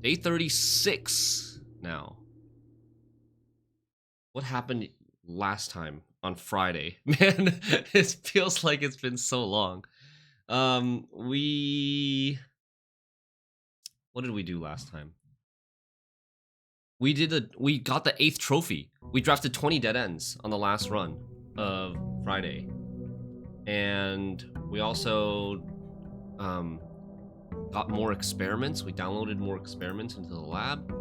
Day 36 now. What happened last time on Friday? Man, it feels like it's been so long. We what did we do last time? We got the 8th trophy. We drafted 20 dead ends on the last run of Friday. And we also got more experiments. We downloaded more experiments into the lab.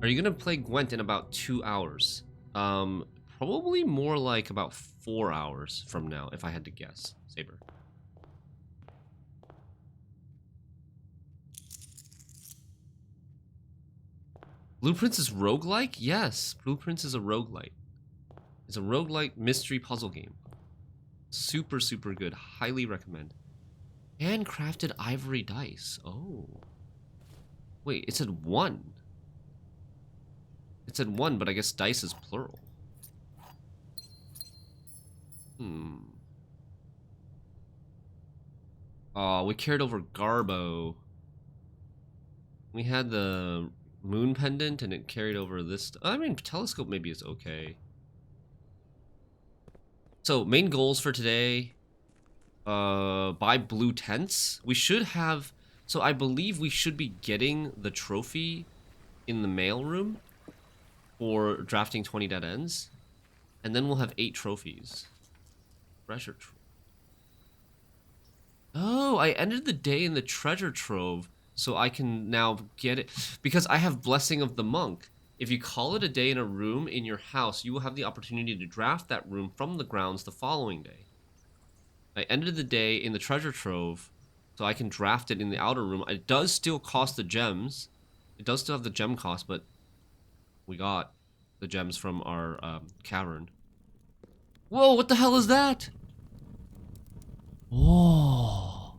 Are you gonna play Gwent in about 2 hours? Probably more like about 4 hours from now, if I had to guess. Saber. Blueprints is roguelike? Yes, Blueprints is a roguelite. It's a roguelike mystery puzzle game. Super, super good. Highly recommend. Handcrafted ivory dice. Oh. Wait, it said 1. It said 1, but I guess dice is plural. Oh, we carried over Garbo. We had the moon pendant and it carried over this. I mean, telescope maybe is okay. So, main goals for today. Buy blue tents. We should have. So, I believe we should be getting the trophy in the mailroom for drafting 20 dead ends. And then we'll have 8 trophies. Treasure trove. Oh, I ended the day in the treasure trove, so I can now get it. Because I have Blessing of the Monk. If you call it a day in a room in your house, you will have the opportunity to draft that room from the grounds the following day. I ended the day in the treasure trove, so I can draft it in the outer room. It does still cost the gems. It does still have the gem cost, but we got the gems from our cavern. Whoa, what the hell is that? Whoa.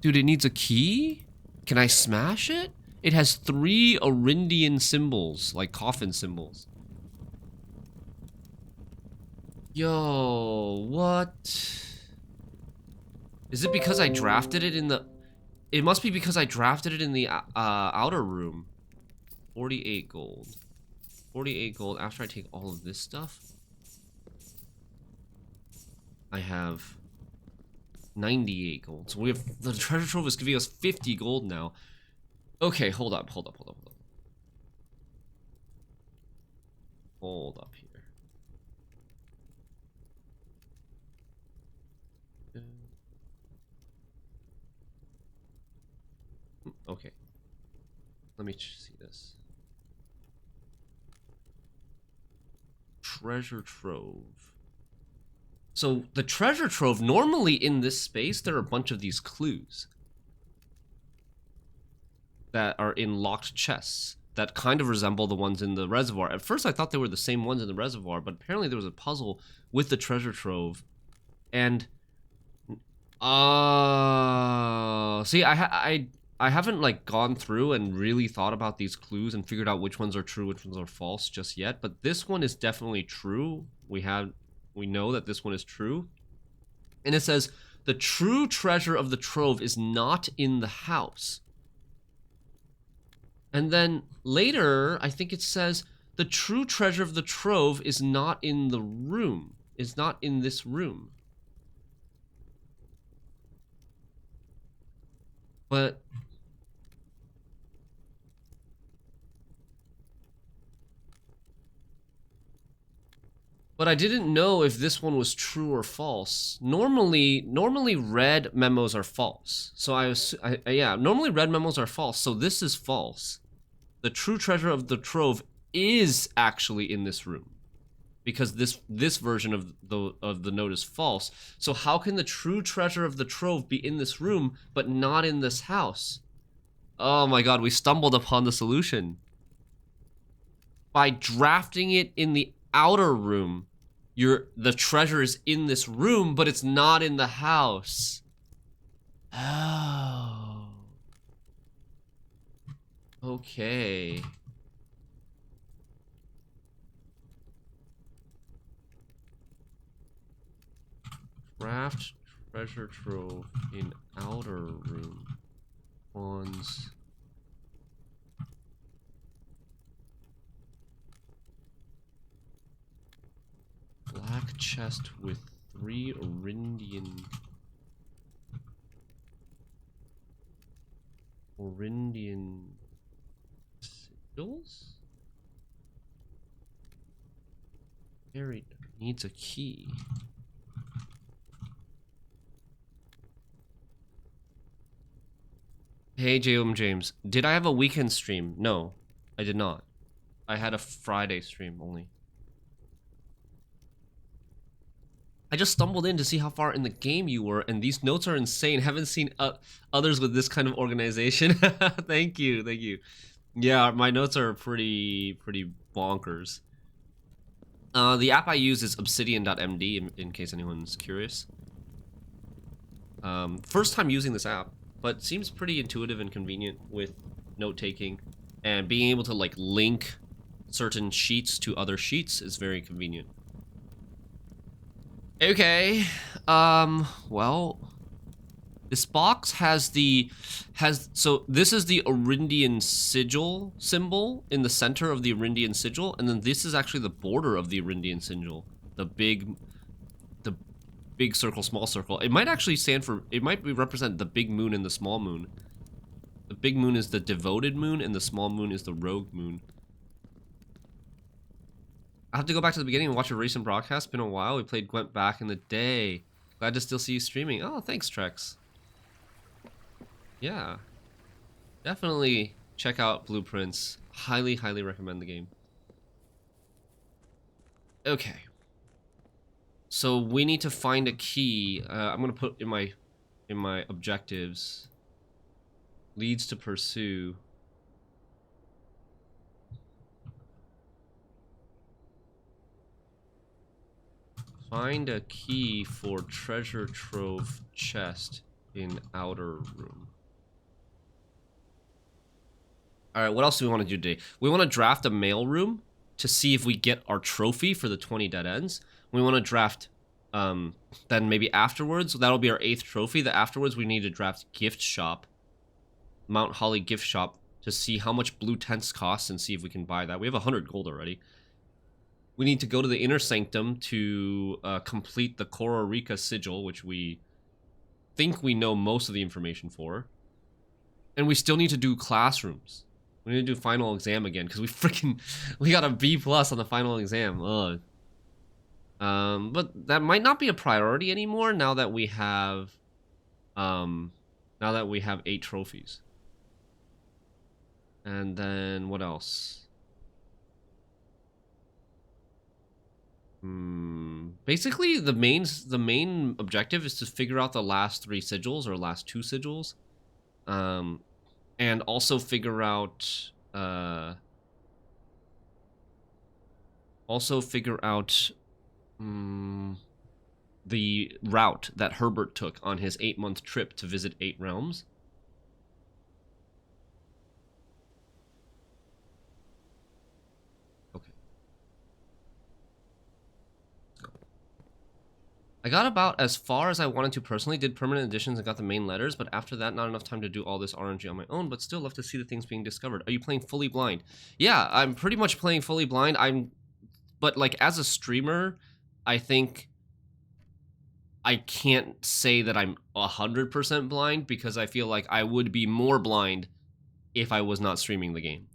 Dude, it needs a key? Can I smash it? It has 3 Arindian symbols, like coffin symbols. Yo, what? Is it because I drafted it in the... It must be because I drafted it in the outer room. 48 gold. 48 gold after I take all of this stuff. I have 98 gold. So we have... The treasure trove is giving us 50 gold now. Okay, hold up. Hold up here. Okay. Let me see this. Treasure trove. So the treasure trove, normally in this space, there are a bunch of these clues that are in locked chests that kind of resemble the ones in the reservoir. At first, I thought they were the same ones in the reservoir, but apparently there was a puzzle with the treasure trove. And see, I haven't like gone through and really thought about these clues and figured out which ones are true, which ones are false just yet. But this one is definitely true. We know that this one is true. And it says, the true treasure of the trove is not in the house. And then later, I think it says, the true treasure of the trove is not in the room, is not in this room. But I didn't know if this one was true or false. Normally red memos are false. So yeah, normally red memos are false. So this is false. The true treasure of the trove is actually in this room, because this version of the note is false. So how can the true treasure of the trove be in this room but not in this house? Oh my god, we stumbled upon the solution. By drafting it in the outer room, the treasure is in this room, but it's not in the house. Oh. Okay. Draft treasure trove in outer room. bronze. Black chest with 3 Orindian sigils? Buried needs a key. Hey, James. Did I have a weekend stream? No, I did not. I had a Friday stream only. I just stumbled in to see how far in the game you were, and these notes are insane. Haven't seen others with this kind of organization. Thank you. Yeah, my notes are pretty bonkers. The app I use is obsidian.md, in case anyone's curious. First time using this app, but seems pretty intuitive and convenient with note-taking, and being able to, like, link certain sheets to other sheets is very convenient. Okay, well, this box so this is the Orindian sigil symbol in the center of the Orindian sigil, and then this is actually the border of the Orindian sigil, the big circle, small circle. It might actually represent the big moon and the small moon. The big moon is the devoted moon, and the small moon is the rogue moon. I have to go back to the beginning and watch a recent broadcast. Been a while. We played Gwent back in the day. Glad to still see you streaming. Oh, thanks, Trex. Yeah. Definitely check out Blueprints. Highly recommend the game. Okay. So we need to find a key. I'm gonna put in my objectives. Leads to pursue. Find a key for treasure trove chest in outer room. Alright, what else do we want to do today? We want to draft a mail room to see if we get our trophy for the 20 dead ends. We want to draft, then maybe afterwards, that'll be our 8th trophy. That afterwards we need to draft gift shop, Mount Holly gift shop, to see how much blue tents cost and see if we can buy that. We have 100 gold already. We need to go to the Inner Sanctum to complete the Kororika sigil, which we think we know most of the information for. And we still need to do classrooms. We need to do final exam again, because we got a B+ on the final exam. Ugh. But that might not be a priority anymore now that we have 8 trophies. And then what else? Basically, the main objective is to figure out the last 3 sigils, or last 2 sigils, and also figure out the route that Herbert took on his 8-month trip to visit 8 realms. I got about as far as I wanted to personally, did permanent additions and got the main letters, but after that, not enough time to do all this RNG on my own, but still love to see the things being discovered. Are you playing fully blind? Yeah, I'm pretty much playing fully blind. But like as a streamer, I think I can't say that I'm 100% blind, because I feel like I would be more blind if I was not streaming the game.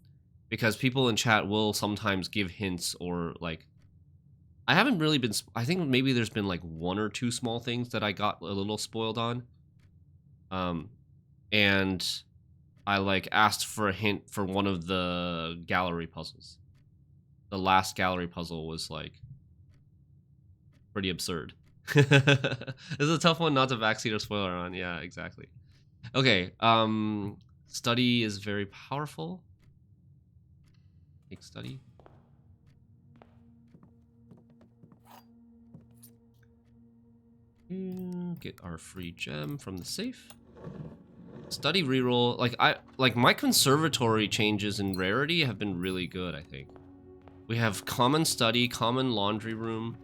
Because people in chat will sometimes give hints, or like, I haven't really been, I think maybe there's been like 1 or 2 small things that I got a little spoiled on. And I like asked for a hint for one of the gallery puzzles. The last gallery puzzle was like pretty absurd. This is a tough one not to backseat or spoiler on. Yeah, exactly. Okay, study is very powerful. Take study. Get our free gem from the safe. Study reroll. Like my conservatory changes in rarity have been really good, I think. We have common study, common laundry room.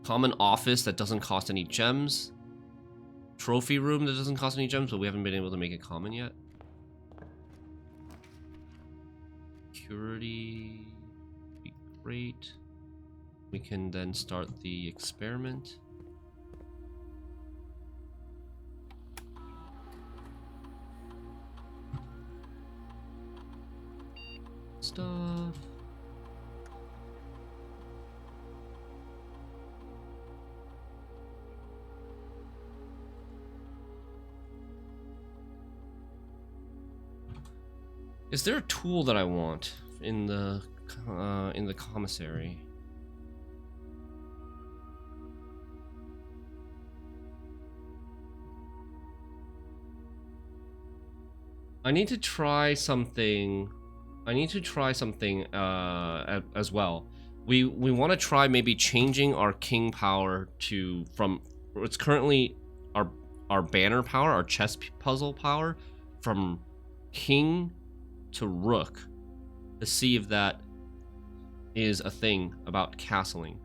Common office that doesn't cost any gems. trophy room that doesn't cost any gems, but we haven't been able to make it common yet. Security would be great. We can then start the experiment. Stuff. Is there a tool that I want in the commissary? I need to try something. I need to try something as well. We want to try maybe changing our king power to from it's currently our banner power, our chess puzzle power, from king to rook, to see if that is a thing about castling.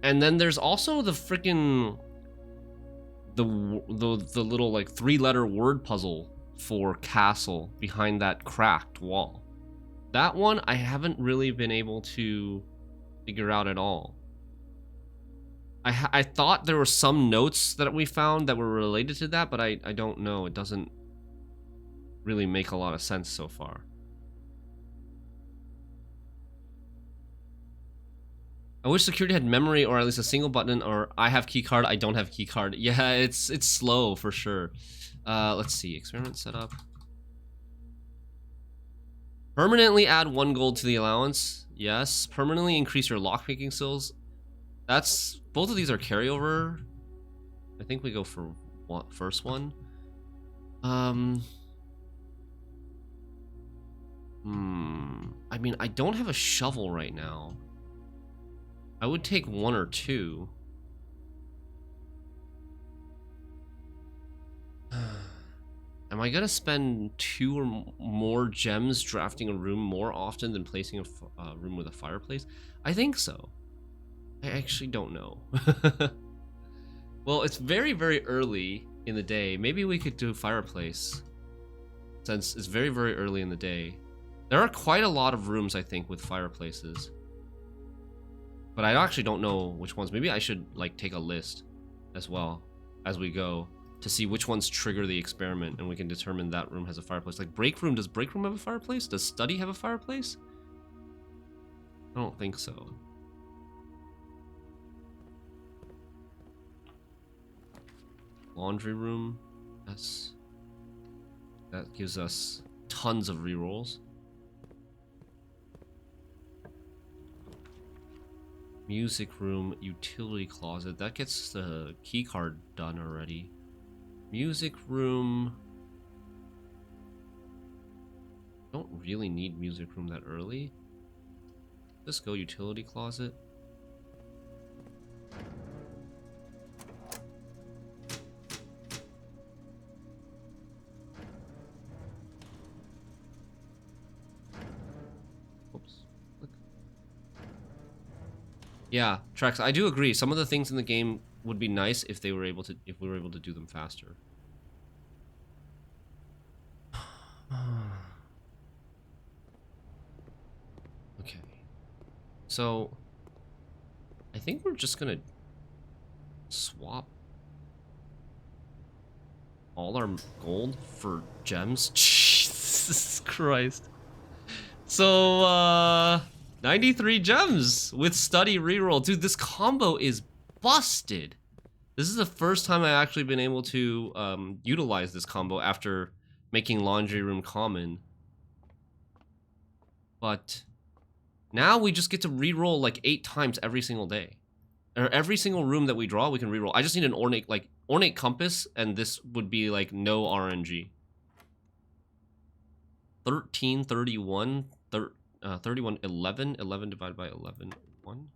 And then there's also the freaking the little like 3-letter word puzzle for castle behind that cracked wall. That one I haven't really been able to figure out at all. I thought there were some notes that we found that were related to that, but I don't know. It doesn't really make a lot of sense so far. I wish security had memory, or at least a single button, or I have keycard, I don't have keycard. Yeah, it's slow for sure. Let's see, experiment setup. Permanently add 1 gold to the allowance. Yes. Permanently increase your lockpicking skills. That's, both of these are carryover. I think we go for first one. I mean, I don't have a shovel right now. I would take 1 or 2. Am I gonna spend 2 or more gems drafting a room more often than placing a room with a fireplace? I think so. I actually don't know. Well, it's very, very early in the day. Maybe we could do a fireplace, since it's very, very early in the day. There are quite a lot of rooms, I think, with fireplaces. But I actually don't know which ones. Maybe I should like take a list as well as we go to see which ones trigger the experiment, and we can determine that room has a fireplace. Like break room, does break room have a fireplace? Does study have a fireplace? I don't think so. Laundry room, yes. That gives us tons of rerolls. Music room, utility closet. That gets the key card done already. Music room. Don't really need music room that early. Let's go utility closet. Yeah, Trex, I do agree. Some of the things in the game would be nice if we were able to do them faster. Okay. So I think we're just gonna swap all our gold for gems. Jesus Christ. So 93 gems with study reroll. Dude, this combo is busted. This is the first time I've actually been able to utilize this combo after making laundry room common. But now we just get to reroll like 8 times every single day. Or every single room that we draw, we can reroll. I just need an ornate compass, and this would be like no RNG. 13, 31, 31, 11, 11 divided by 11, 1.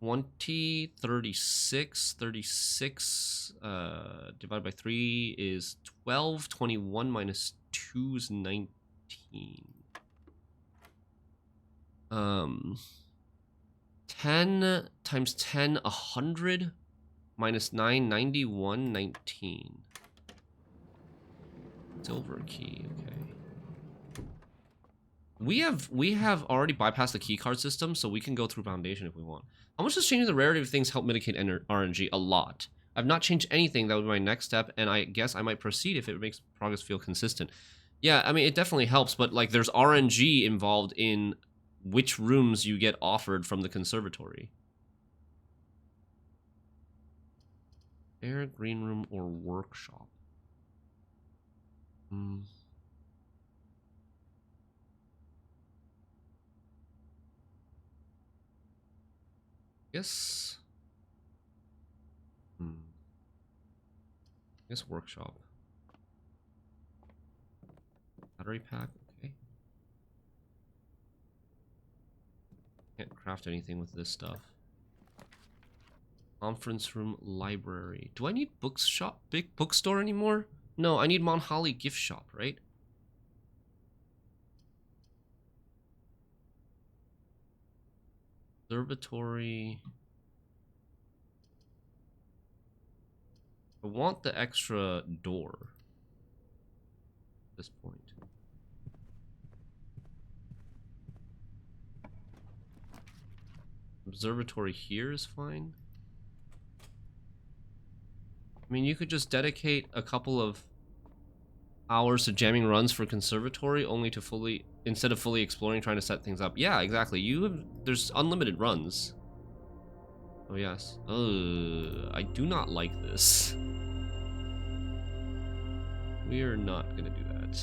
20, 36, 36 divided by 3 is 12, 21 minus 2 is 19. 10 times 10, 100 minus 9, 91, 19. Silver key, okay. We have already bypassed the keycard system, so we can go through Foundation if we want. How much does changing the rarity of things help mitigate RNG? A lot. I've not changed anything. That would be my next step, and I guess I might proceed if it makes progress feel consistent. Yeah, I mean, it definitely helps, but like there's RNG involved in which rooms you get offered from the conservatory. Air, green room, or workshop? Guess. Guess workshop. Battery pack, okay. Can't craft anything with this stuff. Conference room, library. Do I need bookshop, big bookstore anymore? No, I need Mount Holly gift shop, right? Observatory. I want the extra door at this point. Observatory here is fine. I mean, you could just dedicate a couple of hours to jamming runs for conservatory, only to instead of fully exploring, trying to set things up. Yeah, exactly. There's unlimited runs. Oh yes. I do not like this. We are not gonna do that.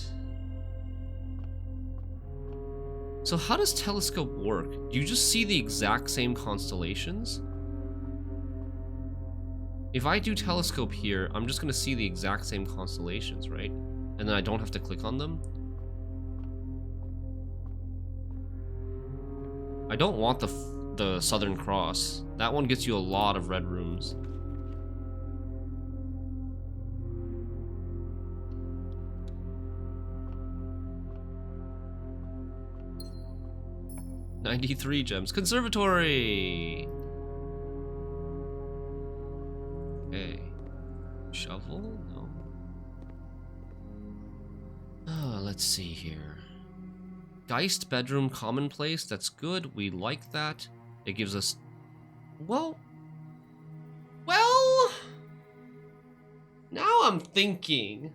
So how does telescope work? Do you just see the exact same constellations? If I do telescope here, I'm just gonna see the exact same constellations, right? And then I don't have to click on them. I don't want the Southern Cross. That one gets you a lot of red rooms. $93 gems. Conservatory! Okay. Shovel? No. Let's see here. Geist bedroom commonplace. That's good. We like that. It gives us... Well... Now I'm thinking,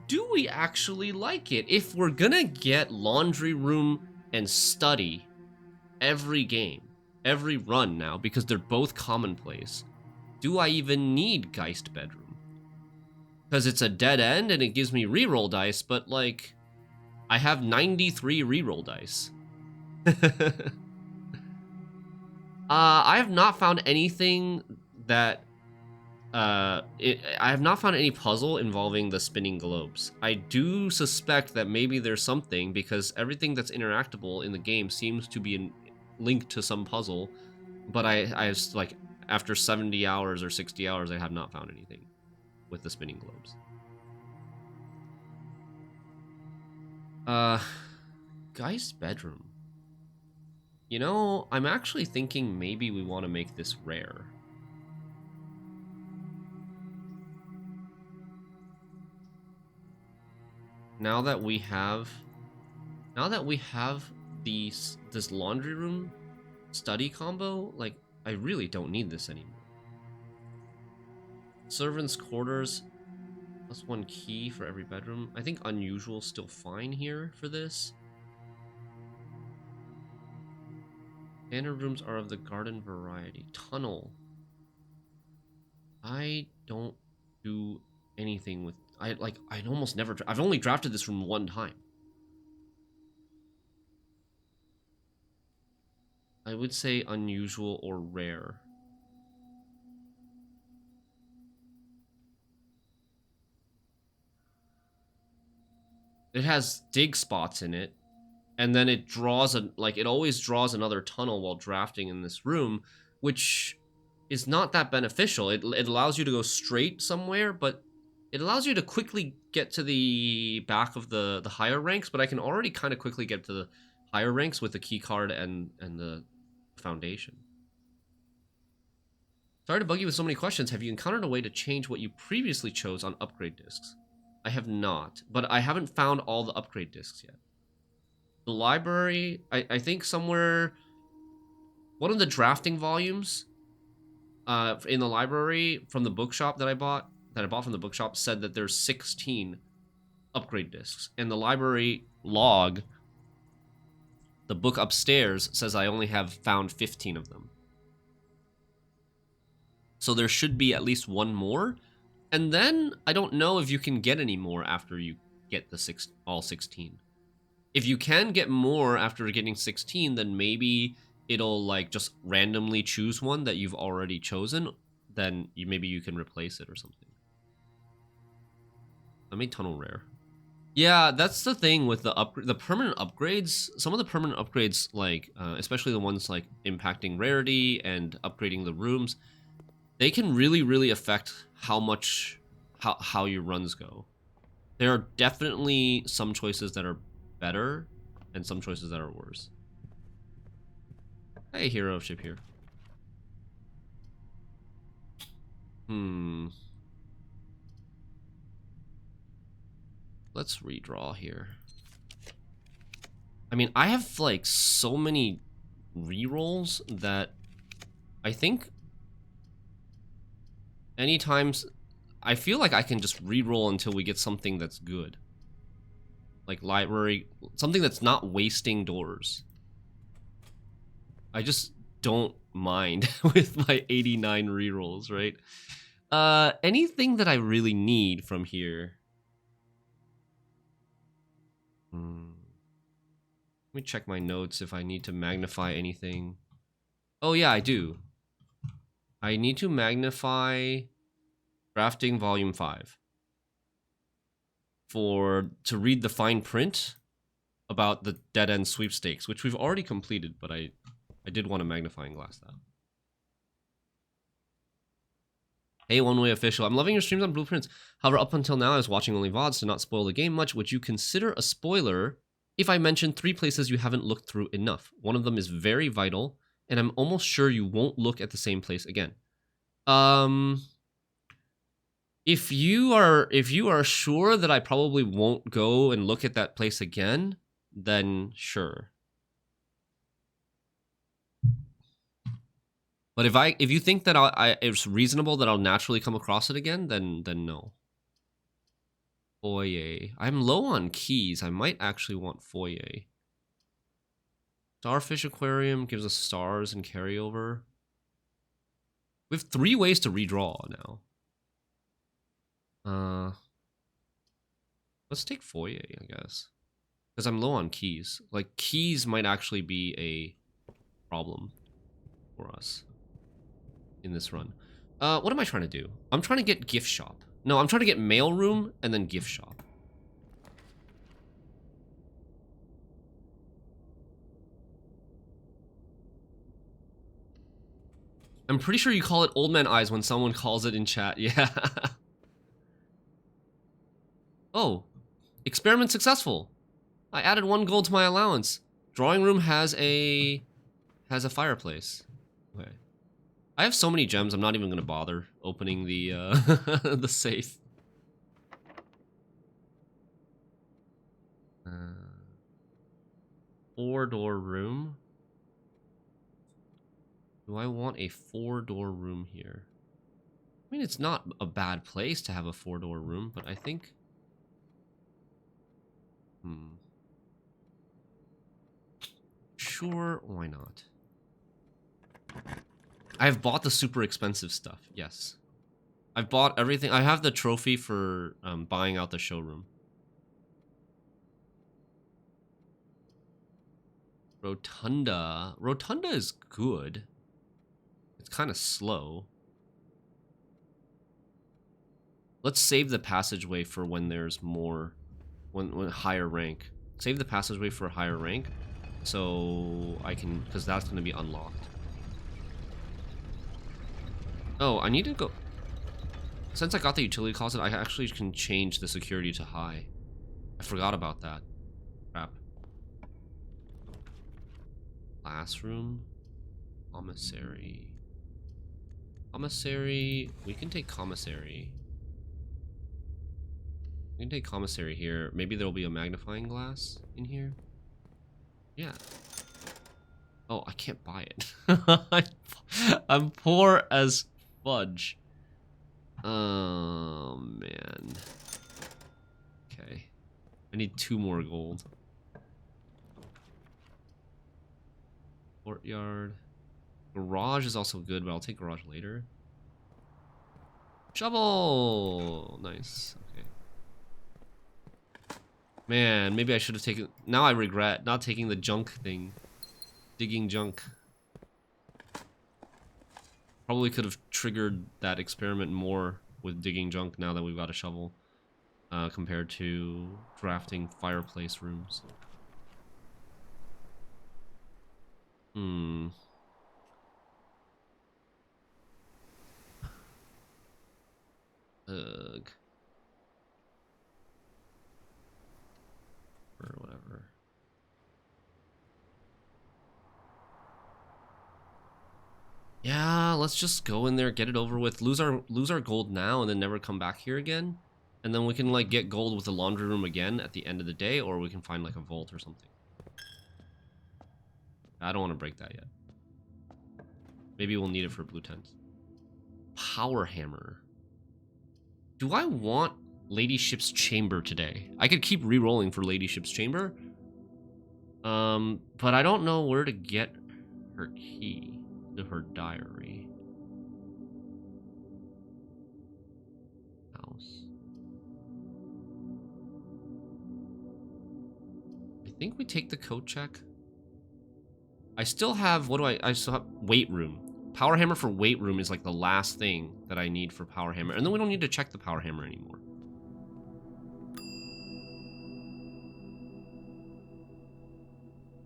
do we actually like it? If we're gonna get laundry room and study every game, every run now, because they're both commonplace, do I even need Geist bedroom? Because it's a dead end and it gives me reroll dice, but like, I have 93 reroll dice. I have not found anything that I have not found any puzzle involving the spinning globes. I do suspect that maybe there's something, because everything that's interactable in the game seems to be linked to some puzzle, but I was like, after 70 hours or 60 hours, I have not found anything with the spinning globes. Geist bedroom. You know, I'm actually thinking maybe we want to make this rare. Now that we have this laundry room study combo, like, I really don't need this anymore. Servants' quarters, +1 key for every bedroom. I think unusual still fine here for this. Standard rooms are of the garden variety. Tunnel. I don't do anything with... I'd almost never... I've only drafted this room one time. I would say unusual or rare. It has dig spots in it, and then it draws it always draws another tunnel while drafting in this room, which is not that beneficial. It allows you to go straight somewhere, but it allows you to quickly get to the back of the higher ranks, but I can already kind of quickly get to higher ranks with the key card and the foundation. Sorry to bug you with so many questions. Have you encountered a way to change what you previously chose on upgrade discs? I have not, but I haven't found all the upgrade discs yet. The library, I think somewhere, one of the drafting volumes in the library from the bookshop that I bought from the bookshop said that there's 16 upgrade discs. And the library log, the book upstairs, says I only have found 15 of them. So there should be at least one more. And then I don't know if you can get any more after you get the all 16. If you can get more after getting 16, then maybe it'll like just randomly choose one that you've already chosen. Then maybe you can replace it or something. I made tunnel rare. Yeah, that's the thing with the permanent upgrades. Some of the permanent upgrades, like especially the ones like impacting rarity and upgrading the rooms, they can really affect how your runs go. There are definitely some choices that are better and some choices that are worse. Hey, hero ship here. Let's redraw here. I mean, I have like so many rerolls that I think anytimes I feel like I can just reroll until we get something that's good. Like library, something that's not wasting doors. I just don't mind with my 89 rerolls, right? Anything that I really need from here. Let me check my notes if I need to magnify anything. Oh yeah, I do. I need to magnify Drafting Volume 5 to read the fine print about the dead end sweepstakes, which we've already completed, but I did want a magnifying glass that. Hey, One Way Official. I'm loving your streams on Blueprints. However, up until now, I was watching only VODs to not spoil the game much. Would you consider a spoiler if I mention 3 places you haven't looked through enough? One of them is very vital, and I'm almost sure you won't look at the same place again. If you are sure that I probably won't go and look at that place again, then sure. But if you think that it's reasonable that I'll naturally come across it again, then no. Foyer. I'm low on keys. I might actually want foyer. Starfish Aquarium gives us stars and carryover. We have 3 ways to redraw now. Let's take foyer, I guess. Because I'm low on keys. Like, keys might actually be a problem for us in this run. What am I trying to do? I'm trying to get gift shop. No, I'm trying to get mail room and then gift shop. I'm pretty sure you call it old man eyes when someone calls it in chat. Yeah. Oh, experiment successful. I added 1 gold to my allowance. Drawing room has a fireplace. Okay. I have so many gems, I'm not even gonna bother opening the the safe. 4-door room. Do I want a 4-door room here? I mean, it's not a bad place to have a 4-door room, but I think... Sure, why not? I've bought the super expensive stuff, yes. I've bought everything. I have the trophy for buying out the showroom. Rotunda. Rotunda is good. It's kind of slow. Let's save the passageway for when there's more... When higher rank. Save the passageway for higher rank. So I can... Because that's going to be unlocked. Oh, I need to go... Since I got the utility closet, I actually can change the security to high. I forgot about that. Crap. Classroom. Commissary. Commissary. We can take commissary. We can take commissary here. Maybe there'll be a magnifying glass in here. Yeah. Oh, I can't buy it. I'm poor as fudge. Oh, man. Okay. I need 2 more gold. Courtyard. Garage is also good, but I'll take garage later. Shovel! Nice. Okay. Man, maybe I should have taken... Now I regret not taking the junk thing. Digging junk. Probably could have triggered that experiment more with digging junk now that we've got a shovel. Compared to drafting fireplace rooms. Hmm. Ugh. Or whatever. Yeah, let's just go in there, get it over with, lose our gold now, and then never come back here again. And then we can like get gold with the laundry room again at the end of the day, or we can find like a vault or something. I don't want to break that yet. Maybe we'll need it for blue tent. Power hammer. Do I want Ladyship's Chamber today? I could keep re-rolling for Ladyship's Chamber. But I don't know where to get her key to her diary. House. I think we take the coat check. I still have, I still have weight room. Power hammer for weight room is like the last thing that I need for power hammer. And then we don't need to check the power hammer anymore.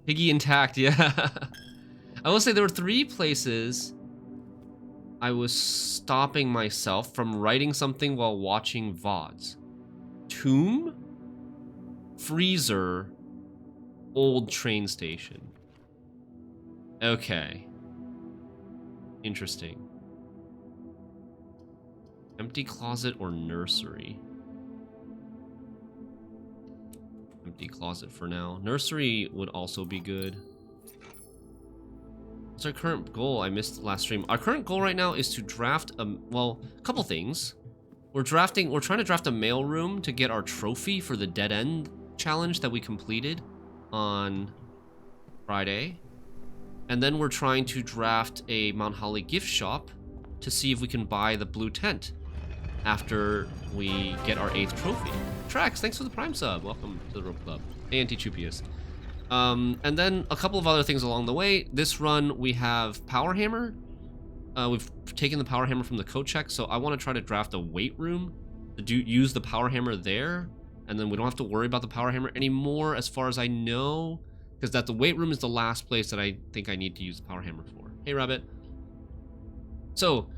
Piggy intact, yeah. I will say there were 3 places I was stopping myself from writing something while watching VODs. Tomb, freezer, old train station. Okay. Interesting. Empty closet or nursery? Empty closet for now. Nursery would also be good. What's our current goal? I missed last stream. Our current goal right now is to draft a couple things. We're trying to draft a mail room to get our trophy for the dead end challenge that we completed on Friday. And then we're trying to draft a Mount Holly gift shop to see if we can buy the blue tent after we get our 8th trophy. Trax, thanks for the Prime sub. Welcome to the Rope Club. Hey, Antichupius. And then a couple of other things along the way. This run, we have Power Hammer. We've taken the Power Hammer from the coat check, so I want to try to draft a weight room to use the Power Hammer there, and then we don't have to worry about the Power Hammer anymore as far as I know, because the weight room is the last place that I think I need to use the Power Hammer for. Hey, Rabbit. So,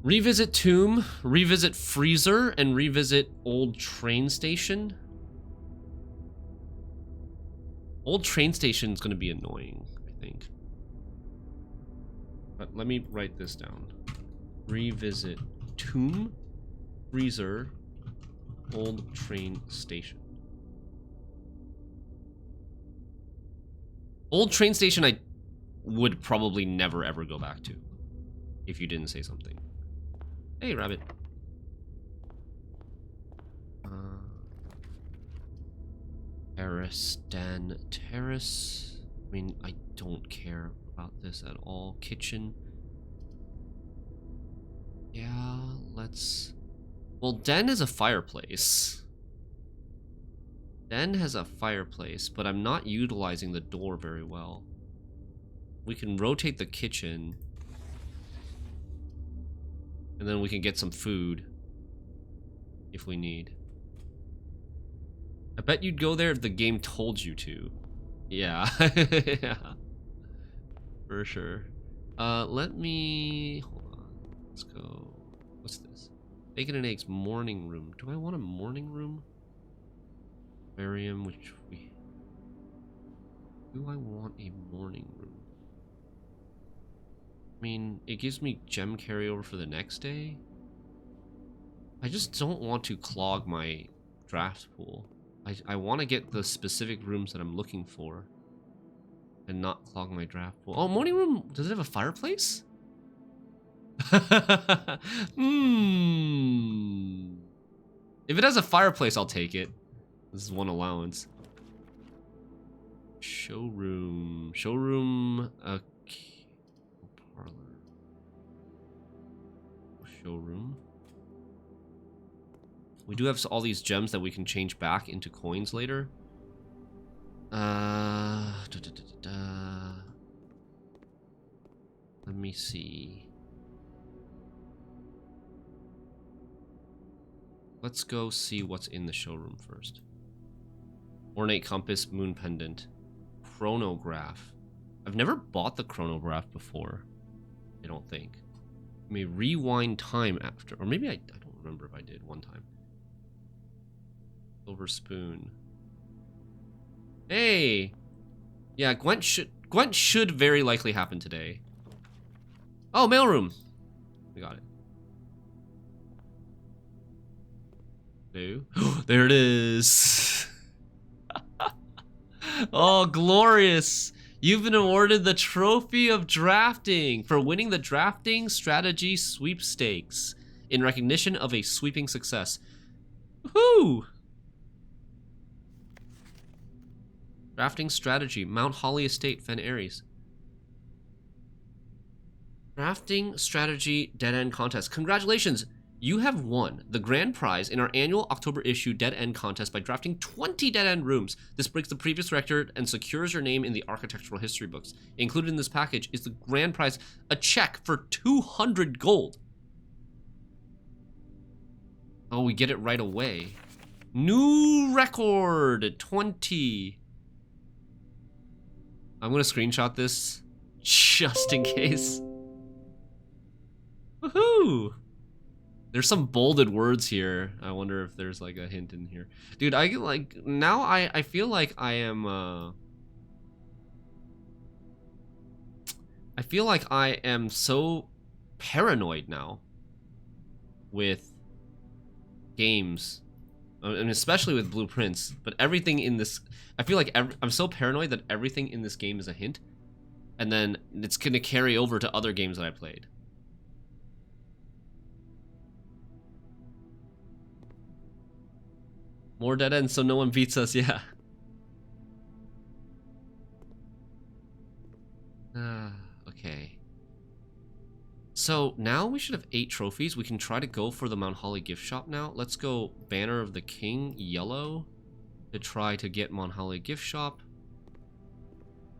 revisit Tomb, revisit Freezer, and revisit Old Train Station. Old Train Station is going to be annoying, I think. But let me write this down. Revisit Tomb, Freezer, Old Train Station. Old Train Station I would probably never ever go back to if you didn't say something. Hey, Rabbit. Aristan Terrace. I mean, I don't care about this at all. Kitchen. Yeah, let's... Well, Den is a fireplace. Den has a fireplace, but I'm not utilizing the door very well. We can rotate the kitchen. And then we can get some food if we need. I bet you'd go there if the game told you to. Yeah. Yeah. For sure. Let me... Hold on. Let's go... What's this? Bacon and eggs morning room. Do I want a morning room? Aquarium, which we... Do I want a morning room? I mean, it gives me gem carryover for the next day. I just don't want to clog my draft pool. I want to get the specific rooms that I'm looking for and not clog my draft pool. Oh, morning room, does it have a fireplace? Hmm. If it has a fireplace, I'll take it. This is one allowance. Showroom. Showroom. Okay. Parlor. Showroom. We do have all these gems that we can change back into coins later. Let me see. Let's go see what's in the showroom first. Ornate compass, moon pendant, chronograph. I've never bought the chronograph before, I don't think. I may rewind time after, or maybe I don't remember if I did one time. Silver spoon. Hey! Yeah, Gwent should very likely happen today. Oh, mailroom! We got it. Hello? There it is! Oh, glorious! You've been awarded the Trophy of Drafting for winning the Drafting Strategy Sweepstakes in recognition of a sweeping success. Woohoo! Drafting Strategy, Mount Holly Estate, Fen Aries. Drafting Strategy Dead End Contest. Congratulations! You have won the grand prize in our annual October issue Dead End Contest by drafting 20 Dead End rooms. This breaks the previous record and secures your name in the architectural history books. Included in this package is the grand prize, a check for 200 gold. Oh, we get it right away. New record, 20. I'm gonna screenshot this just in case. Woohoo! There's some bolded words here. I wonder if there's like a hint in here. Dude, I like now I feel like I am I feel like I am so paranoid now with games. And especially with blueprints, but everything in this, I feel like I'm so paranoid that everything in this game is a hint, and then it's gonna carry over to other games that I played. More dead ends so no one beats us, yeah. Okay. So now we should have 8 trophies. We can try to go for the Mount Holly gift shop now. Let's go Banner of the King, yellow, to try to get Mount Holly gift shop.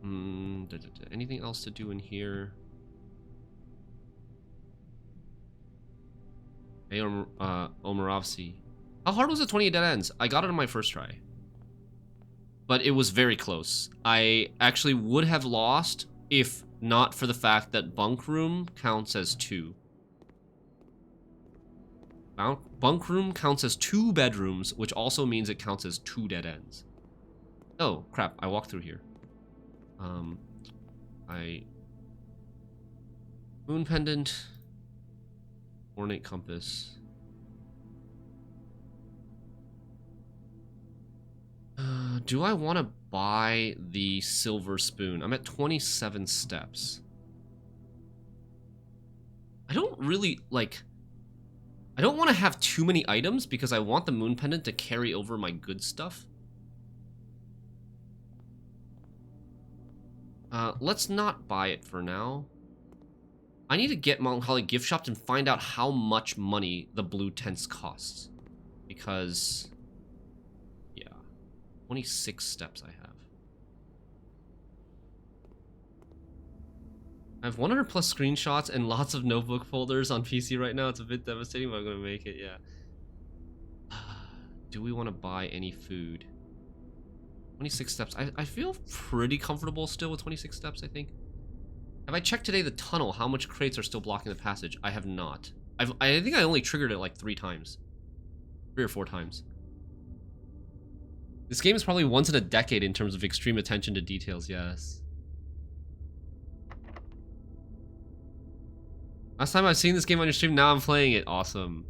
Anything else to do in here? Hey, Omarovsky. How hard was the 28 dead ends? I got it on my first try. But it was very close. I actually would have lost if not for the fact that bunk room counts as 2. Bunk room counts as 2 bedrooms, which also means it counts as 2 dead ends. Oh, crap. I walked through here. Moon pendant. Ornate compass. Do I want to buy the silver spoon? I'm at 27 steps. I don't really, like... I don't want to have too many items because I want the moon pendant to carry over my good stuff. Let's not buy it for now. I need to get Mount Holly gift shop and find out how much money the blue tents costs. Because... 26 steps I have. I have 100 plus screenshots and lots of notebook folders on PC right now. It's a bit devastating, but I'm gonna make it, yeah. Do we want to buy any food? 26 steps. I feel pretty comfortable still with 26 steps, I think. Have I checked today the tunnel, how much crates are still blocking the passage? I have not. I think I only triggered it like 3 times. 3 or 4 times. This game is probably once in a decade in terms of extreme attention to details, yes. Last time I've seen this game on your stream, now I'm playing it. Awesome.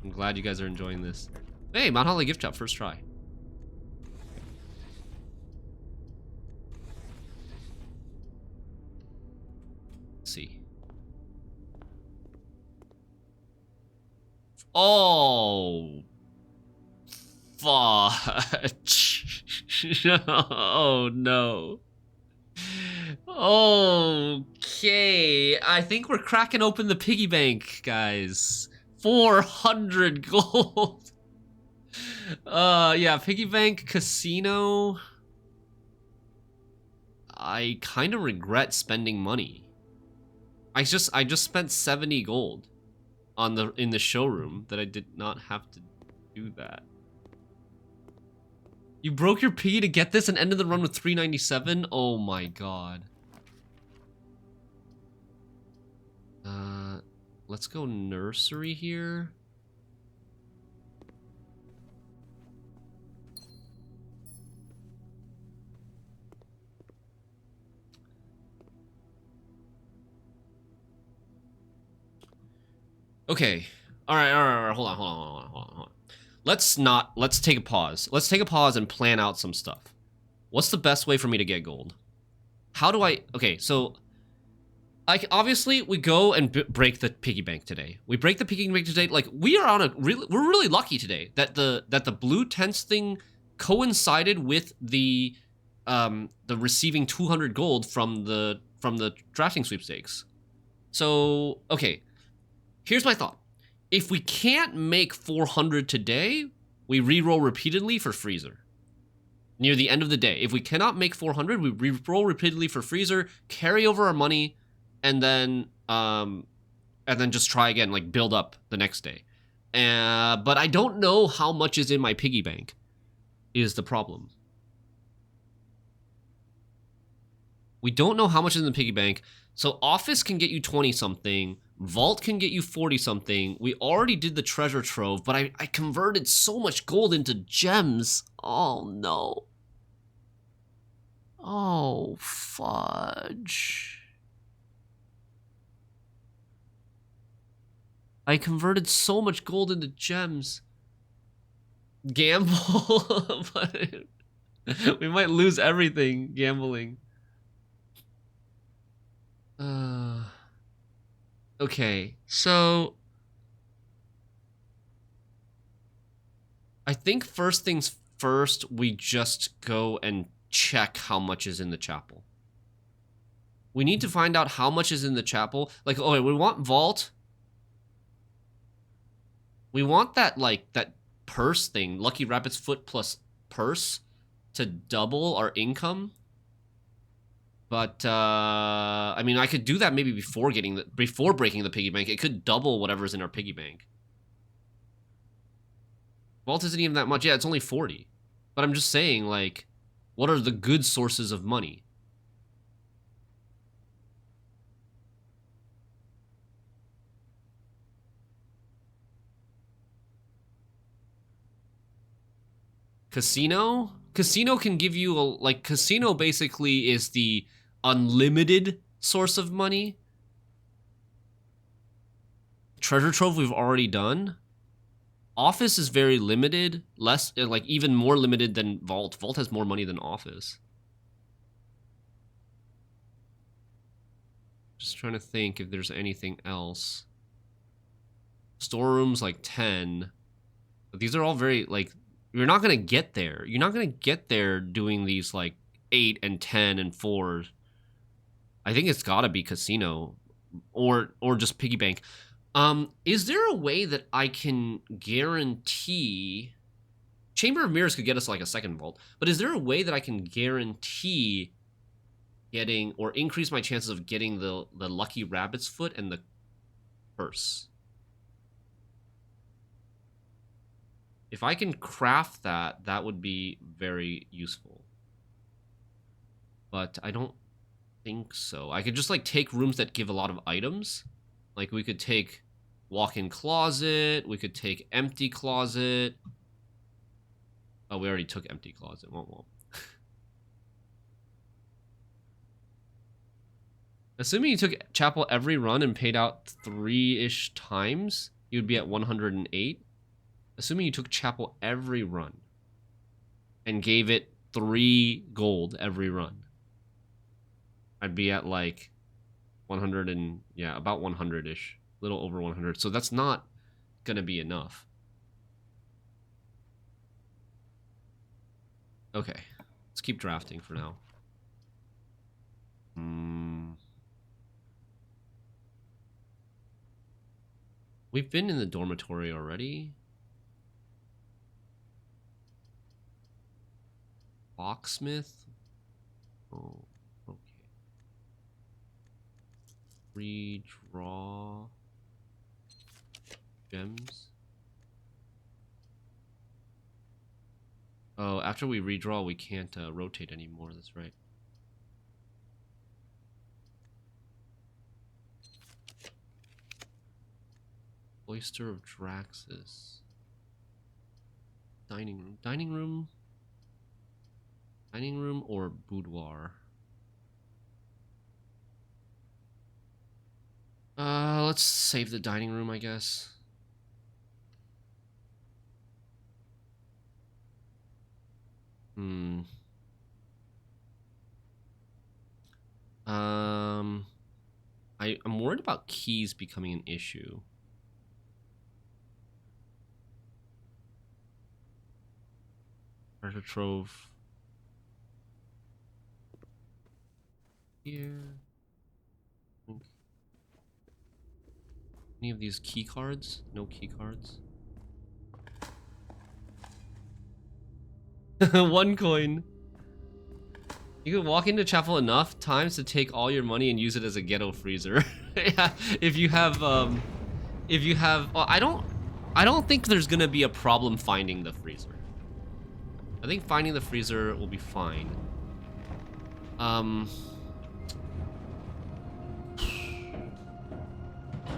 I'm glad you guys are enjoying this. Hey, Mount Holly gift shop, first try. Let's see. Oh. Fudge. Oh no. Okay. I think we're cracking open the piggy bank, guys. 400 gold. Yeah, piggy bank, casino. I kind of regret spending money. I just spent 70 gold on in the showroom that I did not have to do that. You broke your piggy to get this and ended the run with 397? Oh my god. Let's go nursery here. Okay. All right. Hold on. Let's take a pause. Let's take a pause and plan out some stuff. What's the best way for me to get gold? How do I... Okay, so... obviously, we go and break the piggy bank today. We break the piggy bank today. Like, we are on a... We're really lucky today that the blue tents thing coincided with the receiving 200 gold from the drafting sweepstakes. So, okay. Here's my thought. If we can't make 400 today, we reroll repeatedly for freezer. Near the end of the day. If we cannot make 400, we reroll repeatedly for freezer, carry over our money, and then just try again, like build up the next day. But I don't know how much is in my piggy bank, is the problem. We don't know how much is in the piggy bank. So office can get you 20-something. Vault can get you 40-something. We already did the treasure trove, but I converted so much gold into gems. Oh, no. Oh, fudge. I converted so much gold into gems. Gamble? But we might lose everything gambling. Okay, so I think first things first, we just go and check how much is in the chapel. We need to find out how much is in the chapel. Like, okay, we want vault. We want that, like, that purse thing, Lucky Rabbit's Foot plus purse, to double our income. But, I mean, I could do that maybe before breaking the piggy bank. It could double whatever's in our piggy bank. Vault isn't even that much. Yeah, it's only 40. But I'm just saying, like, what are the good sources of money? Casino? Casino can give you, like, casino basically is the unlimited source of money. Treasure trove we've already done. Office is very limited, less, like, even more limited than Vault. Vault has more money than Office. Just trying to think if there's anything else. Storerooms, like, 10. But these are all very, like, you're not going to get there. You're not going to get there doing these, like, 8 and 10 and 4. I think it's got to be casino or just piggy bank. Is there a way that I can guarantee... Chamber of Mirrors could get us, like, a second vault. But is there a way that I can guarantee getting or increase my chances of getting the Lucky Rabbit's Foot and the purse? If I can craft that, that would be very useful. But I don't think so. I could just, like, take rooms that give a lot of items. Like, we could take walk-in closet. We could take empty closet. Oh, we already took empty closet. Won't. Assuming you took chapel every run and paid out 3-ish times, you'd be at 108. Assuming you took chapel every run and gave it 3 gold every run, I'd be at like 100 and yeah, about 100-ish, a little over 100. So that's not gonna be enough. Okay, let's keep drafting for now. We've been in the dormitory already. Locksmith. Oh, okay. Redraw gems. Oh, after we redraw, we can't rotate anymore. That's right. Oyster of Draxus. Dining room. Dining room? Dining room or boudoir? Let's save the dining room, I guess. I'm worried about keys becoming an issue. Treasure trove. Here. Any of these key cards? No key cards. 1 coin. You can walk into chapel enough times to take all your money and use it as a ghetto freezer. Yeah, if you have, well, I don't think there's gonna be a problem finding the freezer. I think finding the freezer will be fine.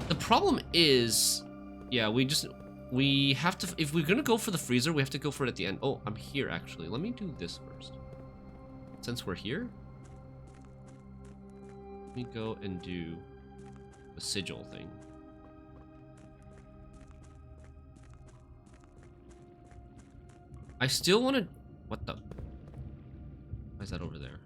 The problem is, yeah, we have to, if we're gonna go for the freezer, we have to go for it at the end. Oh, I'm here actually. Let me do this first. Since we're here, let me go and do the sigil thing. I still want to, what the, why is that over there?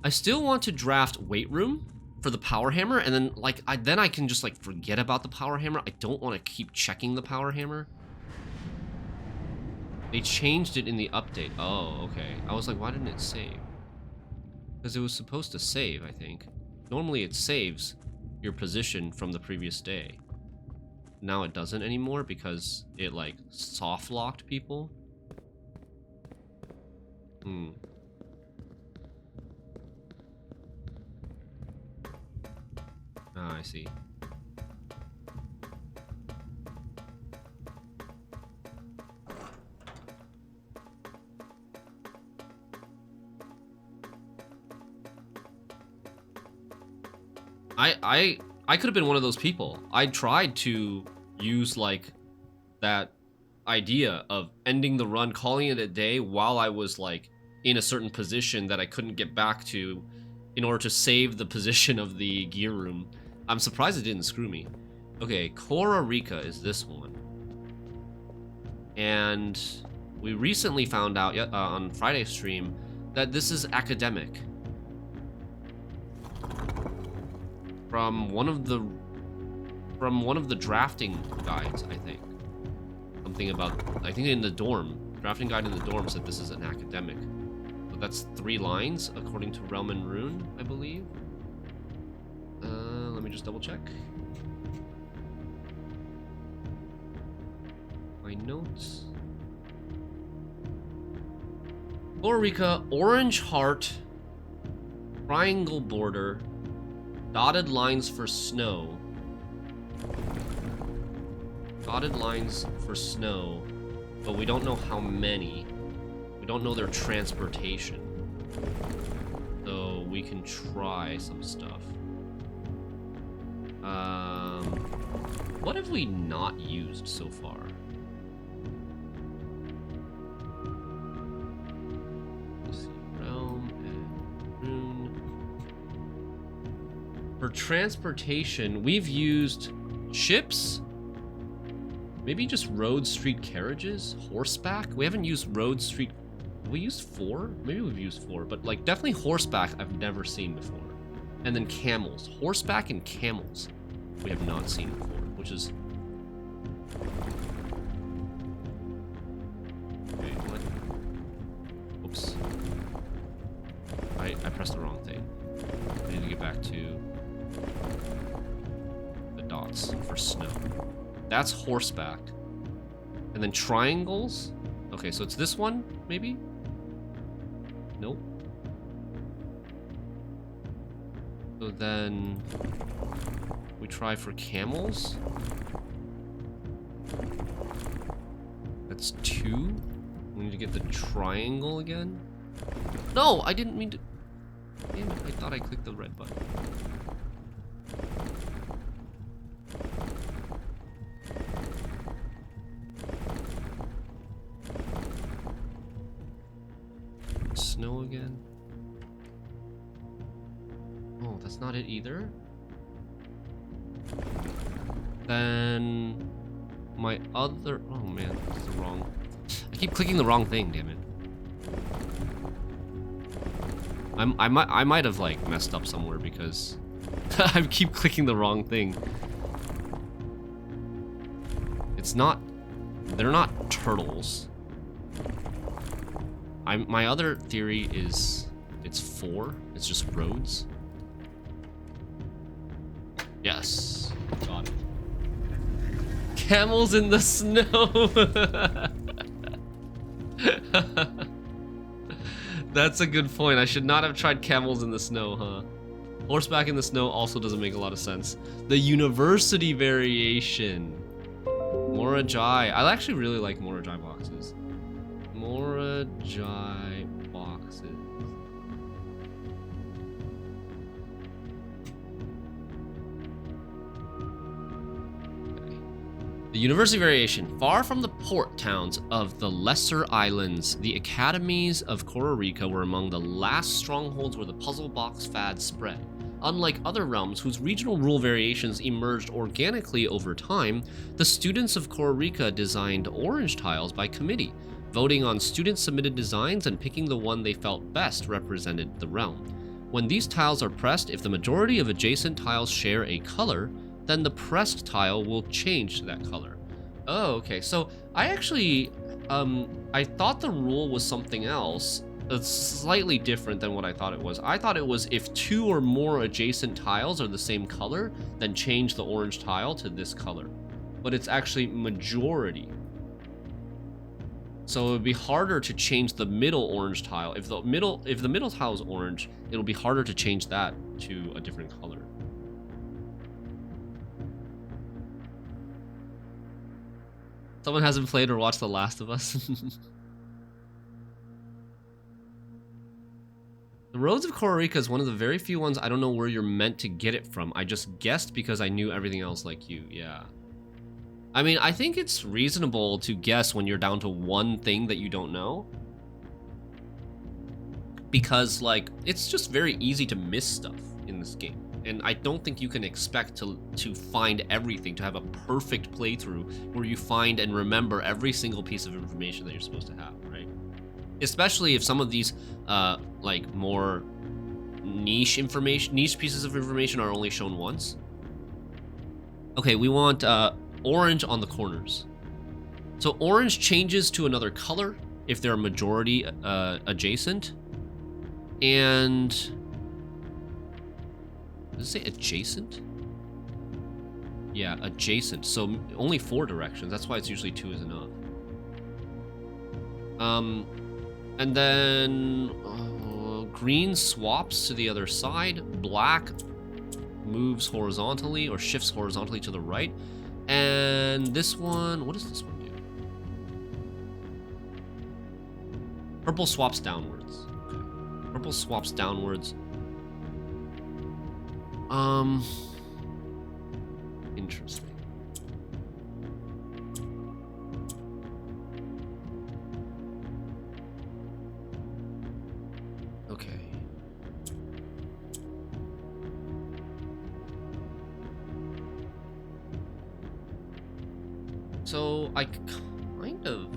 I still want to draft weight room for the power hammer, and then like then I can just like forget about the power hammer. I don't want to keep checking the power hammer. They changed it in the update. Oh, okay. I was like, why didn't it save? Because it was supposed to save, I think. Normally it saves your position from the previous day. Now it doesn't anymore because it like soft locked people. Ah, I see. I could have been one of those people. I tried to use like that idea of ending the run, calling it a day while I was like in a certain position that I couldn't get back to in order to save the position of the gear room. I'm surprised it didn't screw me. Okay, Cora Rica is this one. And we recently found out on Friday's stream that this is academic. From one of the drafting guides, I think. Something about, I think in the dorm, drafting guide in the dorm said this is an academic. So that's 3 lines according to Realm and Rune, I believe. Let me just double check. My notes. Ulrika, orange heart, triangle border, dotted lines for snow. Dotted lines for snow, but we don't know how many. We don't know their transportation. So we can try some stuff. What have we not used so far? For transportation, we've used ships, maybe just road street carriages, horseback. We haven't used road street. Have we used 4? Maybe we've used 4, but like definitely horseback I've never seen before. And then camels. Horseback and camels we have not seen before, which is... Okay, what? Oops. I pressed the wrong thing. I need to get back to the dots for snow. That's horseback. And then triangles? Okay, so it's this one, maybe? Nope. So then we try for camels. That's 2. We need to get the triangle again. No, I didn't mean to. Damn it, I thought I clicked the red button. Snow again. Oh, that's not it either. Then my other... Oh man, that's the wrong... I keep clicking the wrong thing, damn it. I might have like messed up somewhere because I keep clicking the wrong thing. It's not... They're not turtles. My other theory is it's 4. It's just roads. Yes. Got it. Camels in the snow. That's a good point. I should not have tried camels in the snow, huh? Horseback in the snow also doesn't make a lot of sense. The university variation. Morajai. I actually really like Morajai boxes. Morajai boxes. The university variation. Far from the port towns of the lesser islands, the academies of Kororika were among the last strongholds where the puzzle box fad spread. Unlike other realms whose regional rule variations emerged organically over time, the students of Kororika designed orange tiles by committee, voting on student-submitted designs and picking the one they felt best represented the realm. When these tiles are pressed, if the majority of adjacent tiles share a color, then the pressed tile will change to that color. Oh, okay. So I actually, I thought the rule was something else. It's slightly different than what I thought it was. I thought it was if 2 or more adjacent tiles are the same color, then change the orange tile to this color. But it's actually majority. So it would be harder to change the middle orange tile. If the middle tile is orange, it'll be harder to change that to a different color. Someone hasn't played or watched The Last of Us. The Roads of Kororika is one of the very few ones I don't know where you're meant to get it from. I just guessed because I knew everything else like you, yeah. I mean, I think it's reasonable to guess when you're down to one thing that you don't know. Because, like, it's just very easy to miss stuff in this game. And I don't think you can expect to find everything, to have a perfect playthrough where you find and remember every single piece of information that you're supposed to have, right? Especially if some of these, like, more niche pieces of information are only shown once. Okay, we want, orange on the corners. So orange changes to another color if they're majority, adjacent. And... does it say adjacent? Yeah, adjacent. So only 4 directions. That's why it's usually 2 is enough. And then green swaps to the other side. Black moves horizontally or shifts horizontally to the right. And this one, what does this one do? Purple swaps downwards. Okay. Purple swaps downwards. Interesting. Okay. So I kind of...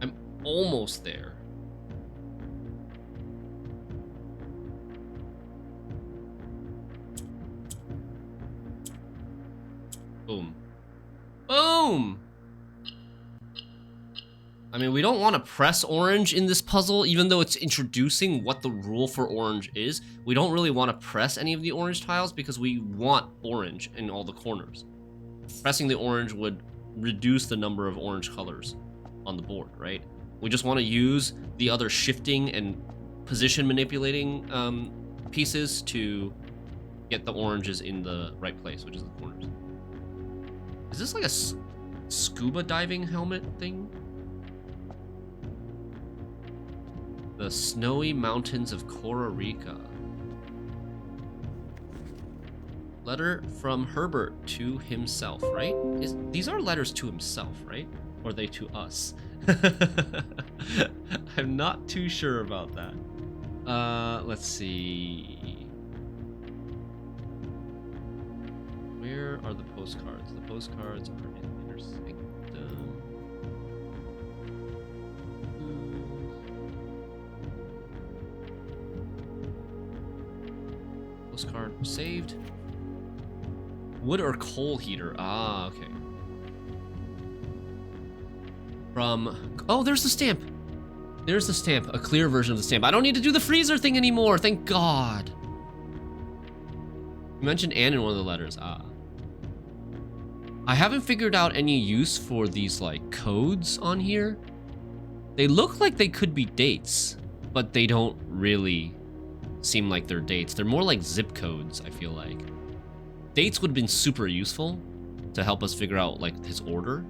I'm almost there. Boom. Boom! I mean, we don't want to press orange in this puzzle, even though it's introducing what the rule for orange is. We don't really want to press any of the orange tiles because we want orange in all the corners. Pressing the orange would reduce the number of orange colors on the board, right? We just want to use the other shifting and position manipulating pieces to get the oranges in the right place, which is the corners. Is this like a scuba diving helmet thing? The snowy mountains of Kororika. Letter from Herbert to himself, right? These are letters to himself, right? Or are they to us? I'm not too sure about that. Let's see. Where are the postcards? The postcards are in Inner Sanctum. Postcard saved. Wood or coal heater? Ah, okay. From... Oh, there's the stamp. There's the stamp. A clear version of the stamp. I don't need to do the freezer thing anymore. Thank God. You mentioned Anne in one of the letters. Ah. I haven't figured out any use for these, like, codes on here. They look like they could be dates, but they don't really seem like they're dates. They're more like zip codes, I feel like. Dates would have been super useful to help us figure out, like, his order.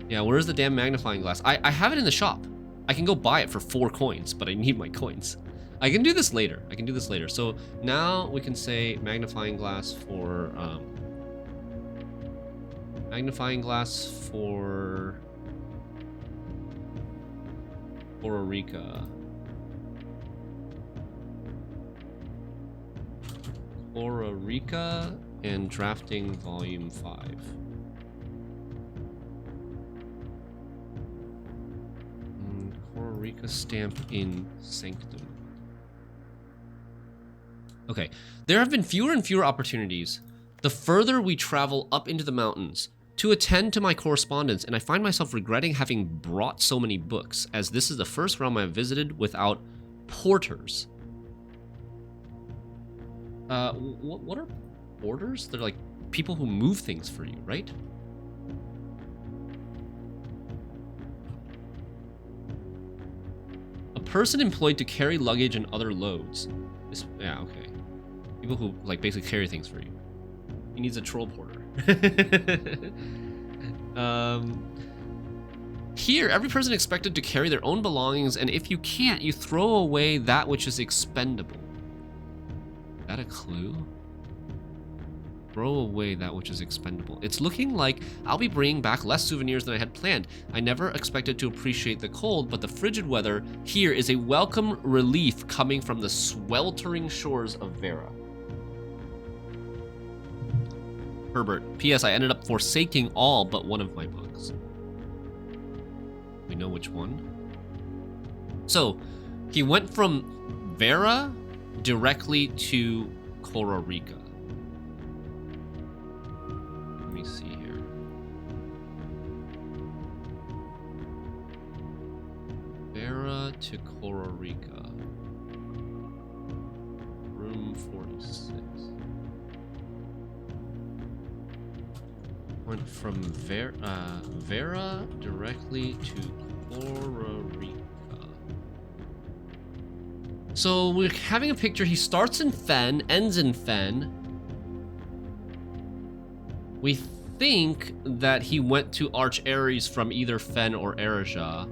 Yeah, where's the damn magnifying glass? I have it in the shop. I can go buy it for 4 coins, but I need my coins. I can do this later. So now we can say magnifying glass for... magnifying glass for... Kororika. Kororika and drafting volume 5. Kororika stamp in Sanctum. Okay, there have been fewer and fewer opportunities the further we travel up into the mountains to attend to my correspondence, and I find myself regretting having brought so many books, as this is the first realm I've visited without porters. What are porters? They're like people who move things for you, right? A person employed to carry luggage and other loads. Yeah, okay. People who, like, basically carry things for you. He needs a troll porter. Here, every person expected to carry their own belongings, and if you can't, you throw away that which is expendable. Is that a clue? Throw away that which is expendable. It's looking like I'll be bringing back less souvenirs than I had planned. I never expected to appreciate the cold, but the frigid weather here is a welcome relief coming from the sweltering shores of Vera. Herbert. P.S. I ended up forsaking all but one of my books. We know which one. So, he went from Vera directly to Kororika. Let me see here. Vera to Kororika. Room 46. Went from Vera directly to Kororika. So we're having a picture. He starts in Fen, ends in Fen. We think that he went to Arch Ares from either Fen or Erija.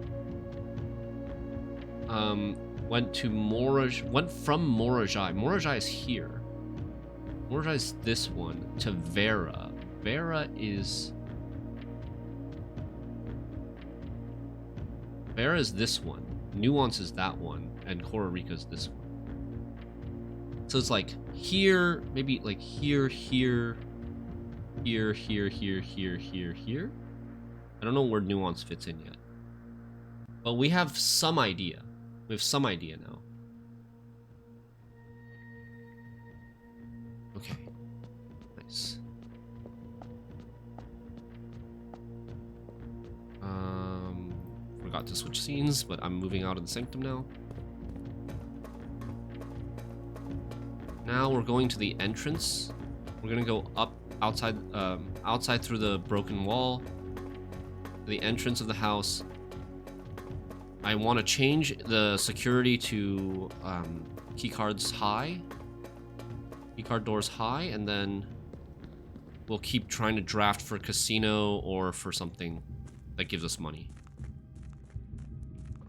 went to went from Morajai. Morajai is here. Morajai is this one to Vera. Vera is this one. Nuance is that one, and Kororika is this one. So it's like here, maybe like here, here, here, here, here, here, here, here. I don't know where Nuance fits in yet. But we have some idea. We have some idea now. Okay. Nice. Forgot to switch scenes, but I'm moving out of the sanctum now. Now we're going to the entrance. We're gonna go up outside through the broken wall to the entrance of the house. I want to change the security to keycards high, keycard doors high, and then we'll keep trying to draft for casino or for something that gives us money.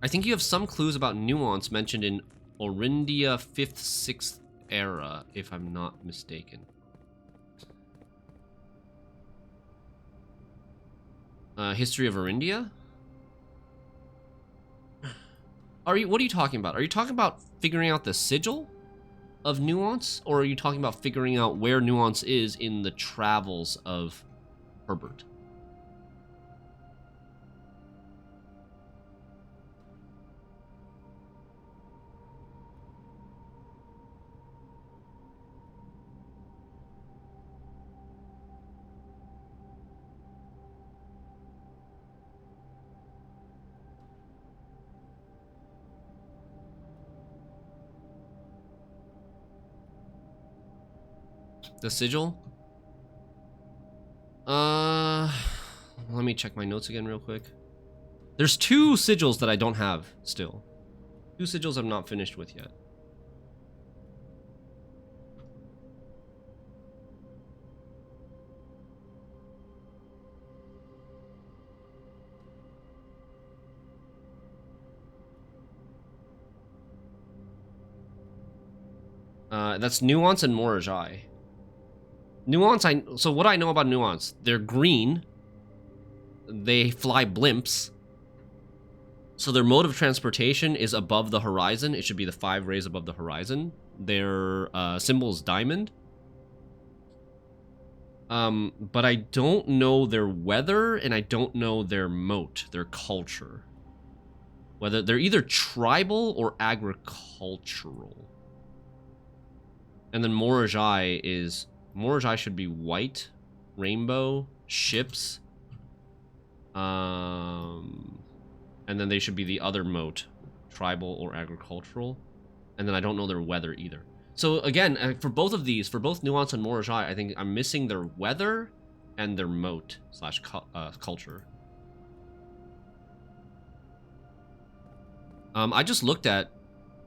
I think you have some clues about Nuance mentioned in Orindia 5th, 6th era, if I'm not mistaken. History of Orindia? What are you talking about? Are you talking about figuring out the sigil of Nuance? Or are you talking about figuring out where Nuance is in the travels of Herbert? The sigil? Let me check my notes again real quick. There's 2 sigils that I don't have still. 2 sigils I'm not finished with yet. That's Nuance and Morajai. Nuance, so what I know about Nuance, they're green. They fly blimps. So their mode of transportation is above the horizon. It should be the 5 rays above the horizon. Their symbol is diamond. But I don't know their weather, and I don't know their moat, their culture. Whether they're either tribal or agricultural. And then Morajai should be white, rainbow, ships. And then they should be the other moat, tribal or agricultural. And then I don't know their weather either. So again, for both of these, for both Nuance and Morajai, I think I'm missing their weather and their moat / culture. I just looked at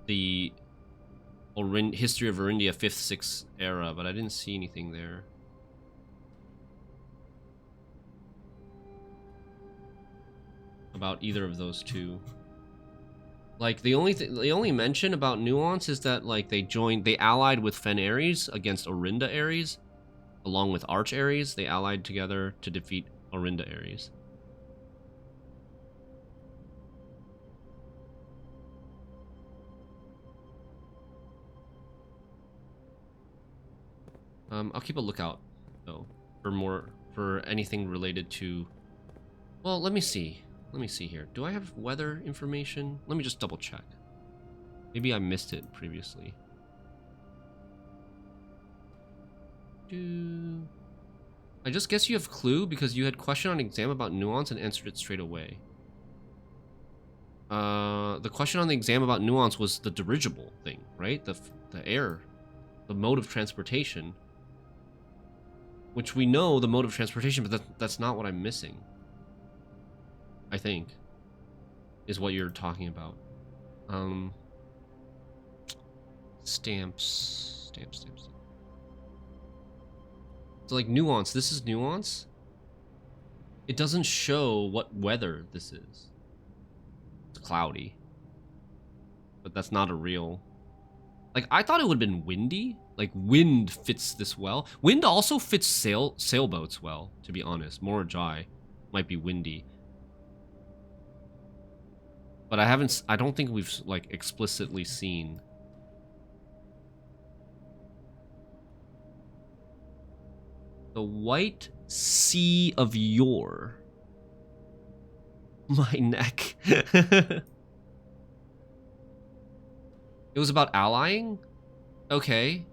the history of Orindia 5th, 6th era, but I didn't see anything there. About either of those 2. Like the only mention about Nuance is that like they allied with Fen Ares against Orinda Ares, along with Arch Ares. They allied together to defeat Orinda Ares. I'll keep a lookout though for anything related to. Well, let me see. Let me see here. Do I have weather information? Let me just double check. Maybe I missed it previously. I just guess you have clue because you had question on exam about Nuance and answered it straight away. The question on the exam about Nuance was the dirigible thing, right? The air, the mode of transportation. Which we know the mode of transportation, but that's not what I'm missing. I think, is what you're talking about. Stamps. So like Nuance, this is Nuance. It doesn't show what weather this is. It's cloudy. but that's not a real. Like, I thought it would have been windy. Like, wind fits this well. Wind also fits sailboats well, to be honest. Morajai might be windy. But I don't think we've, like, explicitly seen. The White Sea of Yore. My neck. It was about allying? Okay.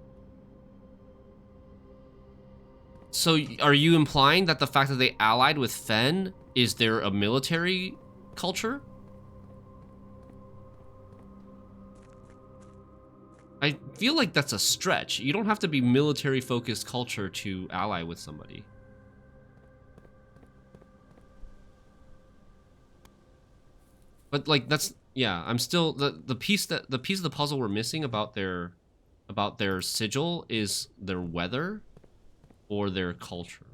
So are you implying that the fact that they allied with Fen is there a military culture? I feel like that's a stretch. You don't have to be military focused culture to ally with somebody. But like that's yeah, I'm still the piece of the puzzle we're missing about their sigil is their weather or their culture.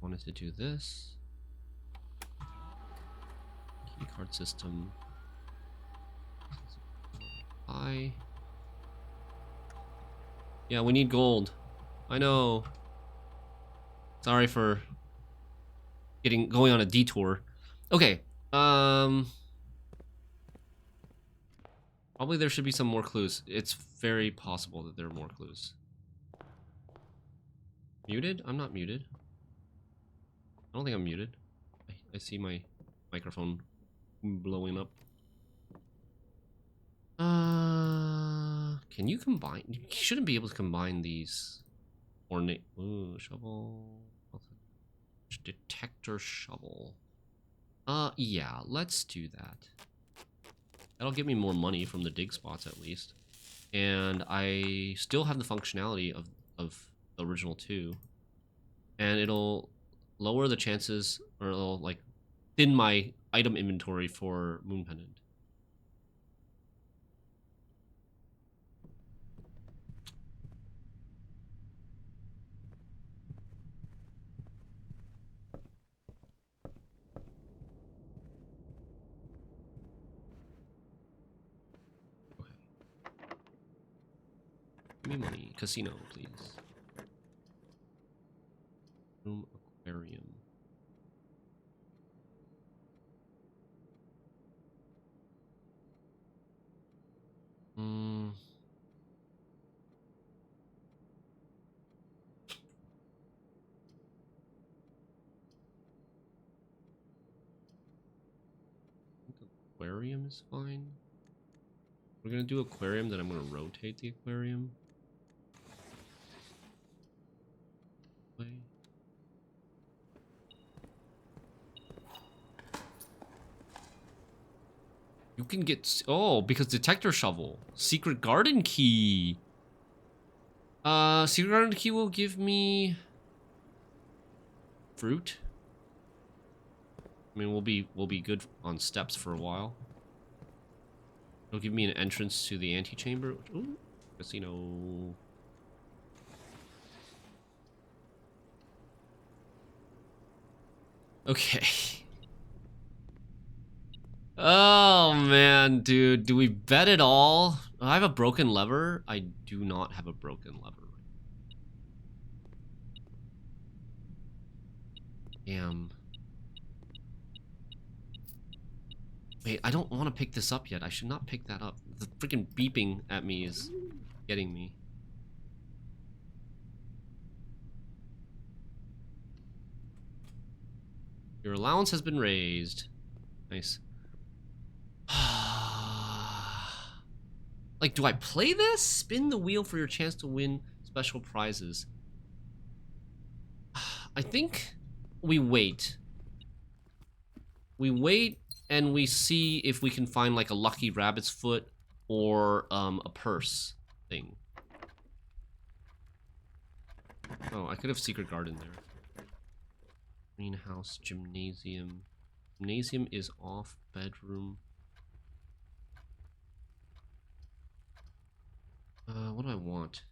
Wanted to do this. Keycard system. Yeah, we need gold. I know. Sorry for going on a detour. Okay. Probably there should be some more clues. It's very possible that there are more clues. Muted? I'm not muted. I don't think I'm muted. I see my microphone blowing up. Can you combine? You shouldn't be able to combine these. Ornate. Ooh, shovel. Detector shovel. Yeah, let's do that. That'll give me more money from the dig spots at least. And I still have the functionality of the original 2. And it'll lower the chances, or it'll like thin my item inventory for Moon Pendant. Give me money. Casino, please. Room aquarium. I think aquarium is fine. We're gonna do aquarium, then I'm gonna rotate the aquarium. You can get... Oh, because detector shovel. Secret garden key. Secret garden key will give me... fruit. I mean, we'll be good on steps for a while. It'll give me an entrance to the antechamber. Ooh, casino. Okay. Oh, man, dude. Do we bet it all? I have a broken lever. I do not have a broken lever. Damn. Wait, I don't want to pick this up yet. I should not pick that up. The freaking beeping at me is getting me. Your allowance has been raised. Nice. Like, do I play this? Spin the wheel for your chance to win special prizes. I think we wait. We wait and we see if we can find like a lucky rabbit's foot or a purse thing. Oh, I could have secret garden there. Greenhouse, gymnasium. Gymnasium is off, bedroom. What do I want?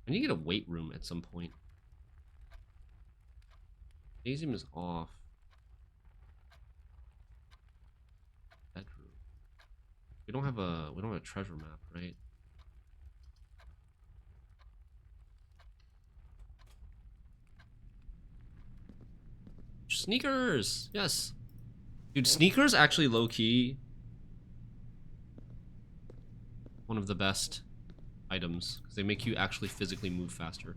I need to get a weight room at some point. Magnesium is off. Bedroom. We don't have a treasure map, right? Sneakers! Yes! Dude, sneakers actually low-key one of the best items, because they make you actually physically move faster.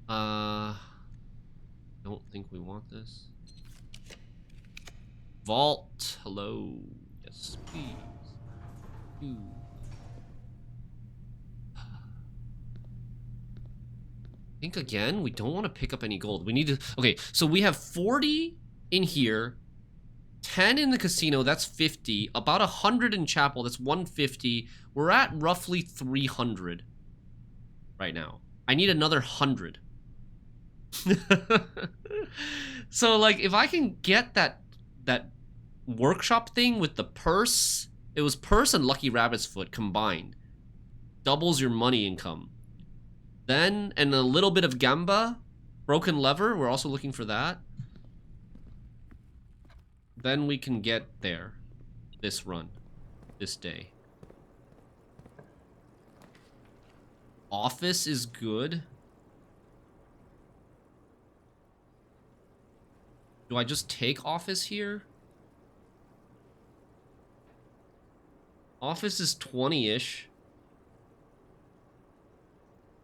Don't think we want this. Vault! Hello. Yes, please. Ooh. Think again, we don't want to pick up any gold. We need to, okay, so we have 40 in here, 10 in the casino, that's 50, about 100 in chapel, that's 150. We're at roughly 300 right now. I need another 100. So like if I can get that workshop thing with the purse, it was purse and Lucky Rabbit's Foot combined, doubles your money income. Then, and a little bit of Gamba, Broken Lever, we're also looking for that. Then we can get there, this run, this day. Office is good. Do I just take office here? Office is 20-ish.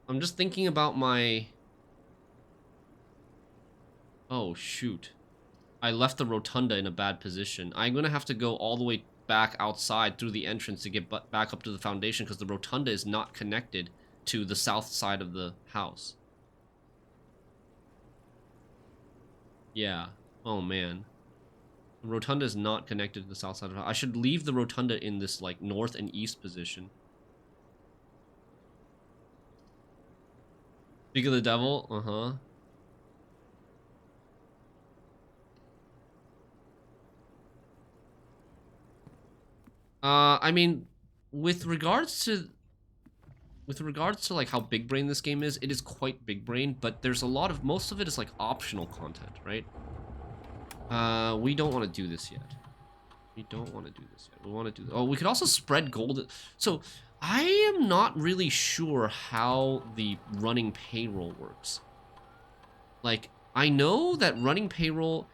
I'm just thinking about my... Oh, shoot. I left the rotunda in a bad position. I'm gonna have to go all the way back outside through the entrance to get back up to the foundation because the rotunda is not connected to the south side of the house. Yeah. Oh, man. The rotunda is not connected to the south side of the house. I should leave the rotunda in this, like, north and east position. Speak of the devil? Uh-huh. I mean, with regards to like how big brain this game is, it is quite big brain, but there's a lot of, most of it is like optional content, right? We don't want to do this yet. We don't want to do this yet. We want to do, oh, we could also spread gold. So I am not really sure how the running payroll works. Like, I know that running payroll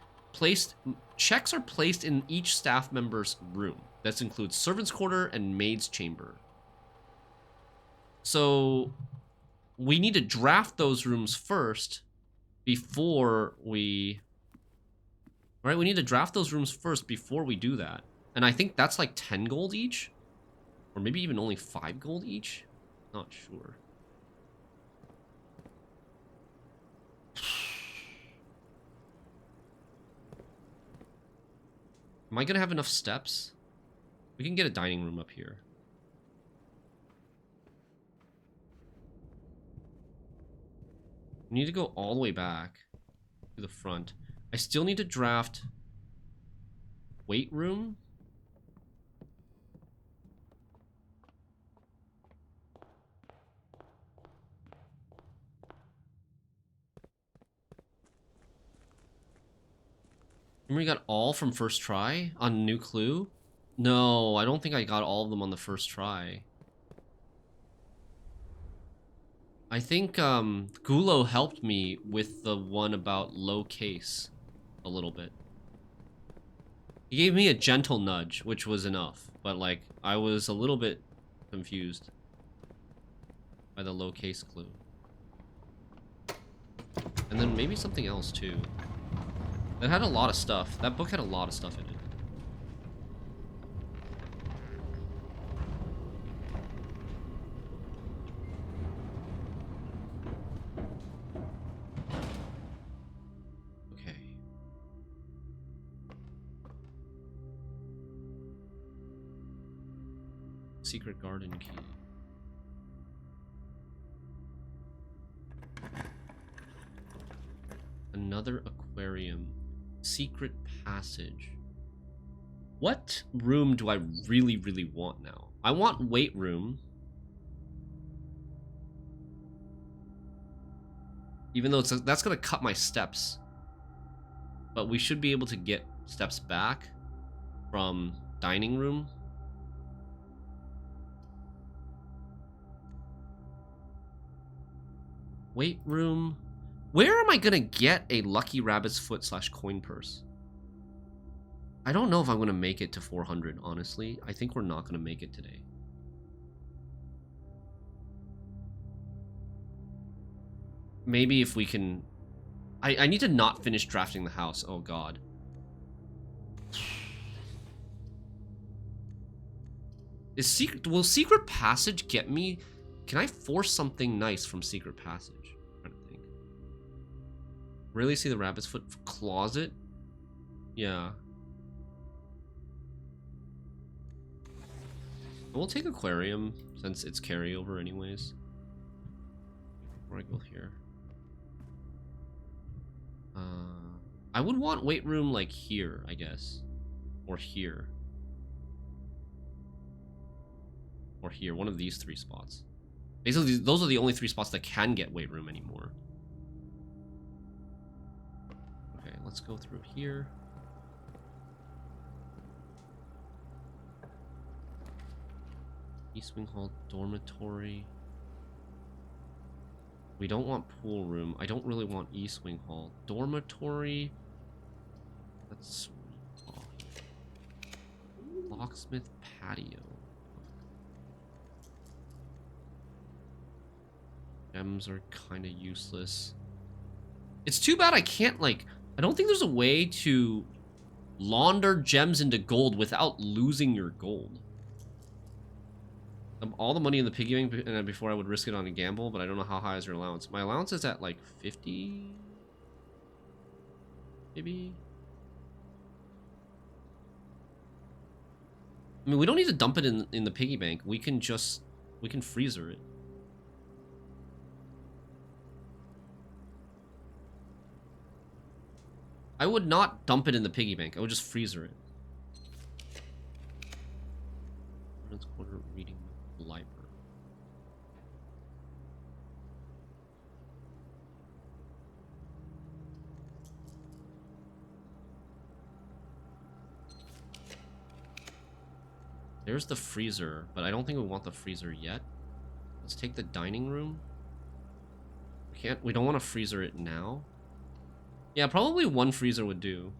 checks are placed in each staff member's room. That includes servant's quarter and maid's chamber. So we need to draft those rooms first before we... Right, we need to draft those rooms first before we do that. And I think that's like 10 gold each? Or maybe even only 5 gold each? Not sure. Am I gonna have enough steps? We can get a dining room up here. We need to go all the way back to the front. I still need to draft weight room. Remember you got all from first try on New Clue? No, I don't think I got all of them on the first try. I think Gulo helped me with the one about low case a little bit. He gave me a gentle nudge, which was enough, but like I was a little bit confused by the low case clue. And then maybe something else too. That had a lot of stuff. That book had a lot of stuff in it. Okay. Secret garden key. Another aquarium. Secret passage. What room do I really, really want now? I want weight room. Even though that's gonna cut my steps. But we should be able to get steps back from dining room. Weight room. Where am I gonna get a lucky rabbit's foot / coin purse? I don't know if I'm gonna make it to 400, honestly. I think we're not gonna make it today. Maybe if we can... I need to not finish drafting the house. Oh, God. Will Secret Passage get me? Can I force something nice from Secret Passage? I'm trying to think. Really see the rabbit's foot closet? Yeah. We'll take aquarium since it's carryover anyways. Before I go here. I would want weight room like here, I guess. Or here. Or here, one of these 3 spots. Basically, those are the only 3 spots that can get weight room anymore. Okay, let's go through here. East Wing Hall dormitory. We don't want pool room. I don't really want East Wing Hall. Dormitory. That's... Oh. Locksmith patio. Gems are kind of useless. It's too bad I can't, like... I don't think there's a way to launder gems into gold without losing your gold. All the money in the piggy bank before I would risk it on a gamble, but I don't know how high is your allowance. My allowance is at like 50, maybe. I mean, we don't need to dump it in the piggy bank. We can freezer it. I would not dump it in the piggy bank. I would just freezer it. Quarter reading library. There's the freezer, but I don't think we want the freezer yet. Let's take the dining room. We don't want to freezer it now. Yeah, probably 1 freezer would do.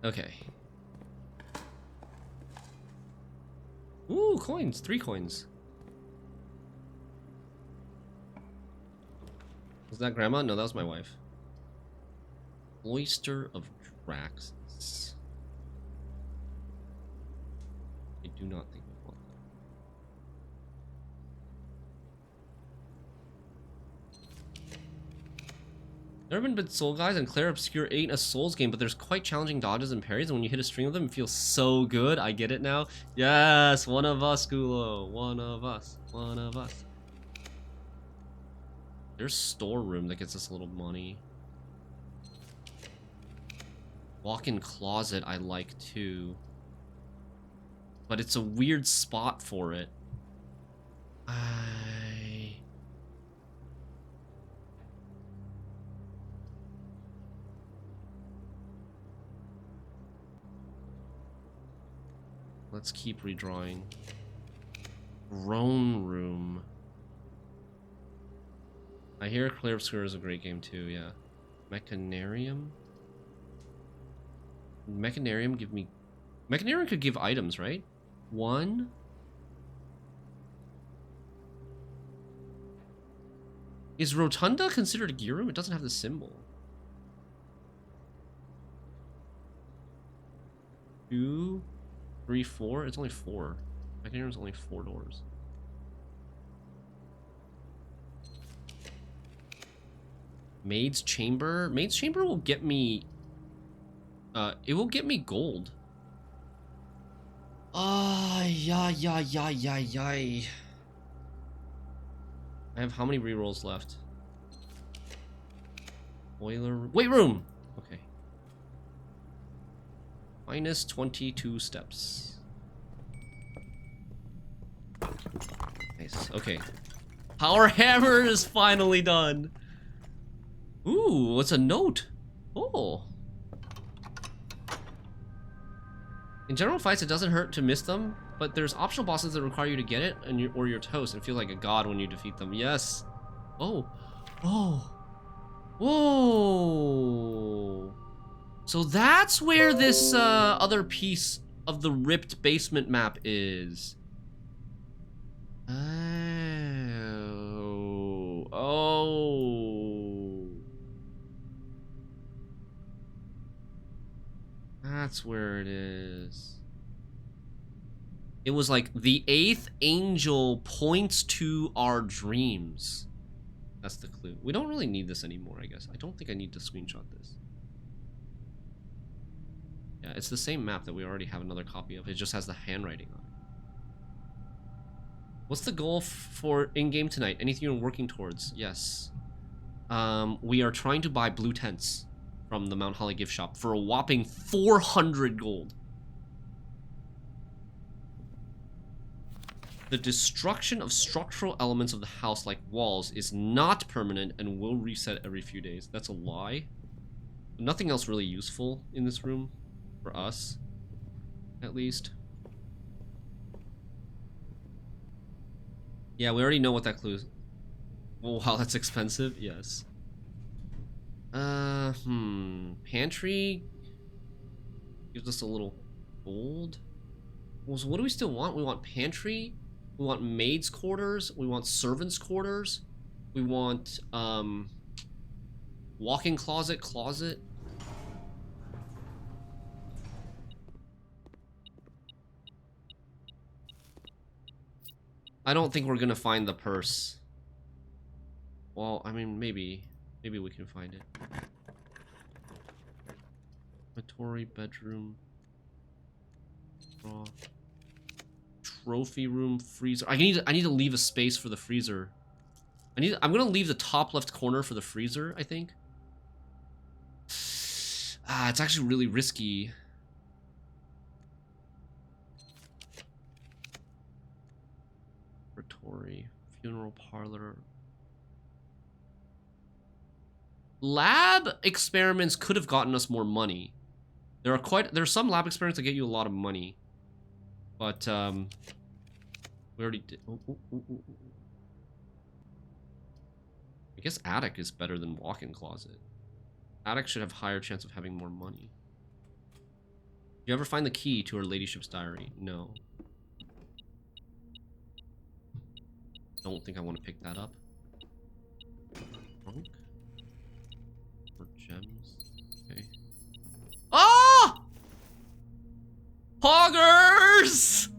Okay. Ooh, coins. 3 coins. Was that grandma? No, that was my wife. Oyster of Draxus. I do not think we want that. Never been Soul Guys, and Claire Obscure ain't a Souls game, but there's quite challenging dodges and parries, and when you hit a string of them, it feels so good. I get it now. Yes, one of us, Gulo. One of us. One of us. There's storeroom that gets us a little money. Walk-in closet I like too. But it's a weird spot for it. Let's keep redrawing. Throne room. I hear Claire Obscure is a great game too, yeah. Mechanarium? Mechanarium give me... Mechanarium could give items, right? 1. Is Rotunda considered a gear room? It doesn't have the symbol. 2, 3, 4? It's only 4. Mechanarium's only 4 doors. Maid's Chamber. Maid's Chamber will get me... it will get me gold. Ay. I have how many rerolls left? Boiler... Weight room! Okay. Minus 22 steps. Nice. Okay. Power hammer is finally done. Ooh, what's a note? Oh. In general fights, it doesn't hurt to miss them, but there's optional bosses that require you to get it, and or you're toast and feel like a god when you defeat them. Yes. Oh. Oh. Whoa. So that's where this other piece of the ripped basement map is. Oh. That's where it is. It was like the 8th angel points to our dreams. That's the clue. We don't really need this anymore, I guess. I don't think I need to screenshot this. Yeah, it's the same map that we already have another copy of. It just has the handwriting on it. What's the goal for in-game tonight? Anything you're working towards? Yes. We are trying to buy blue tents from the Mount Holly gift shop for a whopping 400 gold. The destruction of structural elements of the house, like walls, is not permanent and will reset every few days. That's a lie. Nothing else really useful in this room. For us. At least. Yeah, we already know what that clue is. Oh, wow, that's expensive. Yes. Pantry gives us a little gold. Well, so what do we still want? We want pantry. We want maid's quarters. We want servants' quarters. We want walk-in closet. I don't think we're gonna find the purse. Well, I mean, maybe we can find it. Dormitory, bedroom, trophy room, freezer. I need to leave a space for the freezer. I'm gonna leave the top left corner for the freezer, I think. It's actually really risky. Funeral parlor. Lab experiments could have gotten us more money. There are some lab experiments that get you a lot of money. But we already did. I guess attic is better than walk-in closet. Attic should have higher chance of having more money. Did you ever find the key to Her Ladyship's diary? No. Don't think I want to pick that up. Trunk? Or gems? Okay. Ah! Poggers!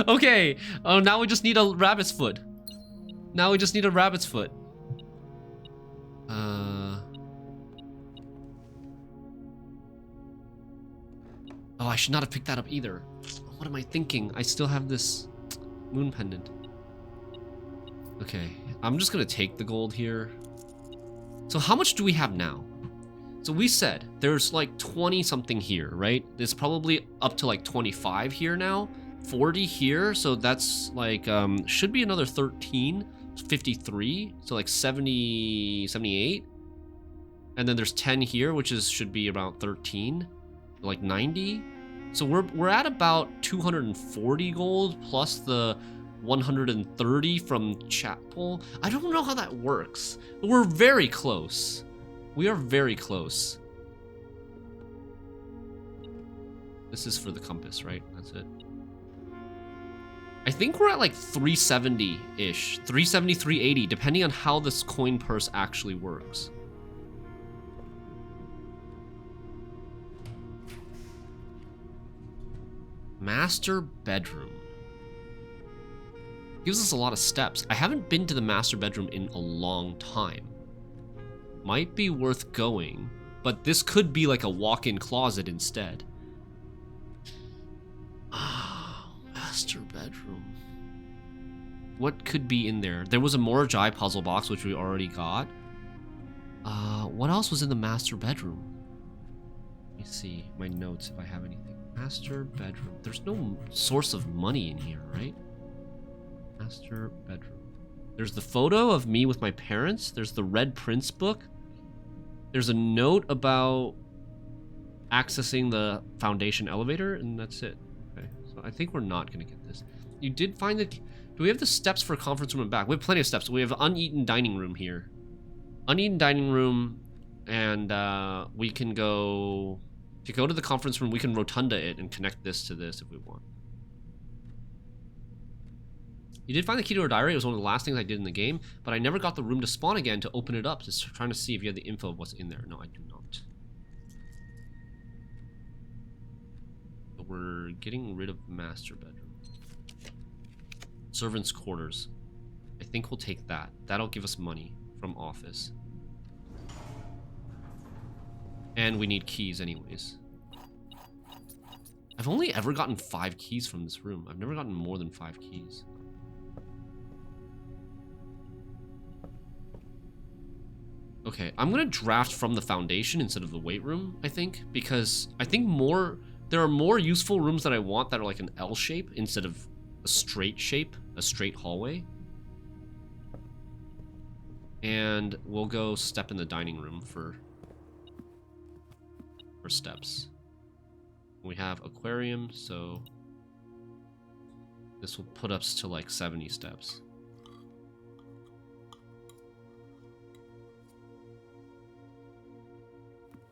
Okay. Oh, now we just need a rabbit's foot. Now we just need a rabbit's foot. Oh, I should not have picked that up either. What am I thinking? I still have this moon pendant. Okay, I'm just gonna take the gold here. So how much do we have now? So we said there's like 20 something here, right? There's probably up to like 25 here now, 40 here. So that's like, should be another 13, 53. So like 70, 78. And then there's 10 here, which should be about 13, like 90. So we're at about 240 gold plus the 130 from Chapel. I don't know how that works, but we're very close. We are very close. This is for the compass, right? That's it. I think we're at like 370-ish. 370, 380, depending on how this coin purse actually works. Master bedroom. Gives us a lot of steps. I haven't been to the master bedroom in a long time. Might be worth going. But this could be like a walk-in closet instead. Ah, master bedroom. What could be in there? There was a Morajai puzzle box, which we already got. What else was in the master bedroom? Let me see my notes if I have anything. Master bedroom. There's no source of money in here, right? Master bedroom. There's the photo of me with my parents. There's the Red Prince book. There's a note about accessing the Foundation elevator, and that's it. Okay, so I think we're not gonna get this. You did find the... Do we have the steps for conference room and back? We have plenty of steps. We have uneaten dining room here. Uneaten dining room, and we can go... To go to the conference room, we can rotunda it and connect this to this if we want. You did find the key to her diary. It was one of the last things I did in the game, but I never got the room to spawn again to open it up, just trying to see if you had the info of what's in there. No, I do not. But we're getting rid of master bedroom. Servants' quarters. I think we'll take that. That'll give us money from office. And we need keys anyways. I've only ever gotten 5 keys from this room. I've never gotten more than 5 keys. Okay, I'm gonna draft from the Foundation instead of the weight room, I think, because I think there are more useful rooms that I want that are like an L shape instead of a straight shape, a straight hallway. And we'll go step in the dining room for steps. We have aquarium, so this will put us to like 70 steps.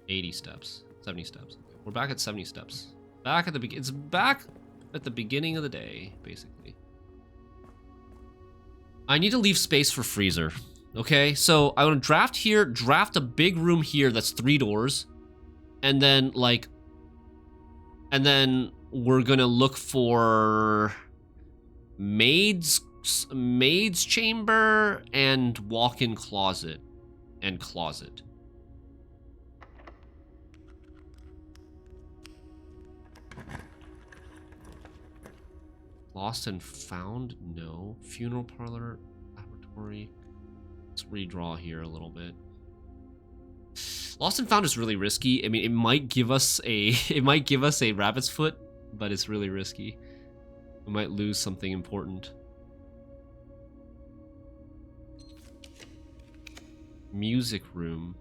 $80 steps, 70 steps. We're back at 70 steps. Back at the it's back at the beginning of the day, basically. I need to leave space for freezer. Okay, so I want to draft here, draft a big room here that's 3 doors. And then, like, we're gonna look for maid's chamber and walk-in closet and closet. Lost and found? No. Funeral parlor, laboratory. Let's redraw here a little bit. Lost and found is really risky. I mean, it might give us a rabbit's foot, but it's really risky. We might lose something important. Music room.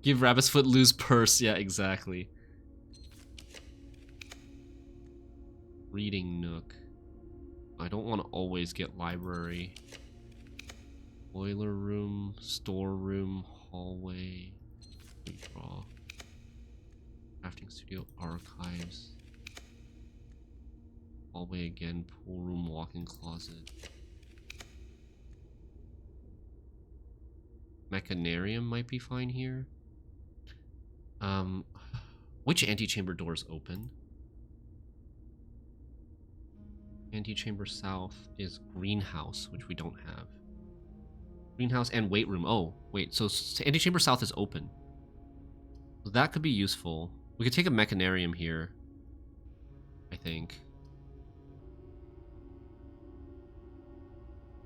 Give rabbit's foot, lose purse. Yeah, exactly. Reading nook. I don't want to always get library. Boiler room, storeroom, hallway, redraw, crafting studio, archives, hallway again, pool room, walk-in closet, mechanarium might be fine here. Which antechamber doors open? Antechamber south is greenhouse, which we don't have. Greenhouse and weight room. Oh, wait. So antechamber south is open. So that could be useful. We could take a mechanarium here, I think.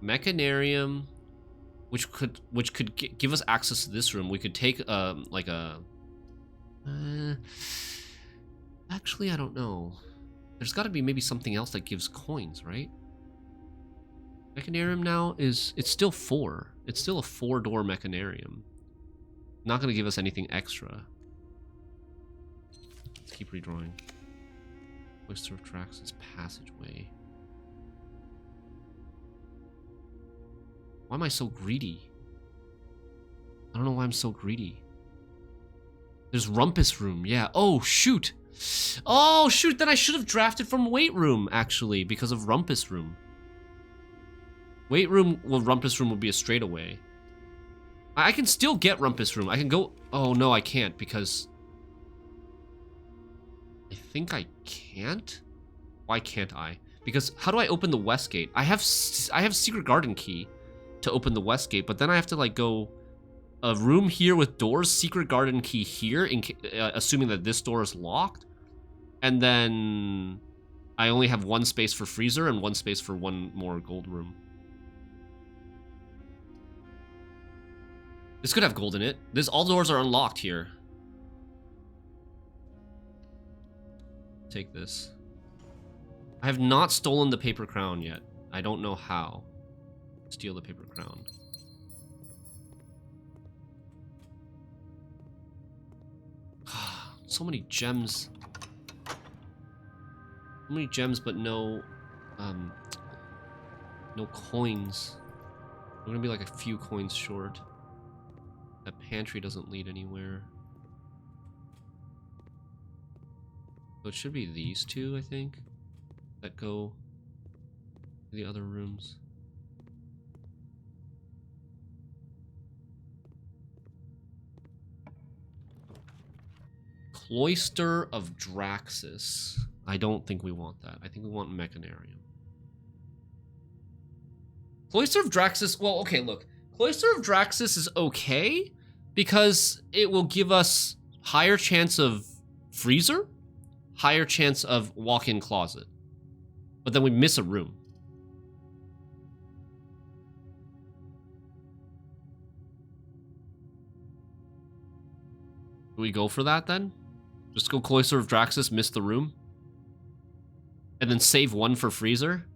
Mechanarium, which could give us access to this room. We could take like a. Actually, I don't know. There's got to be maybe something else that gives coins, right? Mechanarium now it's still 4. It's still a 4-door mechanarium. Not going to give us anything extra. Let's keep redrawing. Oyster of Traxxas passageway. Why am I so greedy? I don't know why I'm so greedy. There's Rumpus room, yeah. Oh, shoot. Oh, shoot, then I should have drafted from weight room, actually, because of Rumpus room. Weight room, well, Rumpus room would be a straightaway. I can still get Rumpus room. I can go... Oh, no, I can't, because... I think I can't? Why can't I? Because how do I open the west gate? I have secret garden key to open the west gate, but then I have to like go a room here with doors, secret garden key here, assuming that this door is locked, and then I only have one space for freezer and one space for one more gold room. This could have gold in it. All doors are unlocked here. Take this. I have not stolen the paper crown yet. I don't know how. Steal the paper crown. So many gems. So many gems, but no coins. We're gonna be like a few coins short. That pantry doesn't lead anywhere. So it should be these two, I think, that go to the other rooms. Cloister of Draxus. I don't think we want that. I think we want Mechanarium. Cloister of Draxus, well, okay, look. Cloister of Draxus is okay because it will give us higher chance of freezer, higher chance of walk-in closet. But then we miss a room. Do we go for that then? Just go Cloister of Draxus, miss the room? And then save one for freezer?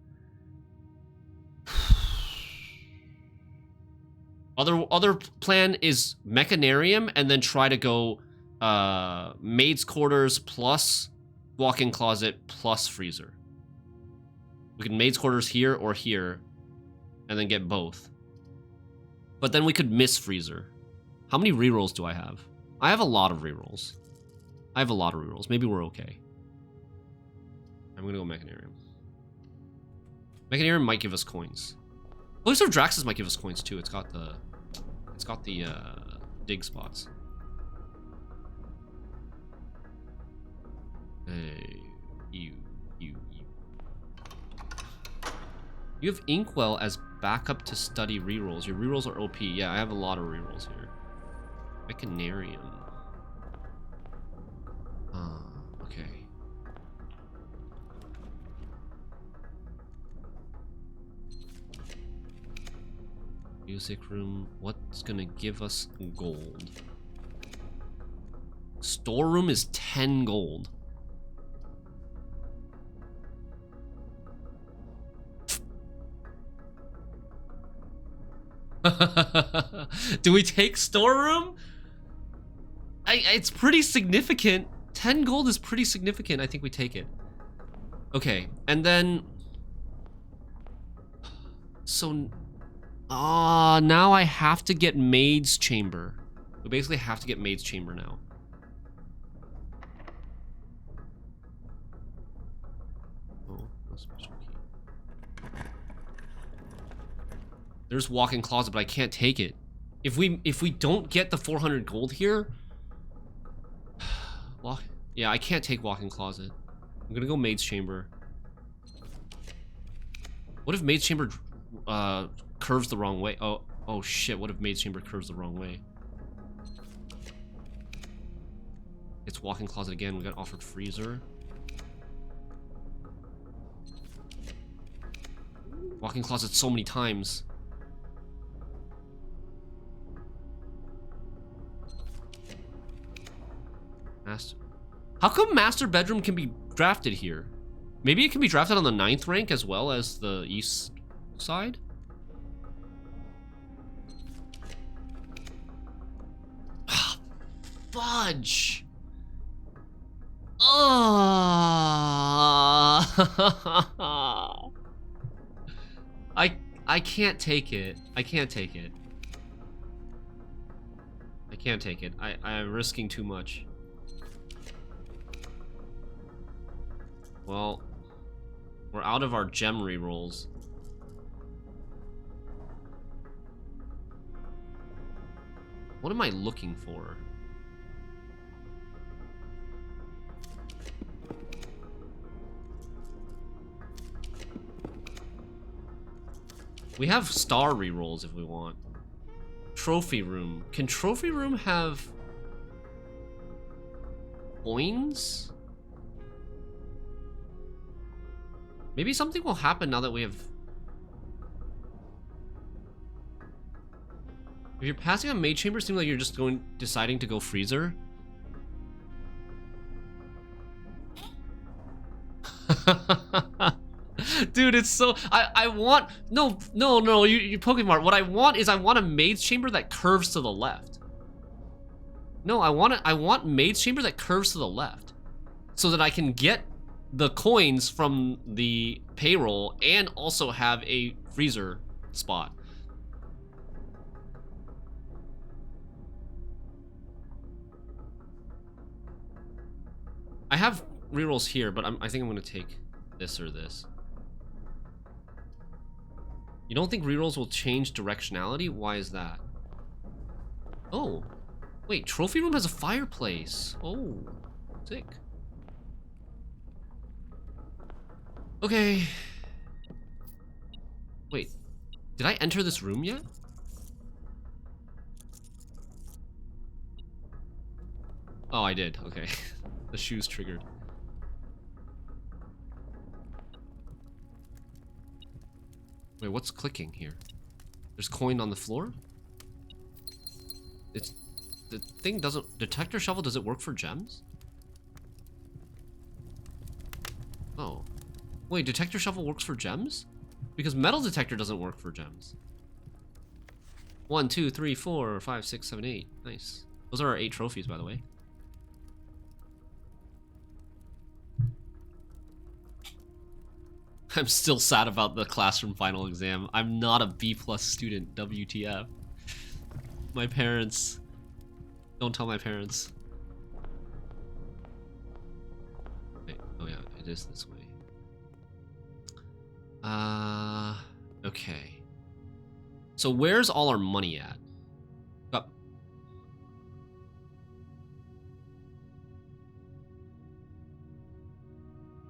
Other plan is Mechanarium and then try to go maid's quarters plus walk-in closet plus freezer. We can maid's quarters here or here and then get both. But then we could miss freezer. How many rerolls do I have? I have a lot of rerolls. Maybe we're okay. I'm gonna go Mechanarium. Mechanarium might give us coins. Cloister of Draxus might give us coins too. It's got the dig spots. Hey, you. You have Inkwell as backup to study rerolls. Your rerolls are OP. Yeah, I have a lot of rerolls here. Mechanarium. Okay. Music room. What's gonna give us gold? Storeroom is 10 gold. Do we take storeroom? It's pretty significant. 10 gold is pretty significant. I think we take it. Okay, and then so now I have to get maid's chamber. We basically have to get maid's chamber now. Oh, no special key. There's walk-in closet, but I can't take it. If we don't get the 400 gold here, yeah, I can't take walk-in closet. I'm gonna go maid's chamber. What if maid's chamber curves the wrong way? Oh shit, what if maid's chamber curves the wrong way? It's walk-in closet again. We got offered freezer. Walk-in closet so many times. Master. How come master bedroom can be drafted here? Maybe it can be drafted on the 9th rank as well as the east side? Fudge! Oh! I can't take it. I can't take it. I can't take it. I'm risking too much. Well, we're out of our gem rerolls. What am I looking for? We have star rerolls if we want. Trophy room. Can trophy room have coins? Maybe something will happen now that we have... If you're passing a maid chamber, it seems like you're just deciding to go freezer. Dude, it's so... I want... No, you Pokemon. What I want is I want a maid's chamber that curves to the left. No, I want maid's chamber that curves to the left. So that I can get the coins from the payroll and also have a freezer spot. I have rerolls here, but I think I'm gonna take this or this. You don't think rerolls will change directionality? Why is that? Oh, wait, trophy room has a fireplace. Oh, sick. Okay. Wait, did I enter this room yet? Oh, I did, okay. The shoes triggered. Wait, what's clicking here? There's coin on the floor? It's... The thing doesn't... Detector shovel, does it work for gems? Oh. Wait, detector shovel works for gems? Because metal detector doesn't work for gems. 1, 2, 3, 4, 5, 6, 7, 8. Nice. Those are our 8 trophies, by the way. I'm still sad about the classroom final exam. I'm not a B+ student, WTF. My parents... Don't tell my parents. Wait, oh yeah, it is this way. Okay. So where's all our money at? Up.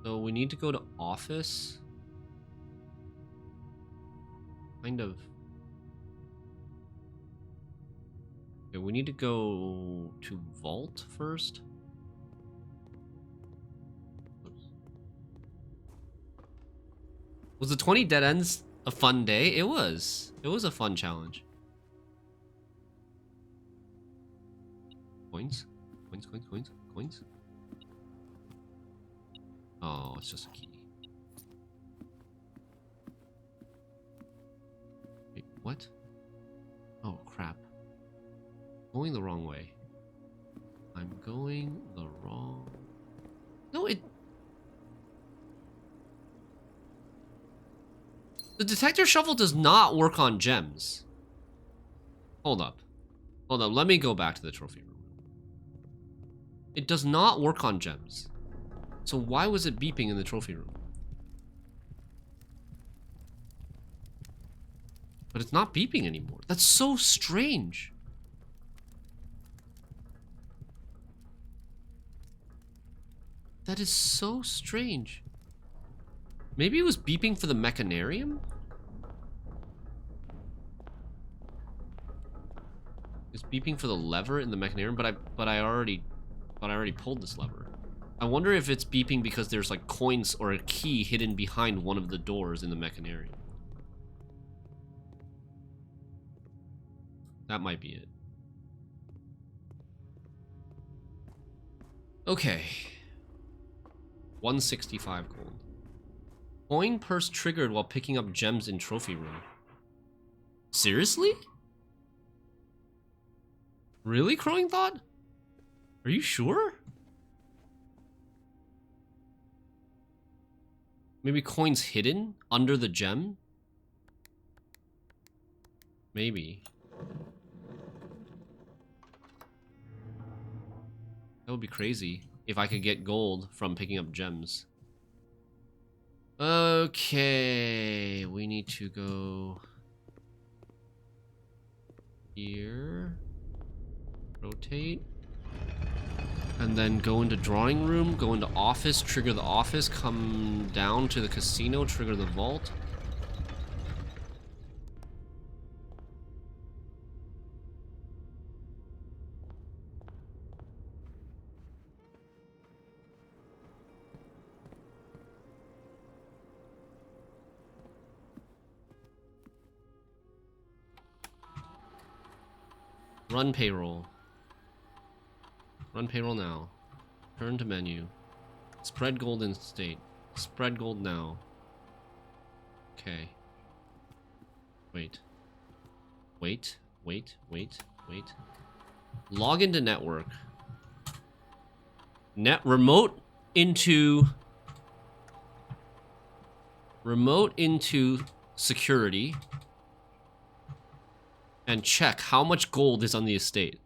So we need to go to office. Kind of. Okay, we need to go to vault first. Oops. Was the 20 dead ends a fun day? It was. It was a fun challenge. Coins? Coins, coins, coins, coins? Oh, it's just a key. Wait, what? Oh, crap. Going the wrong way. I'm going the wrong... No, it... The detector shovel does not work on gems. Hold up. Hold up, let me go back to the trophy room. It does not work on gems. So why was it beeping in the trophy room? But it's not beeping anymore. That's so strange. That is so strange. Maybe it was beeping for the mechanarium? It's beeping for the lever in the mechanarium, but I already pulled this lever. I wonder if it's beeping because there's like coins or a key hidden behind one of the doors in the mechanarium. That might be it. Okay. 165 gold. Coin purse triggered while picking up gems in trophy room. Seriously? Really, Crowing Thought? Are you sure? Maybe coins hidden under the gem? Maybe. That would be crazy if I could get gold from picking up gems. Okay, we need to go here, rotate, and then go into drawing room, go into office, trigger the office, come down to the casino, trigger the vault. Run payroll. Run payroll now. Turn to menu. Spread gold in state. Spread gold now. Okay. Wait. Wait. Wait. Wait. Wait. Log into network. Remote into security and check how much gold is on the estate.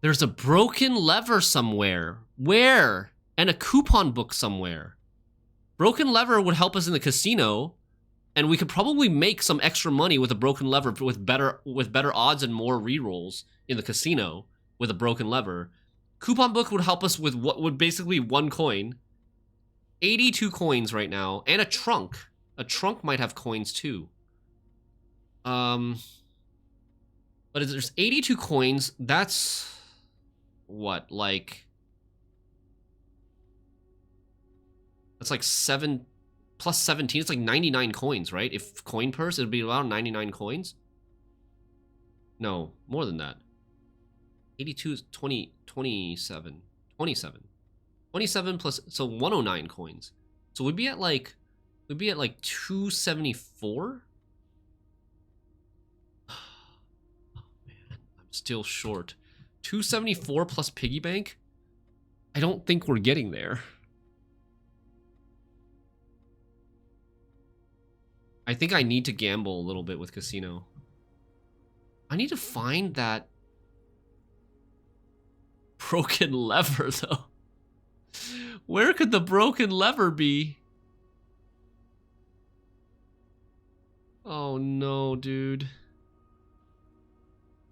There's a broken lever somewhere. Where? And a coupon book somewhere. Broken lever would help us in the casino, and we could probably make some extra money with a broken lever with better odds and more rerolls in the casino with a broken lever. Coupon book would help us with what would basically 1 coin. 82 coins right now, and a trunk. A trunk might have coins too. But if there's 82 coins, that's what, like, that's like 7 plus 17. It's like 99 coins, right? If coin purse, it'd be around 99 coins. No, more than that. 82 is 27 plus, so 109 coins. So we'd be at like 274. Oh man, I'm still short. 274 plus piggy bank? I don't think we're getting there. I think I need to gamble a little bit with casino. I need to find that broken lever, though. Where could the broken lever be? Oh no, dude.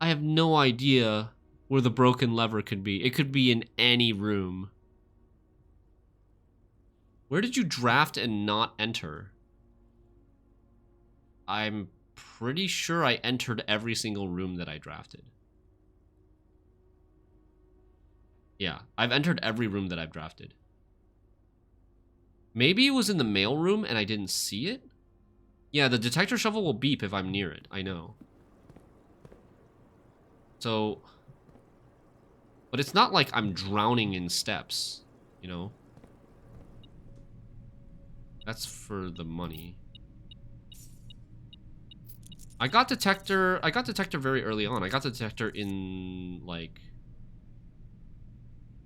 I have no idea where the broken lever could be. It could be in any room. Where did you draft and not enter? I'm pretty sure I entered every single room that I drafted. Yeah, I've entered every room that I've drafted. Maybe it was in the mail room and I didn't see it? Yeah, the detector shovel will beep if I'm near it. I know. So... But it's not like I'm drowning in steps, you know? That's for the money. I got detector very early on. I got the detector in, like...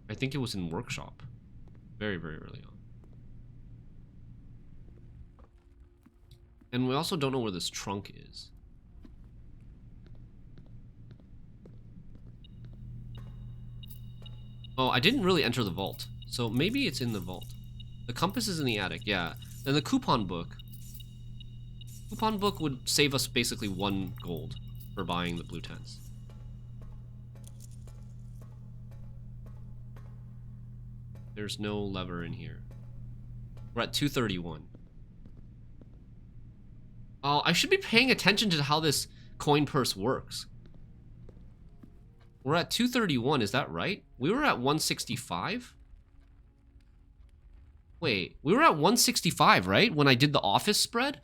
I think it was in workshop. Very, very early on. And we also don't know where this trunk is. Oh, I didn't really enter the vault. So maybe it's in the vault. The compass is in the attic, yeah. And the coupon book. Coupon book would save us basically 1 gold for buying the blue tents. There's no lever in here. We're at 231. Oh, I should be paying attention to how this coin purse works. We're at 231, is that right? We were at 165? Wait, we were at 165, right? When I did the office spread?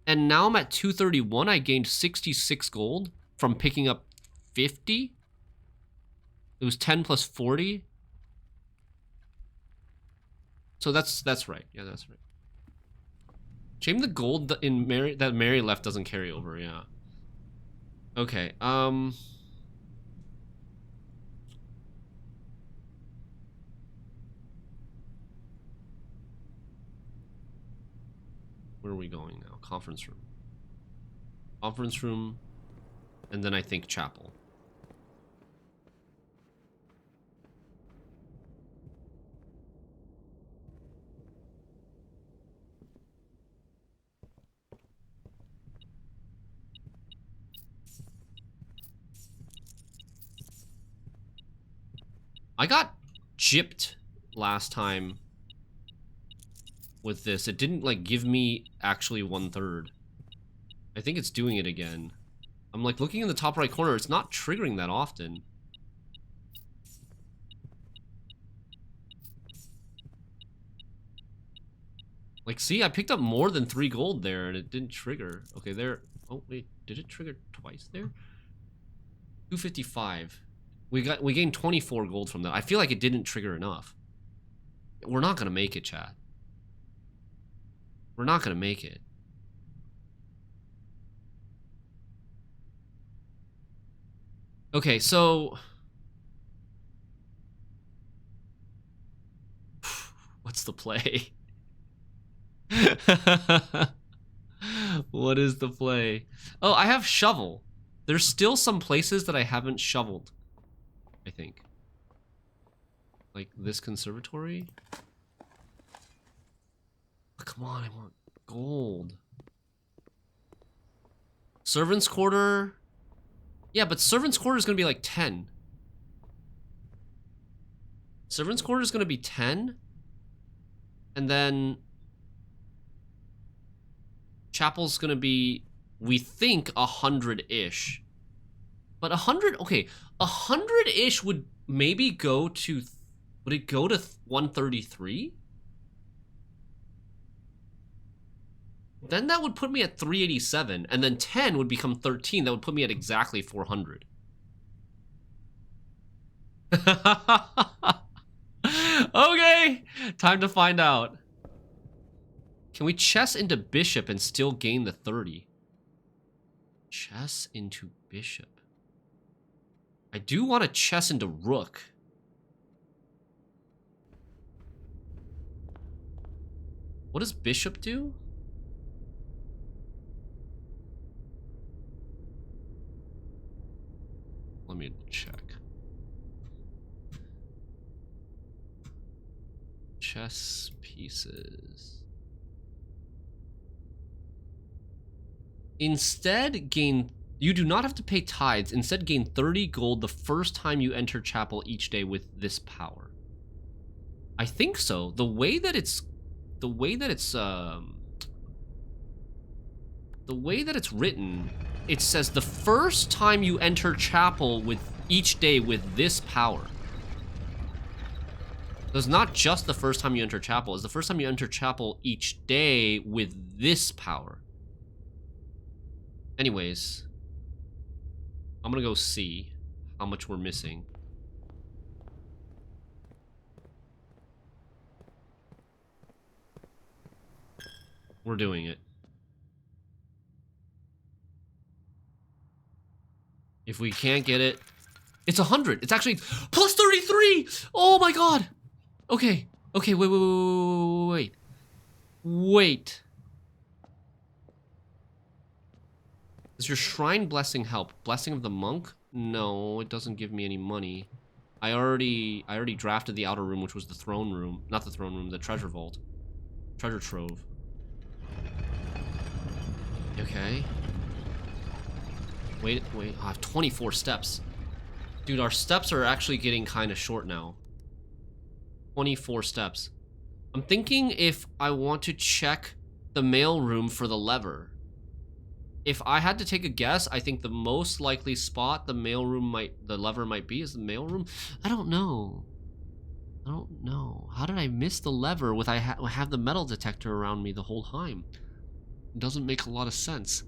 And now I'm at 231. I gained 66 gold from picking up 50. It was 10 plus 40. So that's right. Yeah, that's right. Shame the gold in that Mary left doesn't carry over, yeah. Okay, where are we going now? Conference room. Conference room, and then I think chapel. I got gypped last time with this. It didn't, like, give me actually 1/3. I think it's doing it again. I'm, like, looking in the top right corner. It's not triggering that often. Like, see, I picked up more than 3 gold there, and it didn't trigger. Okay, there. Oh wait, did it trigger twice there? 255. We gained 24 gold from that. I feel like it didn't trigger enough. We're not gonna make it, chat. We're not gonna make it. Okay, so what's the play? What is the play? Oh, I have shovel. There's still some places that I haven't shoveled, I think. Like this conservatory. Oh, come on, I want gold. Servants' quarter. Yeah, but servants' quarter is gonna be like 10. Servants' quarter is gonna be 10. And then chapel's gonna be, we think, 100-ish. But 100, okay, 100-ish would maybe go to, would it go to 133? Then that would put me at 387, and then 10 would become 13. That would put me at exactly 400. Okay, time to find out. Can we chess into bishop and still gain the 30? Chess into bishop. I do want to chess into rook. What does bishop do? Let me check. Chess pieces. Instead, you do not have to pay tithes. Instead, gain 30 gold the first time you enter chapel each day with this power. I think so. The way that it's written, it says the first time you enter chapel with each day with this power. So it's not just the first time you enter chapel, it's the first time you enter chapel each day with this power. Anyways, I'm gonna go see how much we're missing. We're doing it. If we can't get it, it's 100. It's actually plus 33. Oh my god. Okay. Okay, wait. Does your shrine blessing help? Blessing of the monk? No, it doesn't give me any money. I already drafted the outer room, which was the throne room. Not the throne room, the treasure vault. Treasure trove. Okay. Wait, I have 24 steps. Dude, our steps are actually getting kind of short now. 24 steps. I'm thinking if I want to check the mail room for the lever. If I had to take a guess, I think the most likely spot the lever might be is the mail room. I don't know. How did I miss the lever with I have the metal detector around me the whole time? It doesn't make a lot of sense.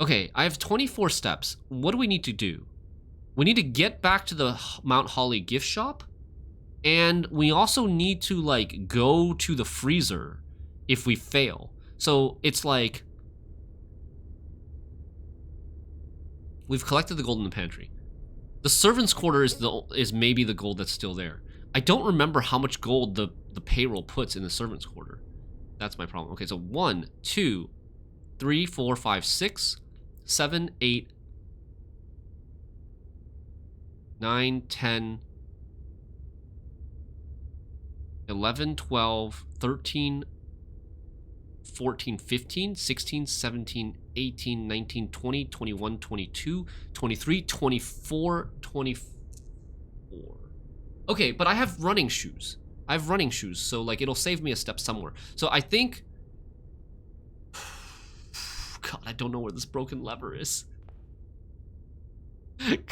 Okay, I have 24 steps. What do we need to do? We need to get back to the Mount Holly gift shop. And we also need to, like, go to the freezer if we fail. So it's like, we've collected the gold in the pantry. The servant's quarter is maybe the gold that's still there. I don't remember how much gold the payroll puts in the servant's quarter. That's my problem. Okay, so 1, 2, 3, 4, 5, 6, 7, 8, 9, 10, 11, 12, 13, 14, 15, 16, 17, 18, 19, 20, 21, 22, 23, 24, 24. Okay, but I have running shoes. So like it'll save me a step somewhere. So I think, God, I don't know where this broken lever is.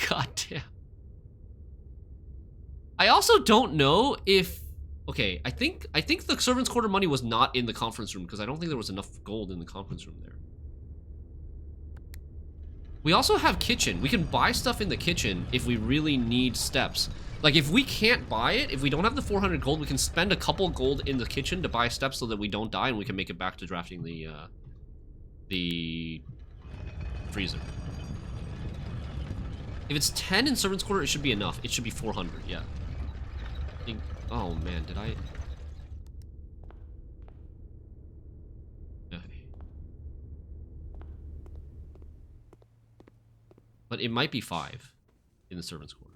God damn. I also don't know if... Okay, I think the servants' quarter money was not in the conference room because I don't think there was enough gold in the conference room there. We also have kitchen. We can buy stuff in the kitchen if we really need steps. Like, if we can't buy it, if we don't have the 400 gold, we can spend a couple gold in the kitchen to buy steps so that we don't die and we can make it back to drafting the freezer. If it's 10 in servants' quarter, it should be enough. It should be 400, yeah. Oh, man, did I... Okay. But it might be 5 in the servants' quarter.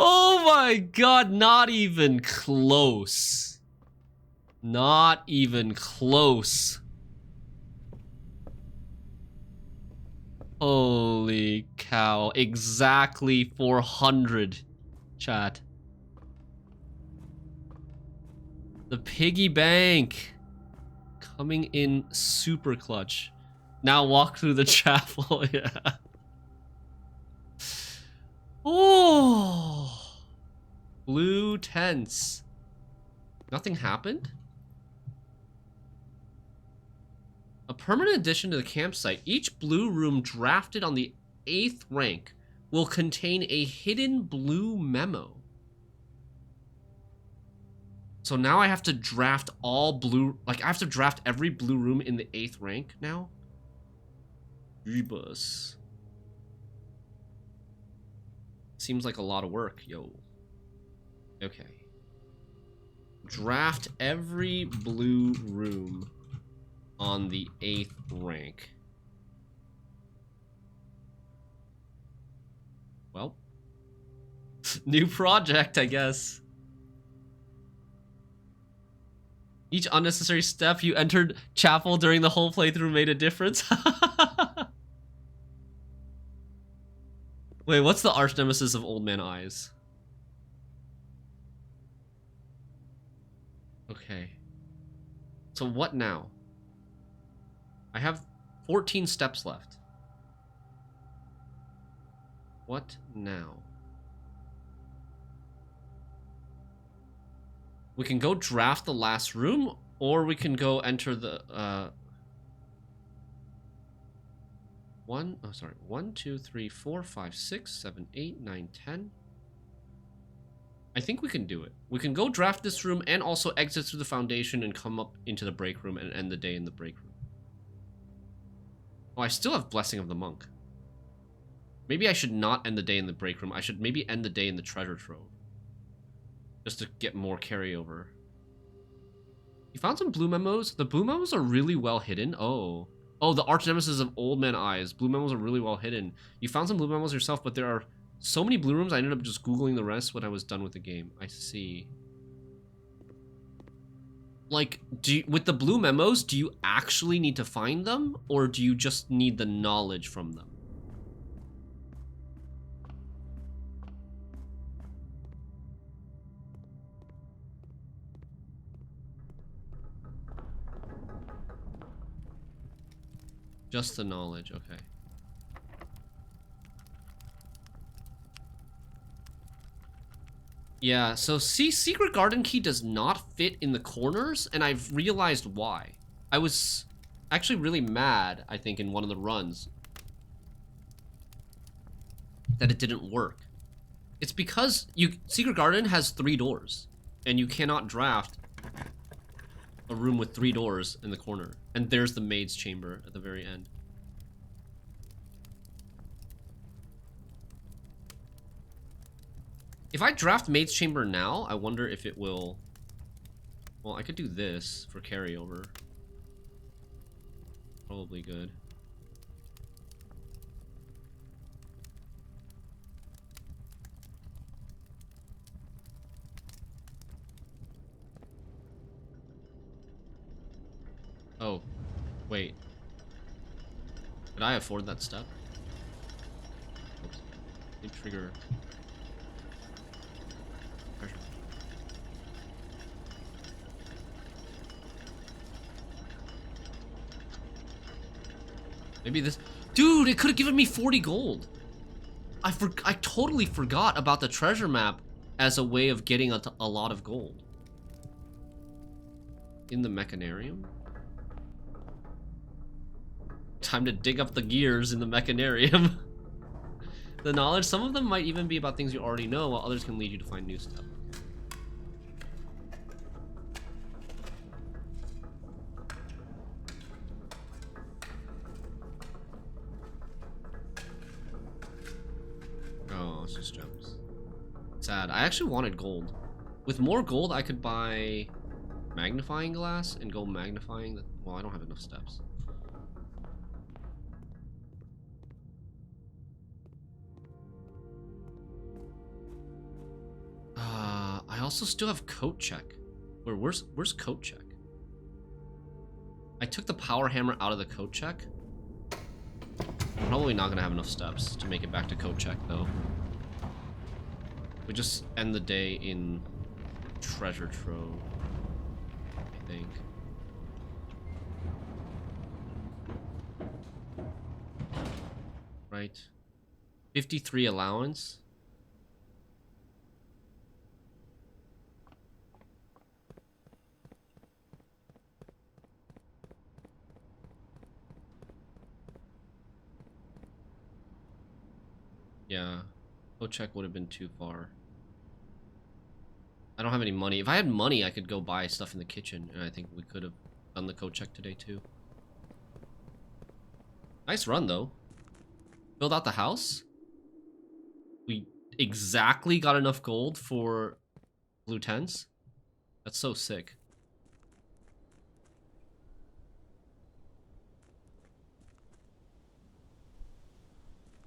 Oh my god, not even close. Not even close. Holy cow, exactly 400, chat. The piggy bank coming in super clutch. Now walk through the chapel, yeah. Oh, blue tents. Nothing happened? A permanent addition to the campsite. Each blue room drafted on the 8th rank will contain a hidden blue memo. So now I have to draft all blue, like I have to draft every blue room in the 8th rank now? Rebus. Seems like a lot of work, yo. Okay. Draft every blue room on the 8th rank. Well. New project, I guess. Each unnecessary step you entered chapel during the whole playthrough made a difference. Wait, what's the arch nemesis of Old Man Eyes? Okay. So what now? I have 14 steps left. What now? We can go draft the last room, or we can go enter the, 1, 2, 3, 4, 5, 6, 7, 8, 9, 10. I think we can do it. We can go draft this room and also exit through the foundation and come up into the break room and end the day in the break room. Oh, I still have Blessing of the Monk. Maybe I should not end the day in the break room. I should maybe end the day in the treasure trove. Just to get more carryover. You found some blue memos? The blue memos are really well hidden. Oh. Oh, the arch nemesis of Old Man Eyes. Blue memos are really well hidden. You found some blue memos yourself, but there are so many blue rooms, I ended up just Googling the rest when I was done with the game. I see. Like, with the blue memos, do you actually need to find them? Or do you just need the knowledge from them? Just the knowledge, okay. Yeah, so see, Secret Garden Key does not fit in the corners, and I've realized why. I was actually really mad, I think, in one of the runs that it didn't work. It's because Secret Garden has 3 doors, and you cannot draft a room with 3 doors in the corner. And there's the maid's chamber at the very end. If I draft maid's chamber now, I wonder if it will... Well, I could do this for carryover. Probably good. Oh. Wait. Could I afford that step? Oops. Did trigger. Pressure. Maybe this. Dude, it could have given me 40 gold. I totally forgot about the treasure map as a way of getting a lot of gold. In the mechanarium? Time to dig up the gears in the mechanarium. The knowledge, some of them might even be about things you already know, while others can lead you to find new stuff. Oh, it's just gems. Sad. I actually wanted gold. With more gold, I could buy magnifying glass and go magnifying the... Well, I don't have enough steps. I also still have coat check. Where's coat check? I took the power hammer out of the coat check. I'm probably not gonna have enough steps to make it back to coat check though. We just end the day in treasure trove, I think. Right. 53 allowance. Yeah, coat check would have been too far. I don't have any money. If I had money, I could go buy stuff in the kitchen, and I think we could have done the coat check today too. Nice run though. Build out the house. We exactly got enough gold for blue tents. That's so sick.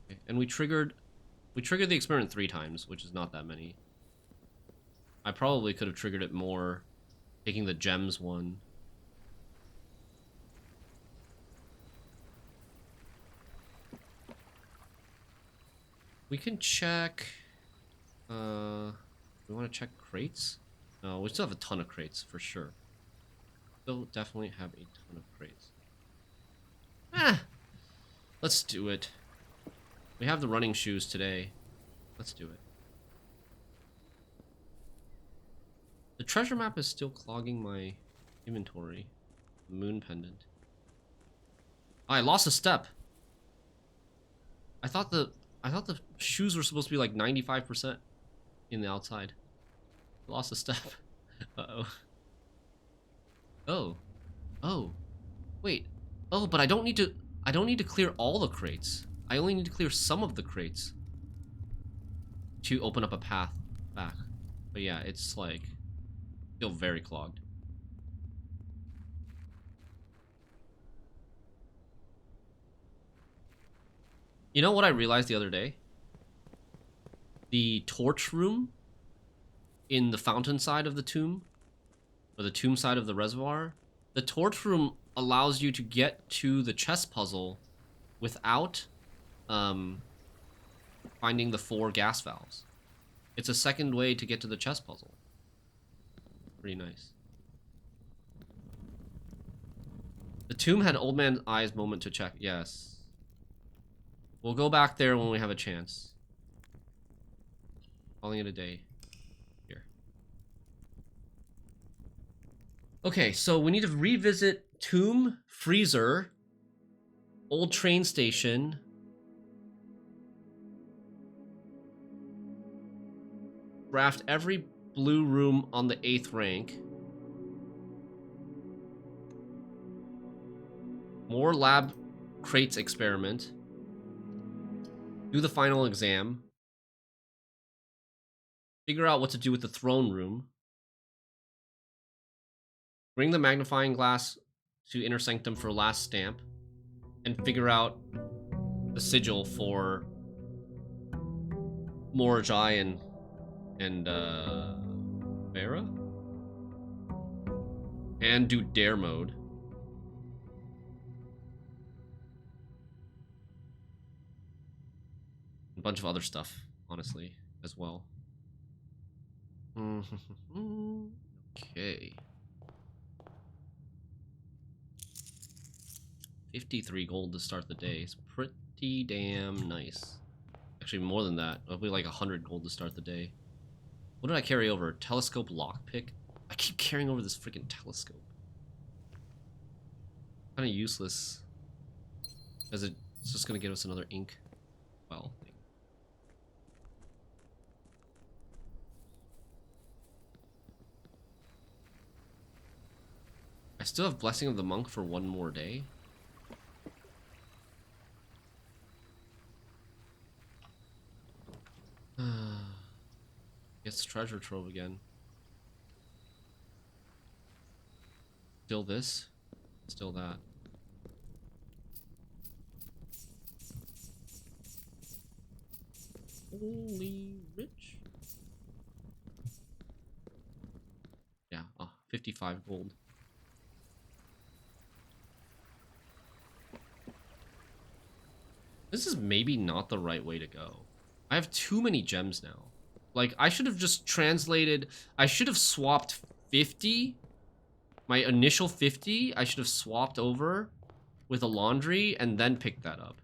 Okay, and we triggered the experiment 3 times, which is not that many. I probably could have triggered it more, taking the gems one. We can check... we want to check crates? No, we still have a ton of crates, for sure. Still definitely have a ton of crates. Let's do it. We have the running shoes today. Let's do it. The treasure map is still clogging my inventory. Moon pendant. Oh, I lost a step. I thought the shoes were supposed to be like 95% in the outside. Lost a step. Uh-oh. Oh. Oh. Wait. Oh, but I don't need to clear all the crates. I only need to clear some of the crates to open up a path back. But yeah, it's like still very clogged. You know what I realized the other day? The torch room in the fountain side of the tomb, or the tomb side of the reservoir, the torch room allows you to get to the chess puzzle without finding the 4 gas valves. It's a second way to get to the chess puzzle. Pretty nice. The tomb had Old Man Eyes moment to check. Yes. We'll go back there when we have a chance. Calling it a day. Here. Okay, so we need to revisit tomb, freezer, old train station. Raft every blue room on the 8th rank. More lab crates experiment. Do the final exam. Figure out what to do with the throne room. Bring the magnifying glass to Inner Sanctum for last stamp. And figure out the sigil for Morajai and Vera? And do dare mode. A bunch of other stuff, honestly, as well. Okay. 53 gold to start the day. It's pretty damn nice. Actually, more than that. It'll be like 100 gold to start the day. What did I carry over? Telescope lockpick? I keep carrying over this freaking telescope. Kind of useless. As it's just gonna give us another ink well thing. I still have Blessing of the Monk for one more day. It's treasure trove again. Still this, still that. Holy rich. Yeah, 55 gold. This is maybe not the right way to go. I have too many gems now. Like, I should have just translated... I should have swapped 50. My initial 50, I should have swapped over with a laundry and then picked that up.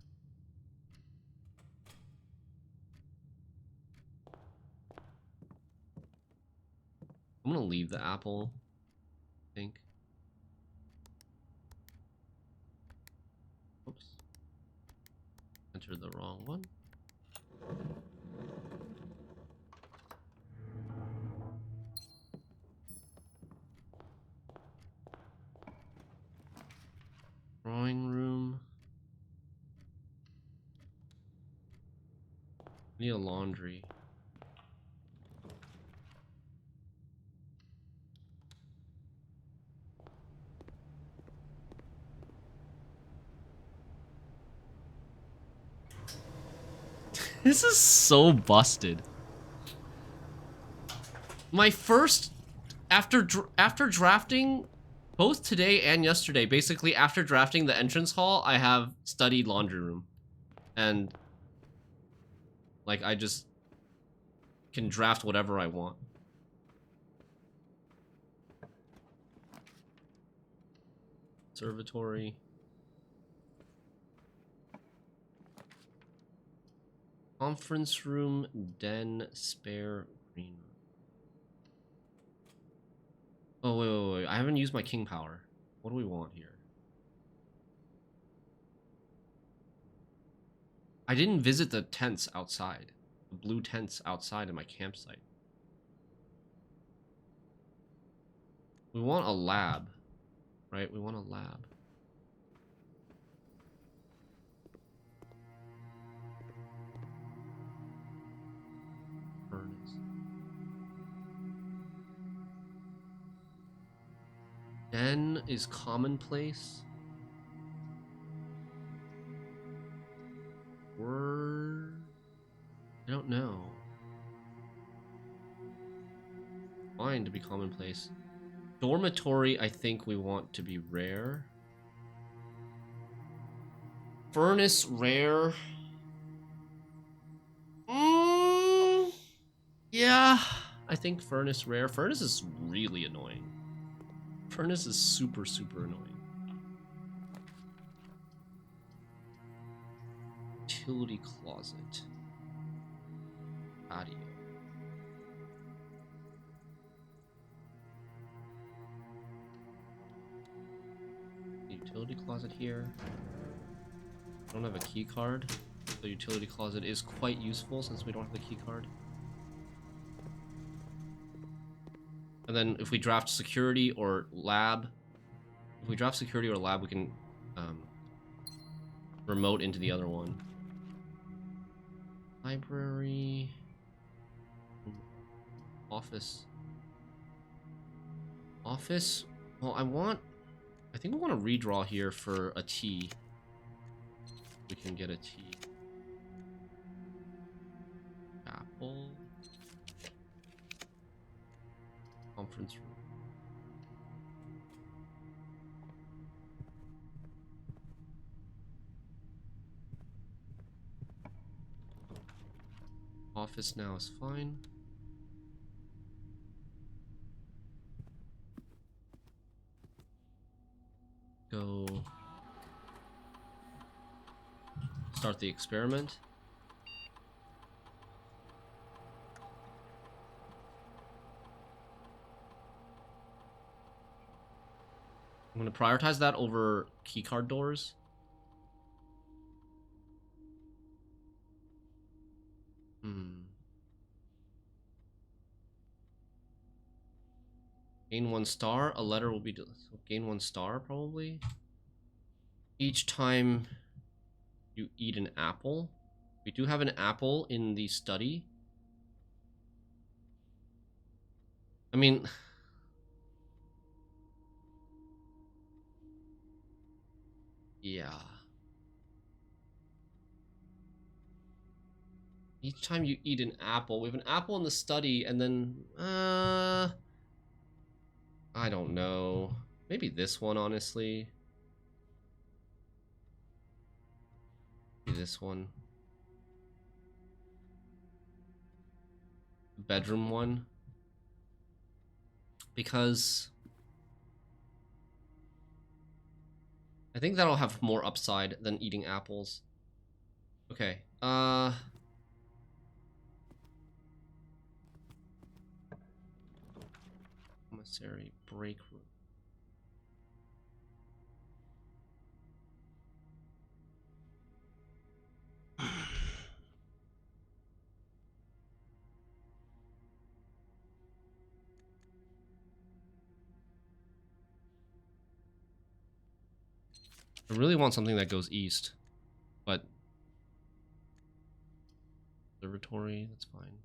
I'm gonna leave the apple, I think. Oops. Entered the wrong one. Drawing room. Need a laundry. This is so busted. My first, after drafting both today and yesterday, basically after drafting the entrance hall, I have studied laundry room. And like I just can draft whatever I want. Observatory. Conference room, den, spare, green room. Oh, wait. I haven't used my king power. What do we want here? I didn't visit the tents outside. The blue tents outside of my campsite. We want a lab. Right? We want a lab. Furnace. Den is commonplace. I don't know. Fine to be commonplace. Dormitory, I think we want to be rare. Furnace, rare. Yeah, I think furnace, rare. Furnace is really annoying. Furnace is super, super annoying. Utility closet. Patio. Utility closet here. I don't have a key card. The utility closet is quite useful since we don't have the key card. And then if we draft security or lab, we can remote into the other one. Library. Office. Office? Well, I think we want to redraw here for a T. We can get a T. Apple. Conference room. Office now is fine. Go start the experiment. I'm going to prioritize that over keycard doors. Gain 1 star. A letter will be... So gain 1 star, probably. Each time you eat an apple. We do have an apple in the study. I mean... Yeah. Each time you eat an apple. We have an apple in the study, and then... I don't know. Maybe this one, honestly. Maybe this one. The bedroom one. Because... I think that'll have more upside than eating apples. Okay, commissary break room. I really want something that goes east, but observatory, that's fine.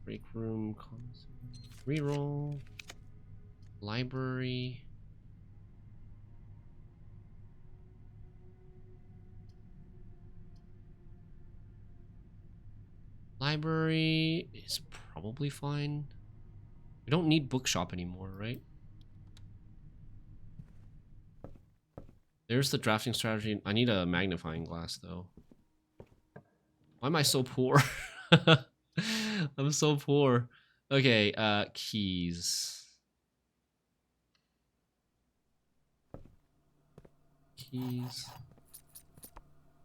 Break room, reroll, library. Library is probably fine. We don't need bookshop anymore, right? There's the drafting strategy. I need a magnifying glass, though. Why am I so poor? I'm so poor. Okay, keys. Keys.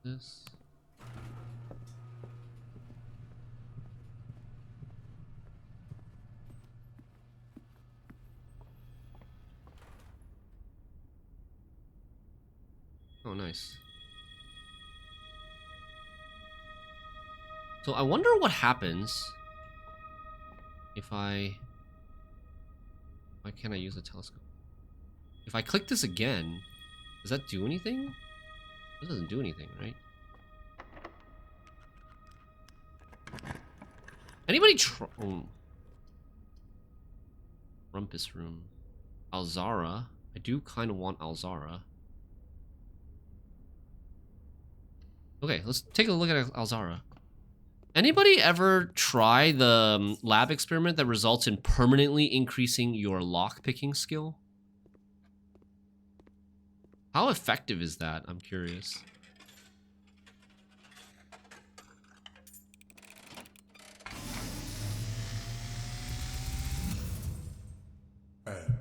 This. Oh, nice. So I wonder what happens if why can't I use a telescope? If I click this again, does that do anything? It doesn't do anything, right? Anybody try... Oh. Rumpus room. Alzara. I do kind of want Alzara. Okay, let's take a look at Alzara. Anybody ever try the lab experiment that results in permanently increasing your lockpicking skill? How effective is that? I'm curious. And,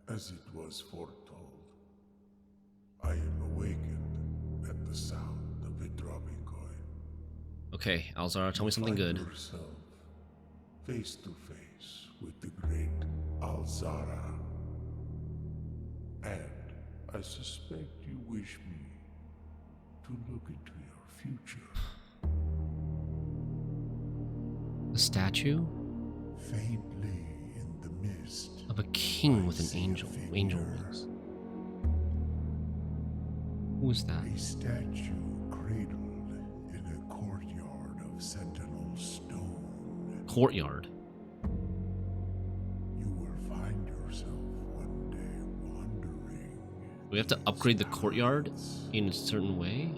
as it was foretold, I am awakened at the sound of a dropping coin. Okay, Alzara, tell me something good. Find yourself face to face with the great Alzara. And I suspect you wish me to look into your future. A statue? Faintly in the mist Of a king with an angel wings. Who is that? a statue cradled in a courtyard of sentinel stone. Courtyard. You will find yourself one day wandering. We have to upgrade the courtyard in a certain way?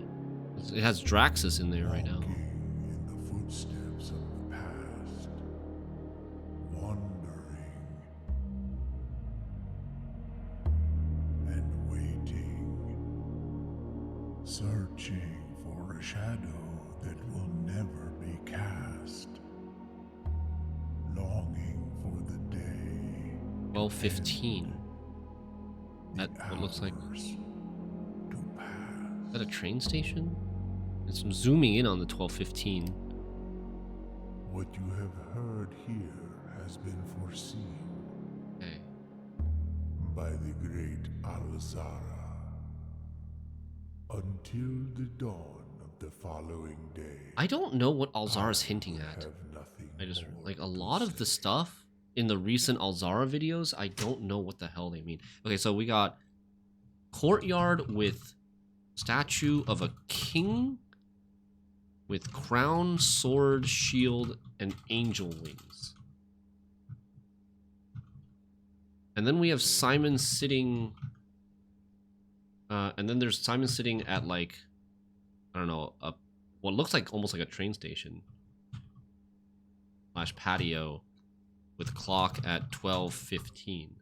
It has Draxus in there right now. Walking in the footsteps of the past. reaching for a shadow that will never be cast. Longing for the day. 12:15. The That what looks like. hours to pass. Is that a train station? I'm zooming in on the 12:15. What you have heard here has been foreseen Okay. by the great Alzara. Until the dawn of the following day. I don't know what Alzara is hinting I at. have nothing I just more like a to lot of the say. stuff in the recent Alzara videos. I don't know what the hell they mean. Okay, so we got courtyard with statue of a king with crown, sword, shield, and angel wings. And then we have Simon sitting. And then there's Simon sitting at like, I don't know, what looks like almost like a train station / patio with clock at 12:15.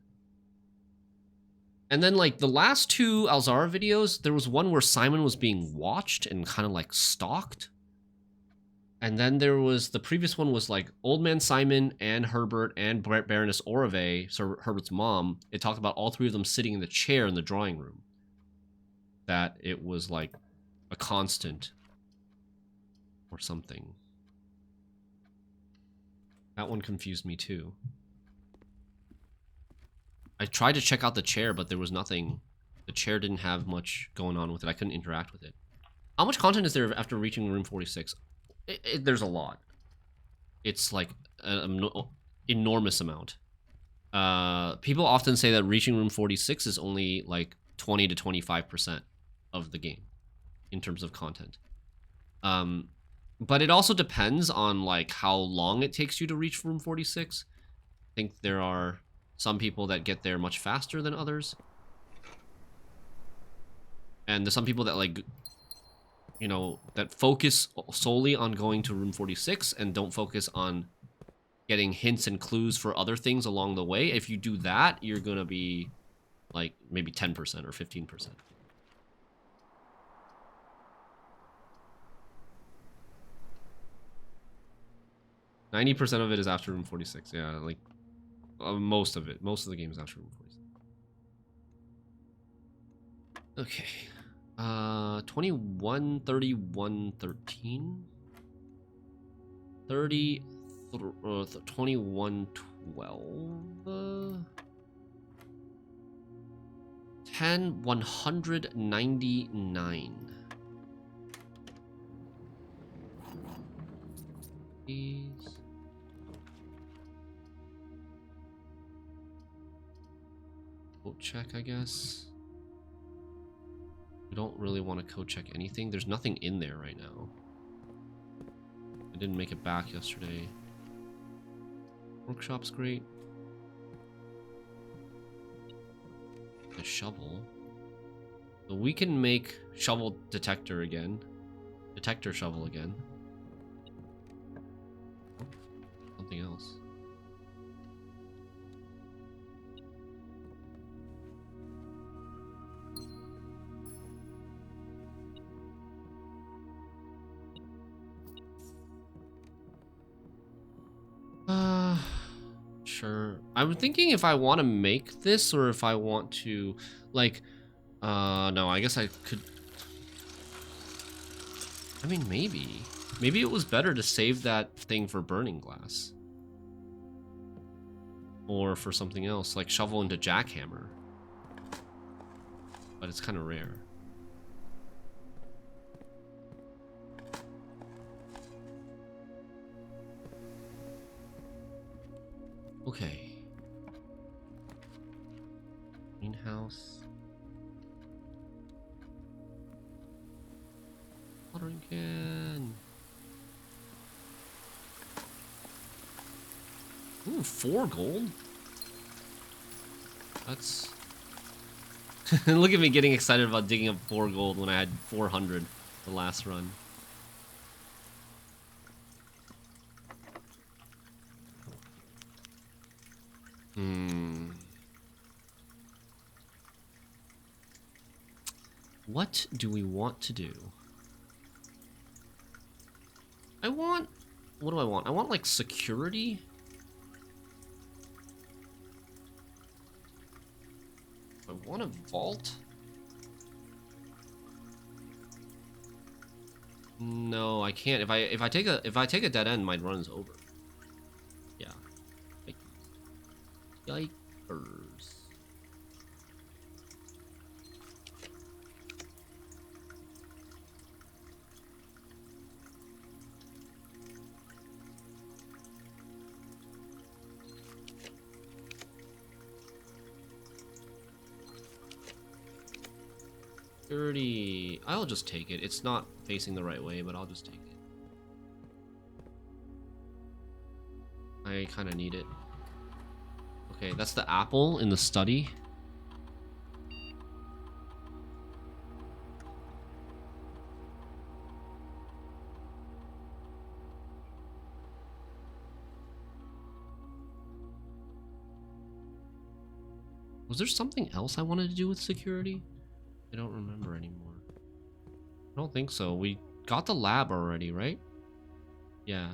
And then like the last two Alzara videos, there was one where Simon was being watched and kind of like stalked. And then there was the previous one was like Old Man Simon and Herbert and Baroness Orave, so Herbert's mom. It talked about all three of them sitting in the chair in the drawing room. That it was like a constant or something. That one confused me too. I tried to check out the chair, but there was nothing. The chair didn't have much going on with it. I couldn't interact with it. How much content is there after reaching room 46? There's a lot. It's like an enormous amount. People often say that reaching room 46 is only like 20 to 25% of the game in terms of content. But it also depends on like how long it takes you to reach room 46. I think there are some people that get there much faster than others. And there's some people that like, you know, that focus solely on going to room 46 and don't focus on getting hints and clues for other things along the way. If you do that, you're gonna be like maybe 10% or 15%. %90 of it is after room 46. Yeah, like most of it. Most of the game is after room 46. Okay. 21, 31, 13. 30, 21, 12. 10, 199. These. Code check, I guess. We don't really want to code check anything. There's nothing in there right now. I didn't make it back yesterday. Workshop's great. The shovel. So we can make shovel detector again. Detector shovel again. Something else. Sure. I'm thinking if I want to make this or if I want to, like, no, I guess I could. I mean, maybe. Maybe it was better to save that thing for burning glass. Or for something else, like shovel into jackhammer. But it's kind of rare. Okay. Greenhouse. Watering can. Ooh, 4 gold? That's... Look at me getting excited about digging up 4 gold when I had 400 the last run. What do we want to do? I want... What do I want? I want, like, security. I want a vault. No, I can't. If I take a dead end, my run is over. Yeah. Yikers. Security. I'll just take it. It's not facing the right way, but I'll just take it. I kind of need it. Okay, that's the apple in the study. Was there something else I wanted to do with security? I don't remember anymore. I don't think so. We got the lab already, right? Yeah.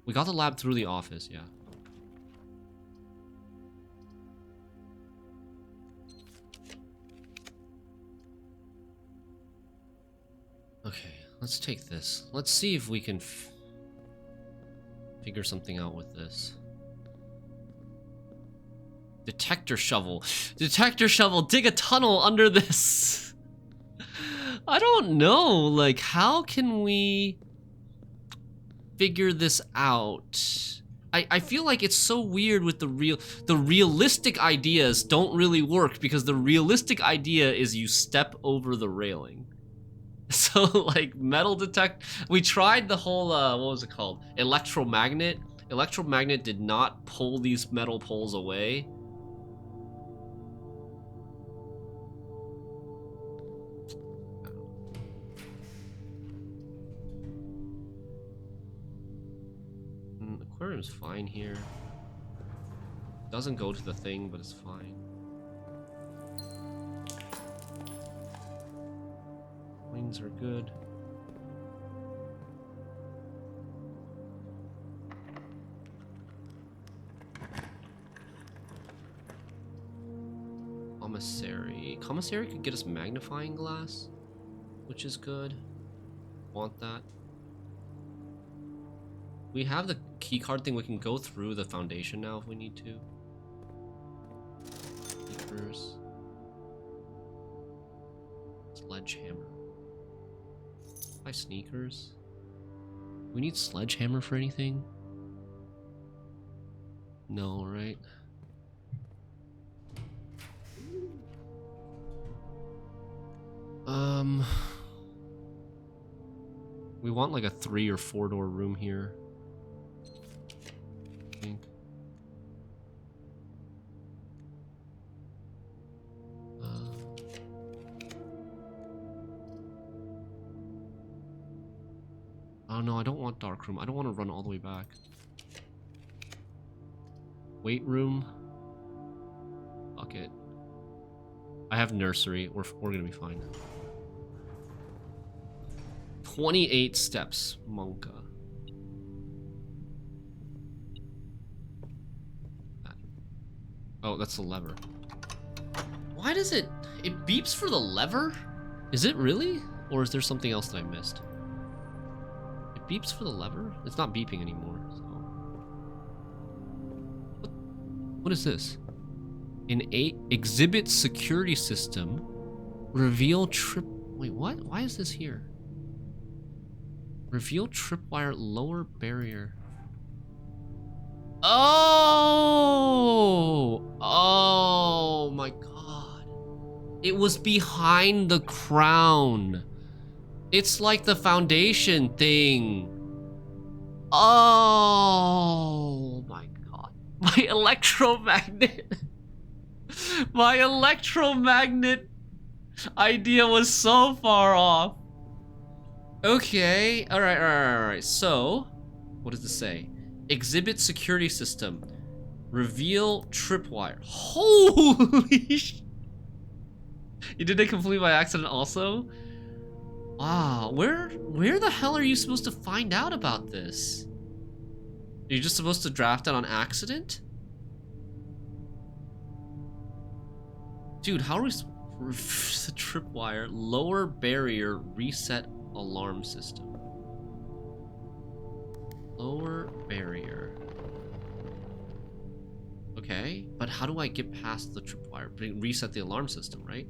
We got the lab through the office, yeah. Okay, let's take this. Let's see if we can figure something out with this. Detector shovel. Detector shovel, dig a tunnel under this. I don't know, like, how can we figure this out? I feel like it's so weird with the realistic ideas don't really work because the realistic idea is you step over the railing. So like metal detect, we tried the whole what was it called? Electromagnet. Electromagnet did not pull these metal poles away. Aquarium's fine here. Doesn't go to the thing, but it's fine. Wings are good. Commissary. Commissary could get us magnifying glass, which is good. Want that. We have the keycard thing. We can go through the foundation now if we need to. Sneakers. Sledgehammer. Buy sneakers. We need sledgehammer for anything? No, right? We want like a 3 or 4 door room here. I think. Oh no, I don't want dark room. I don't want to run all the way back. Weight room. Fuck it. I have nursery. We're gonna be fine. 28 steps, Monka. Oh, that's the lever. Why does it beeps for the lever? Is it really? Or is there something else that I missed? It beeps for the lever? It's not beeping anymore, so. What is this? In 8 exhibit security system. Reveal trip. Wait, what? Why is this here? Reveal tripwire lower barrier. Oh! Oh my god. It was behind the crown. It's like the foundation thing. Oh my god. My electromagnet. My electromagnet idea was so far off. Okay, alright. So, what does this say? Exhibit security system. Reveal tripwire. Holy sh... You did it complete by accident also? Ah, where the hell are you supposed to find out about this? You're just supposed to draft it on accident? Dude, how are we the tripwire, lower barrier, reset alarm system. Lower barrier. Okay, but how do I get past the tripwire? Reset the alarm system, right?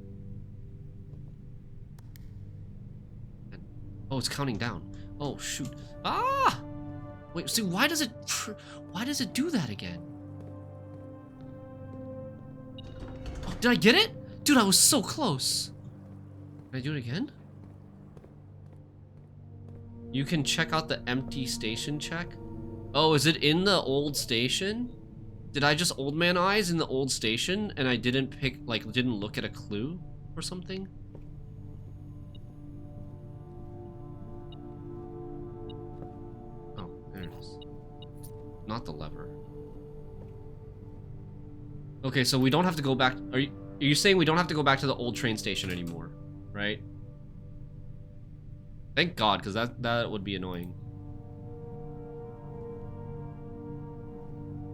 Oh, it's counting down. Oh, shoot. Ah! Wait, see, why does it do that again? Oh, did I get it? Dude, I was so close. Can I do it again? You can check out the empty station check. Oh, is it in the old station? Did I just old man eyes in the old station and I didn't pick, like, didn't look at a clue or something? Oh, there it is. Not the lever. Okay, so we don't have to go back. Are you saying we don't have to go back to the old train station anymore, right? Thank God, because that would be annoying.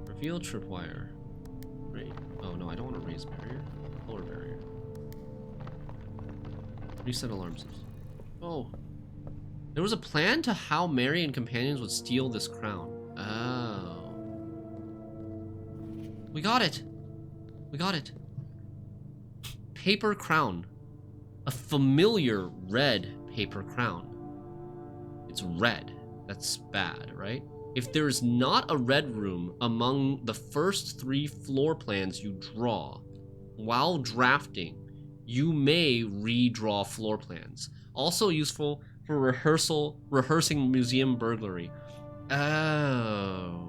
Reveal tripwire. Right. Oh no, I don't want to raise barrier. Lower barrier. Reset alarm system. Oh. There was a plan to how Mary and companions would steal this crown. Oh. We got it. We got it. Paper crown. A familiar red paper crown. It's red. That's bad, right? If there is not a red room among the first 3 floor plans you draw, while drafting, you may redraw floor plans. Also useful for rehearsing museum burglary. Oh.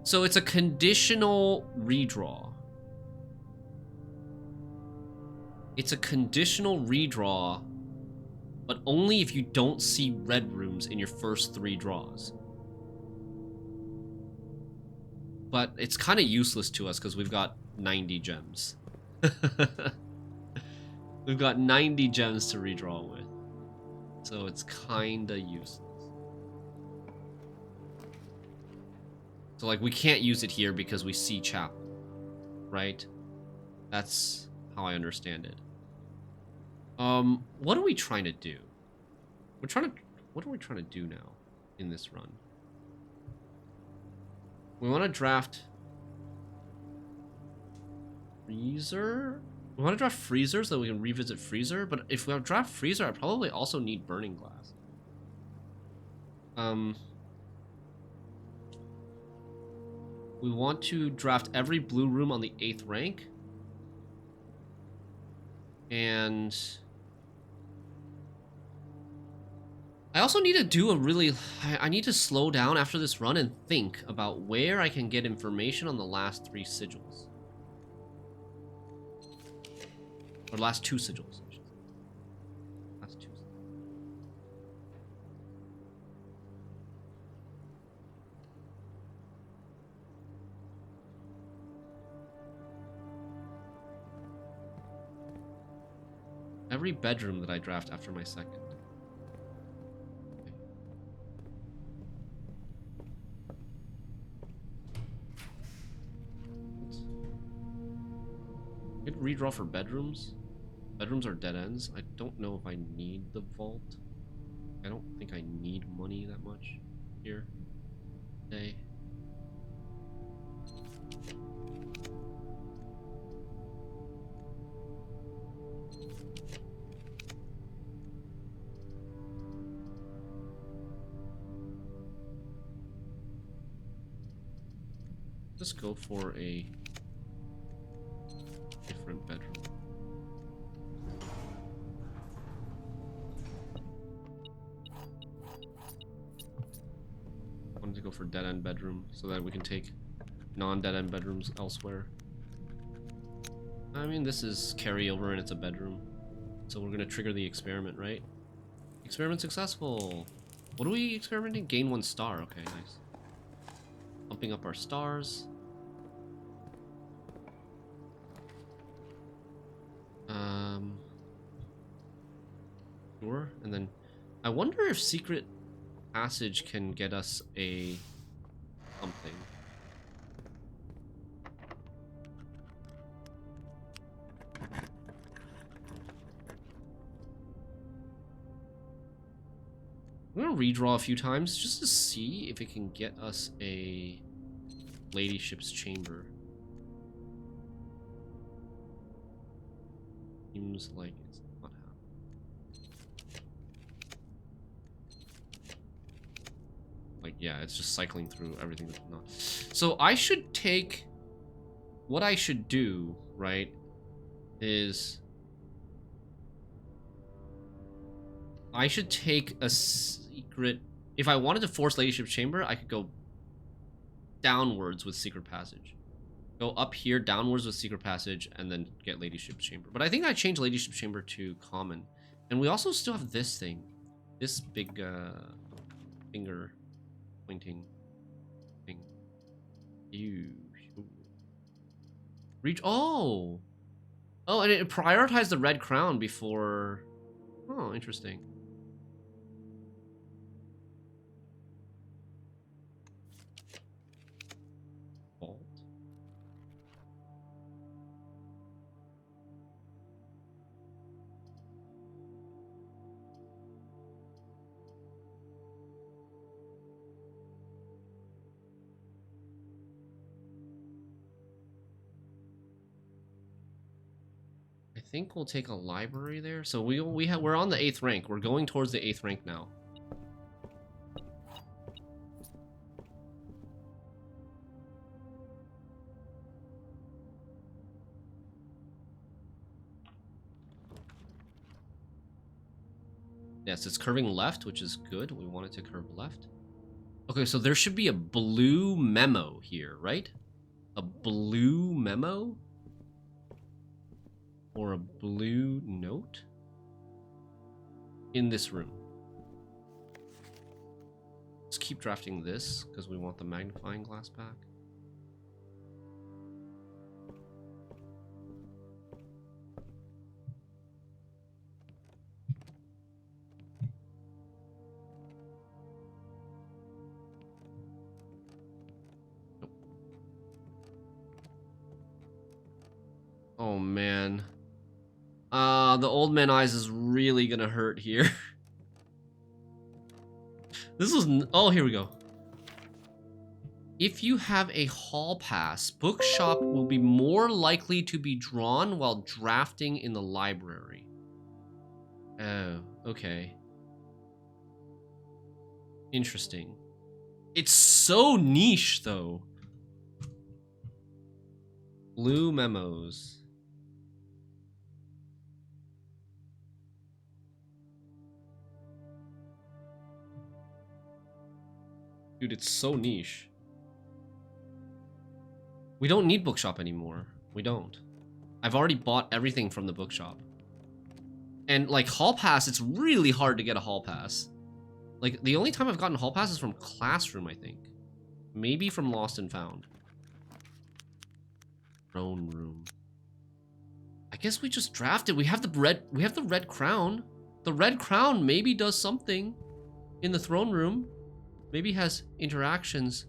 So it's a conditional redraw. It's a conditional redraw, but only if you don't see red rooms in your first 3 draws. But it's kind of useless to us because we've got 90 gems. We've got 90 gems to redraw with. So it's kind of useless. So like we can't use it here because we see chapel, right? That's how I understand it. What are we trying to do? What are we trying to do now in this run? We want to draft Freezer? We want to draft Freezer so that we can revisit Freezer, but if we have draft Freezer, I probably also need Burning Glass. We want to draft every blue room on the 8th rank. And I also need to do I need to slow down after this run and think about where I can get information on the last 3 sigils. Or last 2 sigils. Last 2. Every bedroom that I draft after my second. Hit redraw for bedrooms. Bedrooms are dead ends. I don't know if I need the vault. I don't think I need money that much here today. Let's go for a different bedroom. I wanted to go for dead-end bedroom so that we can take non-dead-end bedrooms elsewhere. I mean, this is carryover and it's a bedroom. So we're gonna trigger the experiment, right? Experiment successful! What are we experimenting? Gain 1 star. Okay, nice. Pumping up our stars. Sure. And then I wonder if secret passage can get us a something. I'm gonna redraw a few times just to see if it can get us a ladyship's chamber. Seems like it's not happening. Like, yeah, it's just cycling through everything that's not. So I should take... What I should do, right, is... I should take a secret... If I wanted to force ladyship's chamber, I could go downwards with secret passage. Go up here, downwards with secret passage, and then get ladyship's chamber. But I think I changed ladyship's chamber to common. And we also still have this thing. This big finger pointing thing. Ew. Reach. Oh! Oh, and it prioritized the red crown before... Oh, interesting. Vault. I think we'll take a library there. So we're on the 8th rank. We're going towards the 8th rank now. Yes, it's curving left, which is good. We want it to curve left. Okay, so there should be a blue memo here, right? A blue memo? Or a blue note? In this room. Let's keep drafting this, because we want the magnifying glass back. Oh man. The old man eyes is really gonna hurt here. This was... Oh, here we go. If you have a hall pass, bookshop will be more likely to be drawn while drafting in the library. Oh, okay. Interesting. It's so niche, though. Blue memos. Dude, it's so niche. We don't need bookshop anymore. We don't. I've already bought everything from the bookshop. And like hall pass, it's really hard to get a hall pass. Like the only time I've gotten hall pass is from classroom, I think. Maybe from Lost and Found. Throne room. I guess we just drafted. We have the red crown. The red crown maybe does something in the throne room. Maybe has interactions.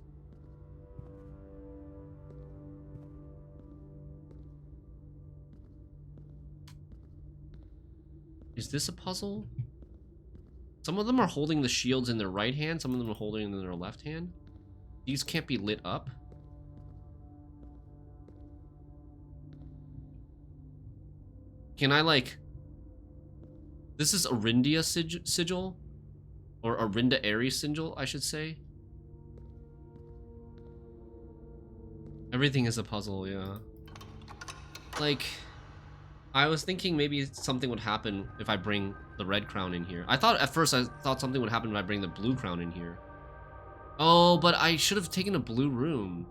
Is this a puzzle? Some of them are holding the shields in their right hand. Some of them are holding them in their left hand. These can't be lit up. Can I like... This is Arindia sigil? Or Arinda Aries sigil, I should say. Everything is a puzzle, yeah. Like, I was thinking maybe something would happen if I bring the red crown in here. At first I thought something would happen if I bring the blue crown in here. Oh, but I should have taken a blue room.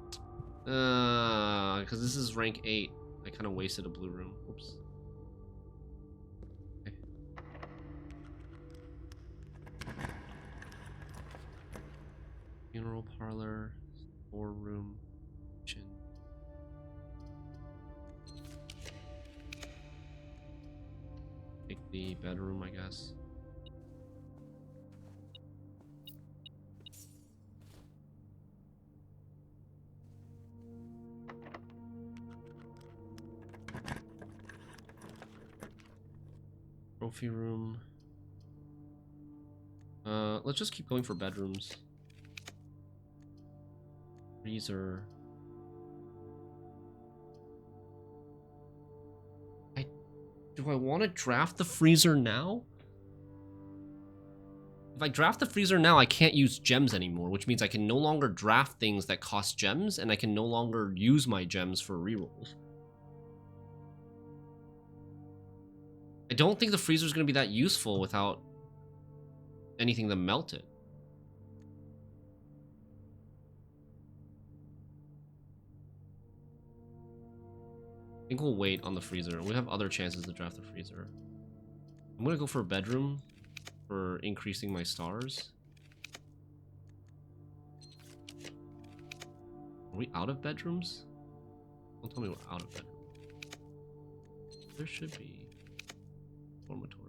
Because this is rank 8. I kind of wasted a blue room. Oops. Funeral parlor, storeroom, kitchen. Take the bedroom, I guess. Trophy room. Let's just keep going for bedrooms. Freezer. Do I want to draft the freezer now? If I draft the freezer now, I can't use gems anymore, which means I can no longer draft things that cost gems, and I can no longer use my gems for rerolls. I don't think the freezer is going to be that useful without anything to melt it. I think we'll wait on the freezer. We have other chances to draft the freezer. I'm going to go for a bedroom for increasing my stars. Are we out of bedrooms? Don't tell me we're out of bedrooms. There should be dormitory.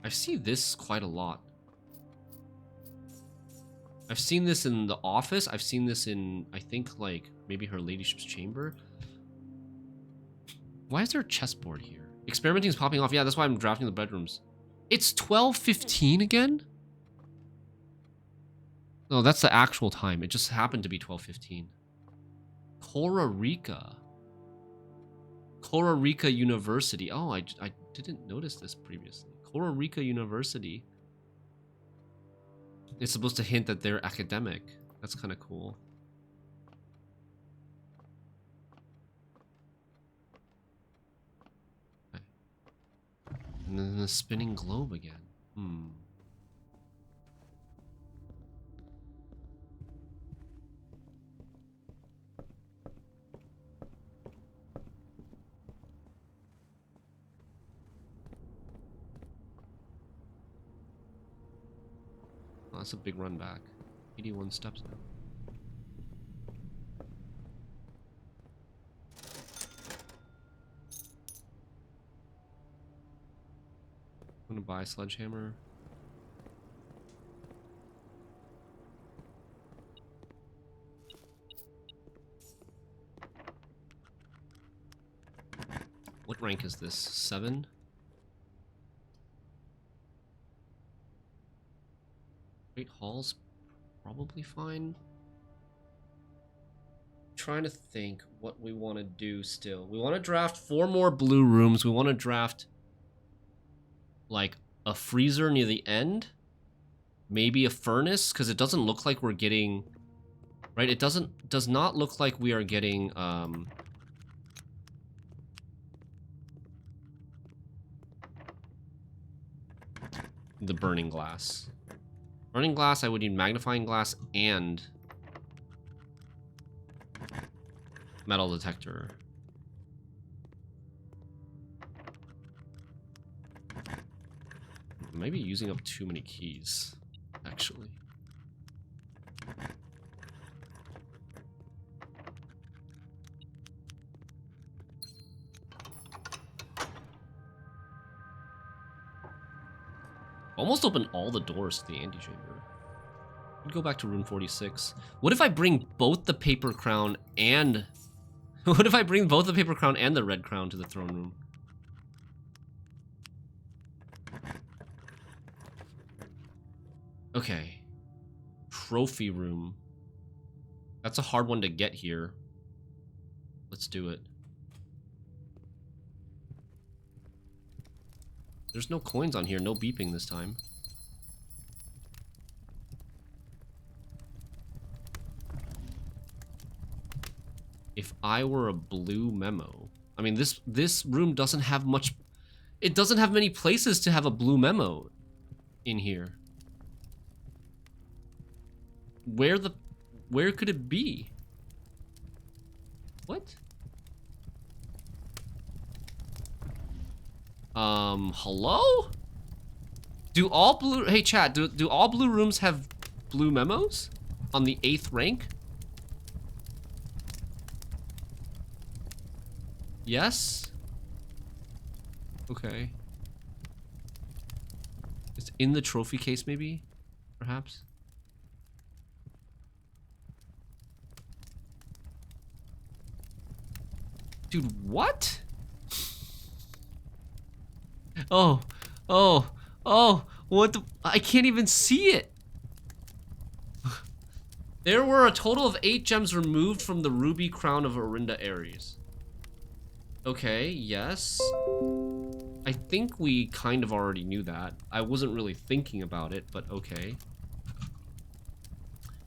I see this quite a lot. I've seen this in the office. I've seen this in, I think, like, maybe her ladyship's chamber. Why is there a chessboard here? Experimenting is popping off. Yeah, that's why I'm drafting the bedrooms. It's 12:15 again? No, that's the actual time. It just happened to be 12:15. Costa Rica. Costa Rica University. Oh, I didn't notice this previously. Costa Rica University. It's supposed to hint that they're academic. That's kind of cool. Okay. And then the spinning globe again. Oh, that's a big run back. 81 steps now. I'm gonna buy a sledgehammer. What rank is this? 7? Great Hall's probably fine. Trying to think what we want to do still. We want to draft 4 more blue rooms. We want to draft like a freezer near the end. Maybe a furnace, because it doesn't look like we're getting... Right, it does not look like we are getting the burning glass. Burning glass, I would need magnifying glass and metal detector. Maybe using up too many keys, actually. Almost open all the doors to the antechamber. I'd go back to room 46. What if I bring both the paper crown and... What if I bring both the paper crown and the red crown to the throne room? Okay. Trophy room. That's a hard one to get here. Let's do it. There's no coins on here, no beeping this time. If I were a blue memo... I mean, this room doesn't have much... It doesn't have many places to have a blue memo in here. Where could it be? What? Hello? Do all blue... Hey, chat, do all blue rooms have blue memos? On the 8th rank? Yes? Okay. It's in the trophy case, maybe? Perhaps? Dude, what? Oh, oh, oh, what the? I can't even see it. There were a total of 8 gems removed from the ruby crown of Orinda Ares. Okay, yes. I think we kind of already knew that. I wasn't really thinking about it, but okay.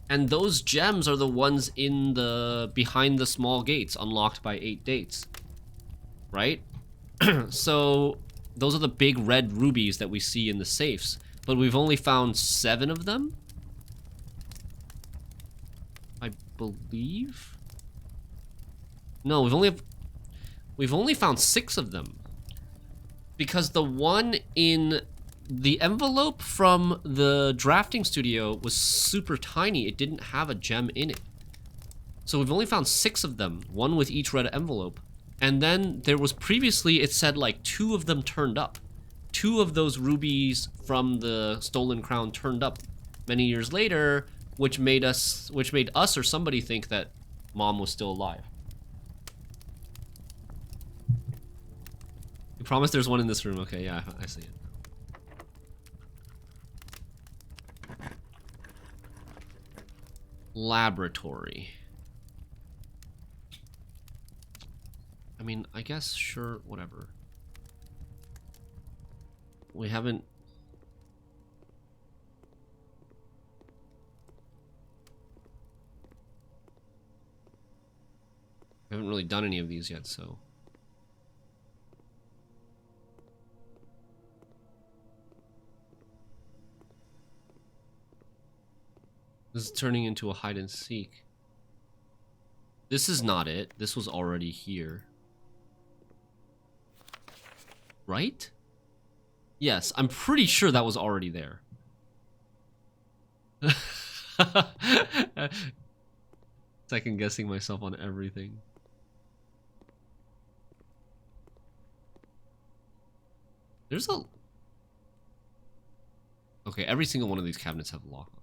And those gems are the ones in the behind the small gates, unlocked by 8 dates. Right? So those are the big red rubies that we see in the safes, but we've only found 7 of them, I believe. No, we've only found 6 of them, because the one in the envelope from the drafting studio was super tiny. It didn't have a gem in it. So we've only found 6 of them, 1 with each red envelope. And then there was previously, it said like 2 of them turned up. 2 of those rubies from the stolen crown turned up many years later, which made us or somebody think that Mom was still alive. You promise there's one in this room? Okay, yeah, I see it. Laboratory. I mean, I guess, sure, whatever. We haven't... We haven't really done any of these yet, so... This is turning into a hide and seek. This is not it. This was already here. Right? Yes, I'm pretty sure that was already there. Second guessing myself on everything. There's a... Okay, every single one of these cabinets have a lock on.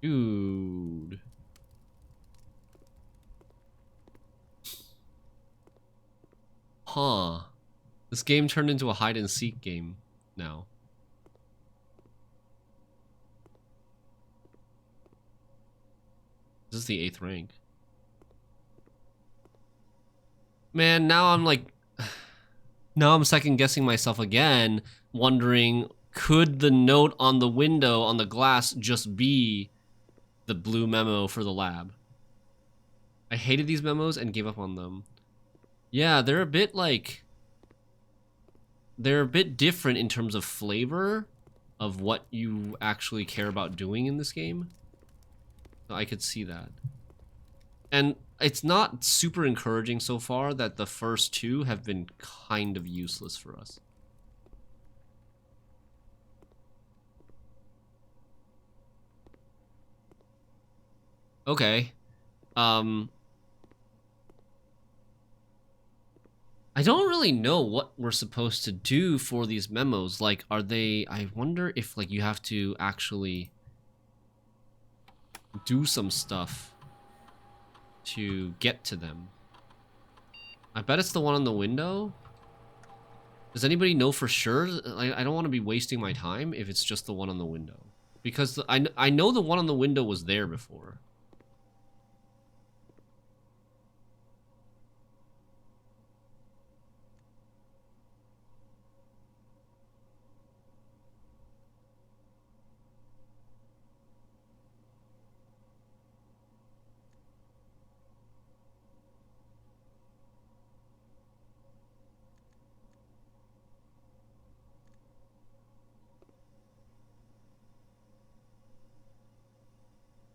Dude. Huh. This game turned into a hide and seek game now. This is the 8th rank. Man, now I'm like... Now I'm second guessing myself again, wondering, could the note on the window on the glass just be the blue memo for the lab? I hated these memos and gave up on them. Yeah, they're a bit like... They're a bit different in terms of flavor of what you actually care about doing in this game. So I could see that. And it's not super encouraging so far that the first 2 have been kind of useless for us. Okay. I don't really know what we're supposed to do for these memos. Like, are they... I wonder if, like, you have to actually do some stuff to get to them. I bet it's the one on the window. Does anybody know for sure? I don't want to be wasting my time if it's just the one on the window. Because I know the one on the window was there before.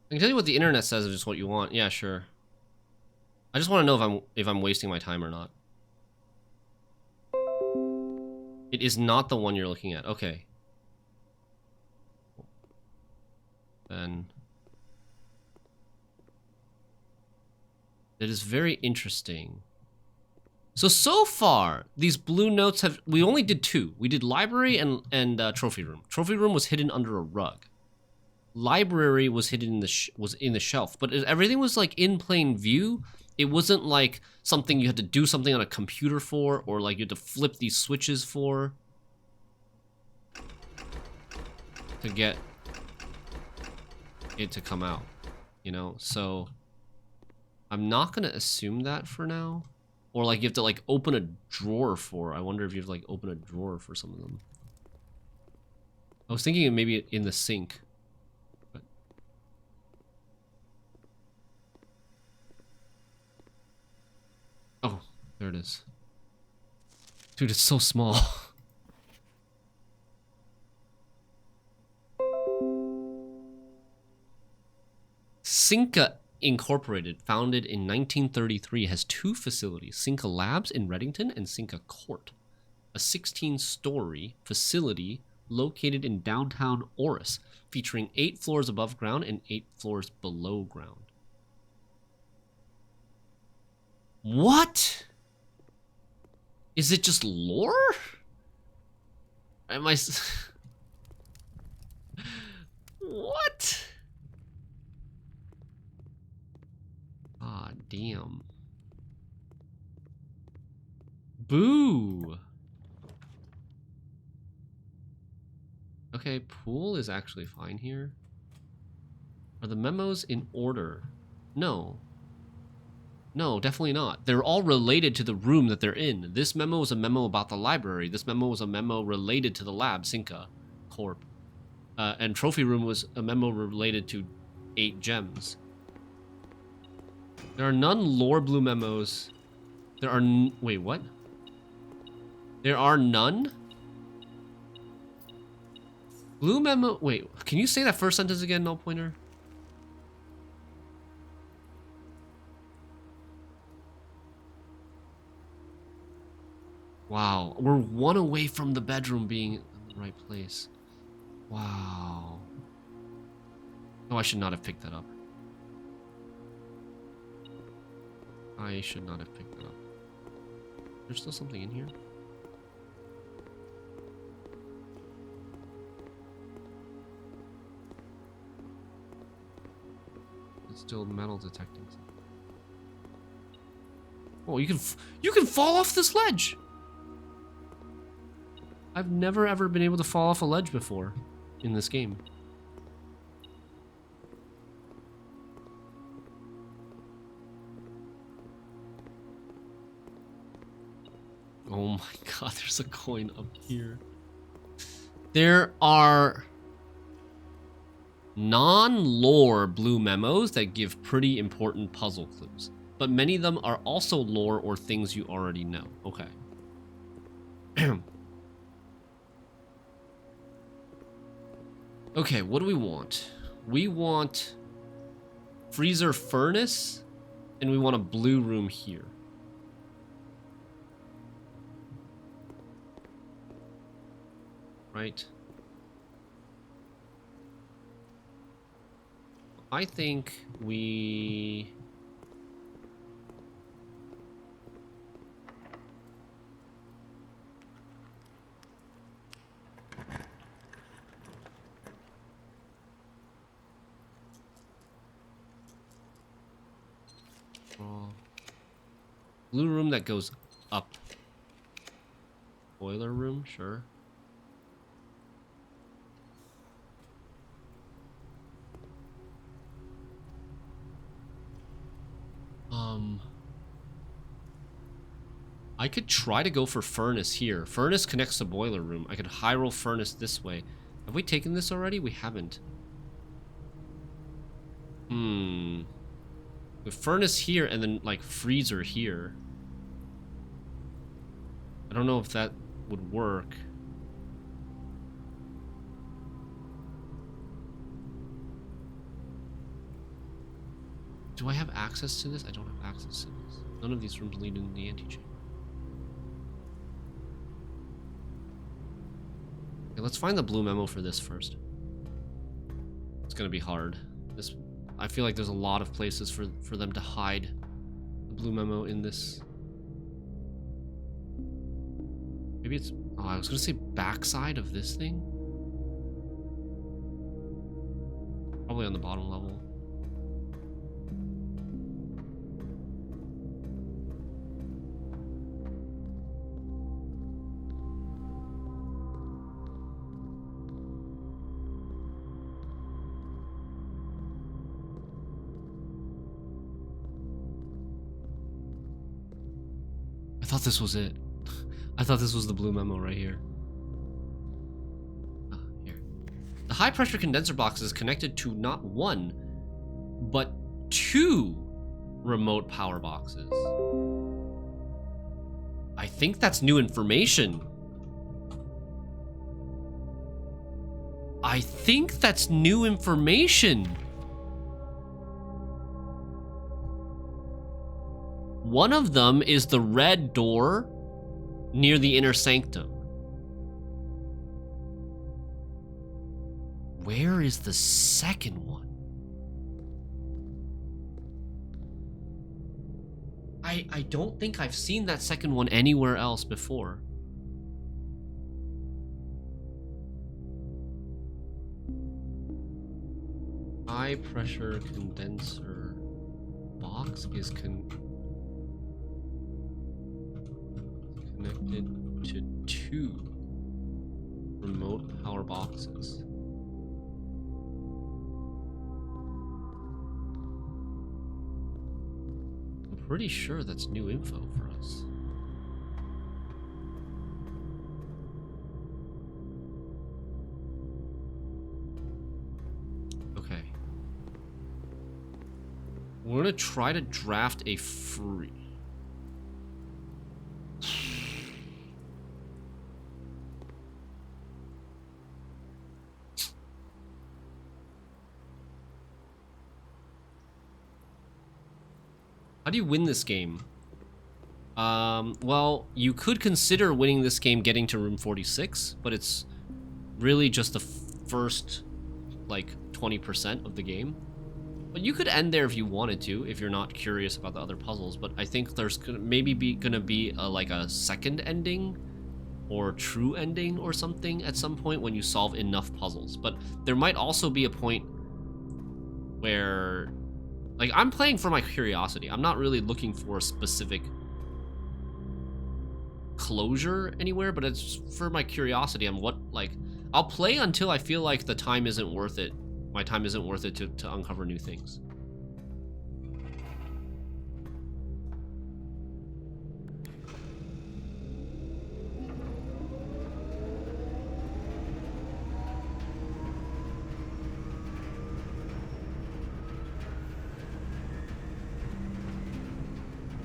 I can tell you what the internet says is just what you want. Yeah, sure. I just want to know if I'm wasting my time or not. It is not the one you're looking at. Okay. Then it is very interesting. So far, these blue notes have... We only did 2. We did library and trophy room. Trophy room was hidden under a rug. library was hidden in the was in the shelf, but everything was like in plain view. It wasn't like something you had to do something on a computer for, or like you had to flip these switches for to get it to come out, you know? So I'm not gonna assume that for now. Or like you have to like open a drawer for. I wonder if you have to like open a drawer for some of them. I was thinking maybe in the sink. But... Oh, there it is. Dude, it's so small. Cinca Incorporated, founded in 1933, has two facilities, Cinca Labs in Reddington and Cinca Court, a 16-story facility located in downtown Oris, featuring 8 floors above ground and 8 floors below ground. What? Is it just lore? Am I... What? Ah, damn. Boo! Okay, pool is actually fine here. Are the memos in order? No. No, definitely not. They're all related to the room that they're in. This memo is a memo about the library. This memo was a memo related to the lab, Cinca Corp. And Trophy Room was a memo related to 8 gems. There are none lore blue memos. There are wait, what? There are none? Blue memo, wait, can you say that first sentence again, null pointer? Wow, we're 1 away from the bedroom being in the right place. Wow. Oh, I should not have picked that up. I should not have picked that up. There's still something in here? It's still metal detecting. Oh, you can fall off this ledge! I've never ever been able to fall off a ledge before in this game. Oh my god, there's a coin up here. There are non-lore blue memos that give pretty important puzzle clues, but many of them are also lore or things you already know. Okay. Okay, what do we want? We want freezer furnace, and we want a blue room here. Right? I think we... Blue room that goes up. Boiler room, sure. I could try to go for furnace here. Furnace connects to boiler room. I could high roll furnace this way. Have we taken this already? We haven't. The furnace here and then like freezer here. I don't know if that would work. Do I have access to this? I don't have access to this. None of these rooms lead into the antechamber. Okay, let's find the blue memo for this first. It's gonna be hard. I feel like there's a lot of places for them to hide the blue memo in this. Maybe it's... Oh, I was gonna say backside of this thing. Probably on the bottom level. I thought this was it. I thought this was the blue memo right here. Ah, here. The high pressure condenser box is connected to not one, but two remote power boxes. I think that's new information. I think that's new information. One of them is the red door near the inner sanctum. Where is the second one? I don't think I've seen that second one anywhere else before. High pressure condenser box is connected to two remote power boxes. I'm pretty sure that's new info for us. Okay. We're gonna try to draft a free. How do you win this game? Well, you could consider winning this game getting to room 46, but it's really just the first, like, 20% of the game. But you could end there if you wanted to, if you're not curious about the other puzzles. But I think there's maybe gonna be like a second ending or true ending or something at some point when you solve enough puzzles. But there might also be a point where, like, I'm playing for my curiosity. I'm not really looking for a specific closure anywhere, but it's for my curiosity. I'll play until I feel like the time isn't worth it. My time isn't worth it to uncover new things.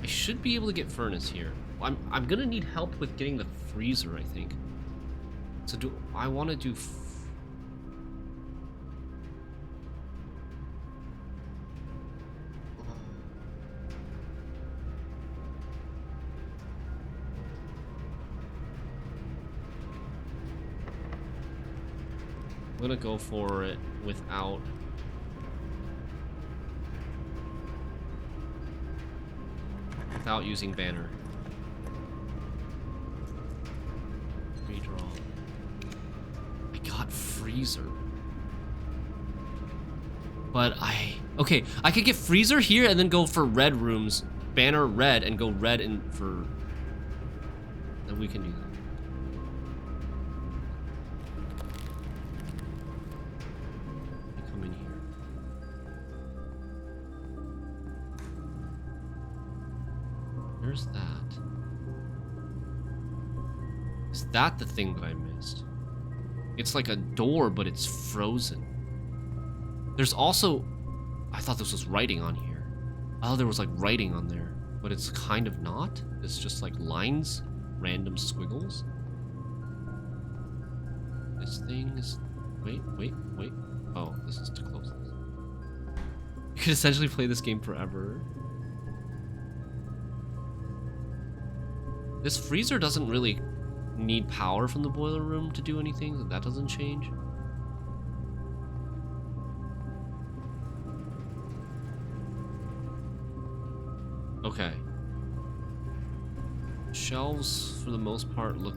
I should be able to get furnace here. I'm gonna need help with getting the freezer, I think. So do I want to do? I'm gonna go for it without. Without using banner. Redraw. I got freezer. But okay, I could get freezer here and then go for red rooms, banner red, and go red and for. Then we can do that. Come in here. Where's that? Is that the thing that I missed? It's like a door, but it's frozen. There's also... I thought this was writing on here. Oh, there was like writing on there, but it's kind of not. It's just like lines, random squiggles. This thing is... Wait. Oh, this is to close this. You could essentially play this game forever. This freezer doesn't really need power from the boiler room to do anything, so that doesn't change. Okay. Shelves, for the most part, look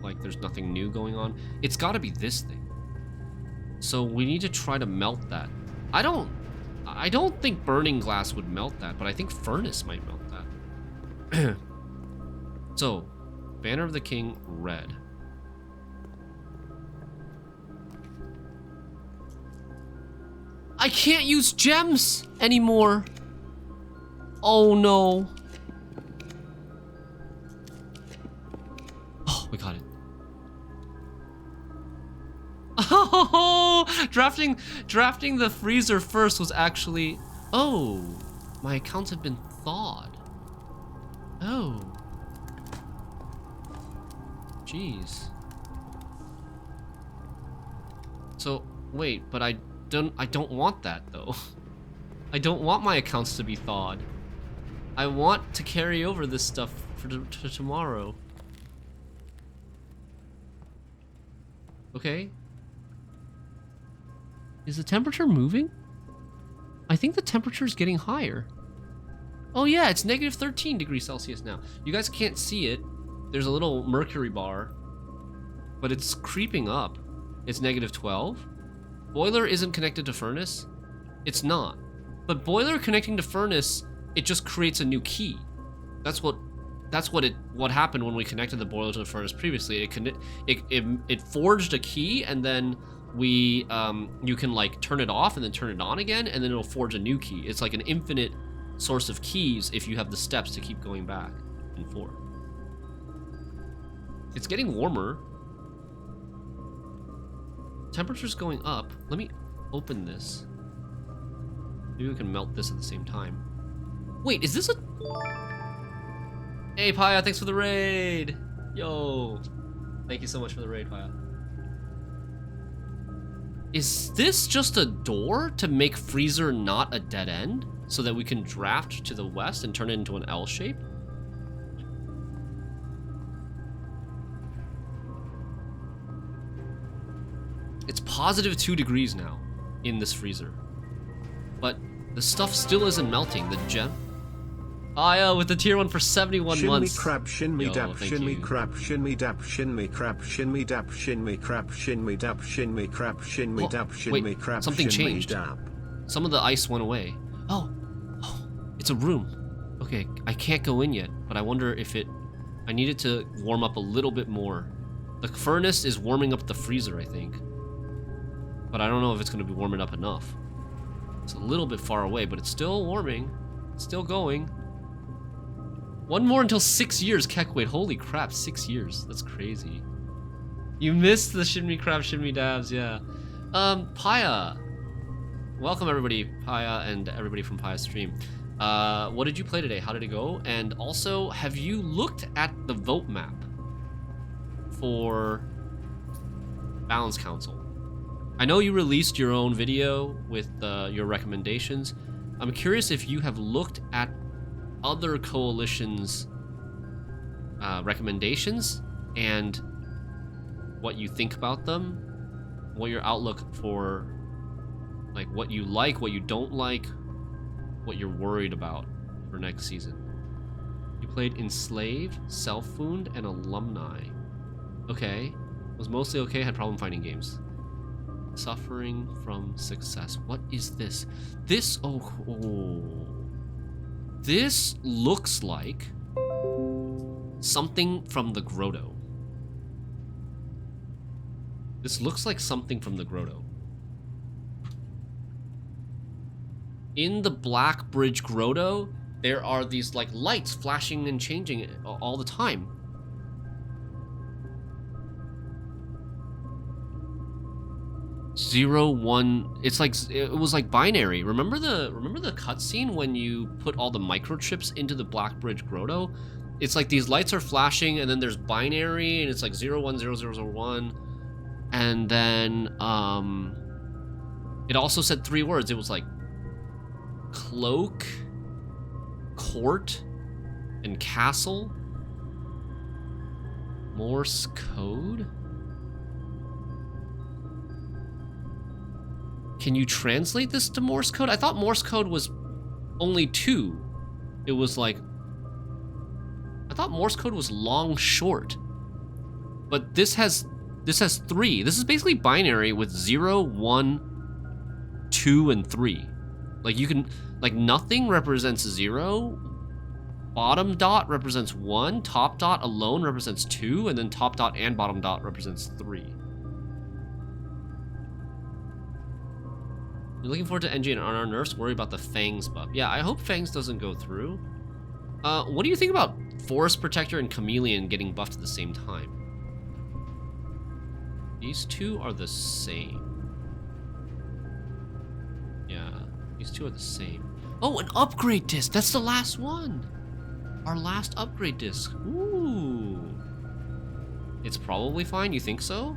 like there's nothing new going on. It's gotta be this thing. So we need to try to melt that. I don't think burning glass would melt that, but I think furnace might melt that. So, Banner of the King, red. I can't use gems anymore. Oh no. Oh, we got it. Oh, drafting the freezer first was actually... Oh, my accounts had been thawed. Oh. Jeez. So, wait, but I don't want that though. I don't want my accounts to be thawed. I want to carry over this stuff to tomorrow. Okay. Is the temperature moving? I think the temperature is getting higher. Oh yeah, it's negative 13 degrees Celsius now. You guys can't see it. There's a little mercury bar, but it's creeping up. It's negative 12. Boiler isn't connected to furnace. It's not. But boiler connecting to furnace, it just creates a new key. That's what happened when we connected the boiler to the furnace previously. It forged a key, and then you can like turn it off and then turn it on again, and then it'll forge a new key. It's like an infinite source of keys if you have the steps to keep going back and forth. It's getting warmer. Temperature's going up. Let me open this. Maybe we can melt this at the same time. Wait, is this a... Hey, Paya, thanks for the raid. Yo. Thank you so much for the raid, Paya. Is this just a door to make freezer not a dead end? So that we can draft to the west and turn it into an L shape? It's positive 2 degrees now in this freezer. But the stuff still isn't melting. The gem... Aya with the tier 1 for 71 shin months. Me crab, shin me Yo, dap, thank shin me you. crab, shin me dap, shin me crab, shin me dap, shin me crab, shin me dap, shin me crab, shin me Oh, dap, shin wait, me crab, something shin me changed. dap. Some of the ice went away. Oh, it's a room. Okay, I can't go in yet, but I wonder if it... I need it to warm up a little bit more. The furnace is warming up the freezer, I think. But I don't know if it's going to be warming up enough. It's a little bit far away, but it's still warming. It's still going. One more until 6 years, Kekwait. Holy crap, 6 years. That's crazy. You missed the Shinmi Crab, Shinmi Dabs, yeah. Paya. Welcome everybody, Paya and everybody from Paya's stream. What did you play today? How did it go? And also, have you looked at the vote map for Balance Council? I know you released your own video with your recommendations. I'm curious if you have looked at other coalitions' recommendations and what you think about them, what your outlook for, like what you like, what you don't like, what you're worried about for next season. You played Enslaved, Self-Wound, and Alumni. Okay. Was mostly okay, had problem finding games. Suffering from success. What is this? This, this looks like something from the Grotto. This looks like something from the Grotto. In the Black Bridge Grotto, there are these like lights flashing and changing all the time. Zero, one. It's like it was like binary. Remember the cutscene when you put all the microchips into the Black Bridge Grotto? It's like these lights are flashing, and then there's binary, and it's like 010001, and then it also said 3 words. It was like cloak, court, and castle. Morse code. Can you translate this to Morse code? I thought Morse code was only 2. It was like... I thought Morse code was long, short. But this has this has 3. This is basically binary with 0, 1, 2, and 3. Like you can, like nothing represents 0, bottom dot represents 1, top dot alone represents 2, and then top dot and bottom dot represents 3. You're looking forward to NG and RR nerfs, worry about the Fangs buff. Yeah, I hope Fangs doesn't go through. What do you think about Forest Protector and Chameleon getting buffed at the same time? These two are the same. Yeah, these two are the same. Oh, an upgrade disc! That's the last one! Our last upgrade disc. Ooh. It's probably fine, you think so?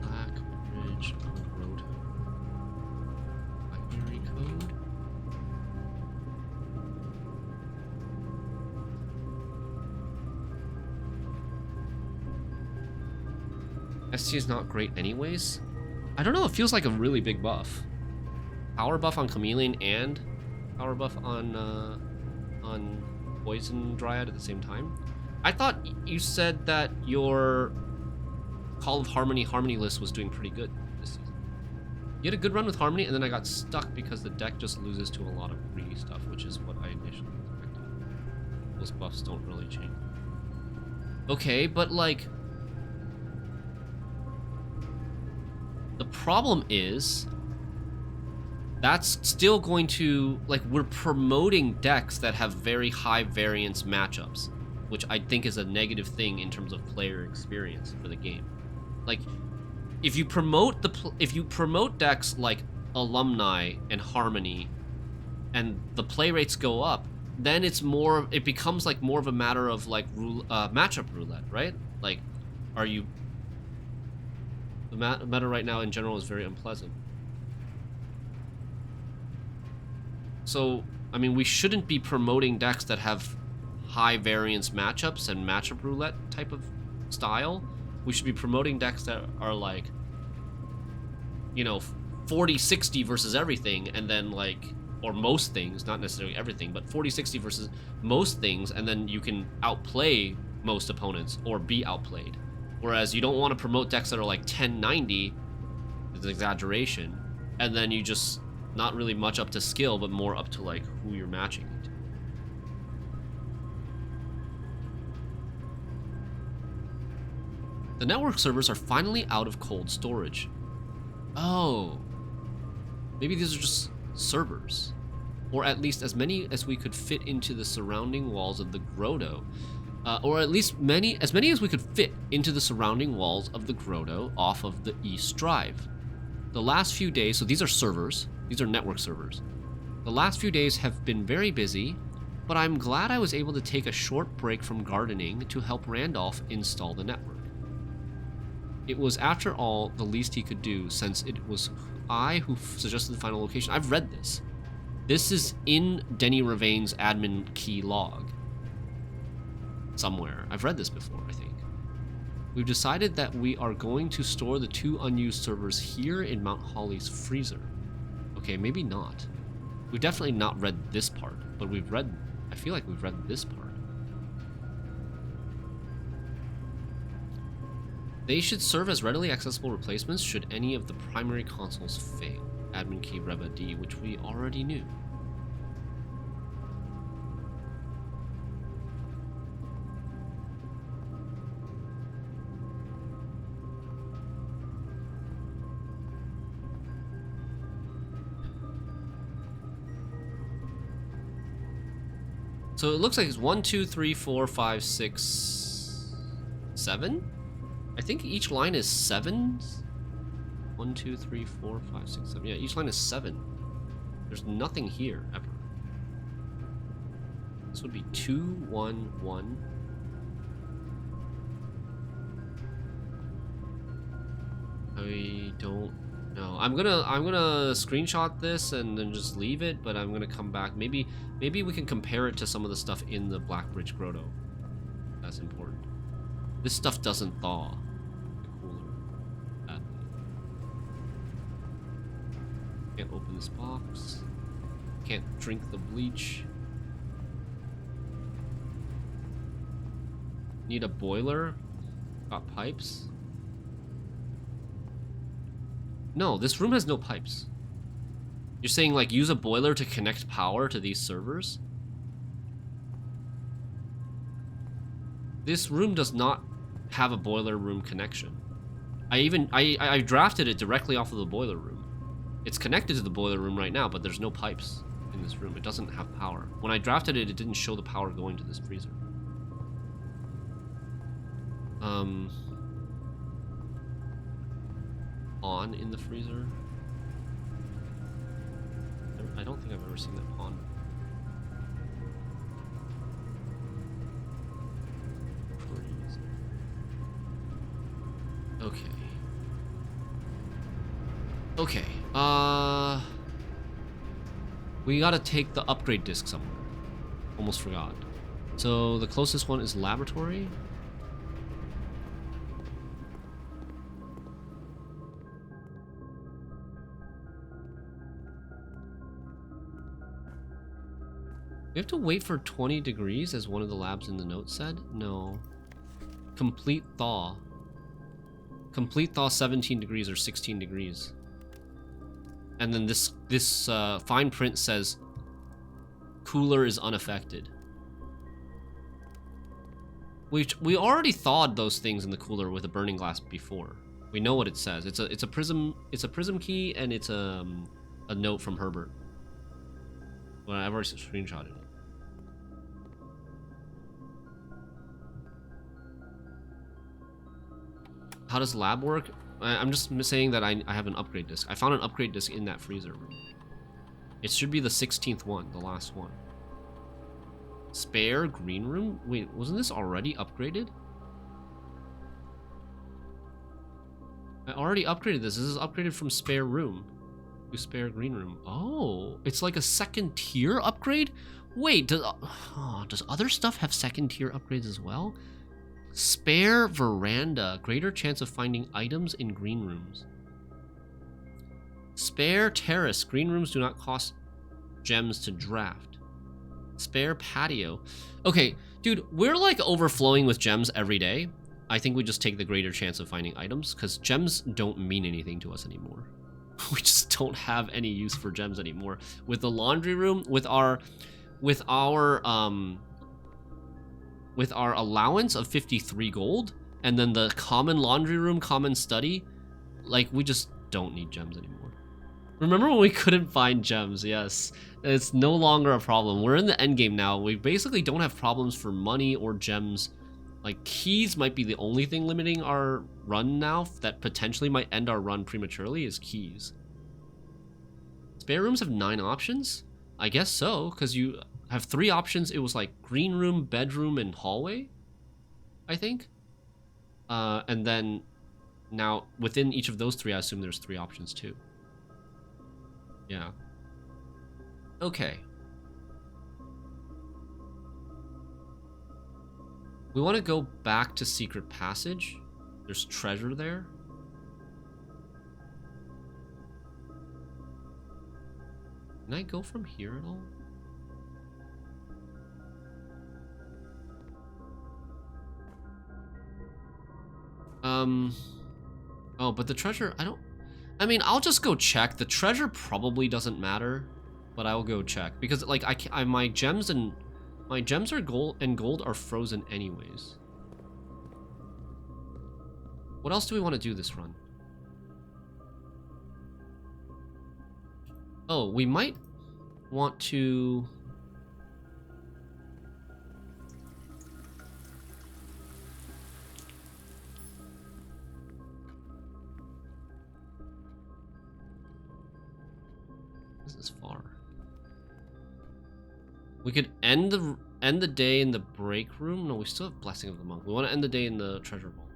Blackbridge Road. Binary code. ST is not great anyways. I don't know, it feels like a really big buff. Power buff on Chameleon and power buff on Poison Dryad at the same time. I thought you said that your Call of Harmony list was doing pretty good this season. You had a good run with Harmony, and then I got stuck because the deck just loses to a lot of greedy stuff, which is what I initially expected. Those buffs don't really change. Okay, but like... the problem is, that's still going to, like, we're promoting decks that have very high variance matchups, which I think is a negative thing in terms of player experience for the game. Like, if you promote decks like Alumni and Harmony, and the play rates go up, then it becomes like more of a matter of like matchup roulette, right? Like, the meta right now in general is very unpleasant. So, I mean, we shouldn't be promoting decks that have high variance matchups and matchup roulette type of style. We should be promoting decks that are like, you know, 40-60 versus everything, and then like, or most things, not necessarily everything, but 40-60 versus most things, and then you can outplay most opponents or be outplayed. Whereas you don't want to promote decks that are like 10-90, it's an exaggeration, and then you just not really much up to skill, but more up to like who you're matching it to. The network servers are finally out of cold storage. Oh, maybe these are just servers, or at least as many as we could fit into the surrounding walls of the Grotto. Or at least as many as we could fit into the surrounding walls of the Grotto off of the East Drive. The last few days, so these are servers, these are network servers. The last few days have been very busy, but I'm glad I was able to take a short break from gardening to help Randolph install the network. It was, after all, the least he could do, since it was I who suggested the final location. I've read this. This is in Denny Ravain's admin key log. Somewhere. I've read this before, I think. We've decided that we are going to store the 2 unused servers here in Mount Holly's freezer. Okay, maybe not. We've definitely not read this part, but I feel like we've read this part. They should serve as readily accessible replacements should any of the primary consoles fail. Admin key Reba D, which we already knew. So it looks like it's 1, 2, 3, 4, 5, 6, 7? I think each line is 7. 1, 2, 3, 4, 5, 6, 7. Yeah, each line is 7. There's nothing here ever. This would be 2, 1, 1. I don't know. I'm gonna screenshot this and then just leave it, but I'm gonna come back. Maybe we can compare it to some of the stuff in the Blackbridge Grotto. That's important. This stuff doesn't thaw. The cooler. Can't open this box. Can't drink the bleach. Need a boiler. Got pipes. No, this room has no pipes. You're saying, like, use a boiler to connect power to these servers? This room does not have a boiler room connection. I drafted it directly off of the boiler room. It's connected to the boiler room right now, but there's no pipes in this room. It doesn't have power. When I drafted it, it didn't show the power going to this freezer. On in the freezer? I don't think I've ever seen that on. Freeze. Okay. Okay. We gotta take the upgrade disc somewhere. Almost forgot. So the closest one is laboratory. We have to wait for 20 degrees, as one of the labs in the note said? No. Complete thaw. Complete thaw 17 degrees or 16 degrees. And then this fine print says cooler is unaffected. We already thawed those things in the cooler with a burning glass before. We know what it says. It's a prism key, and it's a note from Herbert. Well, I've already screenshotted it. How does lab work? I'm just saying that I have an upgrade disc. I found an upgrade disc in that freezer room. It should be the 16th one, the last one. Spare green room? Wait, wasn't this already upgraded? I already upgraded this. This is upgraded from spare room to spare green room. Oh, it's like a second tier upgrade? Wait, does other stuff have second tier upgrades as well? Spare veranda. Greater chance of finding items in green rooms. Spare terrace. Green rooms do not cost gems to draft. Spare patio. Okay, dude, we're like overflowing with gems every day. I think we just take the greater chance of finding items, because gems don't mean anything to us anymore. We just don't have any use for gems anymore. With the laundry room, with our allowance of 53 gold, and then the common laundry room, common study, like, we just don't need gems anymore. Remember when we couldn't find gems? Yes, it's no longer a problem. We're in the end game now. We basically don't have problems for money or gems. Like, keys might be the only thing limiting our run now that potentially might end our run prematurely, is keys. Spare rooms have 9 options? I guess so, because you have 3 options. It was like green room, bedroom, and hallway, I think. And then now within each of those 3, I assume there's 3 options too. Yeah. Okay. We want to go back to Secret Passage. There's treasure there. Can I go from here at all? Oh, but the treasure, I mean, I'll just go check. The treasure probably doesn't matter, but I'll go check because, like, my gems are gold are frozen anyways. What else do we want to do this run? Oh, we might want to... This is far. We could end the day in the break room. No, we still have Blessing of the Monk. We want to end the day in the treasure vault.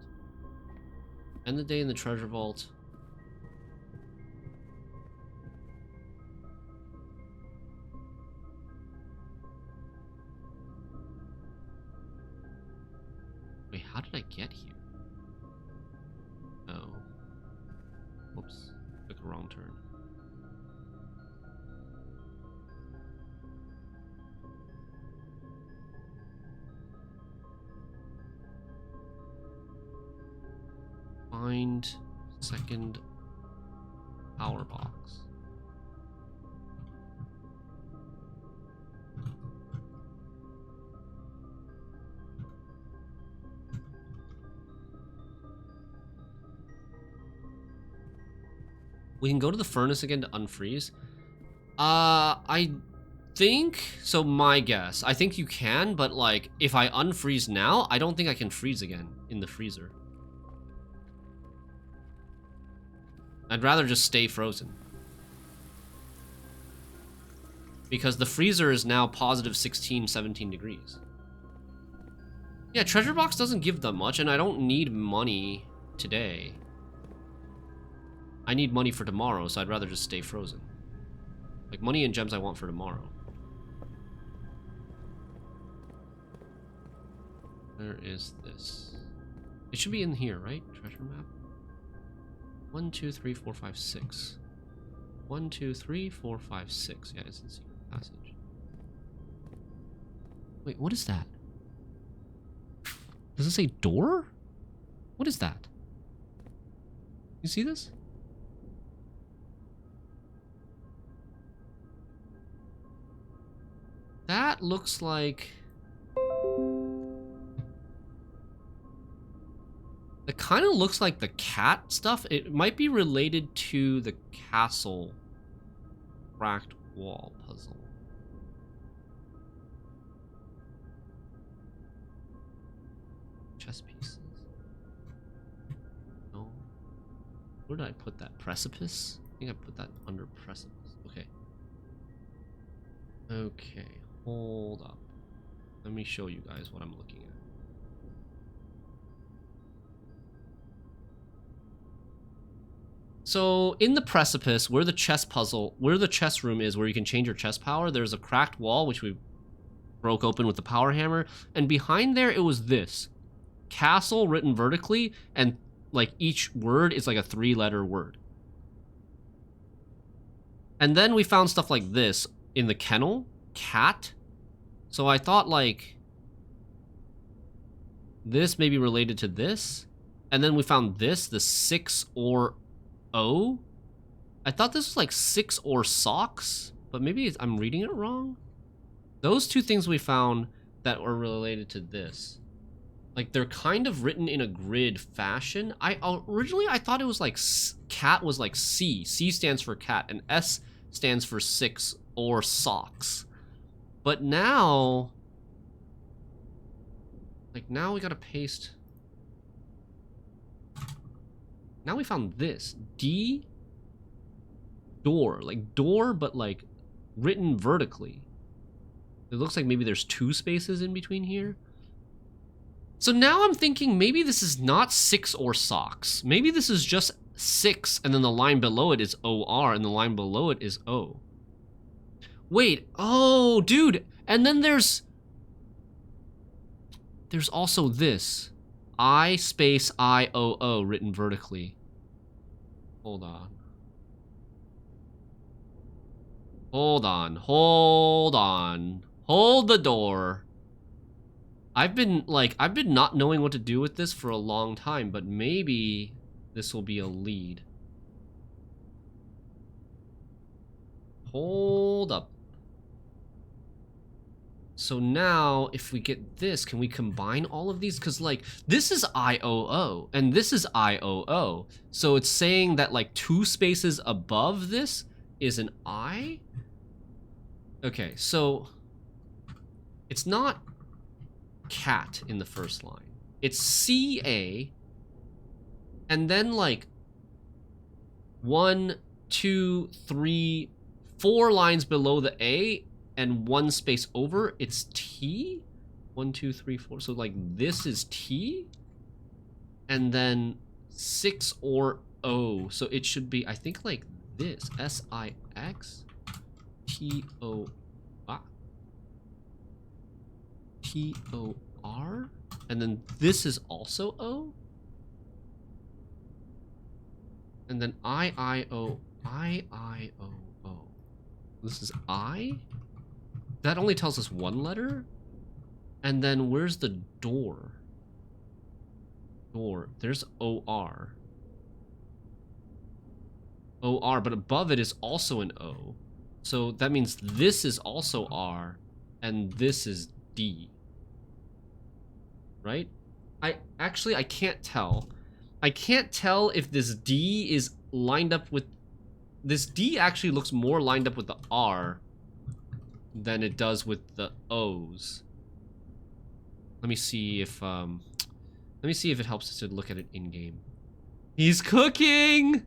End the day in the treasure vault. Wait, how did I get here? Oh. Whoops. Took a wrong turn. Find second power box. We can go to the furnace again to unfreeze. I think, so my guess, I think you can, but like, if I unfreeze now, I don't think I can freeze again in the freezer. I'd rather just stay frozen. Because the freezer is now positive 16, 17 degrees. Yeah, treasure box doesn't give that much, and I don't need money today. I need money for tomorrow, so I'd rather just stay frozen. Like, money and gems I want for tomorrow. Where is this? It should be in here, right? Treasure map? 1, 2, 3, 4, 5, 6. 1, 2, 3, 4, 5, 6. Yeah, it's in secret passage. Wait, what is that? Does it say door? What is that? You see this? That looks like... It kind of looks like the cat stuff. It might be related to the castle cracked wall puzzle. Chess pieces. No. Where did I put that? Precipice? I think I put that under precipice. Okay. Okay. Hold up. Let me show you guys what I'm looking at. So in the precipice, where the chess puzzle, where the chess room is, where you can change your chess power, there's a cracked wall, which we broke open with the power hammer. And behind there, it was this. Castle written vertically, and like each word is like a 3-letter word. And then we found stuff like this in the kennel. Cat. So I thought like this may be related to this. And then we found this, the 6 or O. I thought this was like 6 or socks, but maybe I'm reading it wrong. Those two things we found that were related to this. Like they're kind of written in a grid fashion. Originally I thought it was like cat was like C. C stands for cat and S stands for 6 or socks. But now, like now we gotta paste. Now we found this. D, door, like door, but like written vertically. It looks like maybe there's 2 spaces in between here. So now I'm thinking maybe this is not 6 or socks. Maybe this is just 6 and then the line below it is OR and the line below it is O. Wait, oh, dude, and then there's also this. I space I-O-O written vertically. Hold on. Hold on, hold on. Hold the door. I've been not knowing what to do with this for a long time, but maybe this will be a lead. Hold up. So now, if we get this, can we combine all of these? Because, like, this is I-O-O, and this is I-O-O. So it's saying that, like, 2 spaces above this is an I? Okay, so it's not cat in the first line. It's C-A, and then, like, 1, 2, 3, 4 lines below the A, and 1 space over, it's T? 1, 2, 3, 4. So like this is T, and then 6 or O. So it should be, I think, like this. S-I-X T-O-R. T-O-R. And then this is also O. And then I-I-O. I-I-O-O. This is I? That only tells us 1 letter? And then where's the door? Door. There's O-R. OR, but above it is also an O. So that means this is also R, and this is D. Right? I can't tell. I can't tell if this D is lined up with... This D actually looks more lined up with the R than it does with the O's. Let me see if it helps us to look at it in game. He's cooking!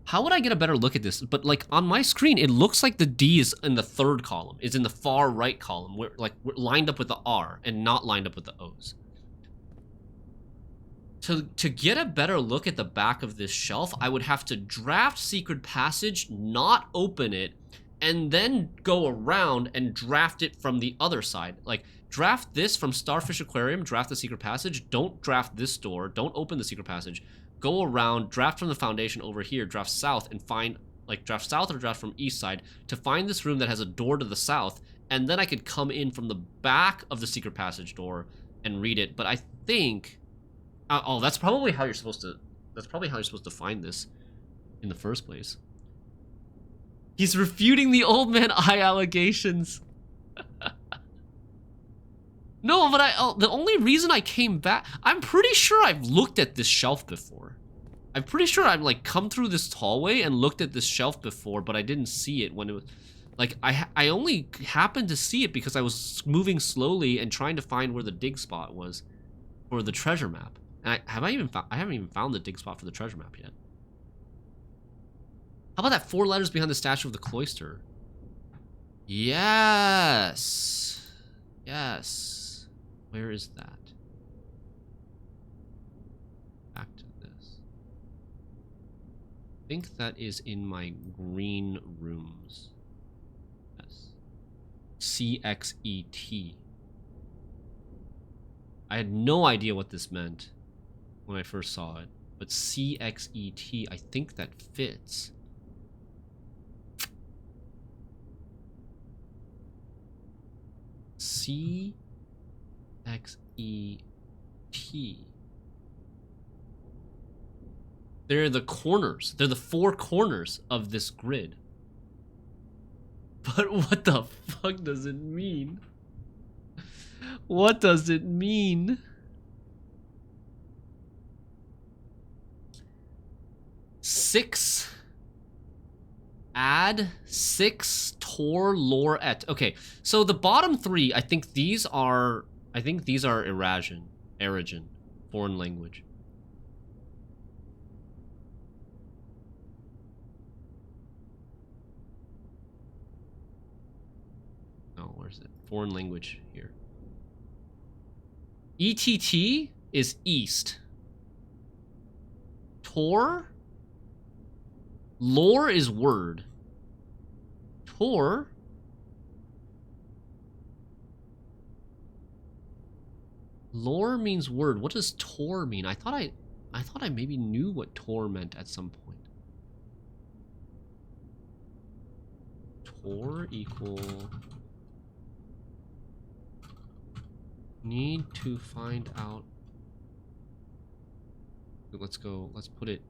How would I get a better look at this? But like on my screen, it looks like the D is in the third column. It's in the far right column, where like we're lined up with the R and not lined up with the O's. To get a better look at the back of this shelf, I would have to draft Secret Passage, not open it, and then go around and draft it from the other side. Like, draft this from Starfish Aquarium, draft the Secret Passage, don't draft this door, don't open the Secret Passage, go around, draft from the Foundation over here, draft south, and find, like, draft south or draft from east side to find this room that has a door to the south, and then I could come in from the back of the Secret Passage door and read it. But I think... oh, that's probably how you're supposed to find this in the first place. He's refuting the old man eye allegations. No, but the only reason I came back, I'm pretty sure I've looked at this shelf before. I'm pretty sure I've like come through this hallway and looked at this shelf before, but I didn't see it when it was like I only happened to see it because I was moving slowly and trying to find where the dig spot was for the treasure map. And I haven't even found the dig spot for the treasure map yet. How about that 4 letters behind the statue of the cloister? Yes. Yes. Where is that? Back to this. I think that is in my green rooms. Yes. CXET. I had no idea what this meant when I first saw it, but CXET, I think that fits. CXET. They're the corners. They're the 4 corners of this grid. But what the fuck does it mean? What does it mean? Add 6 Tor Lore et. Okay, so the bottom 3, I think these are Erasian, foreign language. Oh, where's it? Foreign language here. ETT is east. Tor. Lore is word. Tor. Lore means word. What does Tor mean? I thought I maybe knew what Tor meant at some point. Tor equal... Need to find out... Let's go, let's put it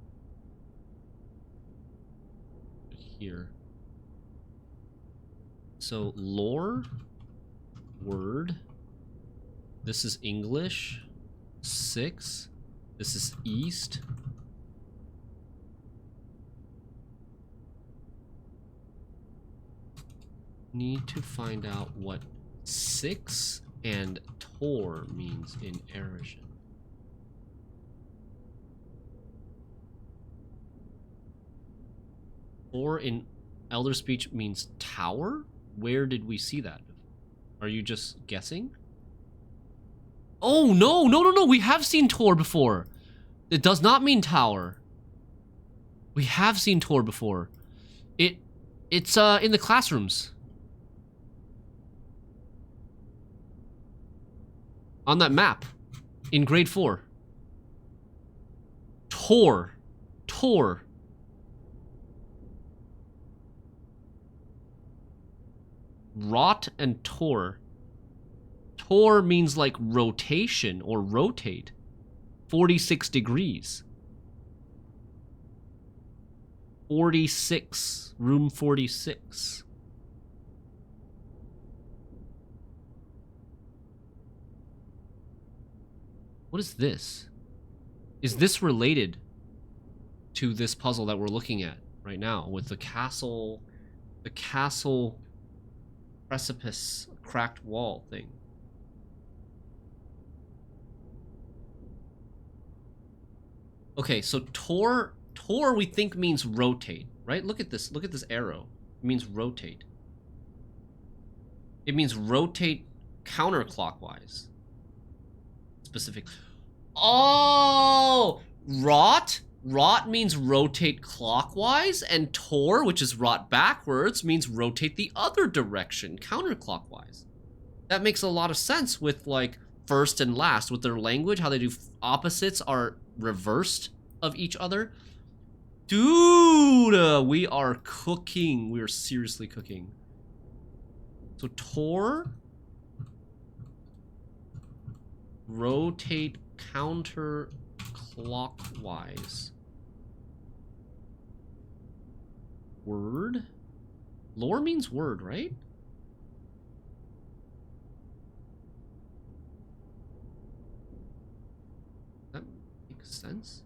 here. So, lore, word, this is English, 6, this is east. Need to find out what 6 and Tor means in Erisian. Tor in Elder Speech means tower? Where did we see that? Are you just guessing? Oh, no, no, no, no. We have seen Tor before. It does not mean tower. We have seen Tor before. It's in the classrooms. On that map. In grade 4. Tor. Tor. Rot and Tor. Tor means like rotation or rotate. 46 degrees. 46. Room 46. What is this? Is this related to this puzzle that we're looking at right now with the castle precipice cracked wall thing? Okay, so Tor we think means rotate, right? Look at this arrow. It means rotate. It means rotate counterclockwise. Specific. Oh, rot? Rot means rotate clockwise, and Tor, which is rot backwards, means rotate the other direction, counterclockwise. That makes a lot of sense with like first and last, with their language, how they do opposites are reversed of each other. Dude, we are cooking. We are seriously cooking. So Tor, rotate counterclockwise. Word? Lore means word, right? That makes sense.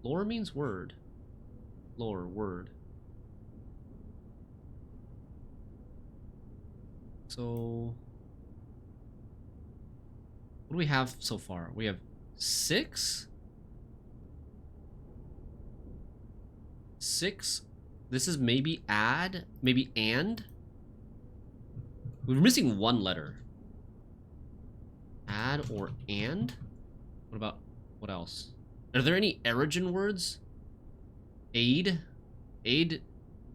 Lore means word. Lore, word. So what do we have so far? We have 6. 6. This is maybe add, maybe and. We're missing one letter. Add or and? What about, what else? Are there any origin words? Aid? Aid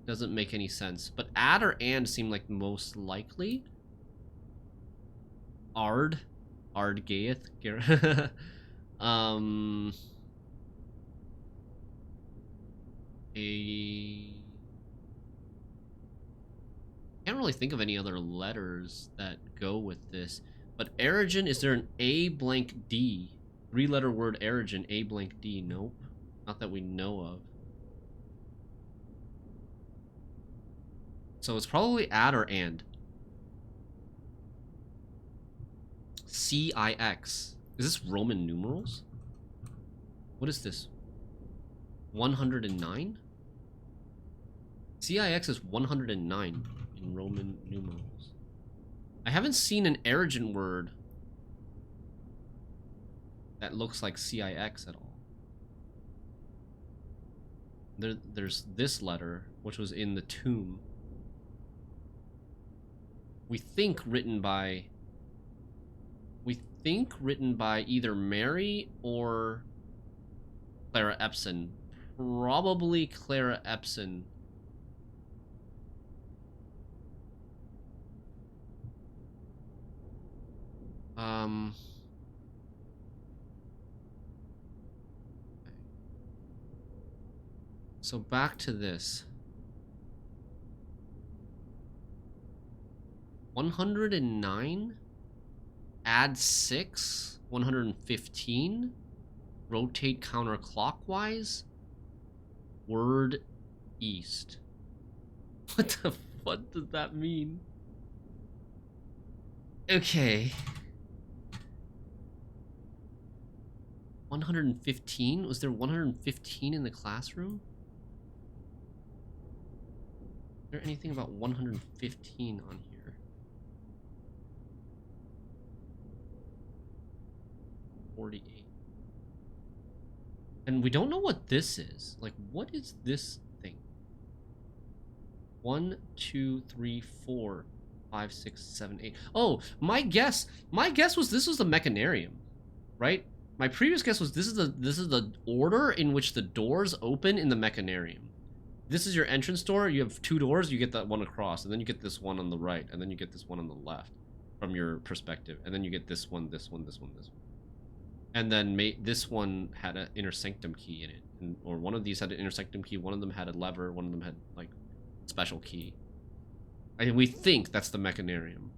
doesn't make any sense. But add or and seem like most likely. Ard. Ard Gaeth. Can't really think of any other letters that go with this. But origin, is there an A blank D? 3-letter word origin, A blank D. Nope. Not that we know of. So it's probably add or and. CIX. Is this Roman numerals? What is this? 109? CIX is 109 in Roman numerals. I haven't seen an origin word that looks like CIX at all. There's this letter, which was in the tomb. We think written by either Mary or Clara Epson. Probably Clara Epson. So back to this. 109? Add 6? 115? Rotate counterclockwise? Word east. What does that mean? Okay. 115? Was there 115 in the classroom? Is there anything about 115 on here? 48. And we don't know what this is. Like, what is this thing? 1, 2, 3, 4, 5, 6, 7, 8. Oh, my guess was this was the mechanarium, right? My previous guess was this is the order in which the doors open in the mechanarium. This is your entrance door. You have 2 doors. You get that one across, and then you get this one on the right, and then you get this one on the left from your perspective, and then you get this one, this one, this one, this one. And then this one had an inner sanctum key in it, or one of these had an inner sanctum key. One of them had a lever. One of them had like special key. And we think that's the mechanarium.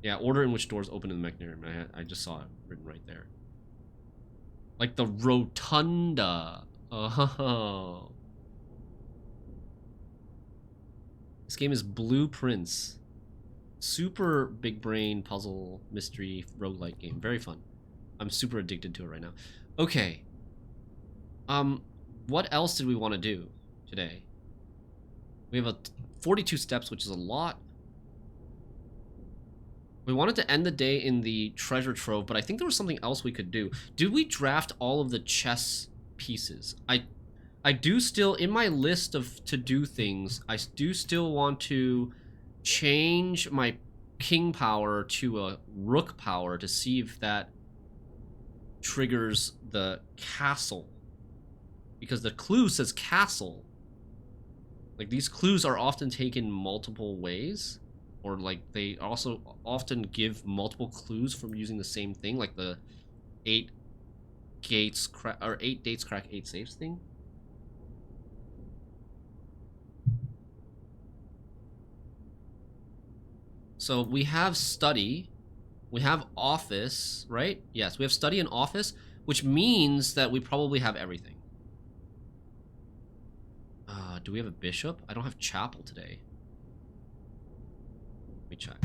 Yeah, order in which doors open in the mechanarium. I just saw it written right there. Like the rotunda. Oh. This game is Blueprints. Super big brain puzzle mystery roguelike game. Very fun. I'm super addicted to it right now. Okay. What else did we want to do today? We have 42 steps, which is a lot. We wanted to end the day in the treasure trove, but I think there was something else we could do. Did we draft all of the chess pieces? I do still, in my list of to-do things, I do still want to change my king power to a rook power to see if that triggers the castle. Because the clue says castle. Like, these clues are often taken multiple ways. Or, like, they also often give multiple clues from using the same thing. Like the 8 dates crack 8 safes thing. So we have study, we have office, right? Yes, we have study and office, which means that we probably have everything. Do we have a bishop? I don't have chapel today. Let me check.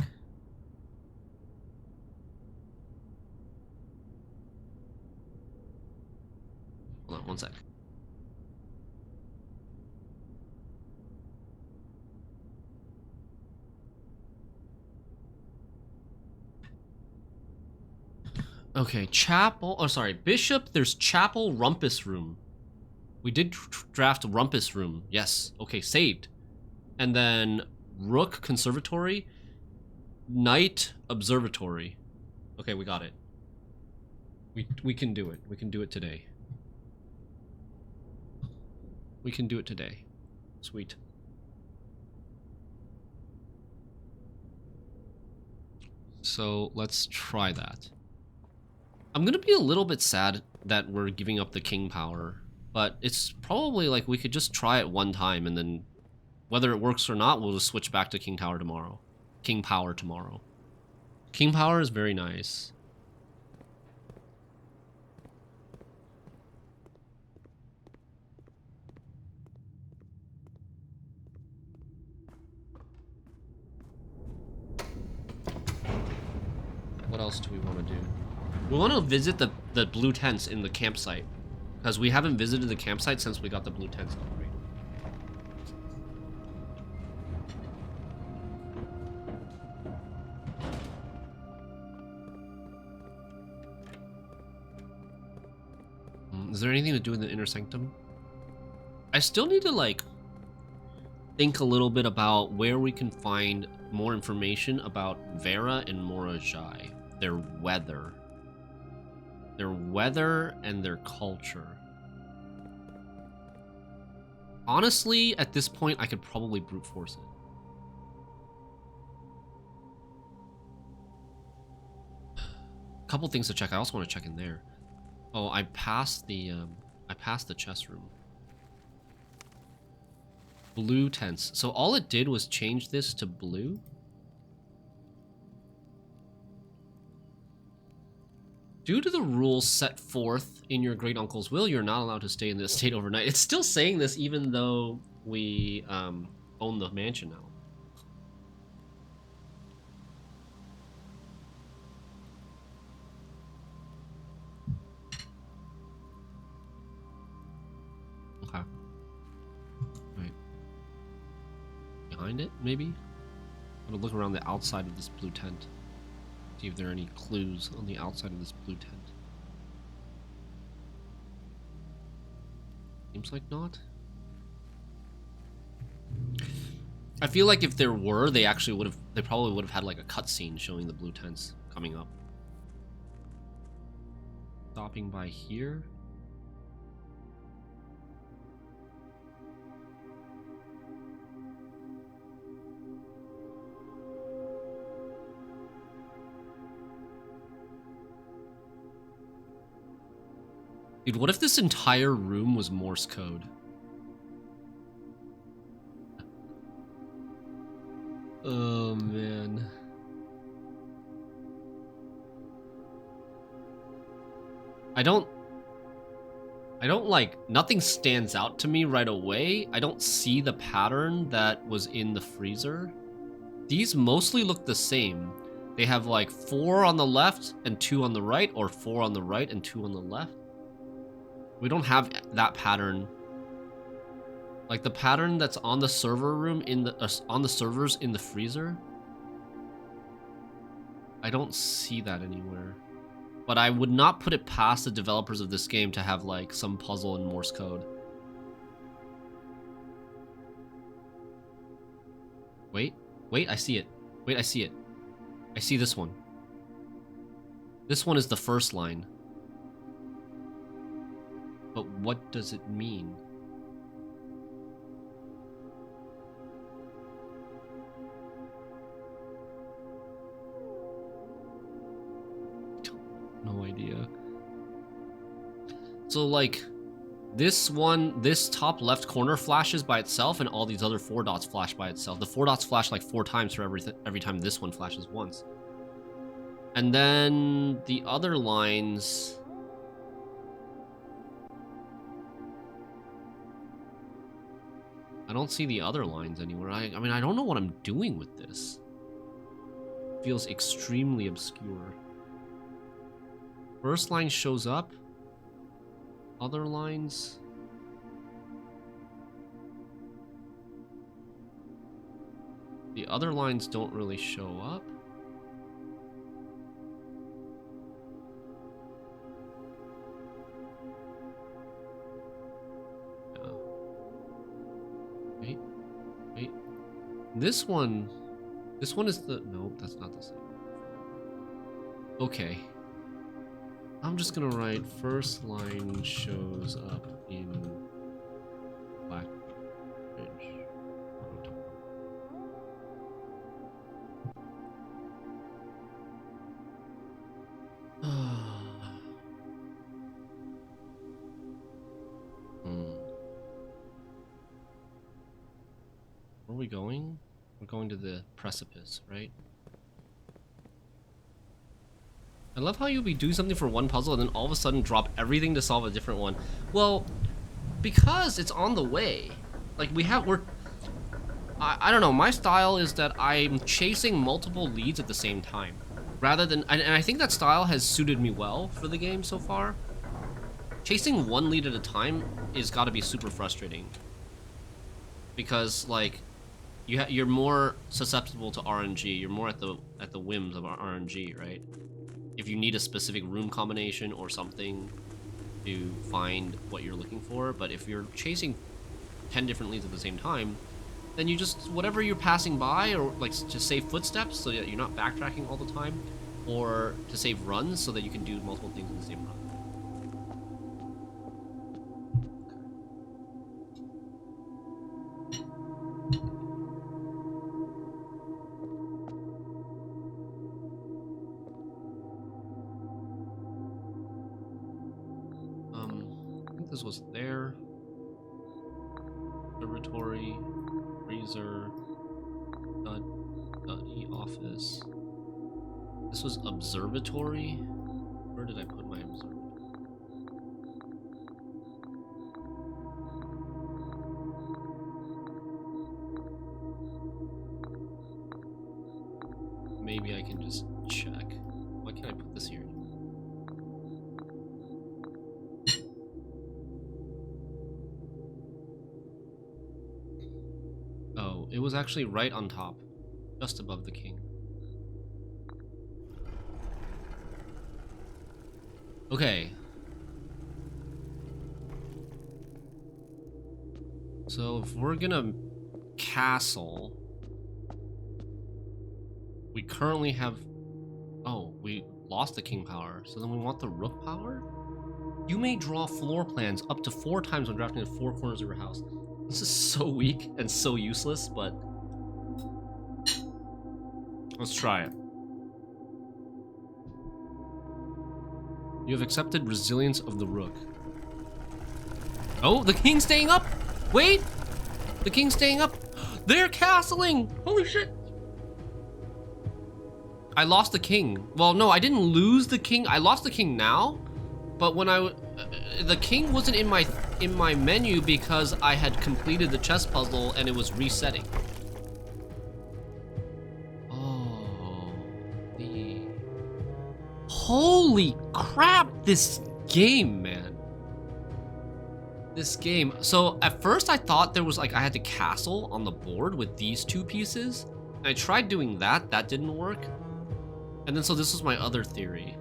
Hold on, one sec. Okay, chapel. Oh, sorry, bishop. There's chapel, rumpus room. We did draft rumpus room. Yes. Okay, saved. And then rook, conservatory. Knight, observatory. Okay, we got it. We can do it. We can do it today. We can do it today. Sweet. So let's try that. I'm gonna be a little bit sad that we're giving up the king power, but it's probably like we could just try it one time and then whether it works or not, we'll just switch back to king power tomorrow. King power tomorrow. King power is very nice. What else do we want to do? We want to visit the blue tents in the campsite. Because we haven't visited the campsite since we got the blue tents upgrade. Is there anything to do in the inner sanctum? I still need to, like, think a little bit about where we can find more information about Vera and Morajai. Their weather. Their weather and their culture. Honestly, at this point, I could probably brute force it. A couple things to check. I also want to check in there. Oh, I passed the chess room. Blue tents. So all it did was change this to blue. Due to the rules set forth in your great uncle's will, you're not allowed to stay in this estate overnight. It's still saying this even though we own the mansion now. Okay. Right. Behind it, maybe? I'm gonna look around the outside of this blue tent. See if there are any clues on the outside of this blue tent. Seems like not. I feel like if there were, they probably would have had like a cutscene showing the blue tents coming up. Stopping by here. Dude, what if this entire room was Morse code? Oh, man. I don't like, nothing stands out to me right away. I don't see the pattern that was in the freezer. These mostly look the same. They have like 4 on the left and 2 on the right, or 4 on the right and 2 on the left. We don't have that pattern. Like the pattern that's on the server room on the servers in the freezer. I don't see that anywhere. But I would not put it past the developers of this game to have like some puzzle in Morse code. Wait, I see it. Wait, I see it. I see this one. This one is the first line. But what does it mean? No idea. So like this one, this top left corner flashes by itself and all these other 4 dots flash by itself. The 4 dots flash like 4 times for every time this one flashes once. And then the other lines, I don't see the other lines anywhere. I mean, I don't know what I'm doing with this. It feels extremely obscure. First line shows up. Other lines. The other lines don't really show up. Wait. This one is the, no, that's not the same. Okay. I'm just gonna write first line shows up in Black Ridge. Where are we going? We're going to the precipice, right? I love how you'll be doing something for one puzzle and then all of a sudden drop everything to solve a different one. Well, because it's on the way. Like I don't know, my style is that I'm chasing multiple leads at the same time. Rather than, and I think that style has suited me well for the game so far. Chasing one lead at a time is gotta be super frustrating. Because like, you're more susceptible to RNG, you're more at the whims of RNG, right? If you need a specific room combination or something to find what you're looking for, but if you're chasing 10 different leads at the same time, then you just, whatever you're passing by, or like to save footsteps so that you're not backtracking all the time, or to save runs so that you can do multiple things in the same run. This was there. Observatory, freezer, .e office. This was observatory. Where did I put my observatory? Maybe I can just check. Why can't I put this here? Oh, it was actually right on top, just above the king. Okay. So if we're gonna castle, we currently have, oh, we lost the king power, so then we want the rook power? You may draw floor plans up to 4 times when drafting the 4 corners of your house. This is so weak and so useless, but let's try it. You have accepted resilience of the rook. Oh, the king's staying up! Wait! The king's staying up! They're castling! Holy shit! I lost the king. Well, no, I didn't lose the king. I lost the king now, But when the king wasn't in my menu because I had completed the chess puzzle and it was resetting. Oh, holy crap! This game, man. This game. So at first I thought there was like I had to castle on the board with these two pieces. And I tried doing that. That didn't work. And then so this was my other theory.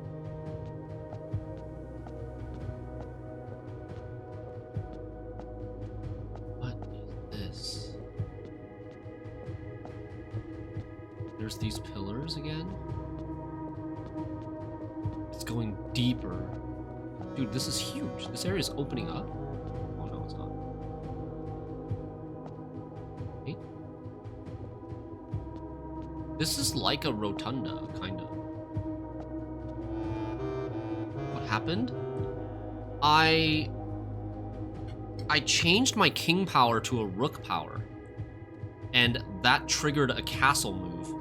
There's these pillars again. It's going deeper. Dude, this is huge. This area is opening up. Oh no, it's not. Wait. This is like a rotunda, kind of. What happened? I changed my king power to a rook power. And that triggered a castle move,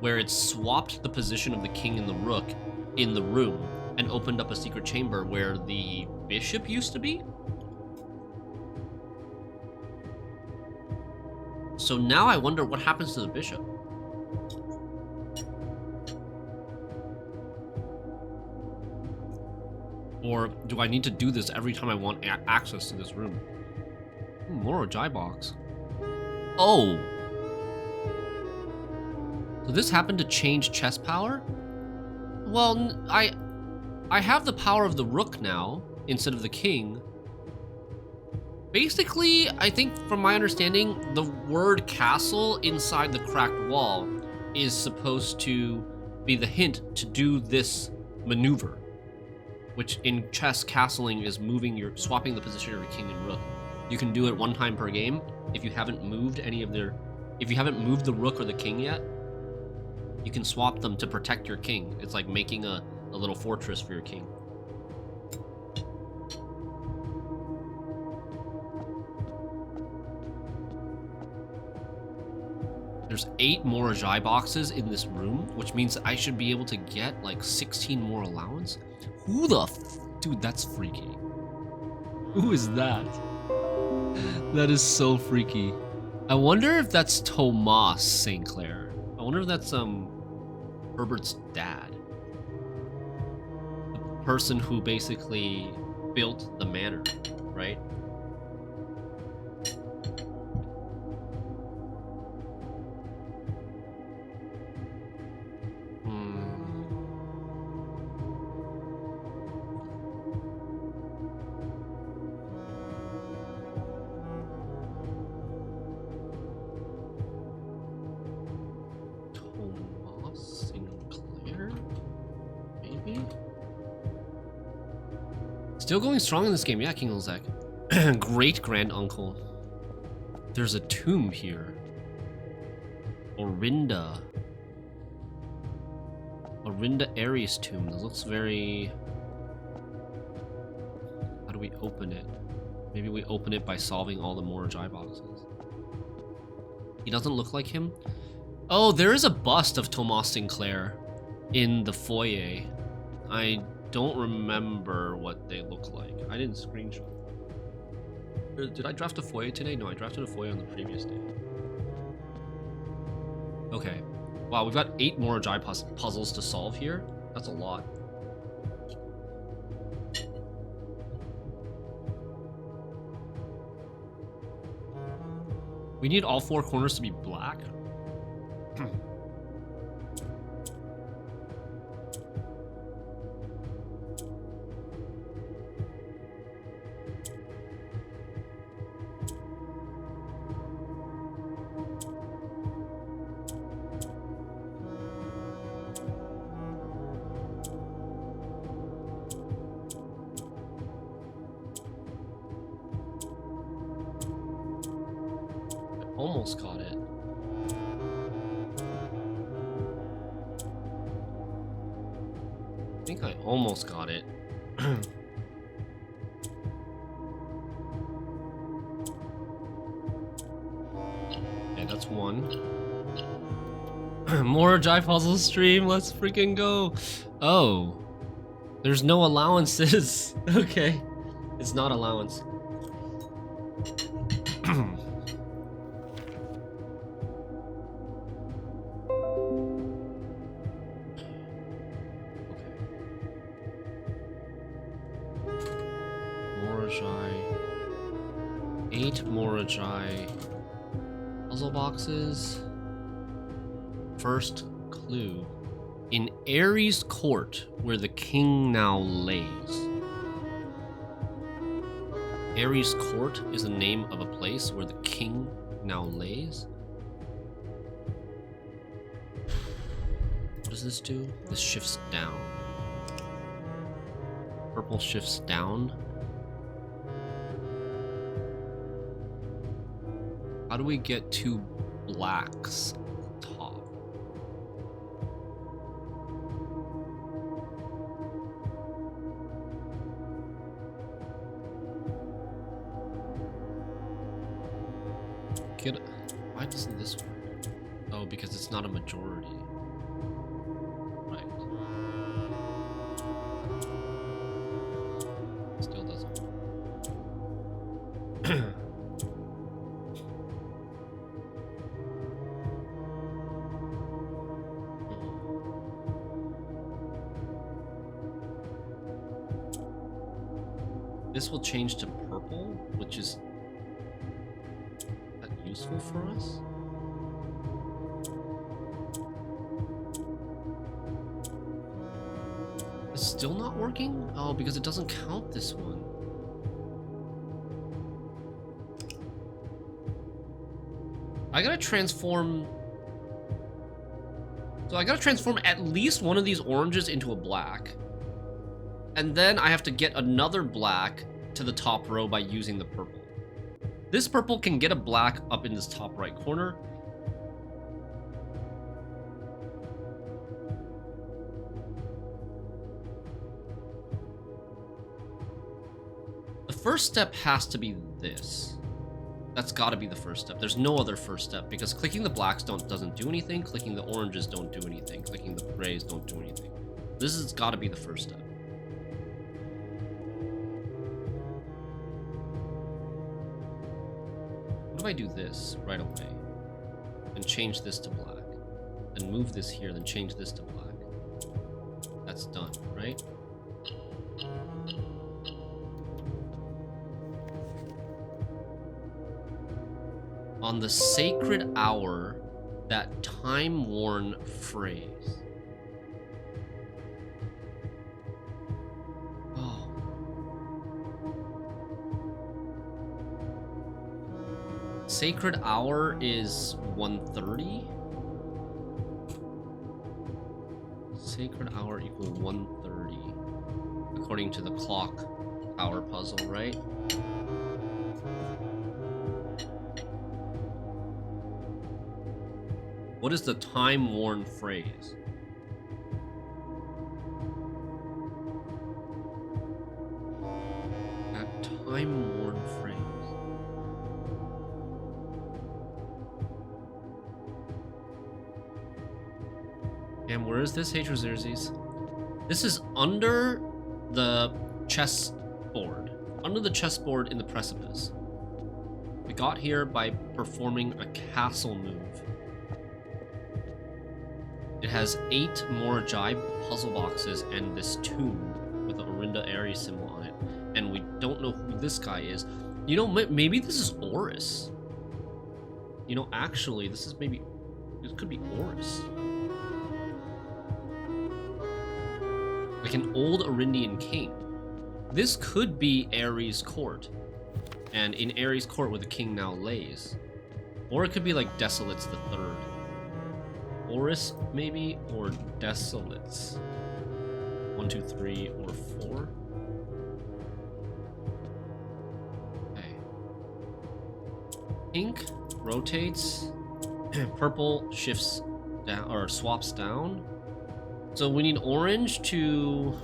where it swapped the position of the king and the rook in the room and opened up a secret chamber where the bishop used to be. So now I wonder what happens to the bishop. Or do I need to do this every time I want access to this room? More Ojai box. Oh. So this happened to change chess power? Well, I have the power of the rook now instead of the king. Basically, I think from my understanding, the word castle inside the cracked wall is supposed to be the hint to do this maneuver, which in chess, castling is swapping the position of your king and rook. You can do it one time per game. If you haven't moved if you haven't moved the rook or the king yet, you can swap them to protect your king. It's like making a little fortress for your king. There's 8 more Ojai boxes in this room, which means I should be able to get like 16 more allowance. Who the dude, that's freaky. Who is that? That is so freaky. I wonder if that's Tomas St. Clair. I wonder if that's Herbert's dad. The person who basically built the manor, right? Still going strong in this game. Yeah, King Lzek. Great grand uncle. There's a tomb here. Orinda Aries tomb. This looks very... How do we open it? Maybe we open it by solving all the more Ojai boxes. He doesn't look like him. Oh, there is a bust of Tomas Sinclair in the foyer. I don't remember what they look like. I didn't screenshot. Did I draft a foyer today? No, I drafted a foyer on the previous day. Okay. Wow, we've got 8 more Ojai puzzles to solve here. That's a lot. We need all 4 corners to be black. Almost got it. I think I almost got it. Okay, that's 1. More Ojai puzzle stream. Let's freaking go. Oh. There's no allowances. Okay. It's not allowance. Morajai. 8 Morajai puzzle boxes. First clue. In Ares Court, where the king now lays. Ares Court is the name of a place where the king now lays. What does this do? This shifts down. Purple shifts down. How do we get 2 blacks at the top? Why doesn't this work? Oh, because it's not a majority. Right. Still doesn't work. This will change to purple, which is that useful for us? It's still not working? Oh, because it doesn't count this one. I gotta transform... So I gotta transform at least one of these oranges into a black. And then I have to get another black to the top row by using the purple. This purple can get a black up in this top right corner. The first step has to be this. That's gotta be the first step. There's no other first step because clicking the blacks doesn't do anything, clicking the oranges don't do anything, clicking the grays don't do anything. This has gotta be the first step. What if I do this right away and change this to black, then move this here, then change this to black? That's done, right? On the sacred hour, that time-worn phrase. Oh. Sacred hour is 1:30. Sacred hour equal 1:30, according to the clock hour puzzle, right? What is the time-worn phrase? That time-worn phrase. And where is this, Xerzes? This is under the chessboard. Under the chessboard in the precipice. We got here by performing a castle move. It has 8 Morajai puzzle boxes and this tomb with the Orinda Ares symbol on it. And we don't know who this guy is. You know, maybe this is Oris. You know, actually, this could be Oris. Like an old Orindian king. This could be Ares Court. And in Ares Court where the king now lays. Or it could be like Desolates the Third. Oris, maybe, or Desolates. 1, 2, 3, or 4. Okay. Pink rotates. Purple shifts down or swaps down. So we need orange to...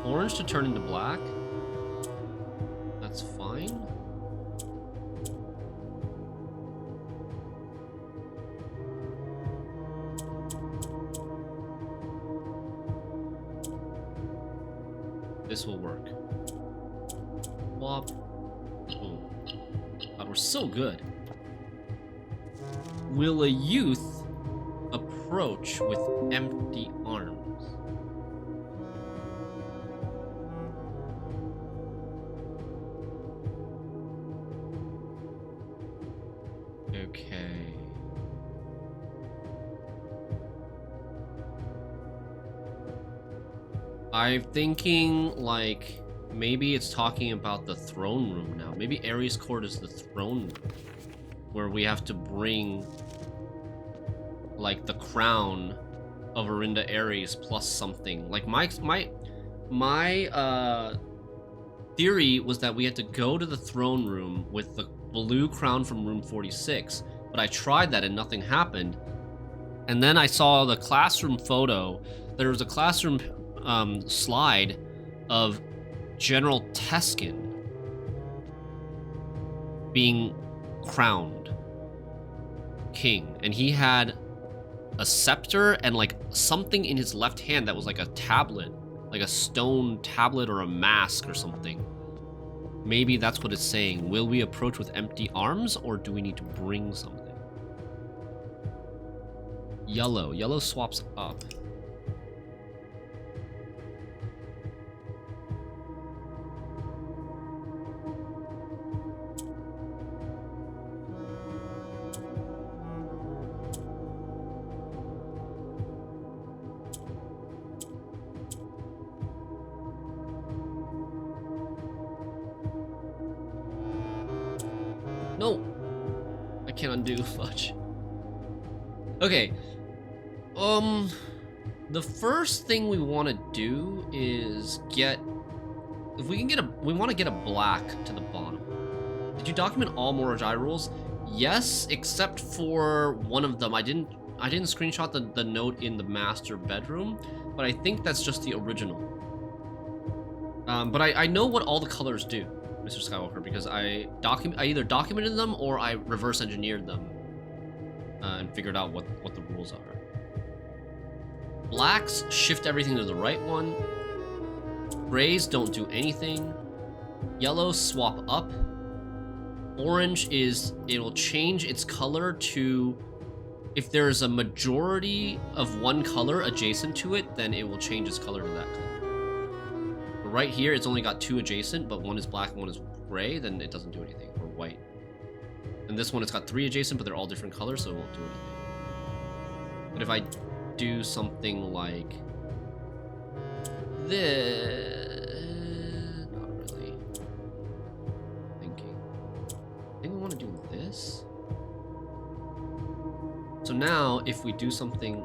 Orange to turn into black. That's fine. This will work. Swap. Boom. God, we're so good. Will a youth approach with empty arms? Okay. I'm thinking, like, maybe it's talking about the throne room now. Maybe Ares Court is the throne room, where we have to bring, like, the crown of Arinda Ares plus something. Like, my theory was that we had to go to the throne room with the blue crown from room 46, but I tried that and nothing happened. And then I saw the classroom photo. There was a classroom slide of General Teskin being crowned king, and he had a scepter and like something in his left hand that was like a tablet, like a stone tablet or a mask or something. Maybe that's what it's saying. Will we approach with empty arms, or do we need to bring something? Yellow swaps up. No, I can't undo. Fudge. Okay. The first thing we want to do is get, if we can get we want to get a black to the bottom. Did you document all Morojai rules? Yes, except for one of them. I didn't screenshot the note in the master bedroom, but I think that's just the original. But I know what all the colors do, Mr. Skywalker, because I either documented them or I reverse engineered them and figured out what the rules are. Blacks shift everything to the right one. Grays don't do anything. Yellow swap up. Orange is, it will change its color to, if there's a majority of one color adjacent to it, then it will change its color to that color. But right here, it's only got two adjacent, but one is black and one is gray, then it doesn't do anything, or white. And this one, it's got three adjacent, but they're all different colors, so it won't do anything. But if I do something like this, not really thinking. I think we want to do this. So now, if we do something,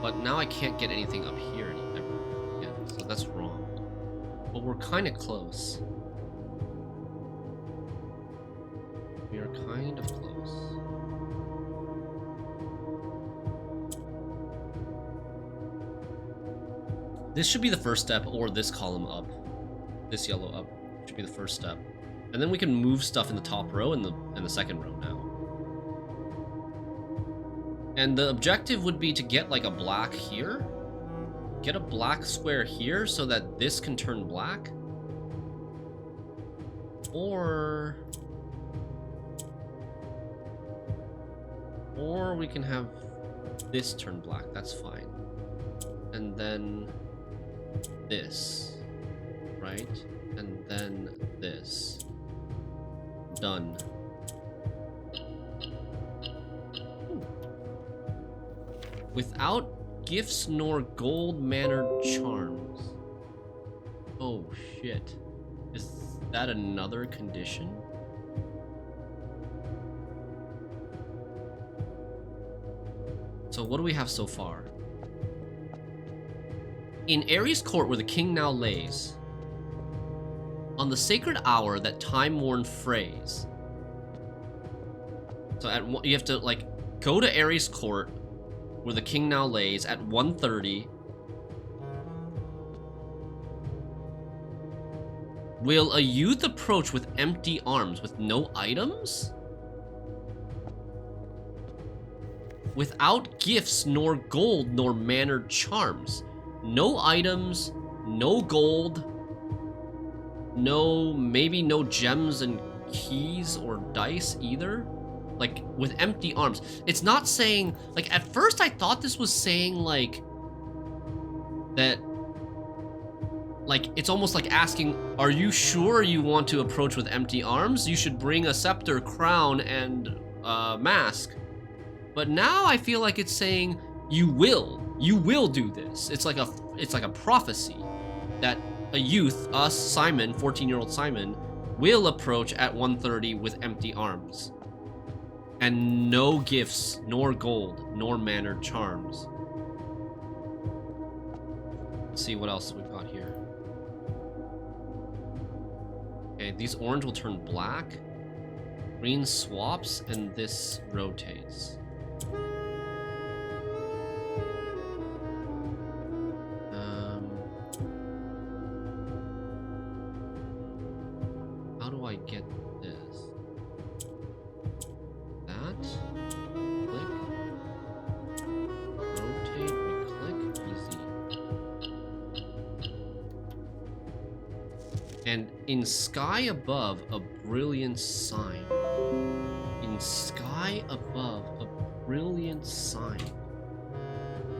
but now I can't get anything up here again, so that's wrong. But we're kind of close. We are kind of close. This should be the first step, or this column up. This yellow up should be the first step. And then we can move stuff in the top row and the second row now. And the objective would be to get like a black here. Get a black square here so that this can turn black. Or we can have this turn black. That's fine. And then this, right? And then this. Done. Without gifts nor gold mannered charms. Oh shit. Is that another condition? So what do we have so far? In Ares Court, where the king now lays, on the sacred hour, that time-worn phrase. So you have to like go to Ares Court, where the king now lays, at 1:30. Will a youth approach with empty arms with no items? Without gifts, nor gold, nor mannered charms. No items, no gold, maybe no gems and keys or dice either. Like, with empty arms. It's not saying, like, at first I thought this was saying, like, that, like, it's almost like asking, are you sure you want to approach with empty arms? You should bring a scepter, crown, and mask. But now I feel like it's saying you will do this. It's like a prophecy that a youth, us, Simon, 14-year-old Simon, will approach at 1:30 with empty arms. And no gifts, nor gold, nor mannered charms. Let's see what else we've got here. Okay, these orange will turn black. Green swaps, and this rotates. How do I get this? That. Click. Rotate, re-click, easy. And in sky above, a brilliant sign. In sky above, a brilliant sign.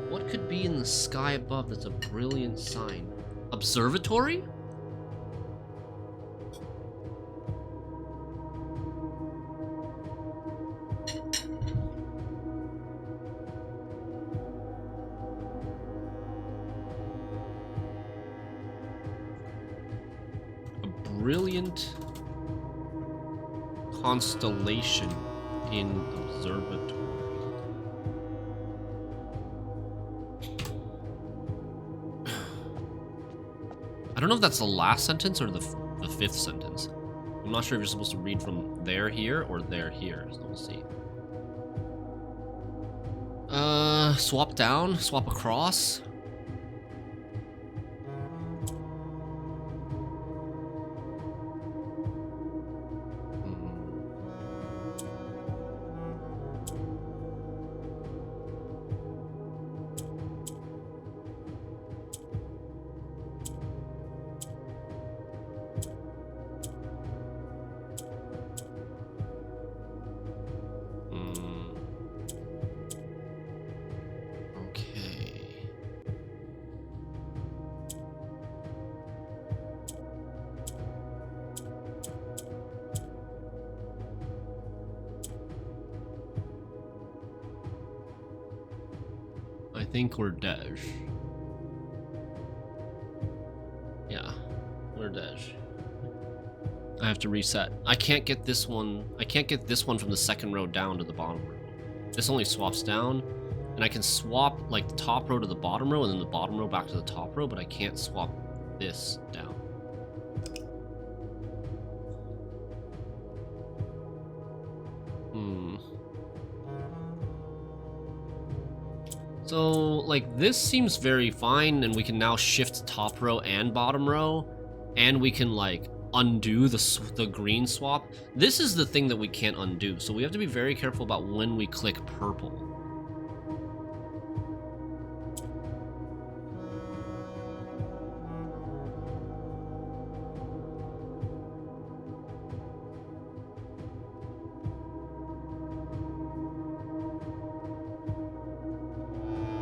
What could be in the sky above that's a brilliant sign? Observatory? Brilliant constellation in observatory. I don't know if that's the last sentence or the fifth sentence. I'm not sure if you're supposed to read from there here or there here, so we'll see. Swap down, swap across. I think we're Dej. Yeah, we're Dej. I have to reset. I can't get this one. I can't get this one from the second row down to the bottom row. This only swaps down, and I can swap like the top row to the bottom row and then the bottom row back to the top row, but I can't swap this down. So, like, this seems very fine, and we can now shift top row and bottom row, and we can, like, undo the green swap. This is the thing that we can't undo, so we have to be very careful about when we click purple.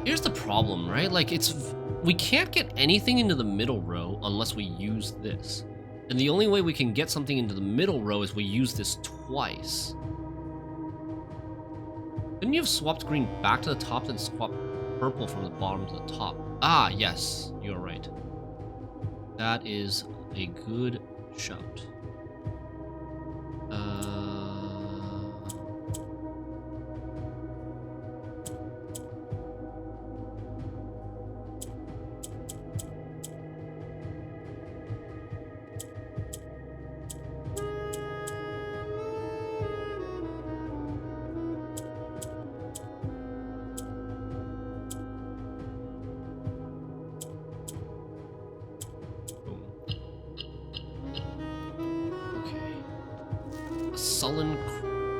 Here's the problem, right? Like, we can't get anything into the middle row unless we use this. And the only way we can get something into the middle row is we use this twice. Couldn't you have swapped green back to the top, then swap purple from the bottom to the top? Ah, yes, you're right. That is a good shout.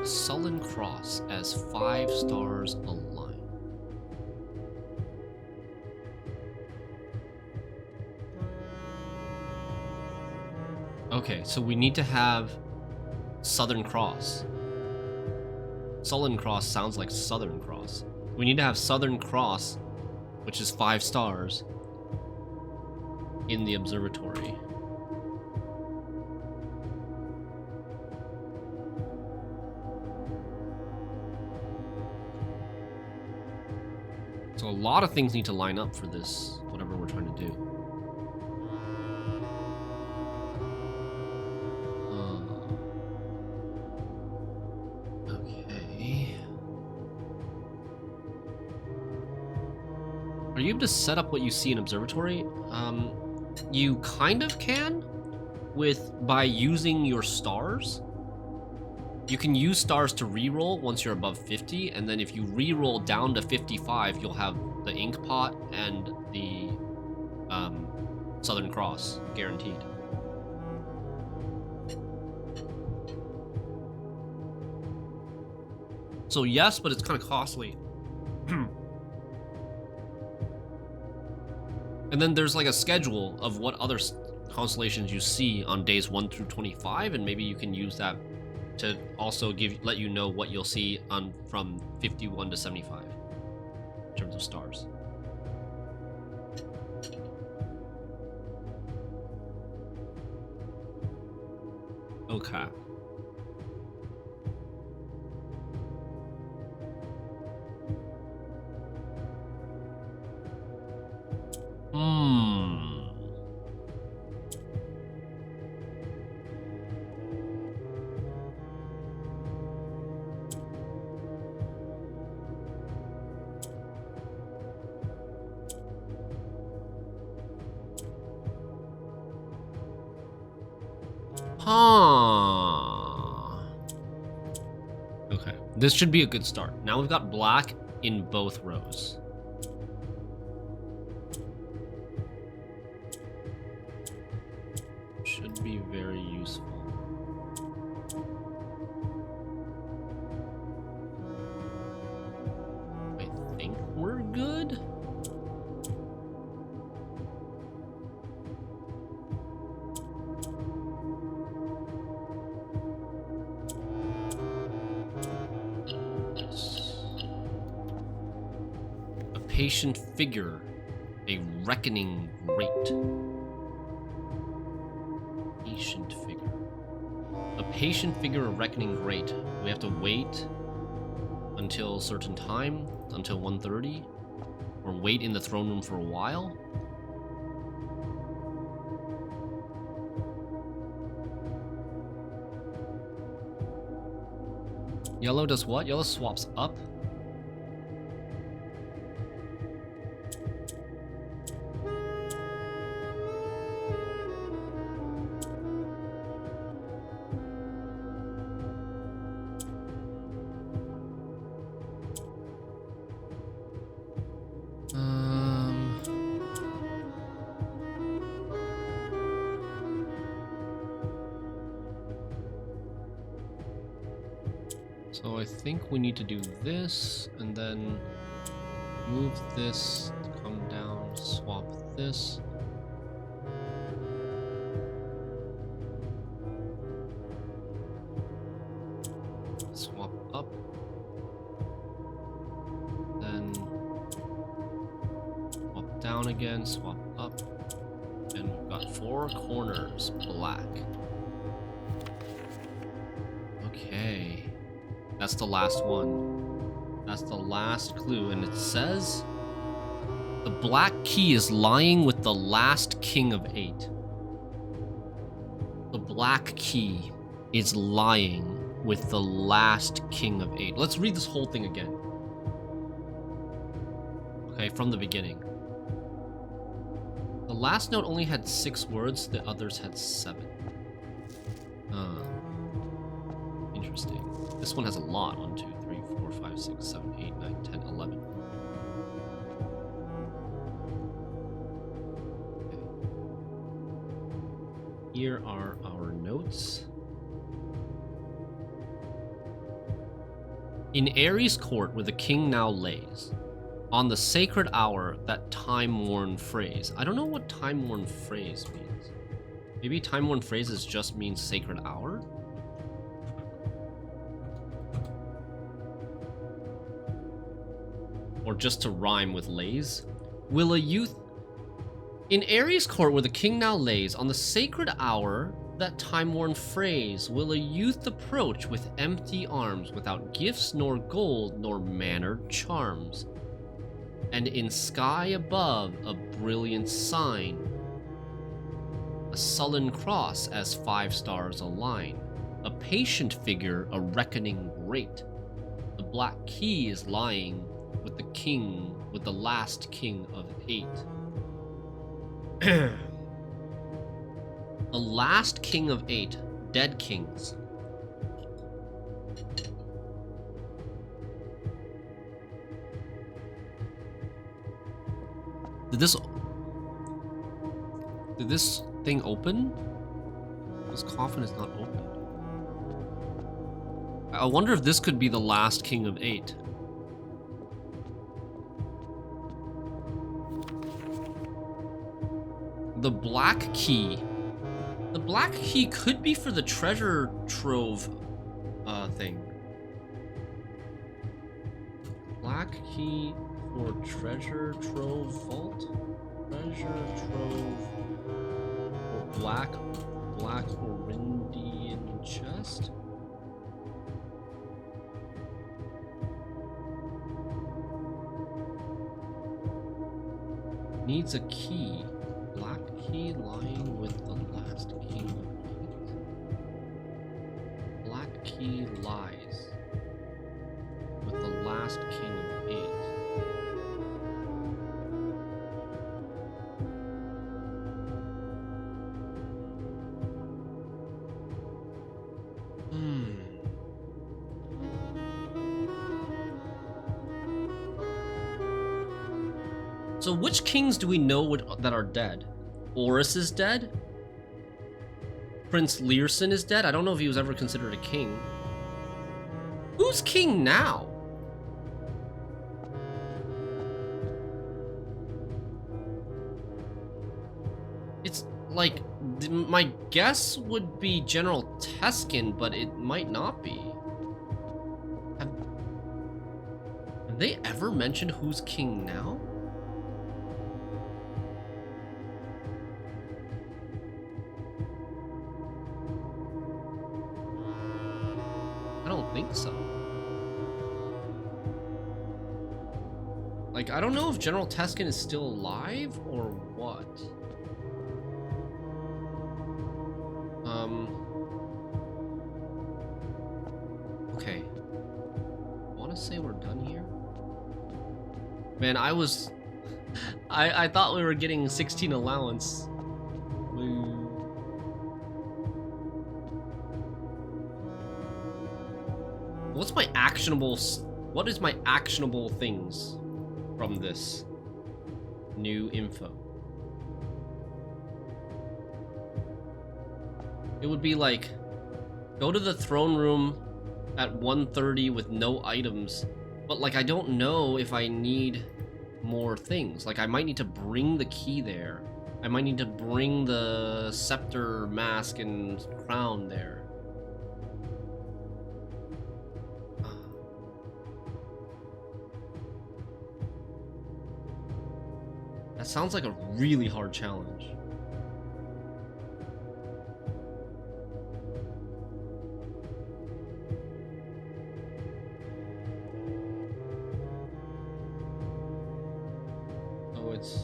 Sullen Cross as 5 stars align. Okay, so we need to have Southern Cross. Sullen Cross sounds like Southern Cross. We need to have Southern Cross, which is 5 stars, in the observatory. So a lot of things need to line up for this, whatever we're trying to do. Okay. Are you able to set up what you see in observatory? You kind of can by using your stars. You can use stars to reroll once you're above 50, and then if you reroll down to 55, you'll have the ink pot and the Southern Cross guaranteed. So yes, but it's kind of costly. And then there's like a schedule of what other constellations you see on days 1 through 25, and maybe you can use that to also let you know what you'll see on from 51 to 75 in terms of stars. Okay. Okay, this should be a good start. Now we've got black in both rows. Should be very useful. I think we're good. Patient figure, a reckoning great. Patient figure. A patient figure, a reckoning great. We have to wait until a certain time, until 1:30, or wait in the throne room for a while. Yellow does what? Yellow swaps up. So I think we need to do this, and then move this to come down, swap this. Swap up. Then swap down again, swap up. And we've got 4 corners, black. Okay. That's the last one. That's the last clue, and it says the black key is lying with the last king of 8. The black key is lying with the last king of 8. Let's read this whole thing again. Okay, from the beginning. The last note only had 6 words, the others had 7. Interesting. This one has a lot. 1, 2, 3, 4, 5, 6, 7, 8, 9, 10, 11. Okay. Here are our notes. In Ares' court where the king now lays, on the sacred hour, that time-worn phrase. I don't know what time-worn phrase means. Maybe time-worn phrases just means sacred hour? Or just to rhyme with lays? Will a youth... In Ares' court where the king now lays, on the sacred hour, that time-worn phrase, will a youth approach with empty arms, without gifts nor gold nor mannered charms. And in sky above a brilliant sign, a sullen cross as 5 stars align, a patient figure, a reckoning great. The black key is lying with the king, with the last king of 8. The last king of 8, dead kings. Did this thing open? This coffin is not open. I wonder if this could be the last king of 8. The black key. The black key could be for the treasure trove thing. Black key for treasure trove vault? Treasure trove or black Orindian chest? Needs a key. Black key lying with the last king of 8. Black key lies with the last king of 8. So which kings do we know that are dead? Horus is dead? Prince Learson is dead? I don't know if he was ever considered a king. Who's king now? It's like, my guess would be General Teskin, but it might not be. Have they ever mentioned who's king now? I don't think so. Like, I don't know if General Teskin is still alive or what. Okay. I want to say we're done here. Man, I thought we were getting 16 allowance. What is my actionable things from this new info? It would be like, go to the throne room at 1:30 with no items, but like I don't know if I need more things. Like I might need to bring the key there. I might need to bring the scepter, mask, and crown there. That sounds like a really hard challenge. Oh, it's...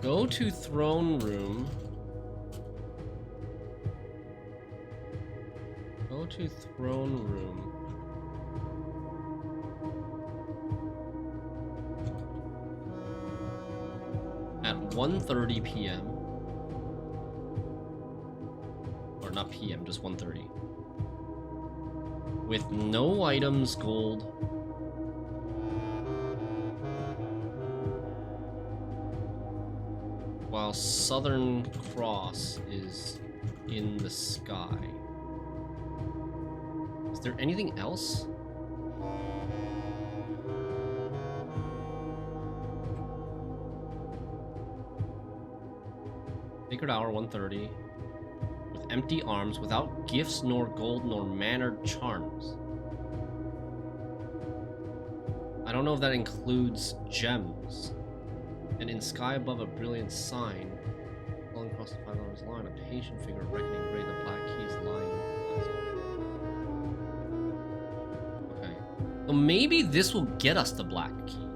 Go to throne room. Go to throne room. At 1:30 p.m. Or not p.m., just 1:30. with no items, gold. While Southern Cross is in the sky. Is there anything else? Sacred Hour 130. With empty arms, without gifts nor gold nor mannered charms. I don't know if that includes gems. And in sky above a brilliant sign, falling across the $5 line, a patient figure reckoning gray, the black keys lying. Okay. So maybe this will get us the black key.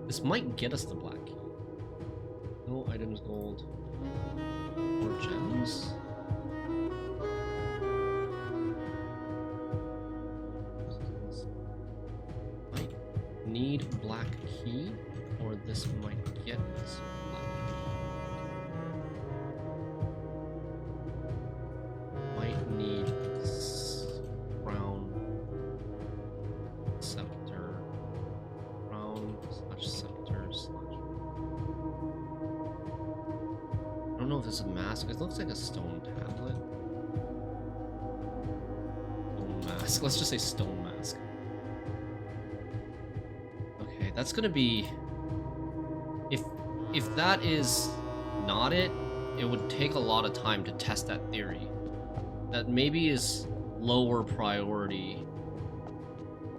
This might get us the black key. No items, gold. Or gems? Might need black key, or this might get us black key. Might need crown, scepter, crown slash scepter slash. I don't know if this is a mask. It looks like a stone tablet. Stone mask. Let's just say stone mask. Okay, that's gonna be. If that is not it, it would take a lot of time to test that theory. That maybe is lower priority.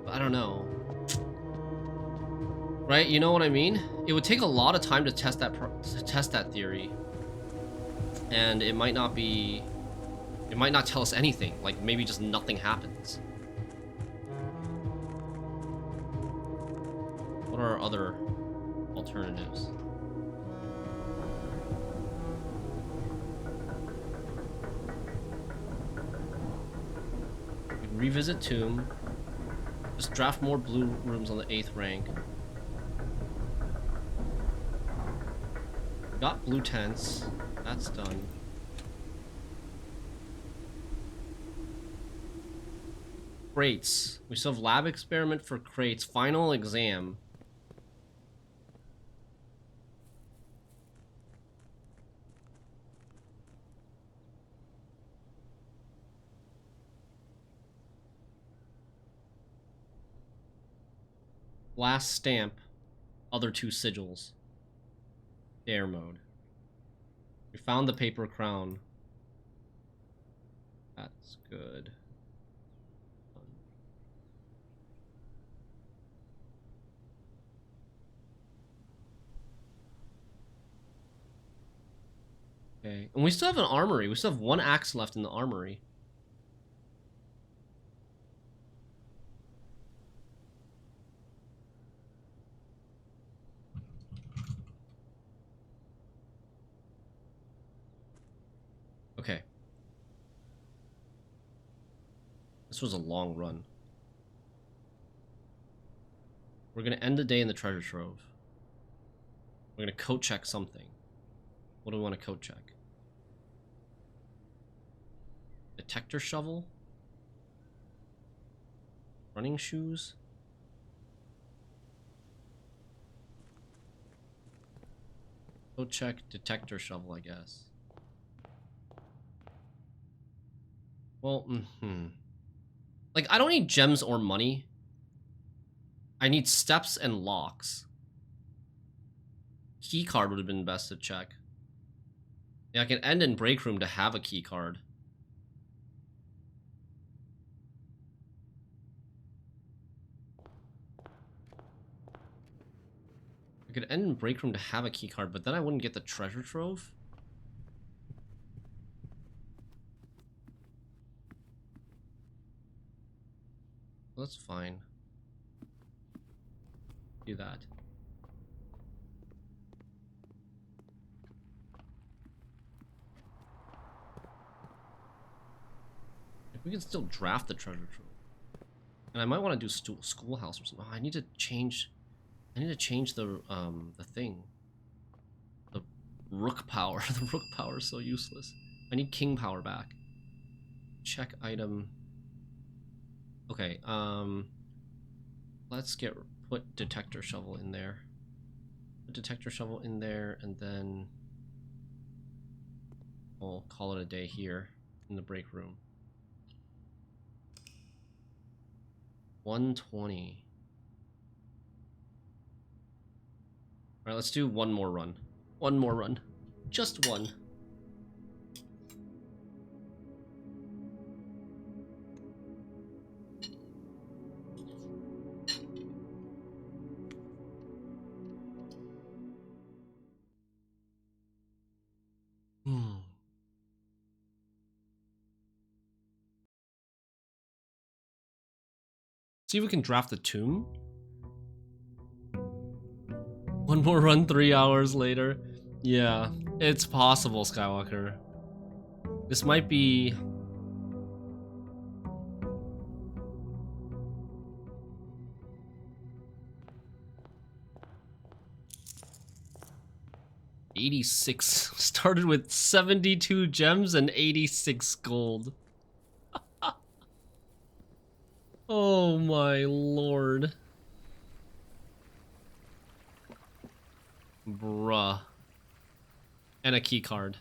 I don't know. Right? You know what I mean? It would take a lot of time to test that theory. And it might not be... It might not tell us anything. Like, maybe just nothing happens. What are our other alternatives? We can revisit Tomb. Just draft more blue rooms on the 8th rank. Got blue tents. That's done. Crates. We still have lab experiment for crates. Final exam. Last stamp. Other 2 sigils. Dare mode. We found the paper crown. That's good. Okay, and we still have an armory. We still have 1 axe left in the armory. Okay. This was a long run. We're gonna end the day in the treasure trove. We're gonna coat check something. What do we want to coat check? Detector shovel? Running shoes? Coat check detector shovel, I guess. Well, like, I don't need gems or money. I need steps and locks. Key card would have been best to check. Yeah, I can end in break room to have a key card. I could end in break room to have a key card, but then I wouldn't get the treasure trove. That's fine. Do that. We can still draft the treasure trove. And I might want to do schoolhouse or something. Oh, I need to change the thing. The rook power. The rook power is so useless. I need king power back. Check item. Okay, let's put detector shovel in there. Put detector shovel in there, and then we'll call it a day here in the break room. 120. Alright, let's do one more run. One more run. Just one. See if we can draft the tomb. One more run 3 hours later. Yeah, it's possible, Skywalker. This might be... $86. Started with 72 gems and 86 gold. Oh my lord. Bruh. And a key card.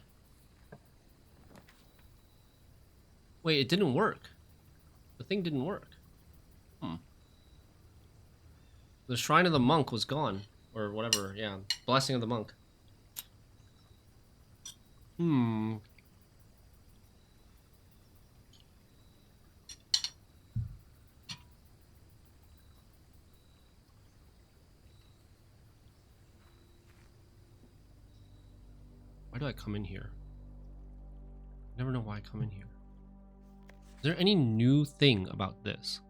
Wait, it didn't work. The thing didn't work. The Shrine of the Monk was gone. Or whatever, yeah. Blessing of the Monk. Why do I come in here? I never know why I come in here. Is there any new thing about this?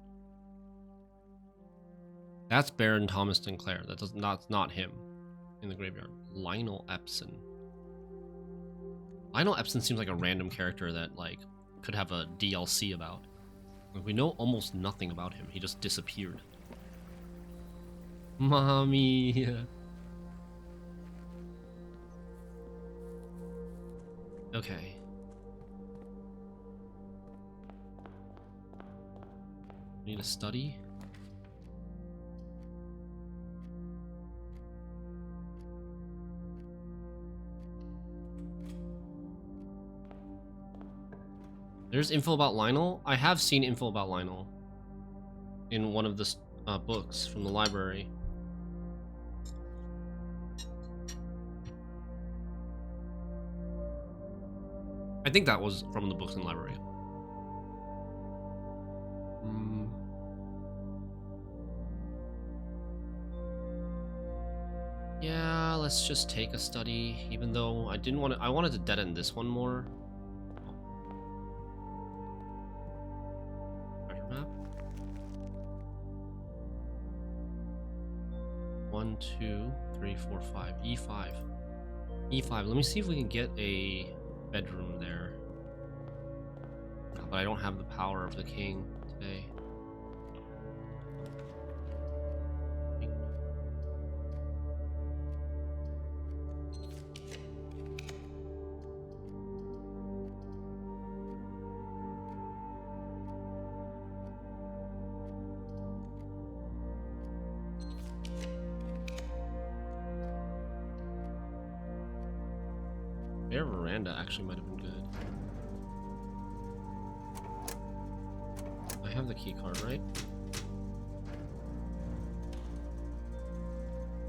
That's Baron Thomas Sinclair. That's not him in the graveyard. Lionel Epson. Lionel Epson seems like a random character that like could have a DLC about. Like, we know almost nothing about him. He just disappeared. Mommy. Okay. Need a study? There's info about Lionel? I have seen info about Lionel in one of the books from the library. I think that was from the books in the library. Yeah, let's just take a study, even though I didn't want to. I wanted to dead end this one more. Treasure map. 1, 2, 3, 4, 5. E5. E5. Let me see if we can get a bedroom there. But I don't have the power of the king today. Their veranda actually might have been good. I have the key card, right?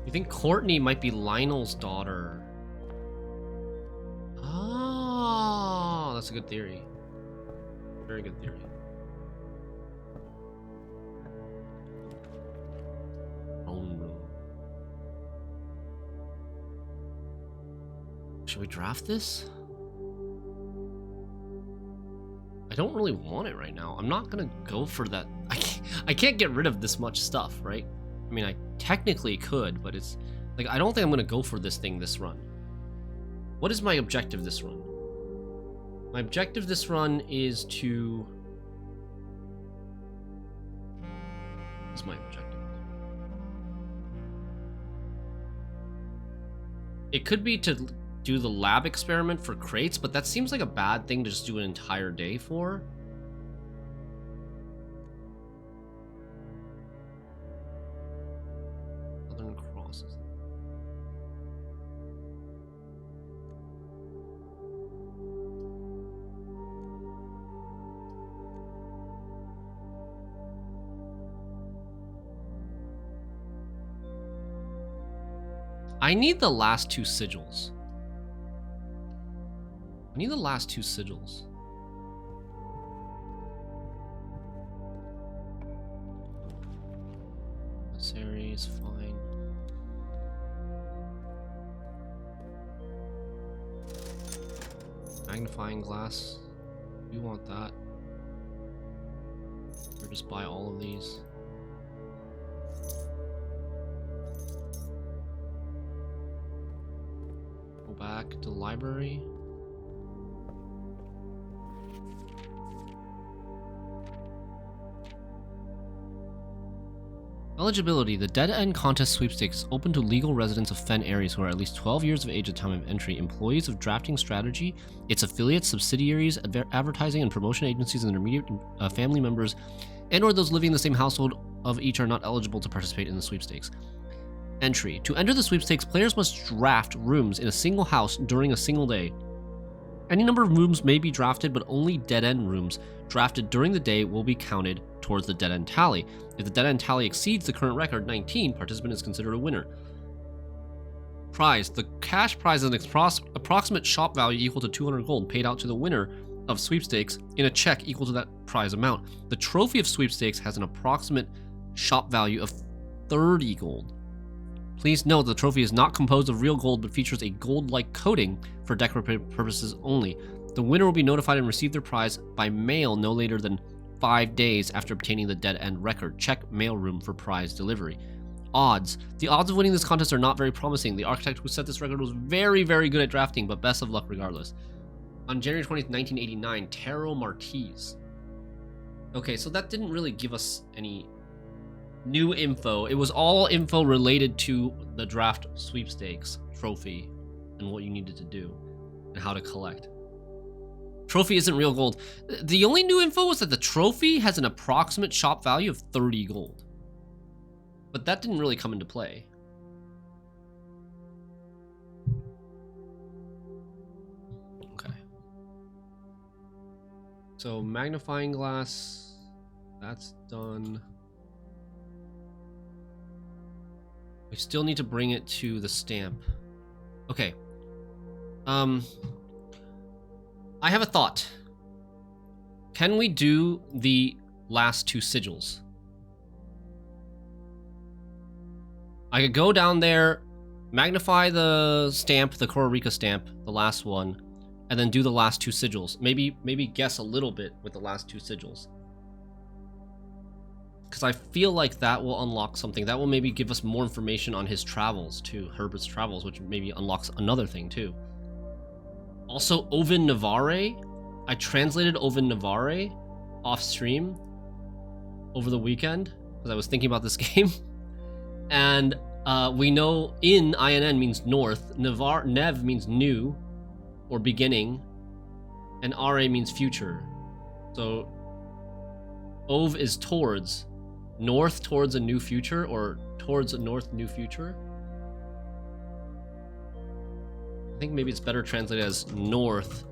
You think Courtney might be Lionel's daughter? Oh, that's a good theory. Very good theory. Throne room. Should we draft this? I don't really want it right now. I'm not gonna go for that. I can't get rid of this much stuff, right? I mean, I technically could, but it's like I don't think I'm gonna go for this thing this run. What is my objective this run? My objective this run is to... What's my objective? It could be to do the lab experiment for crates, but that seems like a bad thing to just do an entire day for. I need the last two sigils. I need the last two sigils. This area is fine. Magnifying glass. We want that. Or just buy all of these. Go back to the library. Eligibility. The Dead End Contest Sweepstakes is open to legal residents of Fen areas who are at least 12 years of age at time of entry, employees of Drafting Strategy, its affiliates, subsidiaries, advertising and promotion agencies, and intermediate family members, and or those living in the same household of each are not eligible to participate in the sweepstakes. Entry. To enter the sweepstakes, players must draft rooms in a single house during a single day. Any number of rooms may be drafted, but only dead-end rooms drafted during the day will be counted towards the dead-end tally. If the dead-end tally exceeds the current record, 19, participant is considered a winner. Prize. The cash prize is an approximate shop value equal to 200 gold paid out to the winner of sweepstakes in a check equal to that prize amount. The trophy of sweepstakes has an approximate shop value of 30 gold. Please note the trophy is not composed of real gold but features a gold-like coating for decorative purposes only. The winner will be notified and receive their prize by mail no later than 5 days after obtaining the dead end record. Check mailroom for prize delivery. Odds. The odds of winning this contest are not very promising. The architect who set this record was very, very good at drafting, but best of luck regardless. On January 20th, 1989, Taro Martiz. Okay, so that didn't really give us any new info. It was all info related to the draft sweepstakes trophy and what you needed to do and how to collect. Trophy isn't real gold. The only new info was that the trophy has an approximate shop value of 30 gold. But that didn't really come into play. Okay. So magnifying glass, that's done. We still need to bring it to the stamp. Okay. I have a thought. Can we do the last two sigils? I could go down there, magnify the stamp, the Kororika stamp, the last one, and then do the last two sigils. Maybe guess a little bit with the last two sigils. Because I feel like that will unlock something. That will maybe give us more information on his travels too, Herbert's travels, which maybe unlocks another thing too. Also, Oven Navarre. I translated Oven Navarre off stream over the weekend because I was thinking about this game. And we know in INN means north, Nev means new or beginning, and RA means future. So Ove is towards, north towards a new future, or towards a north new future. I think maybe it's better translated as north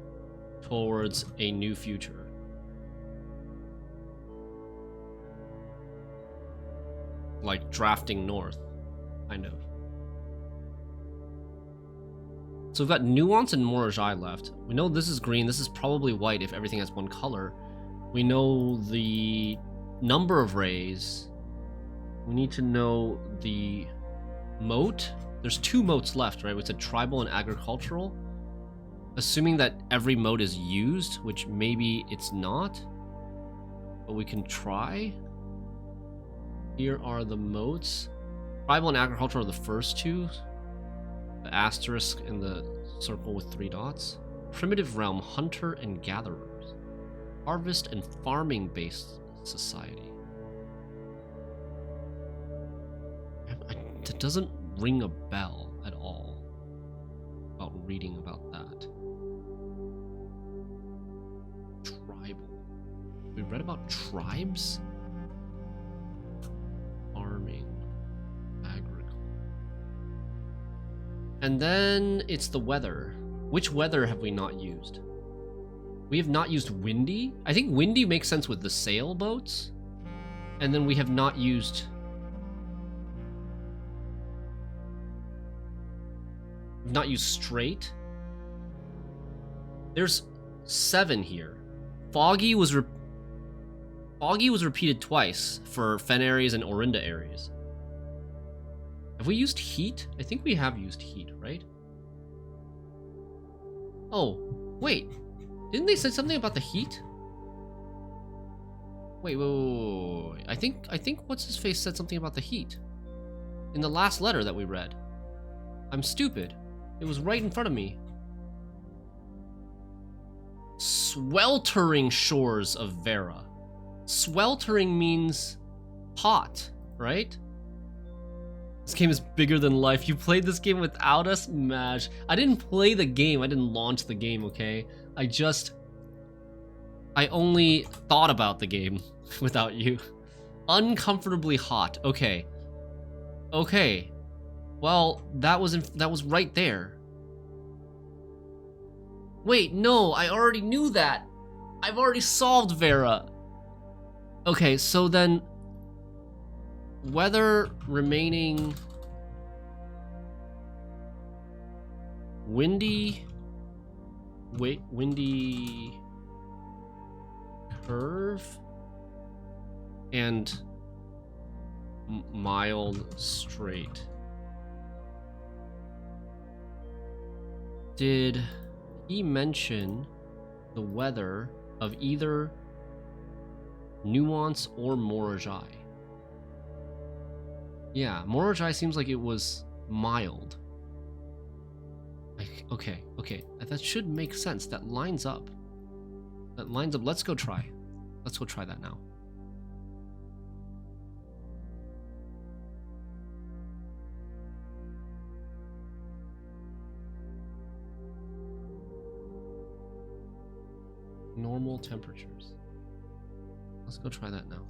towards a new future. Like drafting north, kind of. So we've got Nuance and Morajai left. We know this is green, this is probably white if everything has one color. We know the number of rays. We need to know the moat. There's two moats left, right? It's a tribal and agricultural. Assuming that every moat is used, which maybe it's not, but we can try. Here are the moats. Tribal and agricultural are the first two. The asterisk and the circle with 3 dots. Primitive realm, hunter and gatherers. Harvest and farming based society. It doesn't ring a bell at all about reading about that. Tribal. We read about tribes? Farming. Agriculture. And then it's the weather. Which weather have we not used? We have not used windy. I think windy makes sense with the sailboats. And then we have not used... We've not used straight. There's 7 here. Foggy was repeated twice for Fen areas and Orinda areas. Have we used heat? I think we have used heat, right? Oh, wait. Didn't they say something about the heat? Wait. I think what's his face said something about the heat in the last letter that we read. I'm stupid. It was right in front of me. Sweltering shores of Vera. Sweltering means hot, right? This game is bigger than life. You played this game without us? Mash. I didn't play the game. I didn't launch the game, okay? I only thought about the game without you. Uncomfortably hot. Okay. Okay. Well, that was right there. Wait, no, I already knew that. I've already solved Vera. Okay, so then weather remaining windy curve and mild straight. Did he mention the weather of either Nuance or Morajai? Yeah, Morajai seems like it was mild. Okay. That should make sense. That lines up. Let's go try that now. Normal temperatures. Let's go try that now.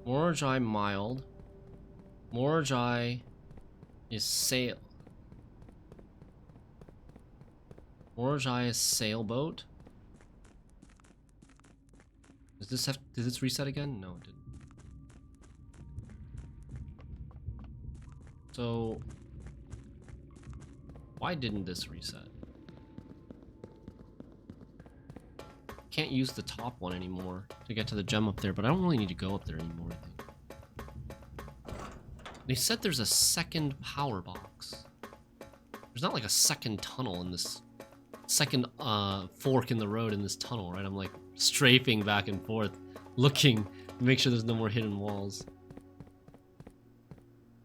Morajai mild. Morajai is sail. Morajai is sailboat. Did this reset again? No, it didn't. So why didn't this reset? Can't use the top one anymore to get to the gem up there, but I don't really need to go up there anymore, I think. They said there's a second power box. There's not like a second tunnel in this second fork in the road in this tunnel, right? I'm like strafing back and forth, looking to make sure there's no more hidden walls.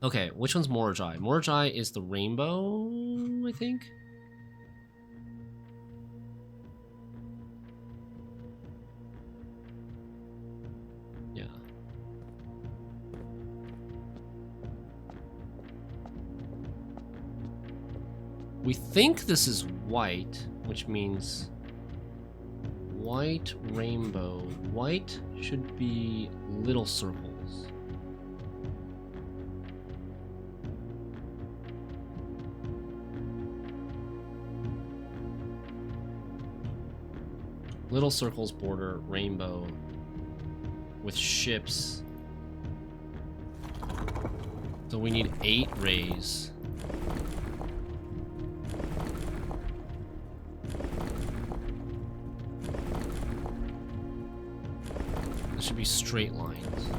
Okay, which one's Morajai? Morajai is the rainbow, I think. Yeah. We think this is white, which means white rainbow. White should be little circles. Little circles border rainbow with ships. So we need 8 rays. This should be straight lines.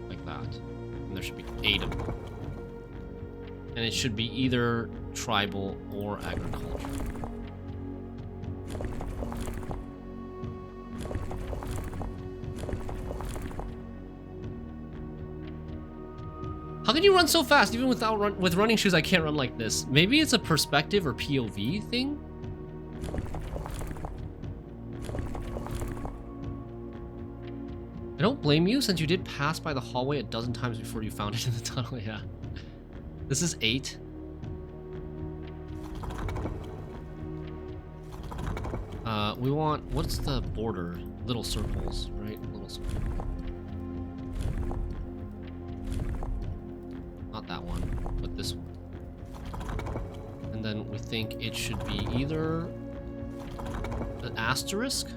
Like that. And there should be 8 of them. And it should be either tribal or agriculture. How can you run so fast? Even with running shoes, I can't run like this. Maybe it's a perspective or POV thing? I don't blame you, since you did pass by the hallway a dozen times before you found it in the tunnel, yeah. This is 8. We want, what's the border? Little circles, right? Little circle. Not that one, but this one. And then we think it should be either an asterisk.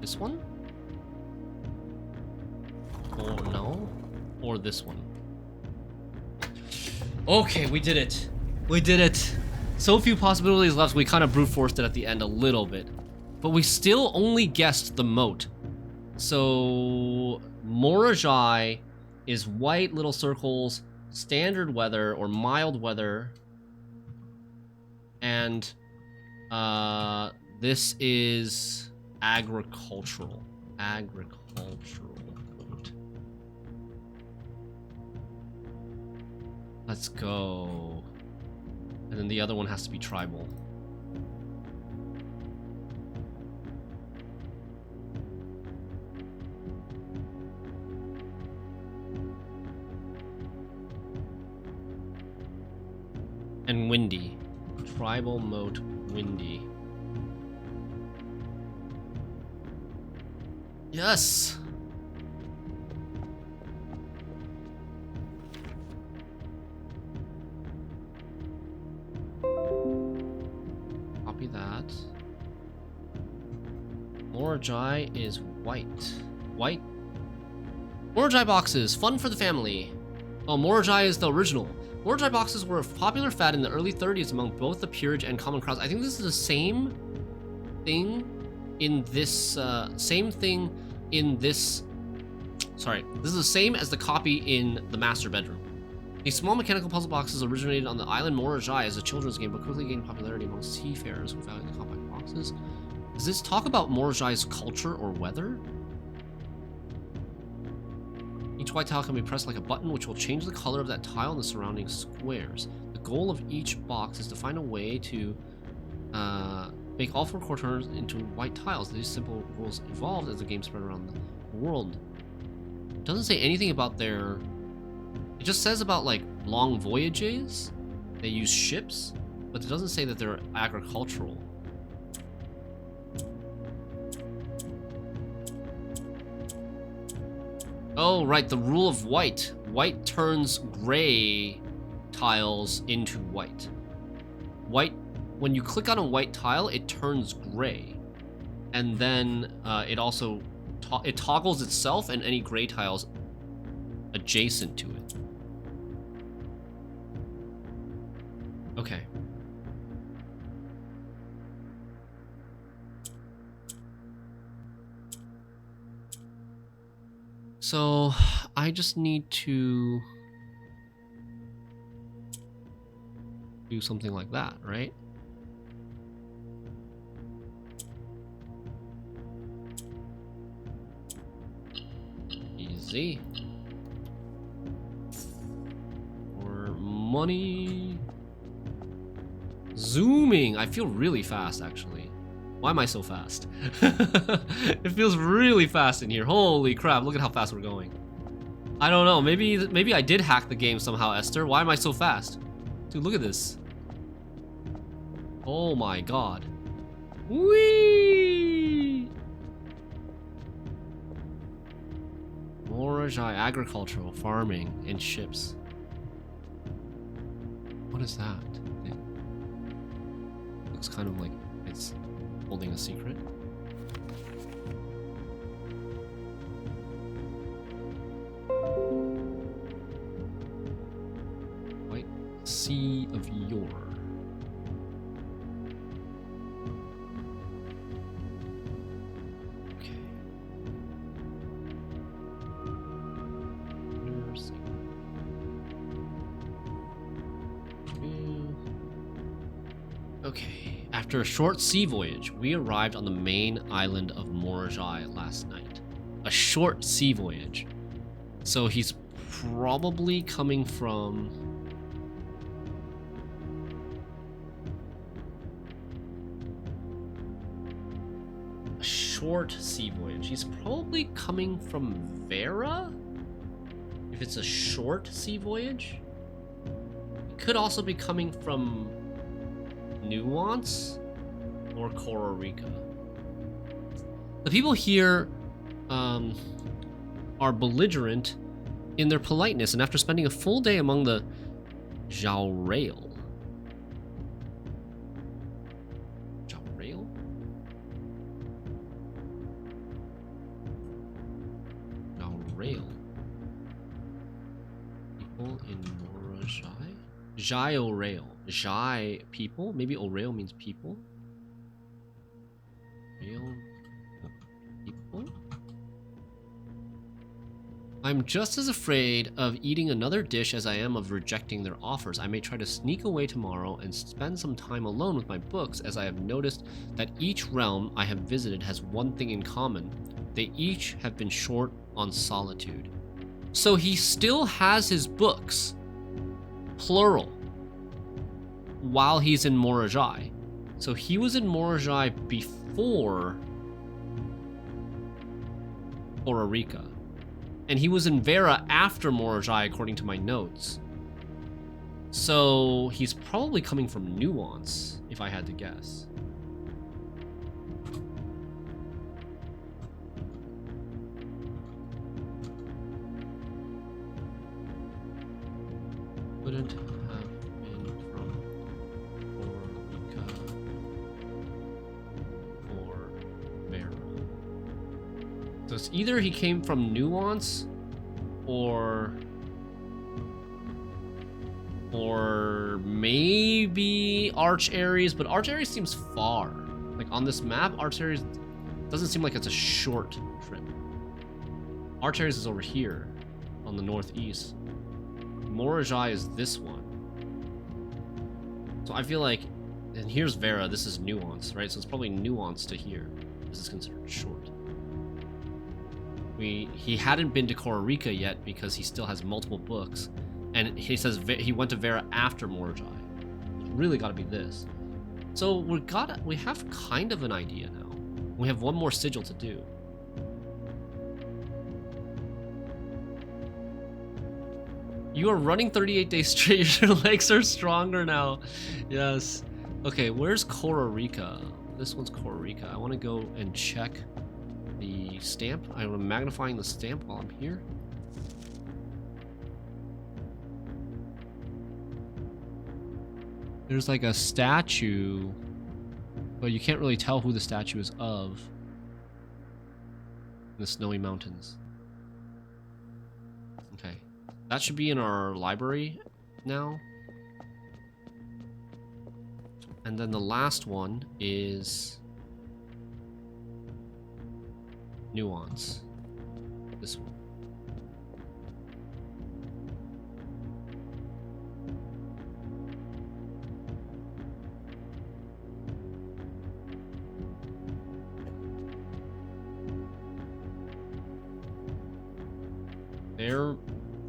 This one? Or no? Or this one? Okay, we did it. We did it. So few possibilities left, we kind of brute forced it at the end a little bit. But we still only guessed the moat. So Morajai is white little circles, standard weather or mild weather. And this is agricultural. Agricultural. Let's go. And then the other one has to be tribal. And windy. Tribal moat windy. Yes! Copy that. Morajai is white. White? Morajai boxes, fun for the family. Oh, Morajai is the original. Morajai boxes were a popular fad in the early 30s among both the peerage and common crowds. I think this is the same thing in this, sorry, this is the same as the copy in the master bedroom. These small mechanical puzzle boxes originated on the island Morajai as a children's game, but quickly gained popularity among seafarers who valued the compact boxes. Does this talk about Morajai's culture or weather? Each white tile can be pressed like a button, which will change the color of that tile in the surrounding squares. The goal of each box is to find a way to make all 4 corners into white tiles. These simple rules evolved as the game spread around the world. It doesn't say anything about their... It just says about, like, long voyages. They use ships, but it doesn't say that they're agricultural. Oh, right, the rule of white. White turns gray tiles into white. White, when you click on a white tile, it turns gray. And then it also, it toggles itself and any gray tiles adjacent to it. Okay. So, I just need to do something like that, right? Easy. More money. Zooming. I feel really fast, actually. Why am I so fast? It feels really fast in here. Holy crap, look at how fast we're going. I don't know, maybe I did hack the game somehow, Esther. Why am I so fast? Dude, look at this. Oh my god. Whee! Morajai, agricultural, farming, and ships. What is that? It looks kind of like it's holding a secret. White Sea of Yore. Okay. Mercy. Okay. After a short sea voyage, we arrived on the main island of Morajai last night. A short sea voyage. So he's probably coming from... A short sea voyage. He's probably coming from Vera? If it's a short sea voyage? could also be coming from Nuance or Kororika. The people here are belligerent in their politeness, and after spending a full day among the Zhaorail. Zhaorail? Zhaorail. People in Morajai? Zhaorail. Zhai people? Maybe Orail means people? Rail people? I'm just as afraid of eating another dish as I am of rejecting their offers. I may try to sneak away tomorrow and spend some time alone with my books, as I have noticed that each realm I have visited has one thing in common. They each have been short on solitude. So he still has his books, plural, while he's in Morajai. So he was in Morajai before Kororika. And he was in Vera after Morajai, according to my notes. So he's probably coming from Nuance, if I had to guess. Couldn't have been from Kororika or Vera. So it's either he came from Nuance or maybe Arch Ares, but Arch Ares seems far. Like on this map, Arch Ares doesn't seem like it's a short trip. Arch Ares is over here on the northeast. Morajai is this one. So I feel like, and here's Vera, this is Nuance, right? So it's probably Nuance to here. This is considered short. He hadn't been to Kororika yet because he still has multiple books, and he says he went to Vera after Morajai. It's really got to be this. So we have kind of an idea now. We have one more sigil to do. You are running 38 days straight. Your legs are stronger now. Yes. Okay, where's Kororika? This one's Kororika. I want to go and check the stamp. I'm magnifying the stamp while I'm here. There's like a statue, but you can't really tell who the statue is of. The snowy mountains. Okay. That should be in our library now. And then the last one is Nuance. This one.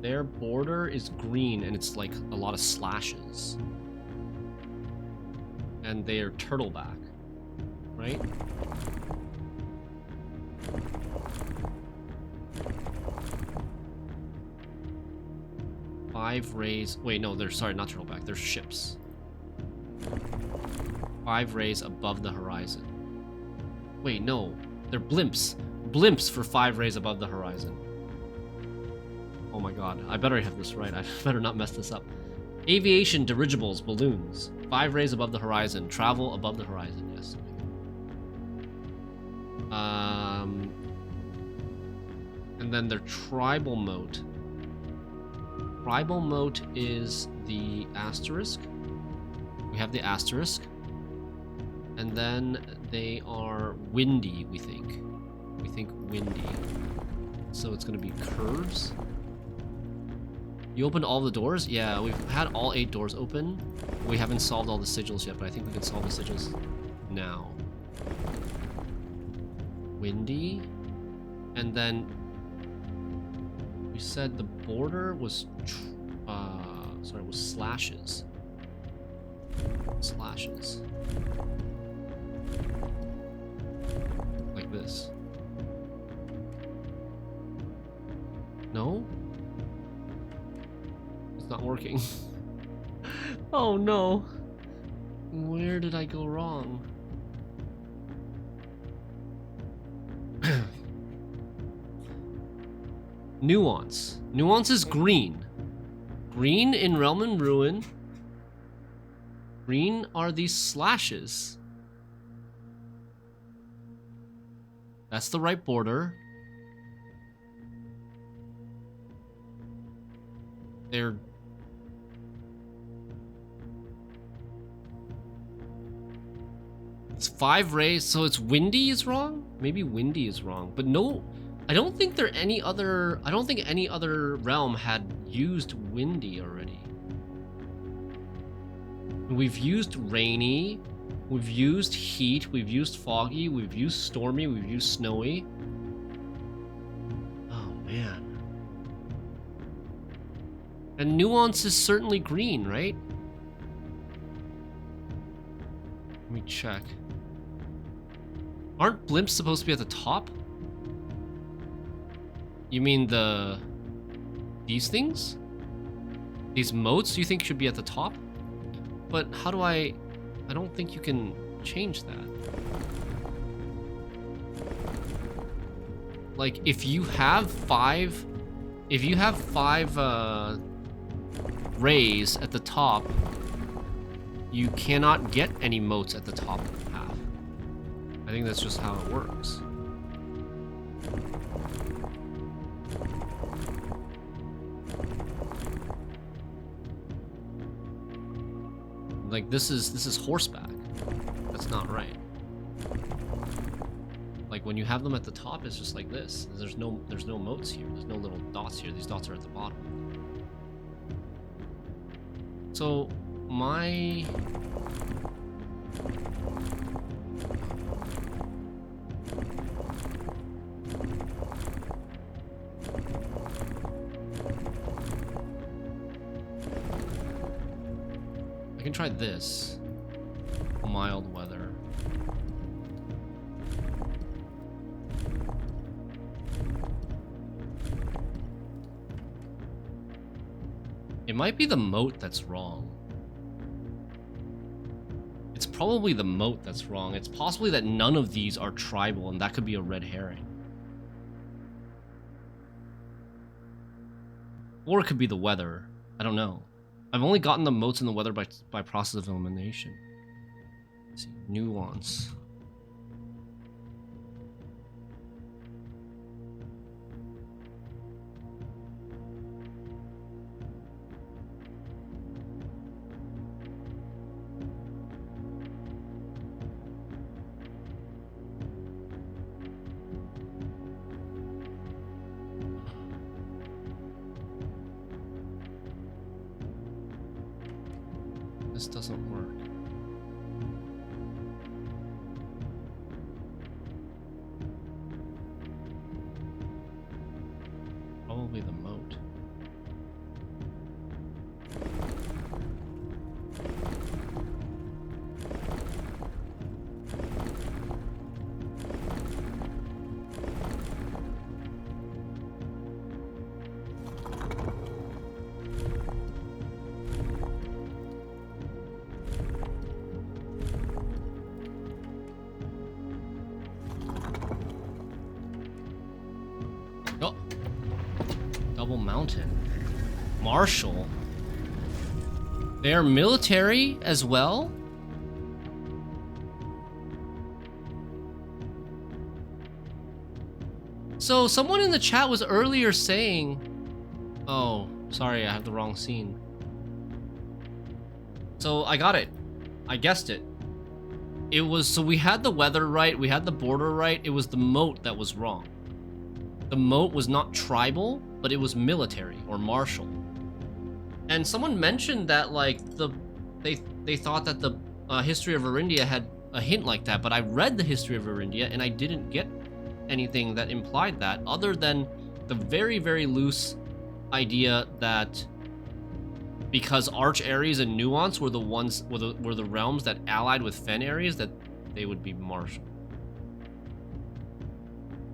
Their border is green and it's like a lot of slashes. And they are turtleback, right? Five rays. Wait, no, they're sorry, not turtleback. They're ships. 5 rays above the horizon. Wait, no, they're blimps. Blimps for 5 rays above the horizon. Oh my god, I better have this right. I better not mess this up. Aviation dirigibles, balloons. 5 rays above the horizon. Travel above the horizon, yes. And then their tribal moat. Tribal moat is the asterisk. We have the asterisk. And then they are windy, we think. We think windy. So it's going to be curves. You opened all the doors? Yeah, we've had all 8 doors open. We haven't solved all the sigils yet, but I think we can solve the sigils now. Windy. And then we said the border was was slashes. Slashes. Like this. No? It's not working. Oh no. Where did I go wrong? Nuance. Nuance is green. Green in Realm and Ruin. Green are these slashes. That's the right border. They're... It's 5 rays, so it's windy is wrong? Maybe windy is wrong, but no, I don't think any other realm had used windy already. We've used rainy, we've used heat, we've used foggy, we've used stormy, we've used snowy. Oh man. And Nuance is certainly green, right? Let me check. Aren't blimps supposed to be at the top? You mean these things? These moats you think should be at the top? But how do I don't think you can change that. Like if you have five rays at the top, you cannot get any moats at the top of the path. I think that's just how it works. Like this is horseback. That's not right. Like when you have them at the top, it's just like this. There's no moats here. There's no little dots here. These dots are at the bottom. So my I can try this. Mild weather. It might be the moat that's wrong. It's probably the moat that's wrong. It's possibly that none of these are tribal, and that could be a red herring. Or it could be the weather. I don't know. I've only gotten the moats and the weather by process of elimination. Let's see, nuance. This doesn't work. Probably the moat. Oh, Double Mountain. Marshall. They're military as well? So someone in the chat was earlier saying... Oh, sorry, I have the wrong scene. So I got it. I guessed it. It was, so we had the weather right, we had the border right, it was the moat that was wrong. The moat was not tribal, but it was military or martial. And someone mentioned that like they thought that the history of Arindia had a hint like that, but I read the history of Arindia and I didn't get anything that implied that, other than the very, very loose idea that because Arch Ares and Nuance were the ones were the realms that allied with Fen Ares, that they would be martial.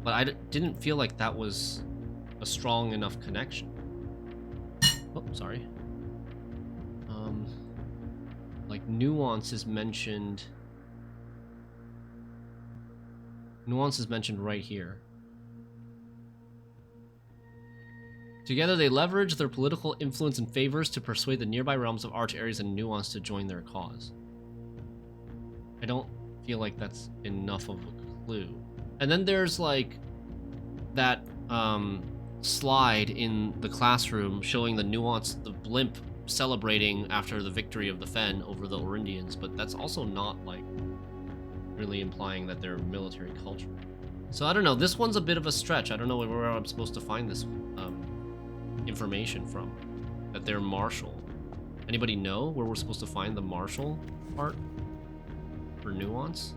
But I didn't feel like that was a strong enough connection. Oh, sorry. nuance is mentioned. Nuance is mentioned right here. Together, they leverage their political influence and favors to persuade the nearby realms of Arch, Ares, and Nuance to join their cause. I don't feel like that's enough of a clue. And then there's like that slide in the classroom showing the Nuance, the blimp celebrating after the victory of the Fen over the Orindians, but that's also not like really implying that they're military culture. So I don't know, this one's a bit of a stretch. I don't know where I'm supposed to find this information from, that they're martial. Anybody know where we're supposed to find the martial part for Nuance?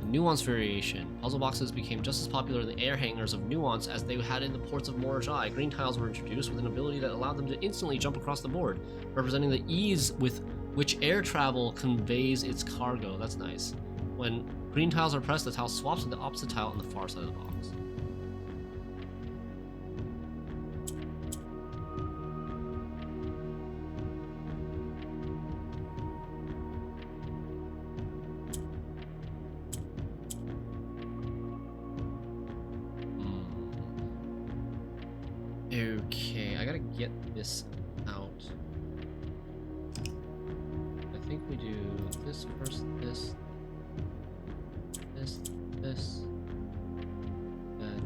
Nuance variation. Puzzle boxes became just as popular in the air hangars of Nuance as they had in the ports of Morajai. Green tiles were introduced with an ability that allowed them to instantly jump across the board, representing the ease with which air travel conveys its cargo. That's nice. When green tiles are pressed, the tile swaps to the opposite tile on the far side of the box. Okay, I gotta get this out. I think we do this first, this, then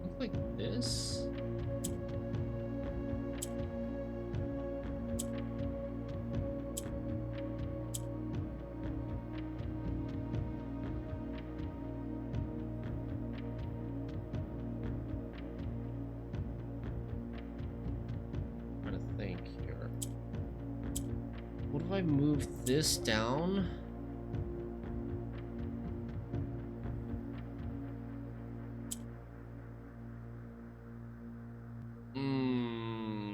look like this. What if I move this down?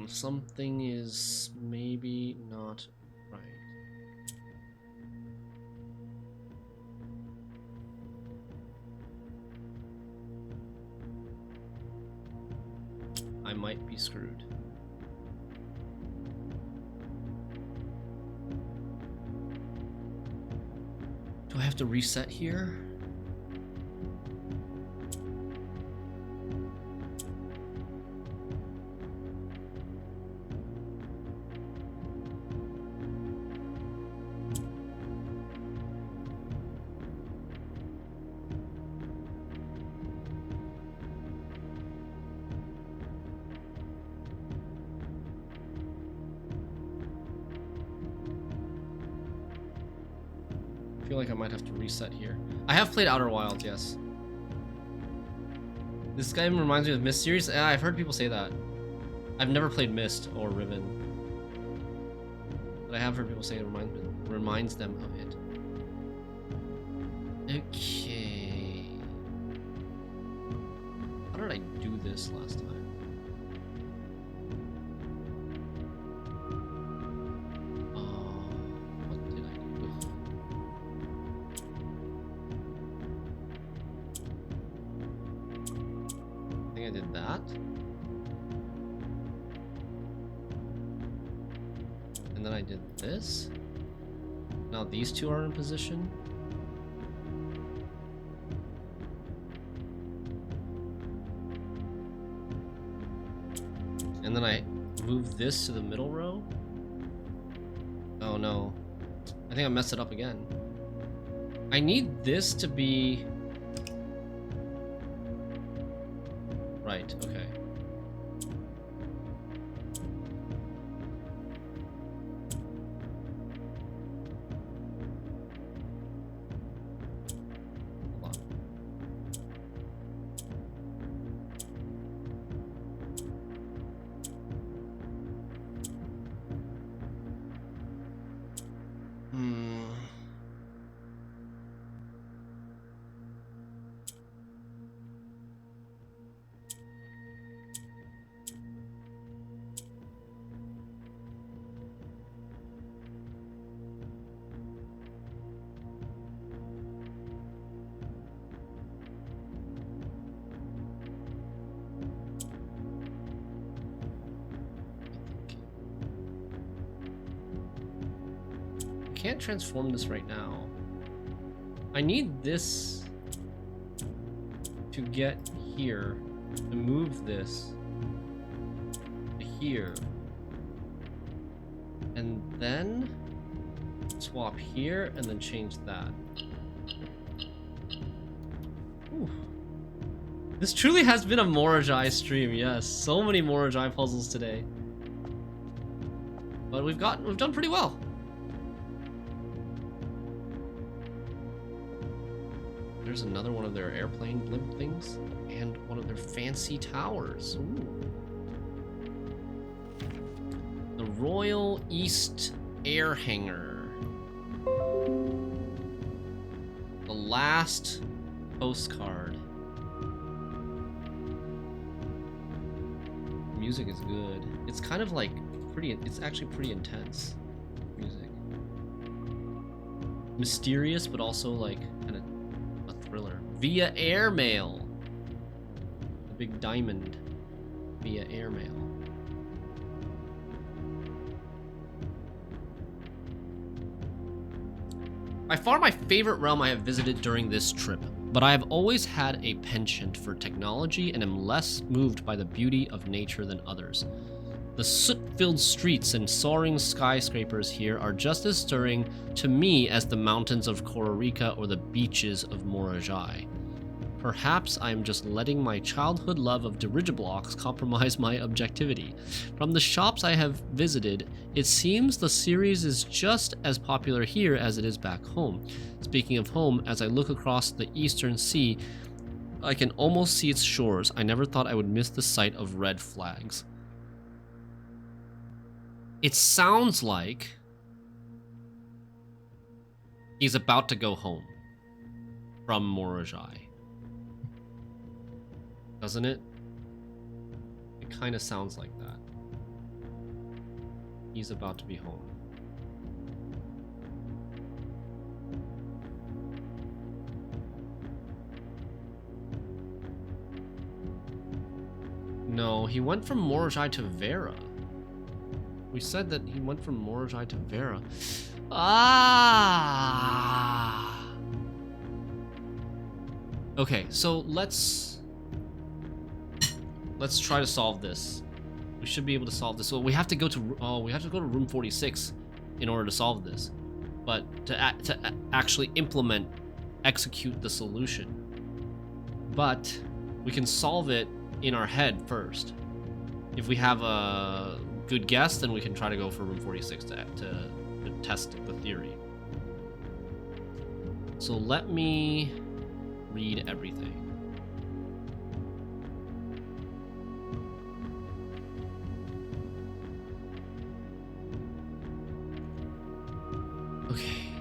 Something is maybe not right. I might be screwed. Do I have to reset here? I feel like I might have to reset here. I have played Outer Wilds, yes. This game reminds me of Myst series. Yeah, I've heard people say that. I've never played Myst or Riven, but I have heard people say it reminds them of it. Okay. How did I do this last time? I did that. And then I did this. Now these two are in position. And then I move this to the middle row. Oh no. I think I messed it up again. I need this to be... Right, okay. Hold on. can't transform this right now. I need this to get here, to move this to here. And then swap here and then change that. Ooh. This truly has been a Morajai stream, yes. So many Morajai puzzles today. But we've done pretty well. There's another one of their airplane blimp things and one of their fancy towers. Ooh. The Royal East Air Hangar. The last postcard. Music is good. It's kind of like it's actually pretty intense music. Mysterious, but also like kind of a thriller. Via airmail. The big diamond. Via airmail. By far my favorite realm I have visited during this trip, but I have always had a penchant for technology and am less moved by the beauty of nature than others. The soot-filled streets and soaring skyscrapers here are just as stirring to me as the mountains of Kororika or the beaches of Morajai. Perhaps I am just letting my childhood love of dirigiblocks compromise my objectivity. From the shops I have visited, it seems the series is just as popular here as it is back home. Speaking of home, as I look across the eastern sea, I can almost see its shores. I never thought I would miss the sight of red flags. It sounds like he's about to go home from Morajai. Doesn't it? It kind of sounds like that. He's about to be home. No, he went from Morajai to Vera. We said that he went from Morajai to Vera. Ah! Okay, so let's try to solve this. We should be able to solve this. So we have to go to room 46 in order to solve this. But to actually execute the solution. But we can solve it in our head first. If we have a good guess, then we can try to go for room 46 to test the theory. So let me read everything. Okay.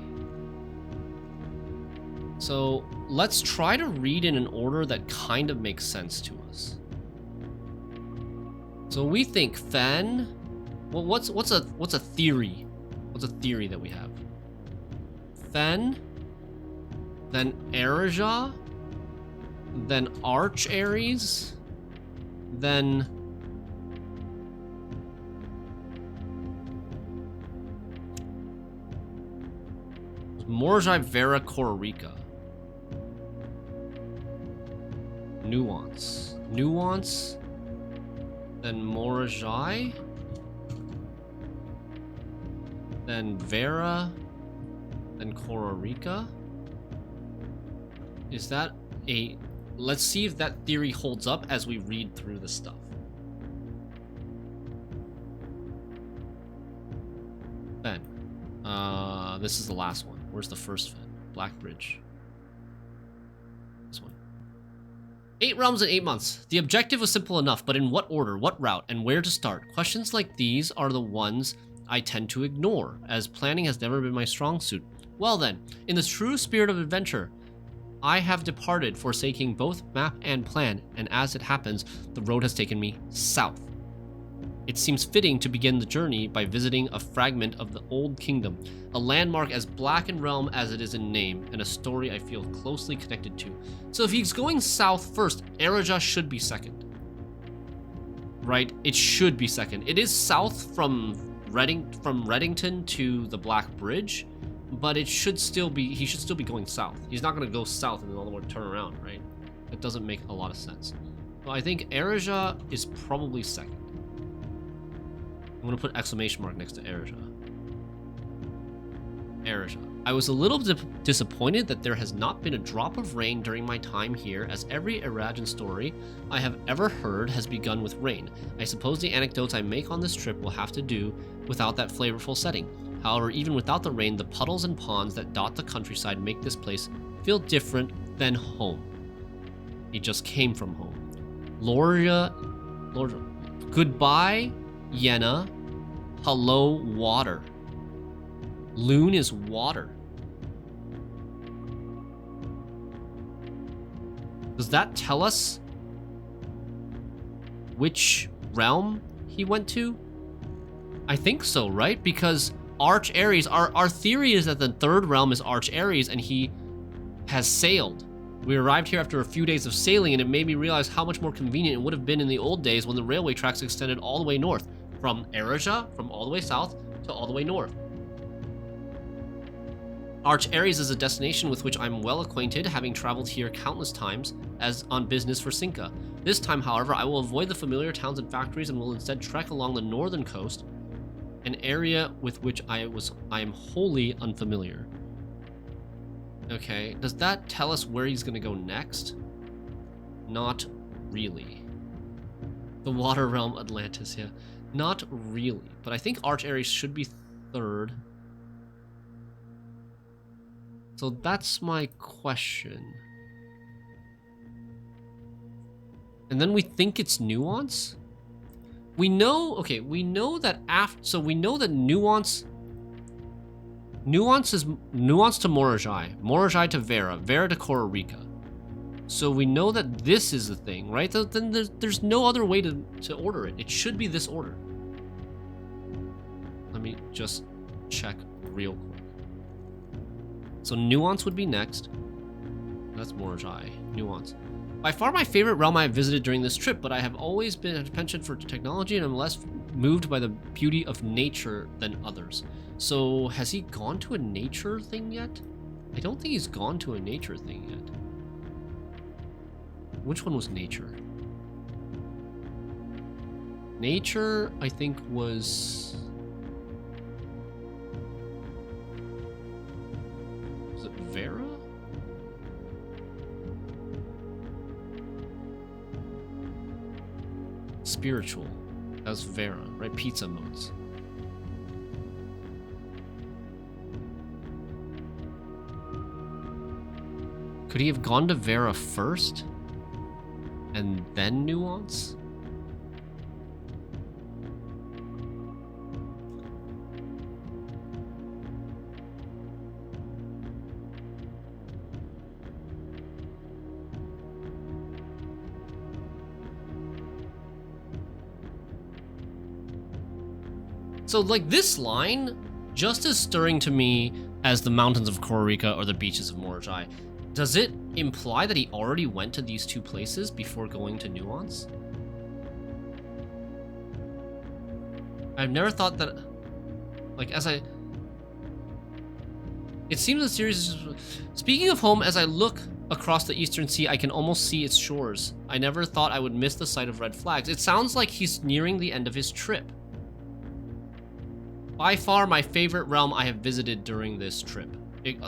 So let's try to read in an order that kind of makes sense to us. So we think Fen. Well, what's a theory? What's a theory that we have? Fen, then Erija, then Arch Ares, then Morajai, Vera, Kororika. Nuance, then Morajai, then Vera, then Kororika. Is that a... Let's see if that theory holds up as we read through the stuff. Fen. This is the last one. Where's the first Fen? Blackbridge. This one. 8 realms in 8 months. The objective was simple enough, but in what order, what route, and where to start? Questions like these are the ones I tend to ignore, as planning has never been my strong suit. Well then, in the true spirit of adventure, I have departed, forsaking both map and plan, and as it happens, the road has taken me south. It seems fitting to begin the journey by visiting a fragment of the Old Kingdom, a landmark as black in realm as it is in name, and a story I feel closely connected to. So if he's going south first, Erija should be second. Right? It should be second. It is south from Reddington to the Black Bridge, but it should still be, he should still be going south. He's not going to go south and then all the way turn around, right? That doesn't make a lot of sense. So I think Erija is probably second. I'm going to put exclamation mark next to Erija. Erija. I was a little disappointed that there has not been a drop of rain during my time here, as every Erajan story I have ever heard has begun with rain. I suppose the anecdotes I make on this trip will have to do without that flavorful setting. However, even without the rain, the puddles and ponds that dot the countryside make this place feel different than home. He just came from home. Loria, goodbye, Yenna. Hello, water. Loon is water. Does that tell us which realm he went to? I think so, right? Because Arch Ares, our theory is that the third realm is Arch Ares and he has sailed. We arrived here after a few days of sailing, and it made me realize how much more convenient it would have been in the old days when the railway tracks extended all the way north. From Erija, from all the way south to all the way north. Arch Ares is a destination with which I'm well acquainted, having traveled here countless times as on business for Cinca. This time, however, I will avoid the familiar towns and factories and will instead trek along the northern coast, an area with which I am wholly unfamiliar. Okay, does that tell us where he's gonna go next? Not really. The water realm Atlantis, yeah. Not really, but I think Arch Ares should be third. So that's my question. And then we think it's Nuance? We know, okay, we know that so we know that Nuance is Nuance to Morajai, Morajai to Vera, Vera to Kororika. So we know that this is the thing, right? Then there's no other way to order it. It should be this order. Let me just check real quick. So Nuance would be next. That's Morajai. Nuance. By far my favorite realm I have visited during this trip, but I have always been a penchant for technology and I'm less moved by the beauty of nature than others. So has he gone to a nature thing yet? I don't think he's gone to a nature thing yet. Which one was nature? Nature, I think, was it Vera? Spiritual. That was Vera, right? Pizza modes. Could he have gone to Vera first? And then Nuance? So, like, this line, just as stirring to me as the mountains of Kororika or the beaches of Morajai, does it imply that he already went to these two places before going to Nuance? I've never thought that, like, it seems the series is... Speaking of home, as I look across the Eastern Sea, I can almost see its shores. I never thought I would miss the sight of red flags. It sounds like he's nearing the end of his trip. By far my favorite realm I have visited during this trip.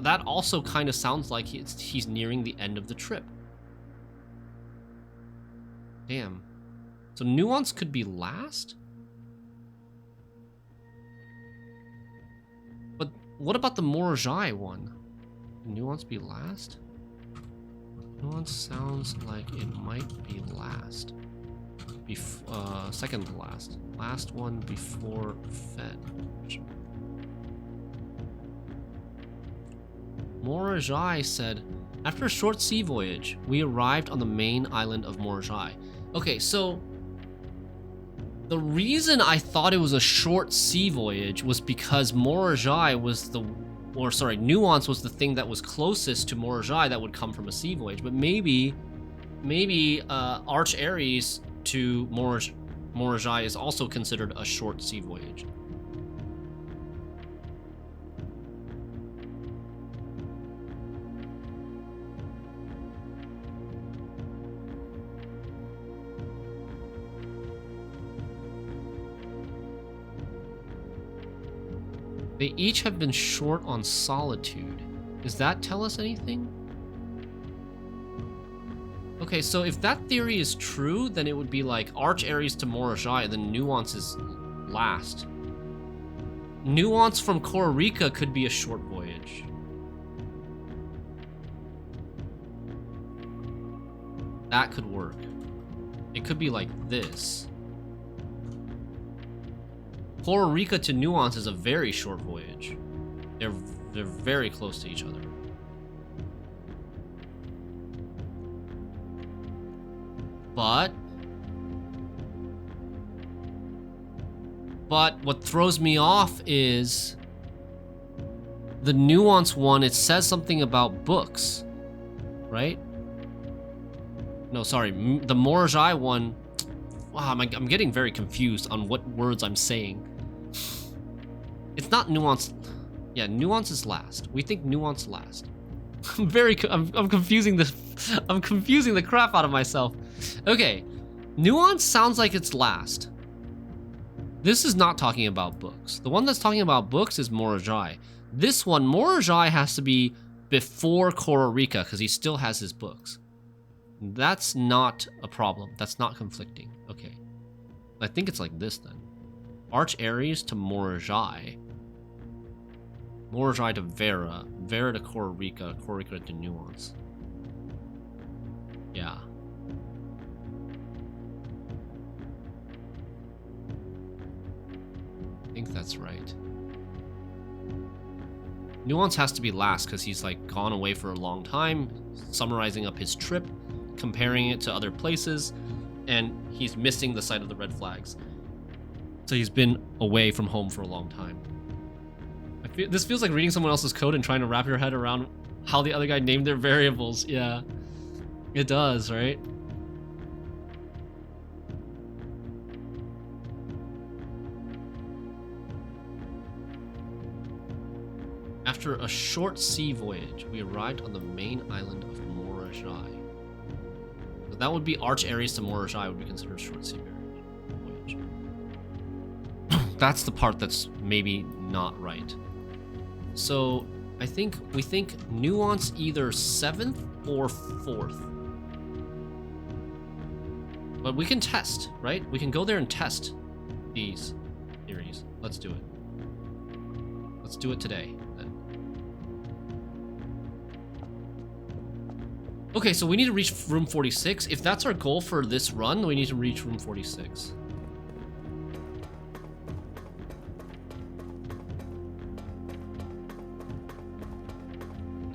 That also kind of sounds like he's nearing the end of the trip. Damn. So Nuance could be last? But what about the Morajai one? Could Nuance be last? Nuance sounds like it might be last. Second to last. Last one before Fed. Morajai said, after a short sea voyage, we arrived on the main island of Morajai. Okay, so the reason I thought it was a short sea voyage was because Morajai was Nuance was the thing that was closest to Morajai that would come from a sea voyage. But maybe Arch Ares to Morajai is also considered a short sea voyage. They each have been short on solitude. Does that tell us anything? Okay, so if that theory is true, then it would be like Arch Ares to Morajai, and then Nuance is last. Nuance from Kororika could be a short voyage. That could work. It could be like this. Kororika to Nuance is a very short voyage. They're very close to each other. But what throws me off is the Nuance one. It says something about books, right? No, sorry, the Morajai one. Wow, I'm getting very confused on what words I'm saying. It's not Nuance. Yeah, Nuance is last. We think Nuance last. I'm confusing this. I'm confusing the crap out of myself. Okay, Nuance sounds like it's last. This is not talking about books. The one that's talking about books is Morajai. This one, Morajai, has to be before Kororika because he still has his books. That's not a problem. That's not conflicting. Okay. I think it's like this then. Arch Ares to Morajai. Morajai to Vera. Vera to Kororika. Kororika to Nuance. Yeah. I think that's right. Nuance has to be last because he's like gone away for a long time, summarizing up his trip, comparing it to other places, and he's missing the sight of the red flags. So he's been away from home for a long time. This feels like reading someone else's code and trying to wrap your head around how the other guy named their variables. Yeah, it does, right? After a short sea voyage, we arrived on the main island of Morajai. So that would be Arch Ares to Morajai would be considered a short sea voyage. That's the part that's maybe not right. So we think Nuance either 7th or 4th. But we can test, right? We can go there and test these theories. Let's do it. Let's do it today. Okay, so we need to reach room 46. If that's our goal for this run, we need to reach room 46.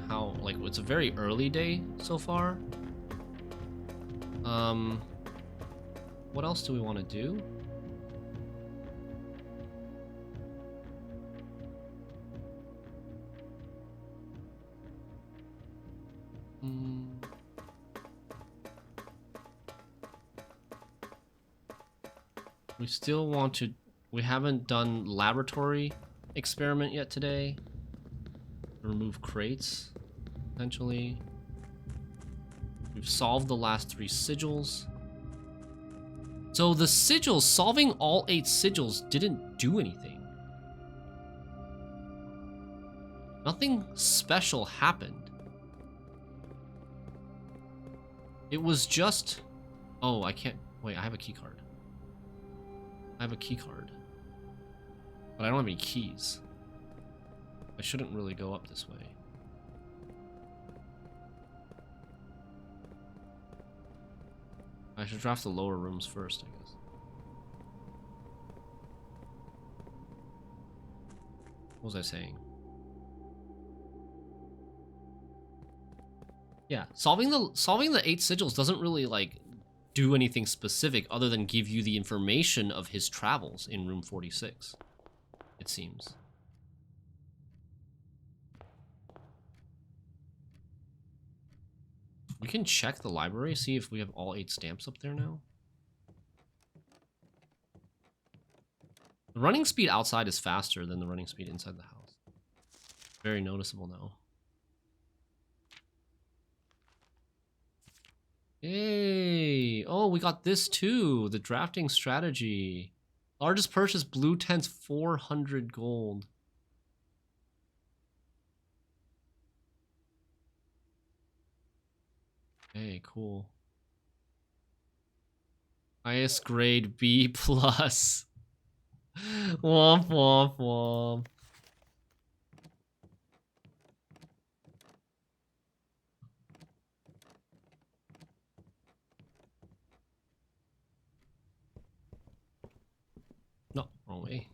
How, like, it's a very early day so far. What else do we want to do? We still want to... We haven't done laboratory experiment yet today. Remove crates, potentially. We've solved the last 3 sigils. So the sigils, solving all 8 sigils didn't do anything. Nothing special happened. It was just... Oh, I can't... Wait, I have a key card. I have a key card. But I don't have any keys. I shouldn't really go up this way. I should draft the lower rooms first, I guess. What was I saying? Yeah, solving the 8 sigils doesn't really like do anything specific other than give you the information of his travels in room 46, it seems. We can check the library, see if we have all 8 stamps up there now. The running speed outside is faster than the running speed inside the house. Very noticeable now. Hey! Oh, we got this too. The drafting strategy. Largest purchase, blue tents, 400 gold. Okay, cool. Highest grade B plus. Womp womp womp. No, wrong way.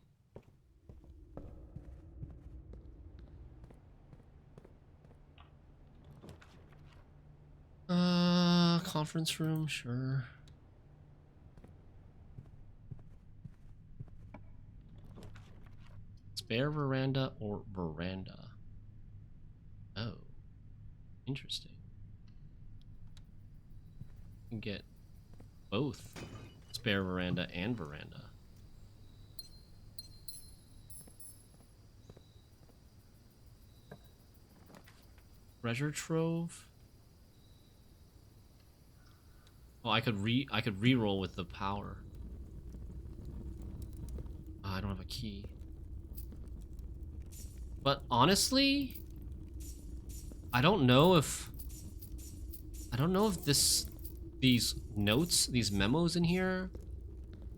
Conference room, sure. Spare veranda or veranda? Oh, interesting. You can get both spare veranda and veranda. Treasure trove. Oh, I could re-roll with the power. Oh, I don't have a key. But honestly, I don't know if these notes, these memos in here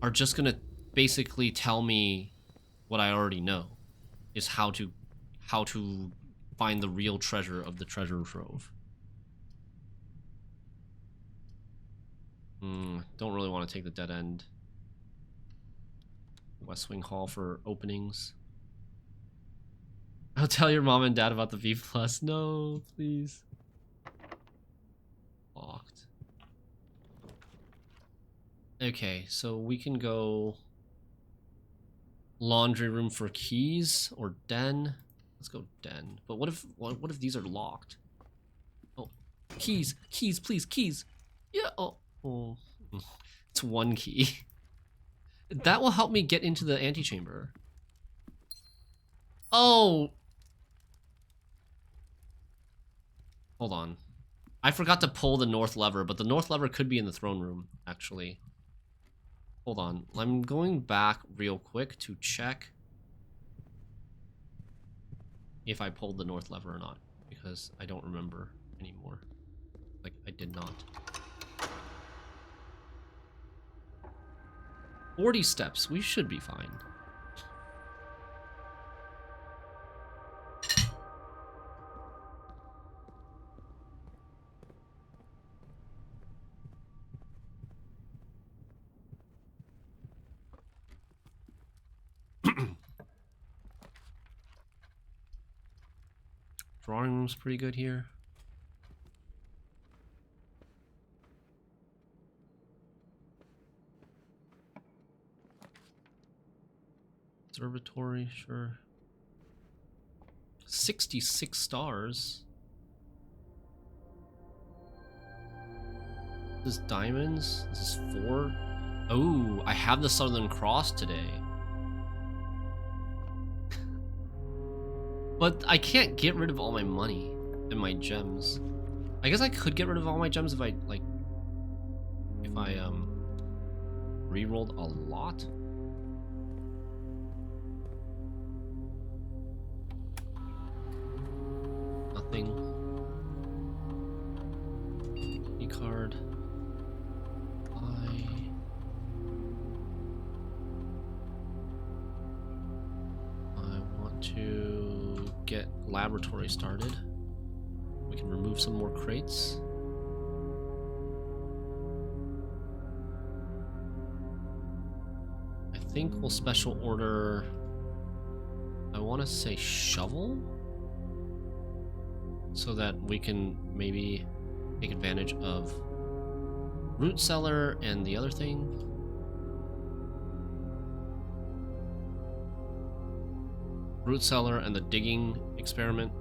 are just gonna basically tell me what I already know, is how to find the real treasure of the treasure trove. Don't really want to take the dead end. West Wing Hall for openings. I'll tell your mom and dad about the B+. No, please. Locked. Okay, so we can go laundry room for keys or den. Let's go den. But what if these are locked? Oh, keys, please, keys. Yeah. Oh, it's one key. That will help me get into the antechamber. Oh. Hold on. I forgot to pull the north lever, but the north lever could be in the throne room, actually. Hold on. I'm going back real quick to check if I pulled the north lever or not, because I don't remember anymore. Like, I did not. 40 steps. We should be fine. Drawing room's pretty good here. Observatory, sure. 66 stars. This is diamonds. This is 4. Oh, I have the Southern Cross today. But I can't get rid of all my money and my gems. I guess I could get rid of all my gems if I re-rolled a lot. Nothing. E-card. I want to get laboratory started. We can remove some more crates. I think we'll special order, I want to say shovel, so that we can maybe take advantage of root cellar and the other thing. Root cellar and the digging experiment.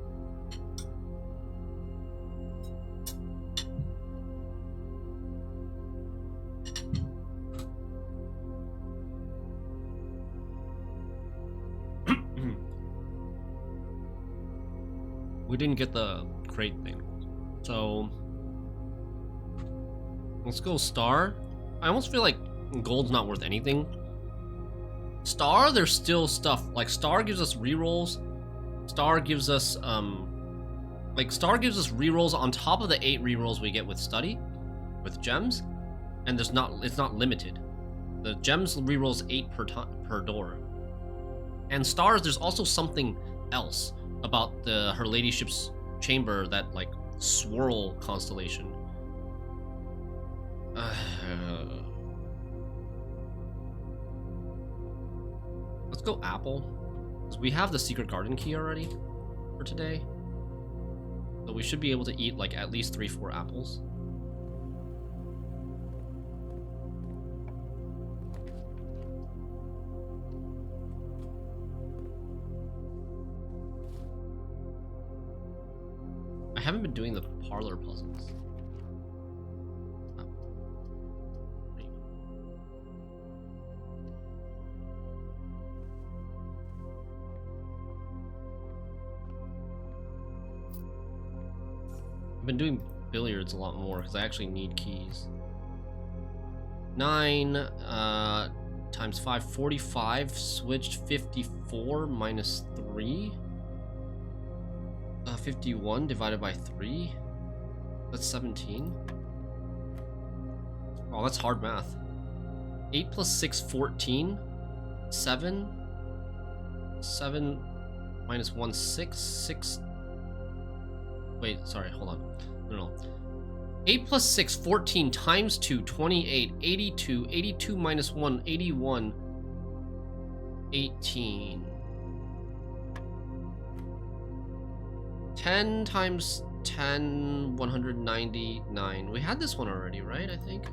We didn't get the crate thing, so let's go star. I almost feel like gold's not worth anything. Star, there's still stuff. Like, star gives us rerolls. Star gives us Like, Star gives us rerolls on top of the 8 rerolls we get with Study, with gems, and it's not limited. The gems rerolls 8 per door. And Stars, there's also something else about her ladyship's chamber, that like swirl constellation. Let's go Apple, because we have the secret garden key already for today. So we should be able to eat like at least 3-4 apples. I haven't been doing the parlor puzzles. I've been doing billiards a lot more because I actually need keys. 9 times 5, 45, switched 54 minus 3. 51 divided by 3. That's 17. Oh, that's hard math. 8 plus 6, 14. 7. 7 minus 1, 6. 6. Wait, sorry, hold on. No. 8 plus 6, 14 times 2, 28, 82, 82 minus 1, 81, 18. 10 times 10, 199. We had this one already, right? I think.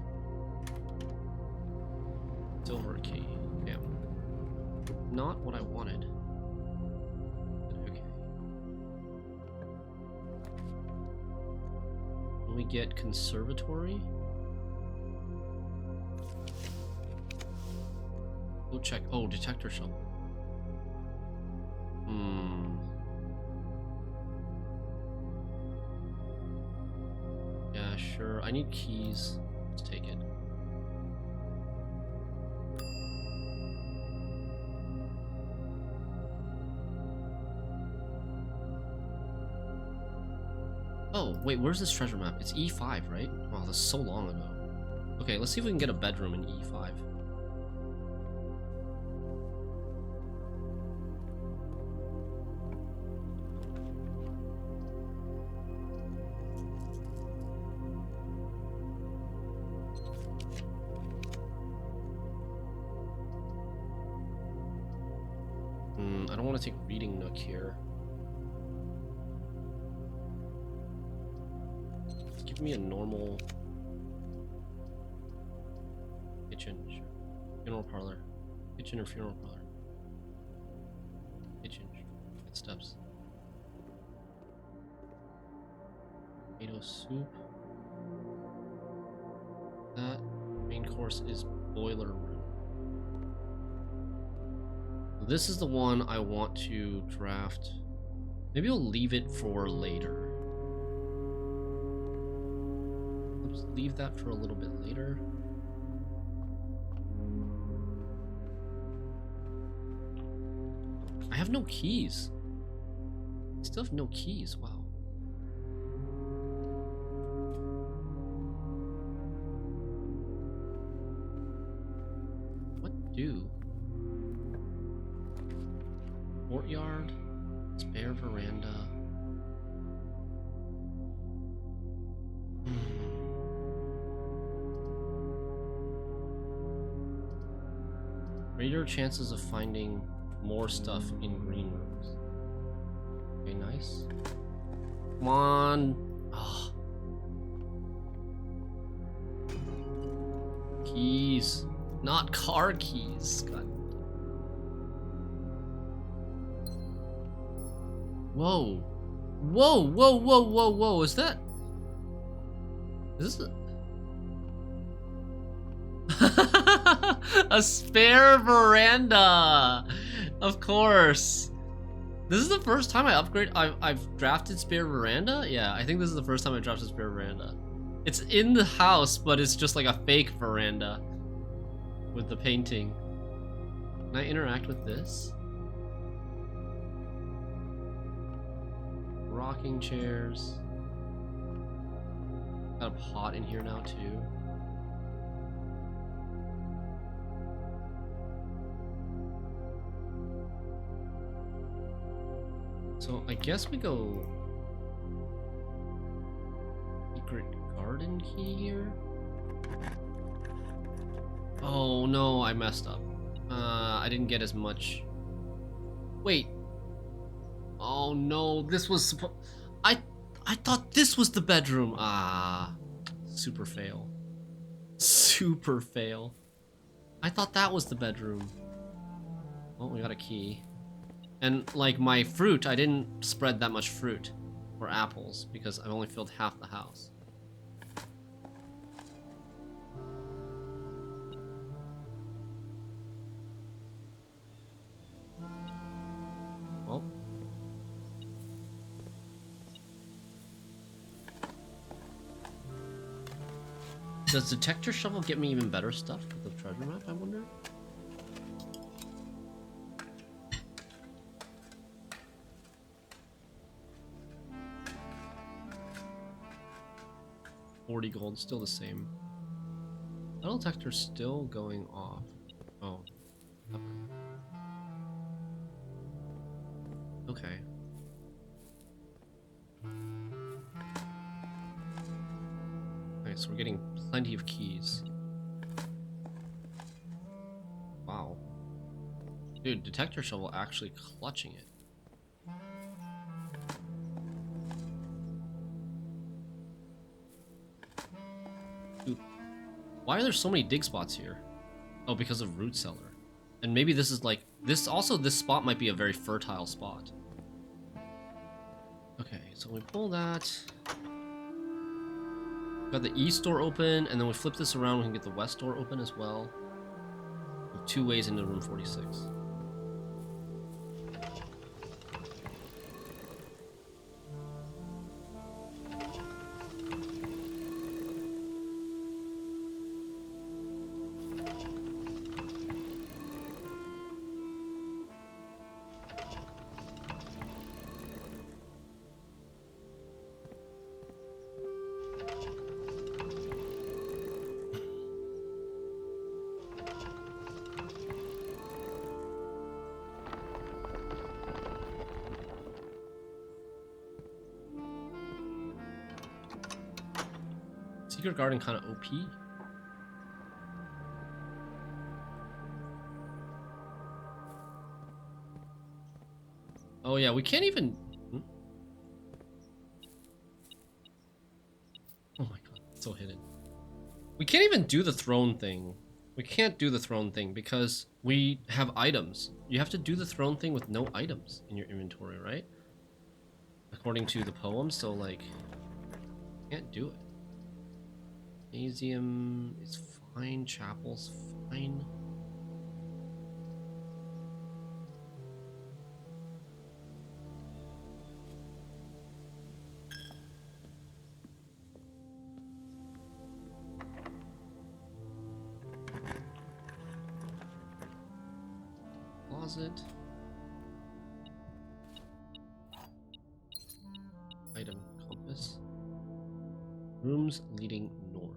Silver key. Yeah. Not what I wanted. Okay. We get conservatory. We'll check. Oh, detector shovel. Yeah, sure. I need keys. Let's take it. Oh, wait, where's this treasure map? It's E5, right? Wow, that's so long ago. Okay, let's see if we can get a bedroom in E5. I don't want to take reading nook here. Give me a normal kitchen, sure. Funeral parlor. Kitchen or funeral parlor? Kitchen, sure. Get steps. Tomato soup. That main course is boiler room. This is the one I want to draft. Maybe I'll leave it for later. Let's leave that for a little bit later. I have no keys. I still have no keys. Wow. What do? Courtyard, spare veranda. Greater chances of finding more stuff in green rooms. Okay, nice. Come on. Oh. Keys. Not car keys. God. Whoa. Whoa, whoa, whoa, whoa, whoa. Is this a spare veranda? Of course. This is the first time I've drafted spare veranda? Yeah, I think this is the first time I drafted spare veranda. It's in the house, but it's just like a fake veranda with the painting. Can I interact with this? rocking chairs. Got a pot in here now too. So I guess we go secret garden key here. Oh no, I messed up. I didn't get as much. Wait. Oh no, this was I thought this was the bedroom. Ah, super fail. Super fail. I thought that was the bedroom. Well, we got a key. And like my fruit, I didn't spread that much fruit or apples because I've only filled half the house. Well. Does detector shovel get me even better stuff with the treasure map, I wonder? $40 gold, still the same. Metal detector's still going off. Oh. Okay. Okay, so we're getting plenty of keys. Wow. Dude, detector shovel actually clutching it. Dude, why are there so many dig spots here? Oh, because of root cellar. And maybe this is like, this spot might be a very fertile spot. Okay, so we pull that. Got the east door open, and then we flip this around, we can get the west door open as well. We have 2 ways into room 46. Secret garden kind of OP. Oh yeah, we can't even... Oh my god, it's so hidden. We can't even do the throne thing. We can't do the throne thing because we have items. You have to do the throne thing with no items in your inventory, right? According to the poem, so like... Can't do it. Gymnasium is fine, chapel's fine. Closet. Item compass. Rooms leading north.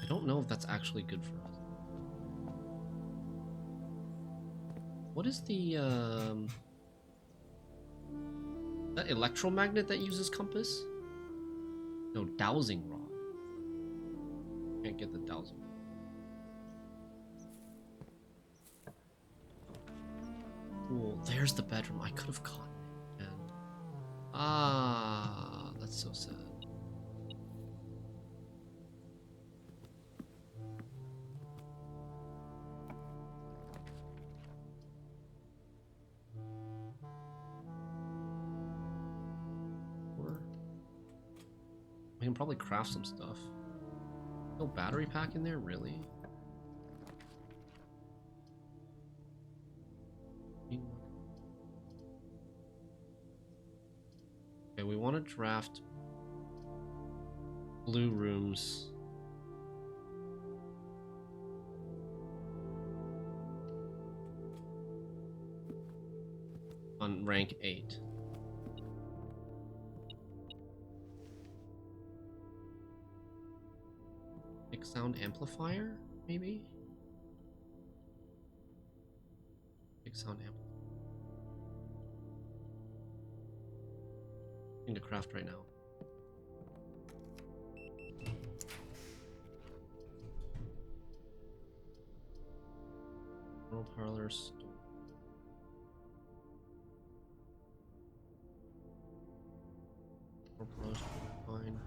I don't know if that's actually good for us. What is the that electromagnet that uses compass? No, dowsing rod. Can't get the dowsing rod. Cool, there's the bedroom. I could have caught it. And ah, that's so sad. We can probably craft some stuff. No battery pack in there, really? Okay, we want to draft blue rooms. on rank 8. Big sound amplifier, maybe? Big sound amplifier. Need to craft right now. Funeral parlors. Funeral parlors, fine.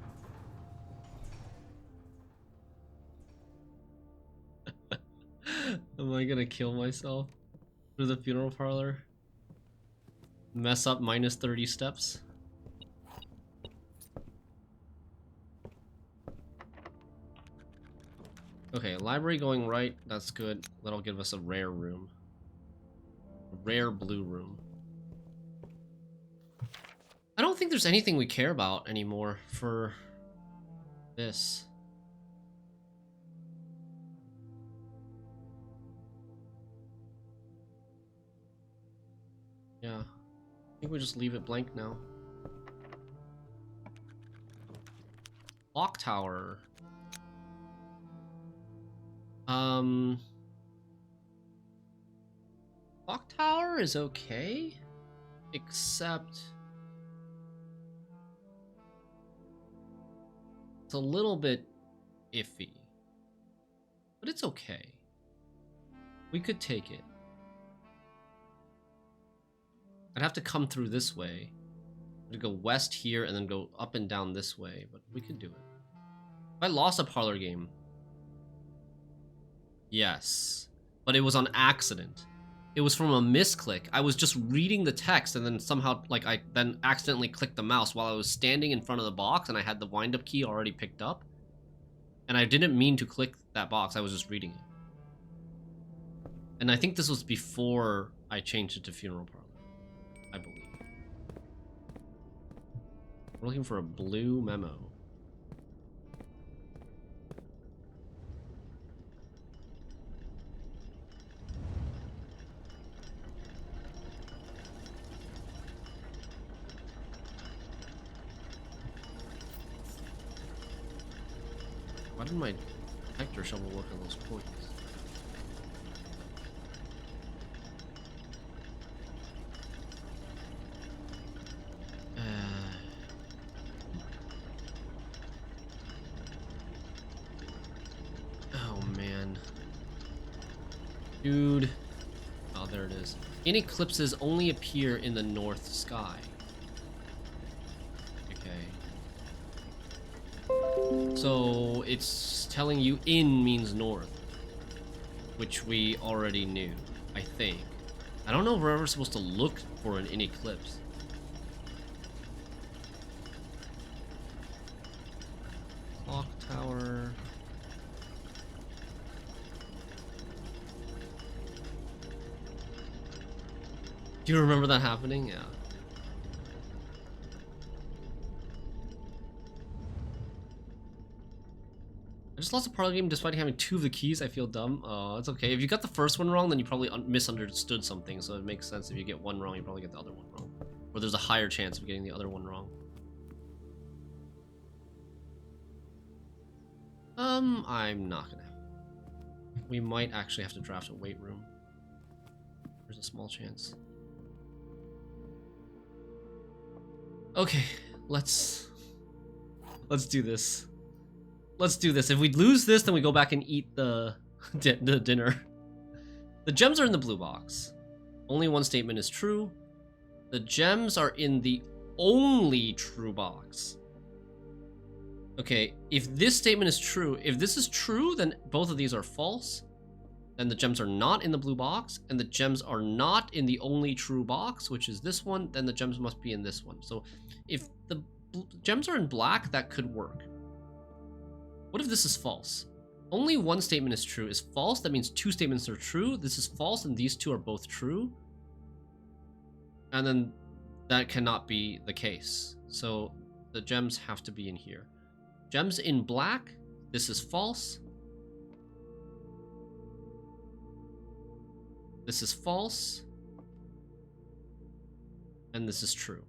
Am I gonna kill myself through the funeral parlor? Mess up minus 30 steps? Okay, library going right, that's good. That'll give us a rare room. A rare blue room. I don't think there's anything we care about anymore for this. Yeah, I think we just leave it blank now. Clock tower. Clock tower is okay, except it's a little bit iffy, but it's okay. We could take it. I'd have to come through this way. I'd go west here and then go up and down this way, but we could do it. If I lost a parlor game. Yes, but it was on accident. It was from a misclick. I was just reading the text and then somehow, like, I then accidentally clicked the mouse while I was standing in front of the box and I had the wind-up key already picked up. And I didn't mean to click that box, I was just reading it. And I think this was before I changed it to funeral parlor, I believe. We're looking for a blue memo. Why did my detector shovel work on those points? Oh man. Dude. Oh, there it is. In eclipses only appear in the north sky. So it's telling you in means north, which we already knew, I think. I don't know if we're ever supposed to look for an in eclipse. Clock tower. Do you remember that happening? Yeah. I just lost a parlor game despite having 2 of the keys. I feel dumb. Oh, it's okay. If you got the first one wrong, then you probably misunderstood something. So it makes sense if you get one wrong, you probably get the other one wrong. Or there's a higher chance of getting the other one wrong. I'm not gonna. We might actually have to draft a weight room. There's a small chance. Okay, let's do this. Let's do this. If we lose this, then we go back and eat the dinner. The gems are in the blue box. Only one statement is true. The gems are in the only true box. Okay, if this statement is true, if this is true, then both of these are false. Then the gems are not in the blue box, and the gems are not in the only true box, which is this one, then the gems must be in this one. So if the gems are in black, that could work. What if this is false? Only one statement is true. Is false, that means 2 statements are true. This is false, and these 2 are both true. And then that cannot be the case. So the gems have to be in here. Gems in black, this is false. This is false. And this is true.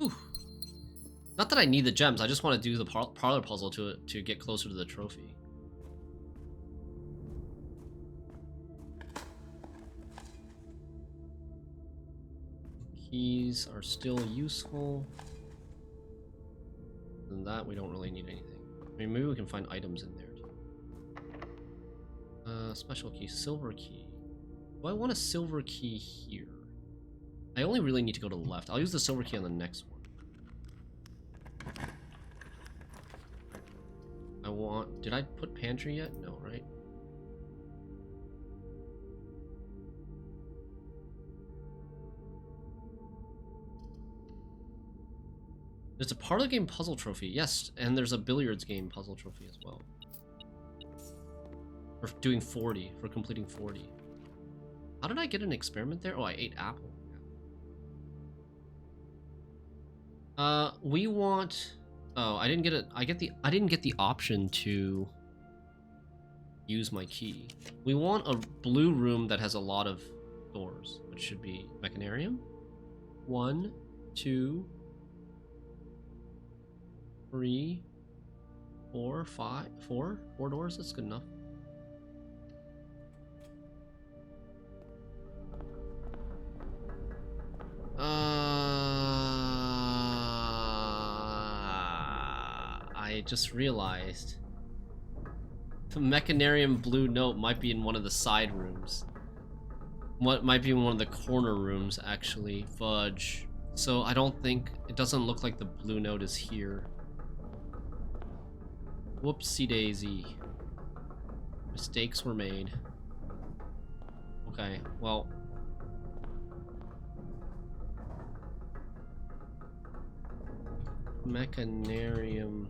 Ooh. Not that I need the gems, I just want to do the parlor puzzle to get closer to the trophy. Keys are still useful. Than that, we don't really need anything. I mean, maybe we can find items in there too. Special key, silver key. Do I want a silver key here? I only really need to go to the left. I'll use the silver key on the next one. Did I put pantry yet? No, right? There's a parlor game puzzle trophy, yes, and there's a billiards game puzzle trophy as well. For doing 40, for completing 40. How did I get an experiment there? Oh, I ate apple. We want. Oh, I didn't get it. I didn't get the option to use my key. We want a blue room that has a lot of doors, which should be Mechanarium. 1, 2, 3, 4, 5, 4 doors. That's good enough. I just realized the Mechanarium blue note might be in one of the side rooms. What might be in one of the corner rooms, actually. Fudge. So I don't think it doesn't look like the blue note is here. Whoopsie daisy. Mistakes were made. Okay, well. Mechanarium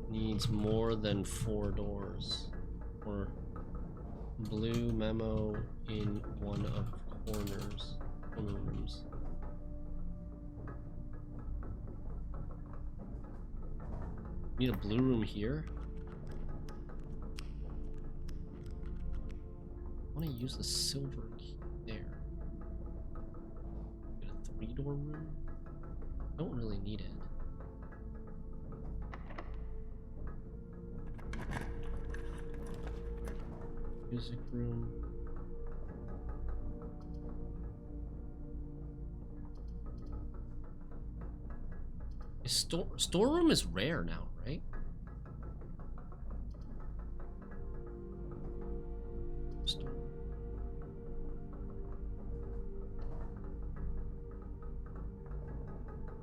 needs more than 4 doors. Or blue memo in one of corner rooms. Need a blue room here? I want to use the silver key there. Get a 3-door room? I don't really need it. Music room. Storeroom is rare now, right?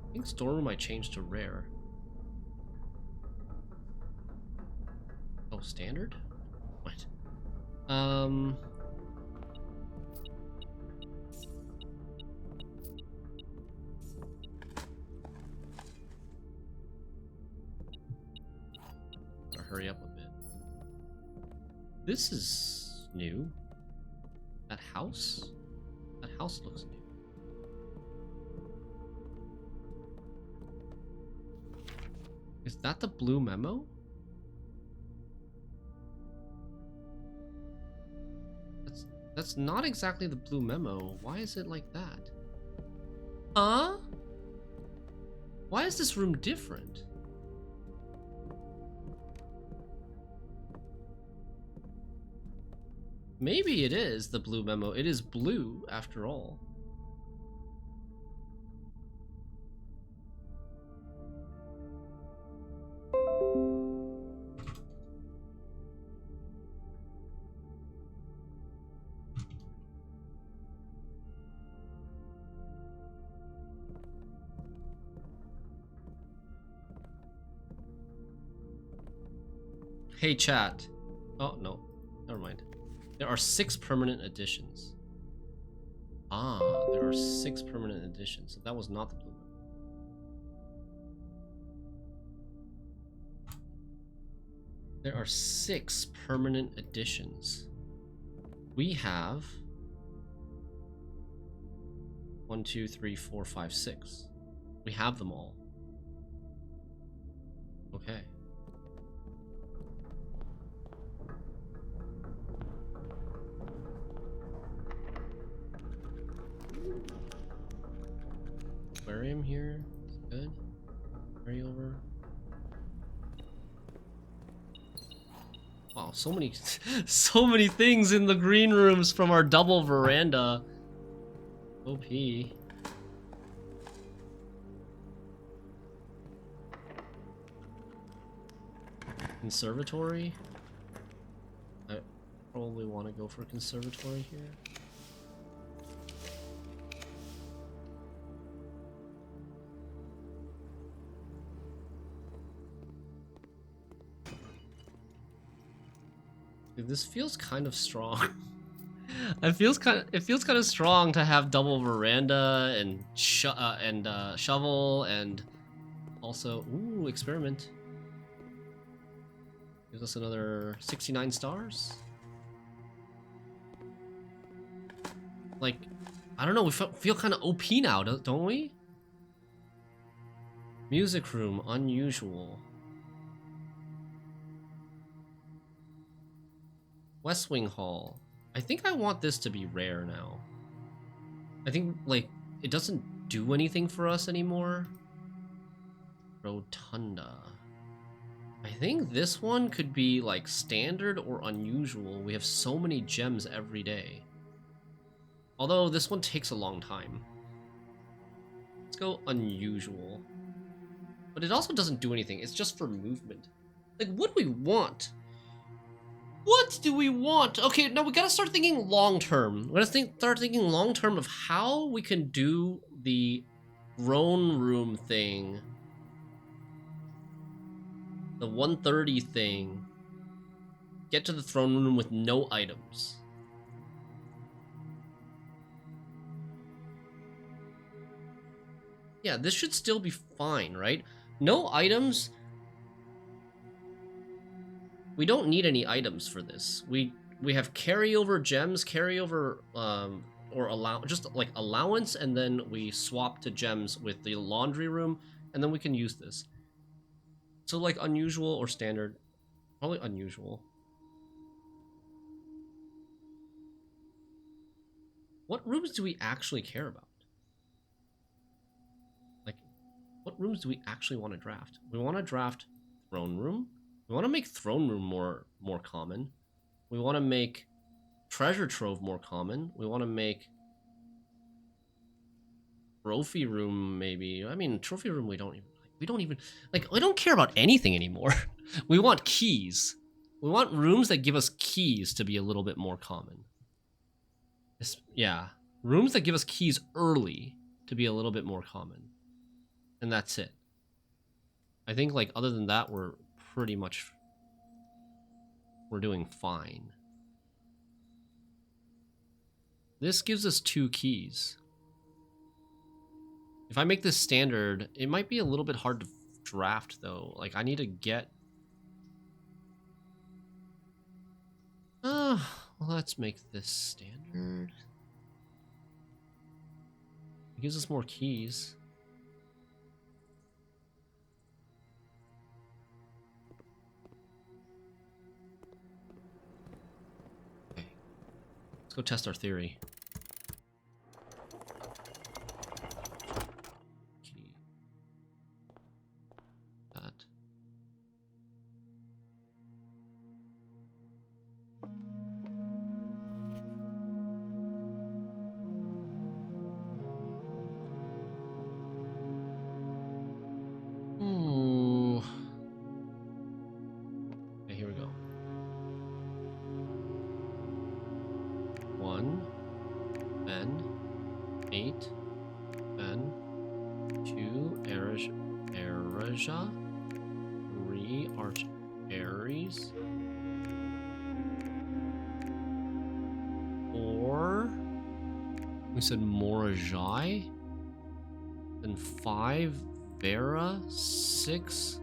I think storeroom I changed to rare. Oh, standard? What? Gotta hurry up a bit. This is new. That house? That house looks new. Is that the blue memo? That's not exactly the blue memo. Why is it like that? Huh? Why is this room different? Maybe it is the blue memo. It is blue after all. Hey chat. Oh no, never mind. There are 6 permanent additions. Ah, there are 6 permanent additions. So that was not the blue one. There are 6 permanent additions. We have 1, 2, 3, 4, 5, 6. We have them all. Okay. aquarium here. It's good. Carry over. Wow, so many, so many things in the green rooms from our double veranda. OP. Conservatory. I probably want to go for conservatory here. Dude, this feels kind of strong. It feels kind of strong to have double veranda and shovel and also experiment. Gives us another 69 stars. Like, I don't know, we feel kind of OP now, don't we? Music room, unusual. West Wing Hall. I think I want this to be rare now. I think, like, it doesn't do anything for us anymore. Rotunda. I think this one could be, like, standard or unusual. We have so many gems every day. Although, this one takes a long time. Let's go unusual. But it also doesn't do anything. It's just for movement. Like, what do we want? What do we want? Okay, now we gotta start thinking long-term. We gotta start thinking long-term of how we can do the throne room thing. The 130 thing. Get to the throne room with no items. Yeah, this should still be fine, right? No items. We don't need any items for this. We have carryover gems, carryover or just like allowance, and then we swap to gems with the laundry room, and then we can use this. So like unusual or standard, probably unusual. What rooms do we actually care about? Like, what rooms do we actually want to draft? We want to draft throne room. We want to make throne room more common. We want to make treasure trove more common. We want to make trophy room maybe. I mean, trophy room we don't care about anything anymore. We want keys. We want rooms that give us keys to be a little bit more common. Yeah, rooms that give us keys early to be a little bit more common. And that's it. I think, like, other than that, we're doing fine. This gives us 2 keys. If I make this standard, it might be a little bit hard to draft, though. Like, I need to get... well, let's make this standard. It gives us more keys. Okay. Let's go test our theory. Key. That. Ooh. Okay, here we go. 1, Ben, 8, Ben, 2, Erija, 3, Arch Ares, 4, we said Morajai, then 5, Vera, 6,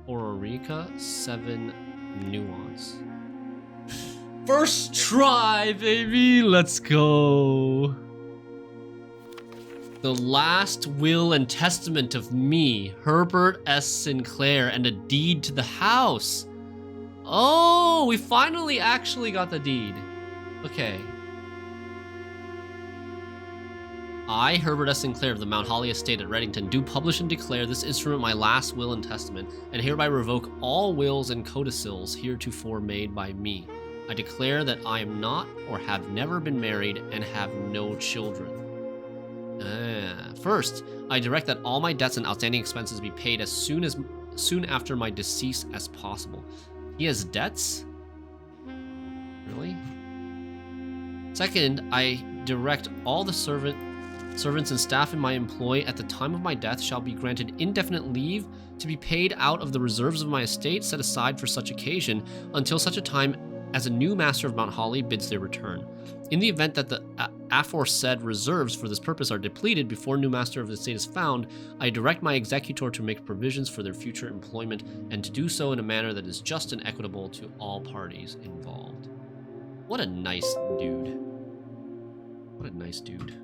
Ororica, 7, Nuance. First try, baby! Let's go! The last will and testament of me, Herbert S. Sinclair, and a deed to the house. Oh, we finally actually got the deed. Okay. I, Herbert S. Sinclair of the Mount Holly Estate at Reddington, do publish and declare this instrument my last will and testament, and hereby revoke all wills and codicils heretofore made by me. I declare that I am not or have never been married and have no children. First, I direct that all my debts and outstanding expenses be paid as soon after my decease as possible. He has debts? Really? Second, I direct all the servants and staff in my employ at the time of my death shall be granted indefinite leave to be paid out of the reserves of my estate set aside for such occasion until such a time as a new master of Mount Holly bids their return. In the event that the aforesaid reserves for this purpose are depleted before new master of the estate is found, I direct my executor to make provisions for their future employment and to do so in a manner that is just and equitable to all parties involved. What a nice dude. What a nice dude.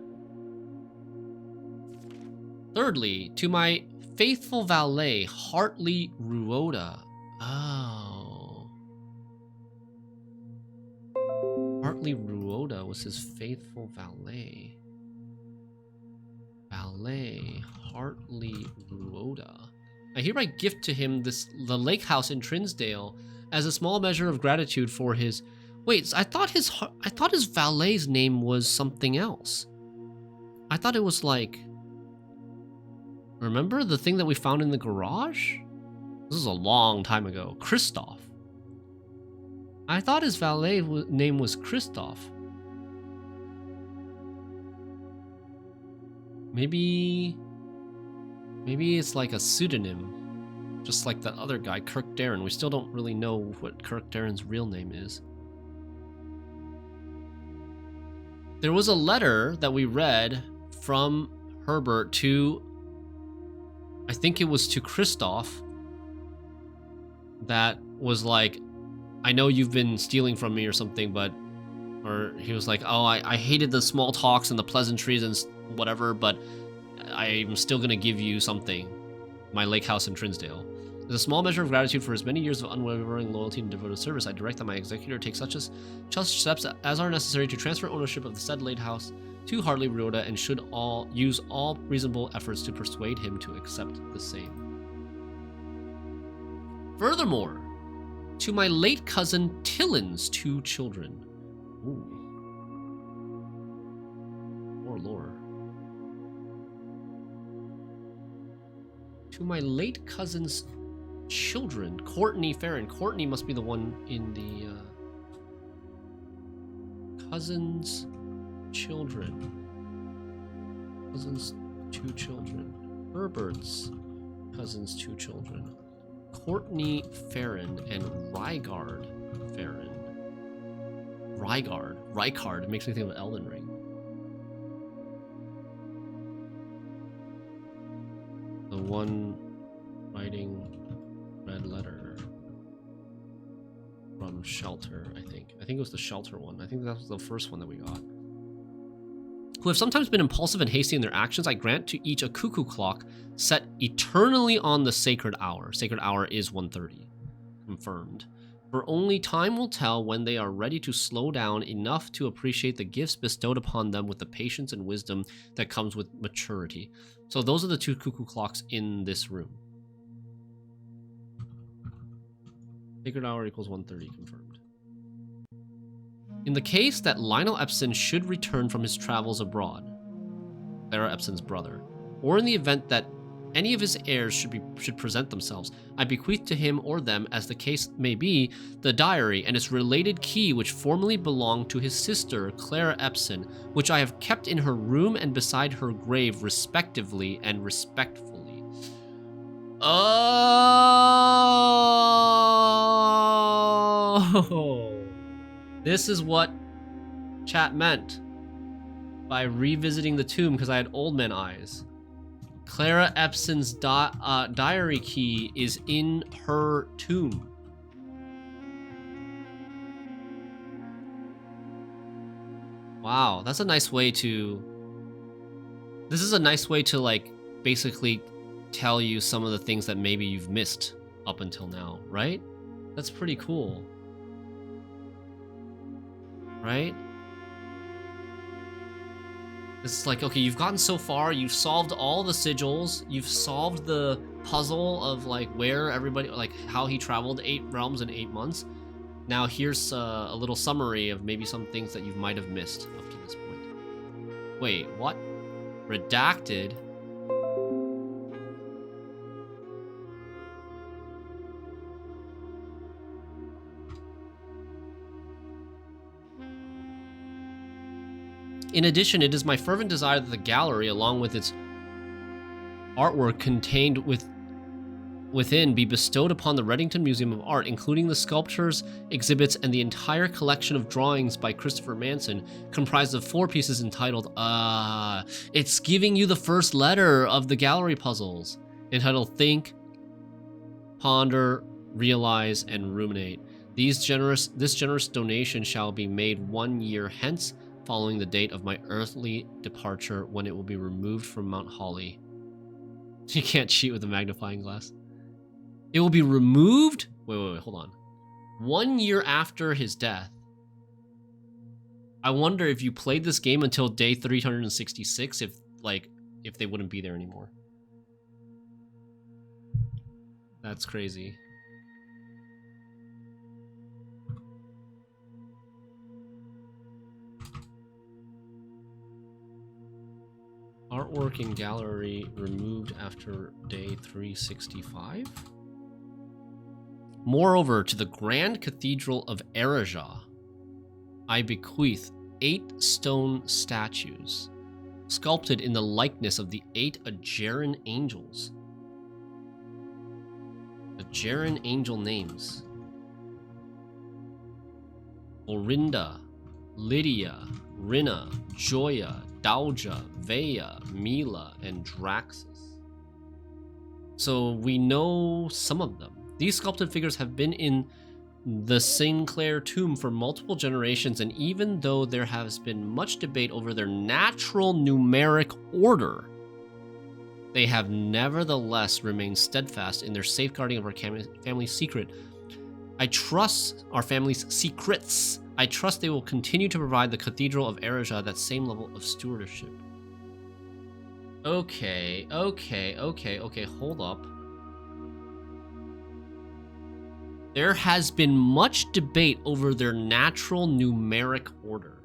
Thirdly, to my faithful valet, Hartley Ruoda. Oh. Hartley Ruoda was his faithful valet. Valet, Hartley Ruoda. I hereby gift to him the lake house in Trinsdale as a small measure of gratitude for his... Wait, I thought his valet's name was something else. I thought it was like... Remember the thing that we found in the garage? This is a long time ago. Christoph. I thought his valet name was Christoph. Maybe it's like a pseudonym. Just like that other guy, Kirk Darren. We still don't really know what Kirk Darren's real name is. There was a letter that we read from Herbert to... I think it was to Christoph, that was like, I know you've been stealing from me or something, but, or he was like, oh, I hated the small talks and the pleasantries and whatever, but I'm still going to give you something, my lake house in Trinsdale. As a small measure of gratitude for his many years of unwavering loyalty and devoted service, I direct that my executor take such steps as are necessary to transfer ownership of the said lake house to Hartley Ruoda, and should use all reasonable efforts to persuade him to accept the same. Furthermore, to my late cousin Tillin's 2 children. Ooh. More lore. To my late cousin's children, Courtney Farron. Courtney must be the one in the cousin's children. Cousin's 2 children. Herbert's cousin's 2 children. Courtney Farron and Rygard Farron. Rykard. It makes me think of Elden Ring. The one writing red letter from Shelter, I think. I think it was the Shelter one. I think that was the first one that we got. Who have sometimes been impulsive and hasty in their actions, I grant to each a cuckoo clock set eternally on the sacred hour. Sacred hour is 1:30. Confirmed. For only time will tell when they are ready to slow down enough to appreciate the gifts bestowed upon them with the patience and wisdom that comes with maturity. So those are the 2 cuckoo clocks in this room. Sacred hour equals 1:30, confirmed. In the case that Lionel Epson should return from his travels abroad, Clara Epson's brother, or in the event that any of his heirs should present themselves, I bequeath to him or them, as the case may be, the diary and its related key which formerly belonged to his sister, Clara Epson, which I have kept in her room and beside her grave, respectively and respectfully. Oh! This is what chat meant by revisiting the tomb, because I had old man eyes. Clara Epson's diary key is in her tomb. Wow, that's a nice way to... This is a nice way to, like, basically tell you some of the things that maybe you've missed up until now, right? That's pretty cool. Right? It's like, okay, you've gotten so far, you've solved all the sigils, you've solved the puzzle of like where everybody, like how he traveled 8 realms in 8 months. Now here's a little summary of maybe some things that you might have missed up to this point. Wait, what? Redacted? In addition, it is my fervent desire that the gallery, along with its artwork contained within, be bestowed upon the Reddington Museum of Art, including the sculptures, exhibits, and the entire collection of drawings by Christopher Manson, comprised of 4 pieces entitled, it's giving you the first letter of the gallery puzzles, entitled Think, Ponder, Realize, and Ruminate. This generous donation shall be made 1 year hence, following the date of my earthly departure, when it will be removed from Mount Holly. You can't cheat with a magnifying glass. It will be removed? Wait, hold on. 1 year after his death. I wonder if you played this game until day 366, if they wouldn't be there anymore. That's crazy. Artwork in gallery removed after day 365. Moreover, to the Grand Cathedral of Erija, I bequeath 8 stone statues, sculpted in the likeness of the 8 Ajeran angels. Ajeran angel names: Orinda, Lydia, Rina, Joya, Dauja, Vea, Mila, and Draxus. So we know some of them. These sculpted figures have been in the Sinclair tomb for multiple generations, and even though there has been much debate over their natural numeric order, they have nevertheless remained steadfast in their safeguarding of our family's secret. I trust our family's secrets. I trust they will continue to provide the Cathedral of Erija that same level of stewardship. Okay, hold up. There has been much debate over their natural numeric order.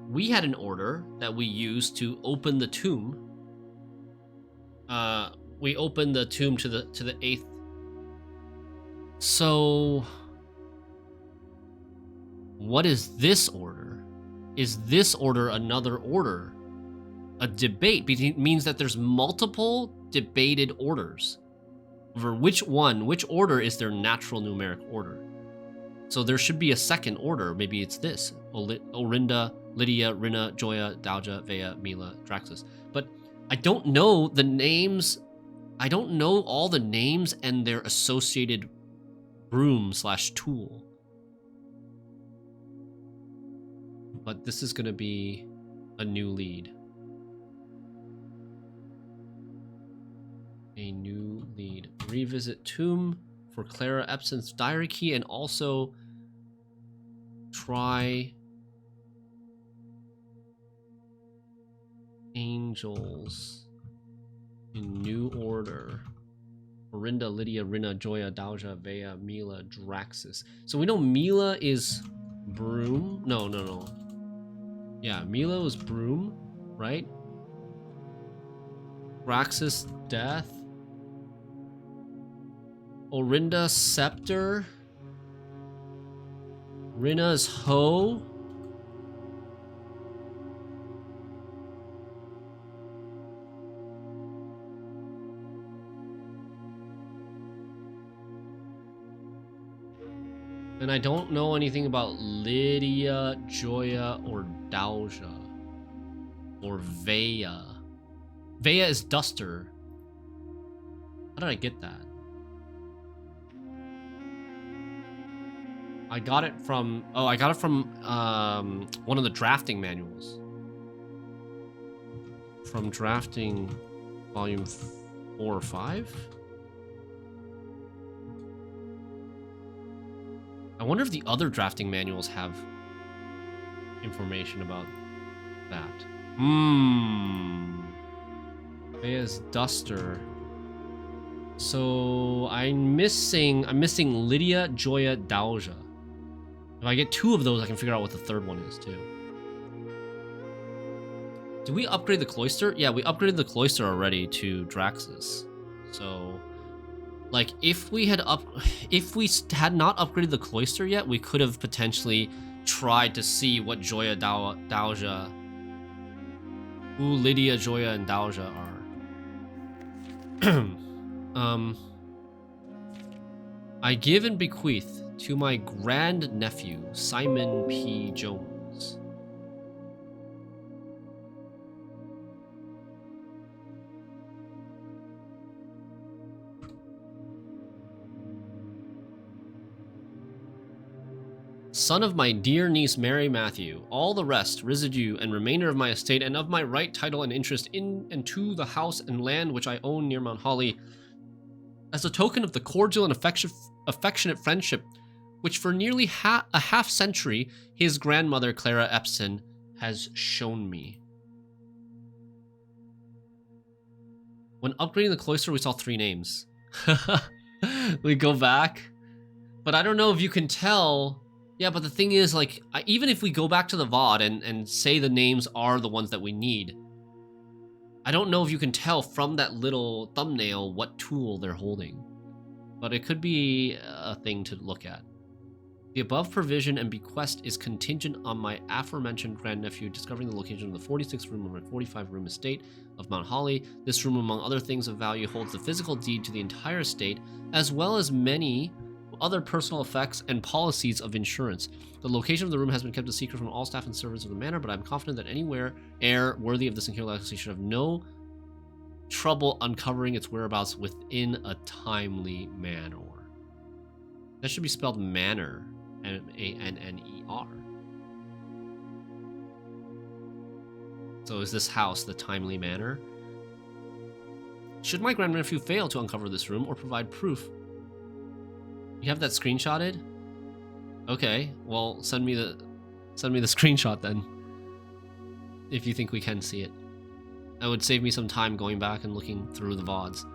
We had an order that we used to open the tomb. We opened the tomb to the 8th. So, what is this order? Is this order another order? A debate means that there's multiple debated orders over which order is their natural numeric order. So there should be a second order. Maybe it's this: Orinda, Lydia, Rina, Joya, Dauja, Vea, Mila, Draxus. But I don't know the names. I don't know all the names and their associated broom/tool. But this is going to be a new lead. A new lead. Revisit tomb for Clara Epson's diary key, and also try angels in new order. Orinda, Lydia, Rina, Joya, Dauja, Vea, Mila, Draxus. So we know Mila is broom. No. Yeah, Mila was broom, right? Draxus, death. Orinda, scepter. Rina's hoe. And I don't know anything about Lydia, Joya, or Dauja. Or Vea. Vea is Duster. How did I get that? I got it from one of the drafting manuals. From drafting volume 4 or 5. I wonder if the other drafting manuals have information about that. Thea's Duster. So I'm missing Lydia, Joya, Dalja. If I get 2 of those, I can figure out what the 3rd one is too. Did we upgrade the cloister? Yeah, we upgraded the cloister already to Draxus. So, like, if we had not upgraded the cloister yet, we could have potentially tried to see what Joya, Dalja, who Lydia, Joya, and Dalja are. I give and bequeath to my grandnephew, Simon P. Jones. Son of my dear niece Mary Matthew, all the rest, residue, and remainder of my estate, and of my right, title, and interest in and to the house and land which I own near Mount Holly, as a token of the cordial and affectionate friendship which for nearly a half century his grandmother Clara Epson has shown me. When upgrading the cloister, we saw 3 names. We go back, but I don't know if you can tell. Yeah, but the thing is, like, even if we go back to the VOD and say the names are the ones that we need, I don't know if you can tell from that little thumbnail what tool they're holding. But it could be a thing to look at. The above provision and bequest is contingent on my aforementioned grandnephew discovering the location of the 46th room of my 45-room estate of Mount Holly. This room, among other things of value, holds the physical deed to the entire estate, as well as many other personal effects and policies of insurance. The location of the room has been kept a secret from all staff and servants of the manor, but I'm confident that anywhere heir worthy of this secure legacy should have no trouble uncovering its whereabouts within a timely manner. That should be spelled manner, M-A-N-N-E-R. So is this house the timely manner? Should my grandnephew fail to uncover this room or provide proof? You have that screenshotted? Okay, well, send me the screenshot then. If you think we can see it. That would save me some time going back and looking through the VODs.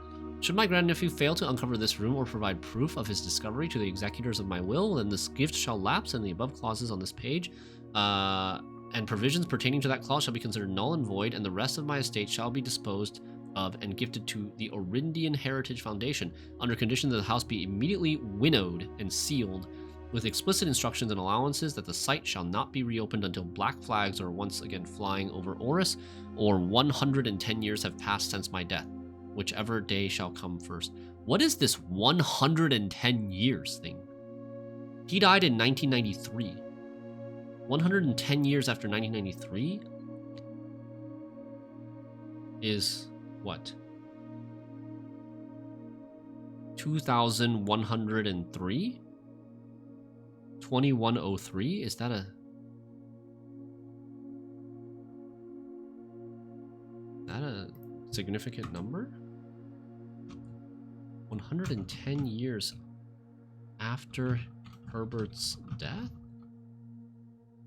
Should my grandnephew fail to uncover this room or provide proof of his discovery to the executors of my will, then this gift shall lapse, and the above clauses on this page and provisions pertaining to that clause shall be considered null and void, and the rest of my estate shall be disposed of and gifted to the Orindian Heritage Foundation, under condition that the house be immediately winnowed and sealed, with explicit instructions and allowances that the site shall not be reopened until black flags are once again flying over Oris, or 110 years have passed since my death, whichever day shall come first. What is this 110 years thing? He died in 1993. 110 years after 1993 is what? 2103? 2103? Is that a significant number? 110 years after Herbert's death?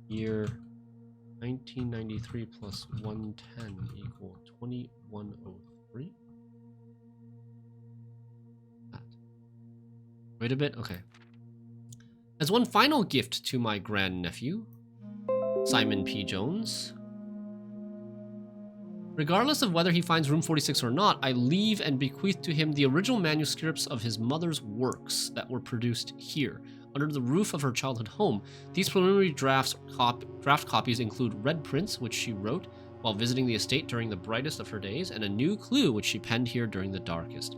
Year 1993 plus 110 equal 2103? That. Wait a bit, okay. As one final gift to my grandnephew, Simon P. Jones, regardless of whether he finds room 46 or not, I leave and bequeath to him the original manuscripts of his mother's works that were produced here, under the roof of her childhood home. These preliminary draft copies include red prints, which she wrote while visiting the estate during the brightest of her days, and a new clue, which she penned here during the darkest.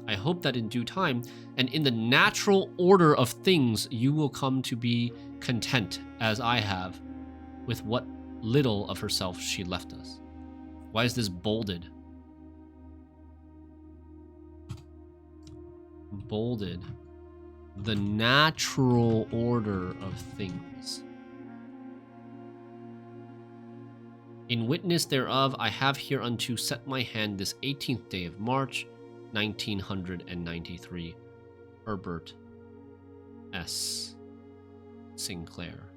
I hope that in due time, and in the natural order of things, you will come to be content, as I have, with what little of herself she left us. Why is this bolded? Bolded. The natural order of things. In witness thereof, I have hereunto set my hand this 18th day of March, 1993. Herbert S. Sinclair.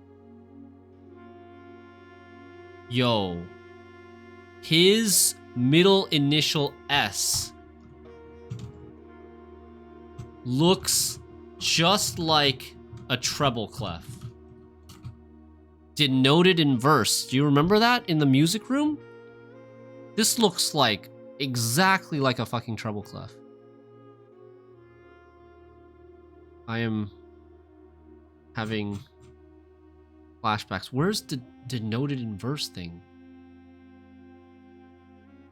Yo. His middle initial S looks just like a treble clef. Denoted in verse. Do you remember that in the music room? This looks like exactly like a fucking treble clef. I am having flashbacks. Where's the denoted in verse thing?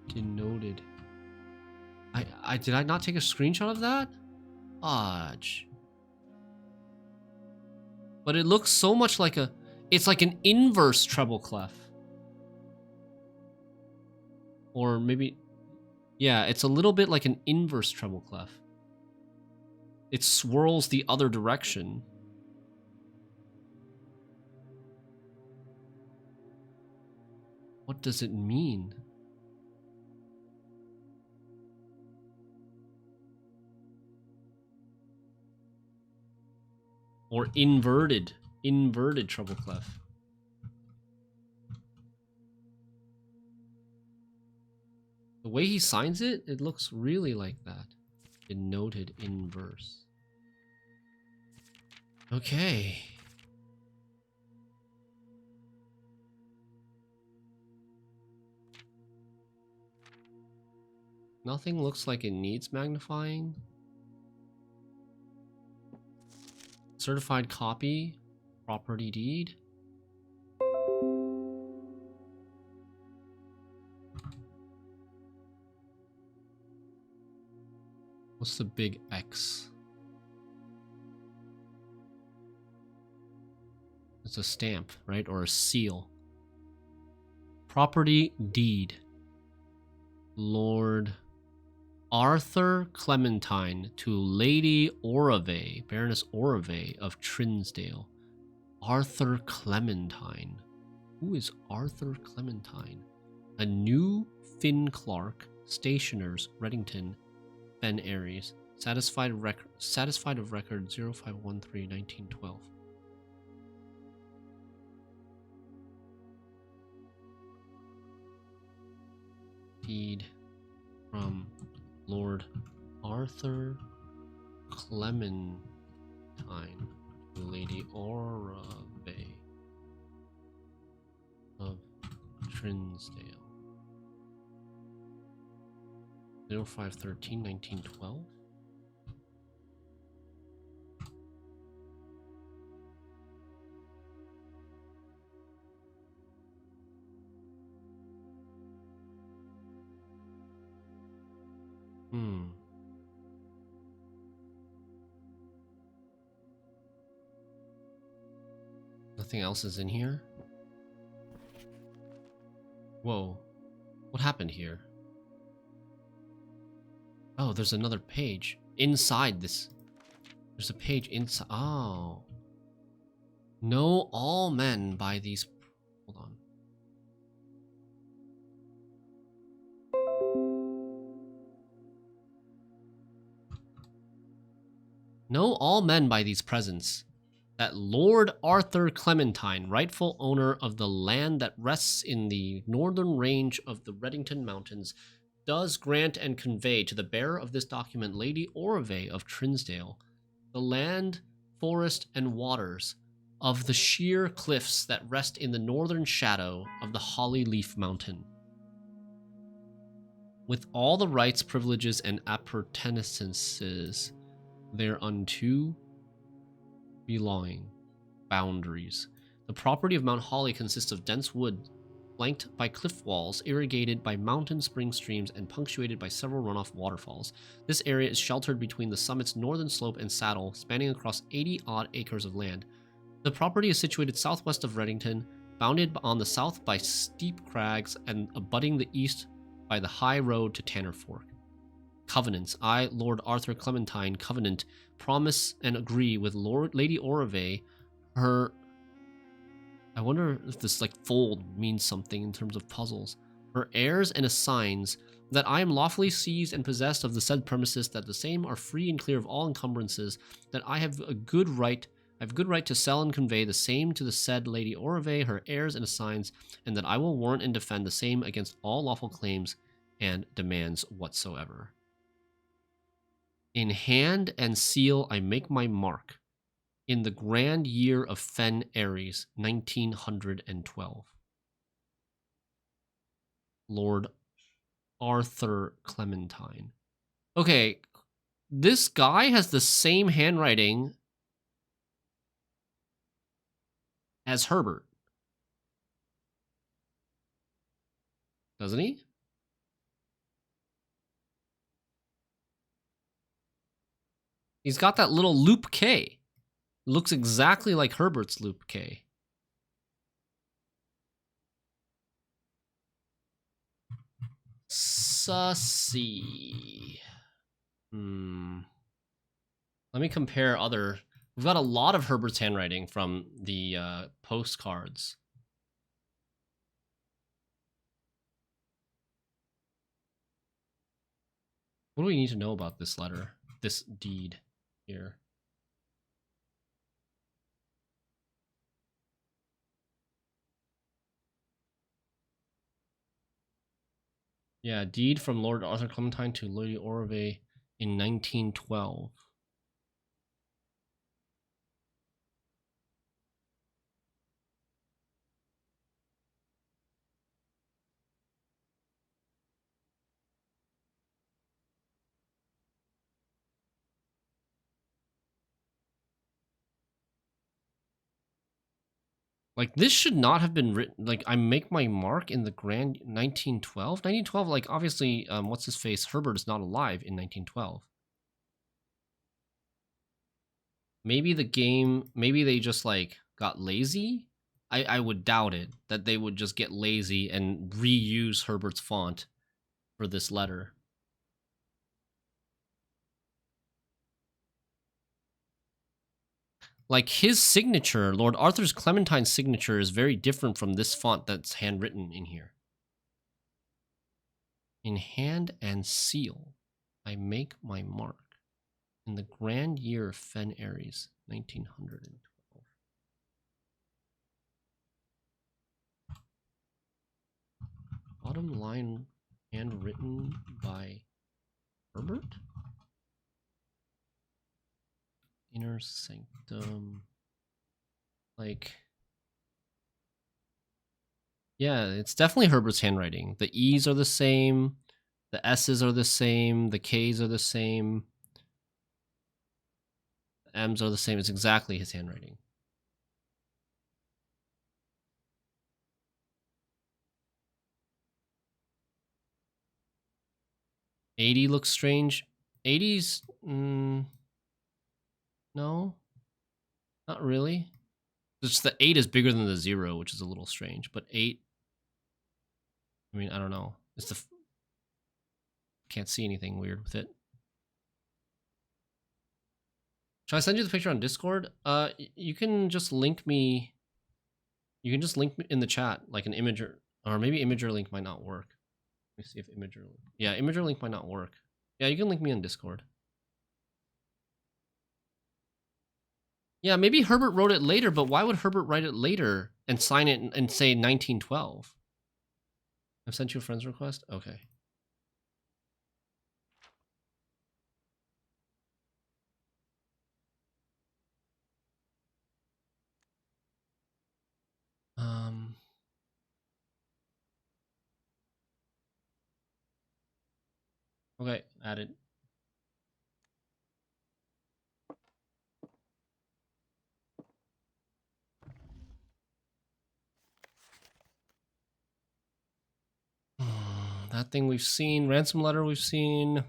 Denoted. Did I not take a screenshot of that? Fudge. But it looks so much like a... It's like an inverse treble clef. Or maybe... Yeah, it's a little bit like an inverse treble clef. It swirls the other direction. What does it mean? Or inverted treble clef. The way he signs it, it looks really like that. Denoted in verse. Okay. Nothing looks like it needs magnifying. Certified copy, property deed. What's the big X? It's a stamp, right? Or a seal. Property deed. Lord Arthur Clementine to Lady Orave, Baroness Orave of Trinsdale. Arthur Clementine. Who is Arthur Clementine? A new Finn Clark, Stationers, Reddington, Ben Aries. Satisfied of record 0513-1912. Deed from Lord Arthur Clementine to Lady Orave of Trinsdale. 0513-1912. Nothing else is in here? Whoa. What happened here? Oh, there's another page. Inside this. There's a page inside. Oh. Know all men by these... Hold on. Know all men by these presents, that Lord Arthur Clementine, rightful owner of the land that rests in the northern range of the Reddington Mountains, does grant and convey to the bearer of this document, Lady Orave of Trinsdale, the land, forest, and waters of the sheer cliffs that rest in the northern shadow of the Holly Leaf Mountain, with all the rights, privileges, and appurtenances thereunto belonging. Boundaries. The property of Mount Holly consists of dense wood flanked by cliff walls, irrigated by mountain spring streams, and punctuated by several runoff waterfalls. This area is sheltered between the summit's northern slope and saddle, spanning across 80-odd acres of land. The property is situated southwest of Reddington, bounded on the south by steep crags and abutting the east by the high road to Tanner Fork. Covenants. I, Lord Arthur Clementine, covenant, promise and agree with Lady Orave, her... I wonder if this like fold means something in terms of puzzles. Her heirs and assigns that I am lawfully seized and possessed of the said premises, that the same are free and clear of all encumbrances, that I have a good right I have good right to sell and convey the same to the said Lady Orave, her heirs and assigns, and that I will warrant and defend the same against all lawful claims and demands whatsoever. In hand and seal I make my mark, in the grand year of Fen Aries, 1912. Lord Arthur Clementine. Okay, this guy has the same handwriting as Herbert. Doesn't he? He's got that little loop K. Looks exactly like Herbert's loop K. Sussy. Let me compare other... We've got a lot of Herbert's handwriting from the postcards. What do we need to know about this letter? This deed here. Yeah, deed from Lord Arthur Clementine to Lady Orave in 1912. Like, this should not have been written. Like, I make my mark in the grand 1912? 1912, like, obviously, what's his face? Herbert is not alive in 1912. Maybe the game, maybe they just, like, got lazy? I would doubt it, that they would just get lazy and reuse Herbert's font for this letter. Like, his signature, Lord Arthur's Clementine's signature is very different from this font that's handwritten in here. In hand and seal, I make my mark. In the grand year of Fen Aries, 1912. Bottom line handwritten by Herbert? Inner sanctum. Like, yeah, it's definitely Herbert's handwriting. The E's are the same, the S's are the same, the K's are the same, the M's are the same. It's exactly his handwriting. $80 looks strange. 80's, no, not really. Just the 8 is bigger than the 0, which is a little strange. But 8, I mean, I don't know. It's the can't see anything weird with it. Should I send you the picture on Discord? You can just link me. You can just link me in the chat, like an Imager, or maybe Imager link might not work. Let me see if Imager. Yeah, Imager link might not work. Yeah, you can link me on Discord. Yeah, maybe Herbert wrote it later, but why would Herbert write it later and sign it and say 1912? I've sent you a friend's request? Okay. Okay, added. That thing we've seen. Ransom letter we've seen.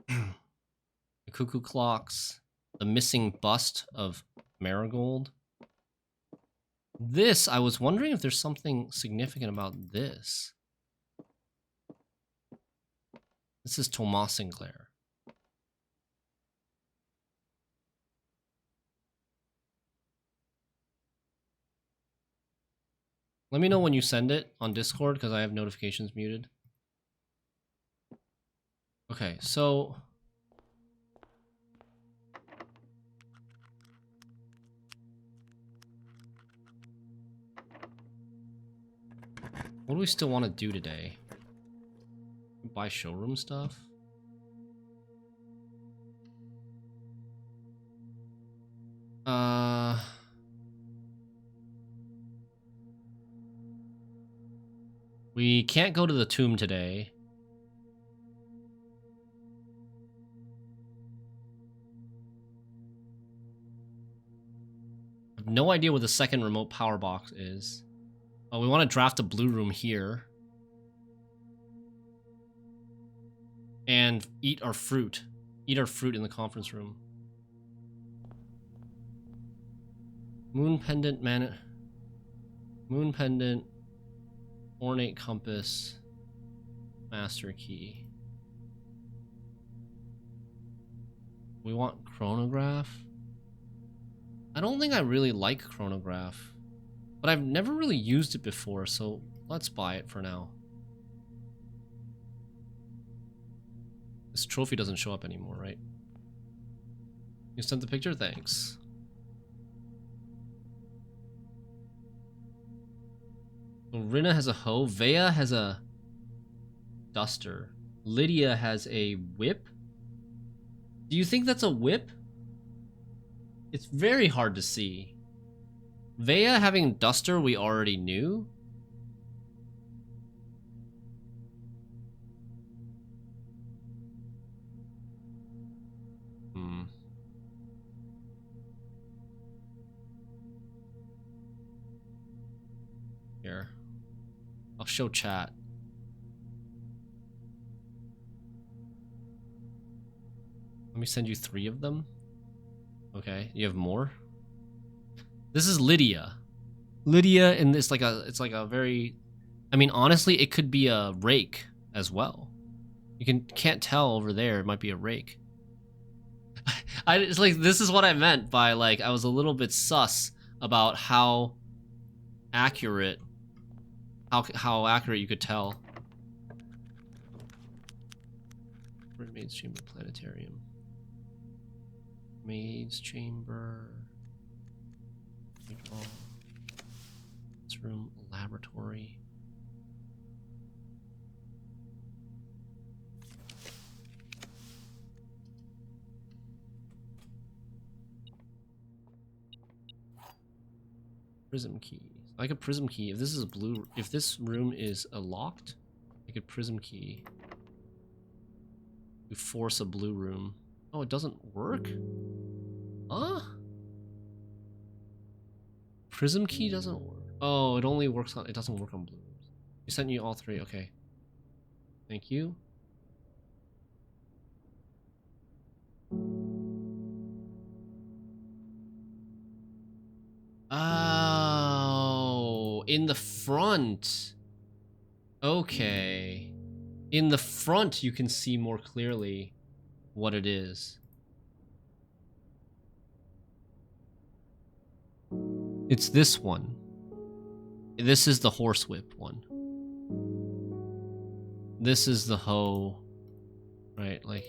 The cuckoo clocks. The missing bust of Marigold. This, I was wondering if there's something significant about this. This is Thomas Sinclair. Let me know when you send it on Discord, because I have notifications muted. Okay, so... What do we still want to do today? Buy showroom stuff? We can't go to the tomb today. I have no idea what the second remote power box is. Oh, we want to draft a blue room here. And eat our fruit. Eat our fruit in the conference room. Moon pendant, Moon pendant. Ornate compass. Master key. We want chronograph. I don't think I really like chronograph. But I've never really used it before, so let's buy it for now. This trophy doesn't show up anymore, right? You sent the picture? Thanks. So Rina has a hoe. Vea has a duster. Lydia has a whip. Do you think that's a whip? It's very hard to see. Vea having duster we already knew. Here. I'll show chat. Let me send you 3 of them. Okay, you have more? This is Lydia. Lydia, and it's like a very, I mean, honestly, it could be a rake as well. You can't tell over there. It might be a rake. It's like, this is what I meant by, like, I was a little bit sus about how accurate, how accurate you could tell. Maid's Chamber Planetarium. Maid's Chamber. This room, laboratory. Prism key. Like a prism key. If this is a blue, if this room is locked, like a prism key. You force a blue room. Oh, it doesn't work? Huh? Prism key doesn't work. Oh, it only works on, it doesn't work on blue rooms. We sent you all 3, okay. Thank you. Oh, in the front. Okay. In the front, you can see more clearly what it is. It's this one. This is the horsewhip one. This is the hoe. Right, like...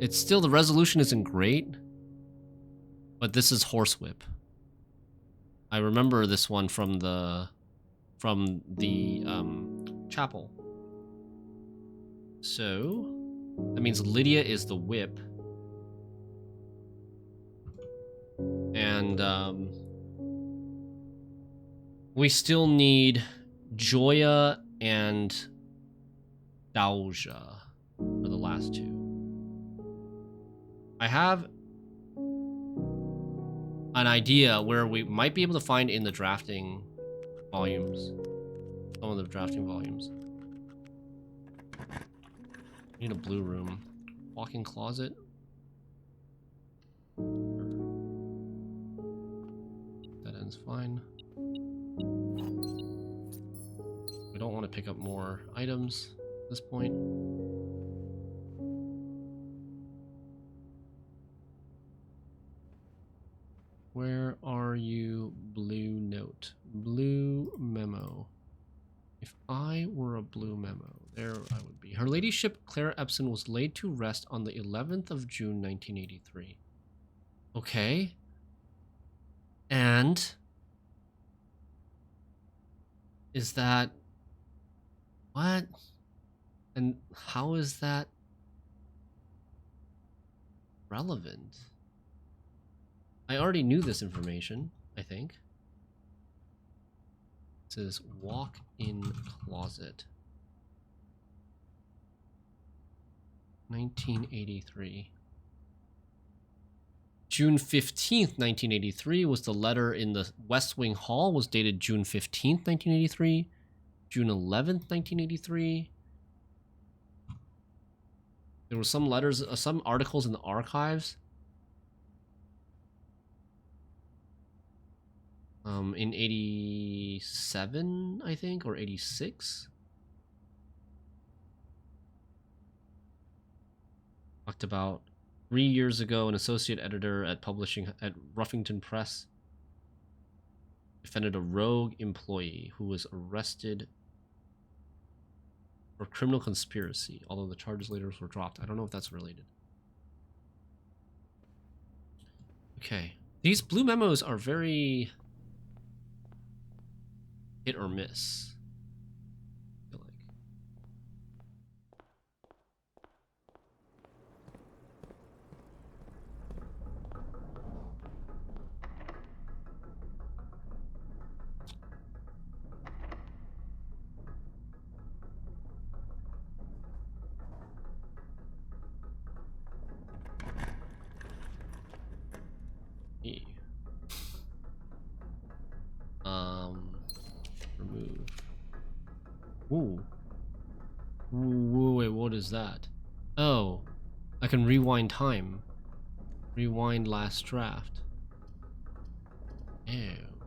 It's still, the resolution isn't great. But this is horsewhip. I remember this one from the chapel. So, that means Lydia is the whip. And, we still need Joya and Dauja for the last 2. I have an idea where we might be able to find in the drafting volumes. Some of the drafting volumes. Need a blue room. Walk-in closet. That ends fine. We don't want to pick up more items at this point. Where are you, blue note? Blue memo. If I were a blue memo, there I would be. Her ladyship Claire Epson was laid to rest on the 11th of June, 1983. Okay. And is that What? And how is that relevant? I already knew this information, I think. It says walk-in closet. 1983. June 15th, 1983 was the letter in the West Wing Hall, was dated June 15th, 1983. June 11th, 1983. There were some letters, some articles in the archives. In 87, I think, or 86. Talked about 3 years ago, an associate editor at publishing at Ruffington Press defended a rogue employee who was arrested for criminal conspiracy, although the charges later were dropped. I don't know if that's related. Okay. These blue memos are very hit or miss. I feel like. Remove. Ooh. Ooh, wait, what is that? Oh, I can rewind time. Rewind last draft. Oh,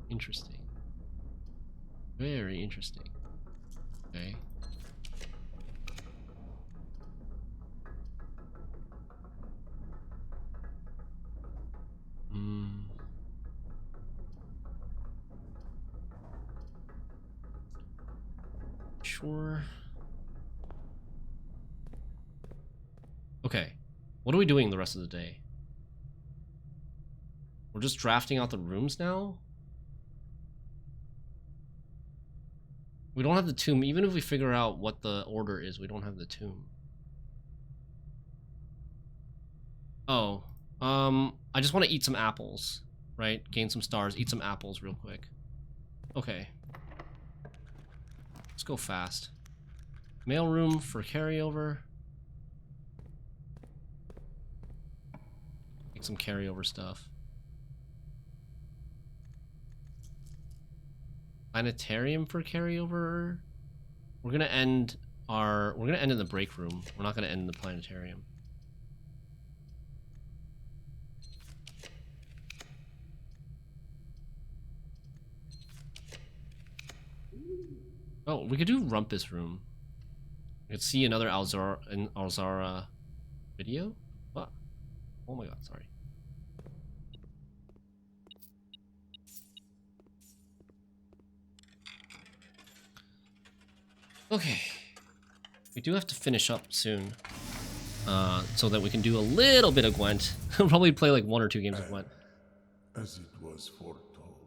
interesting. Very interesting. Okay. Sure. Okay. What are we doing the rest of the day? We're just drafting out the rooms now? We don't have the tomb. Even if we figure out what the order is, we don't have the tomb. Oh. I just want to eat some apples, right? Gain some stars, eat some apples real quick. Okay. Let's go fast. Mailroom for carryover. Make some carryover stuff. Planetarium for carryover. We're gonna end in the break room. We're not gonna end in the planetarium. Oh, we could do Rumpus Room. We could see another Alzara video. What? Oh my god, sorry. Okay. We do have to finish up soon. So that we can do a little bit of Gwent. We'll probably play like 1 or 2 games of Gwent. As it was foretold,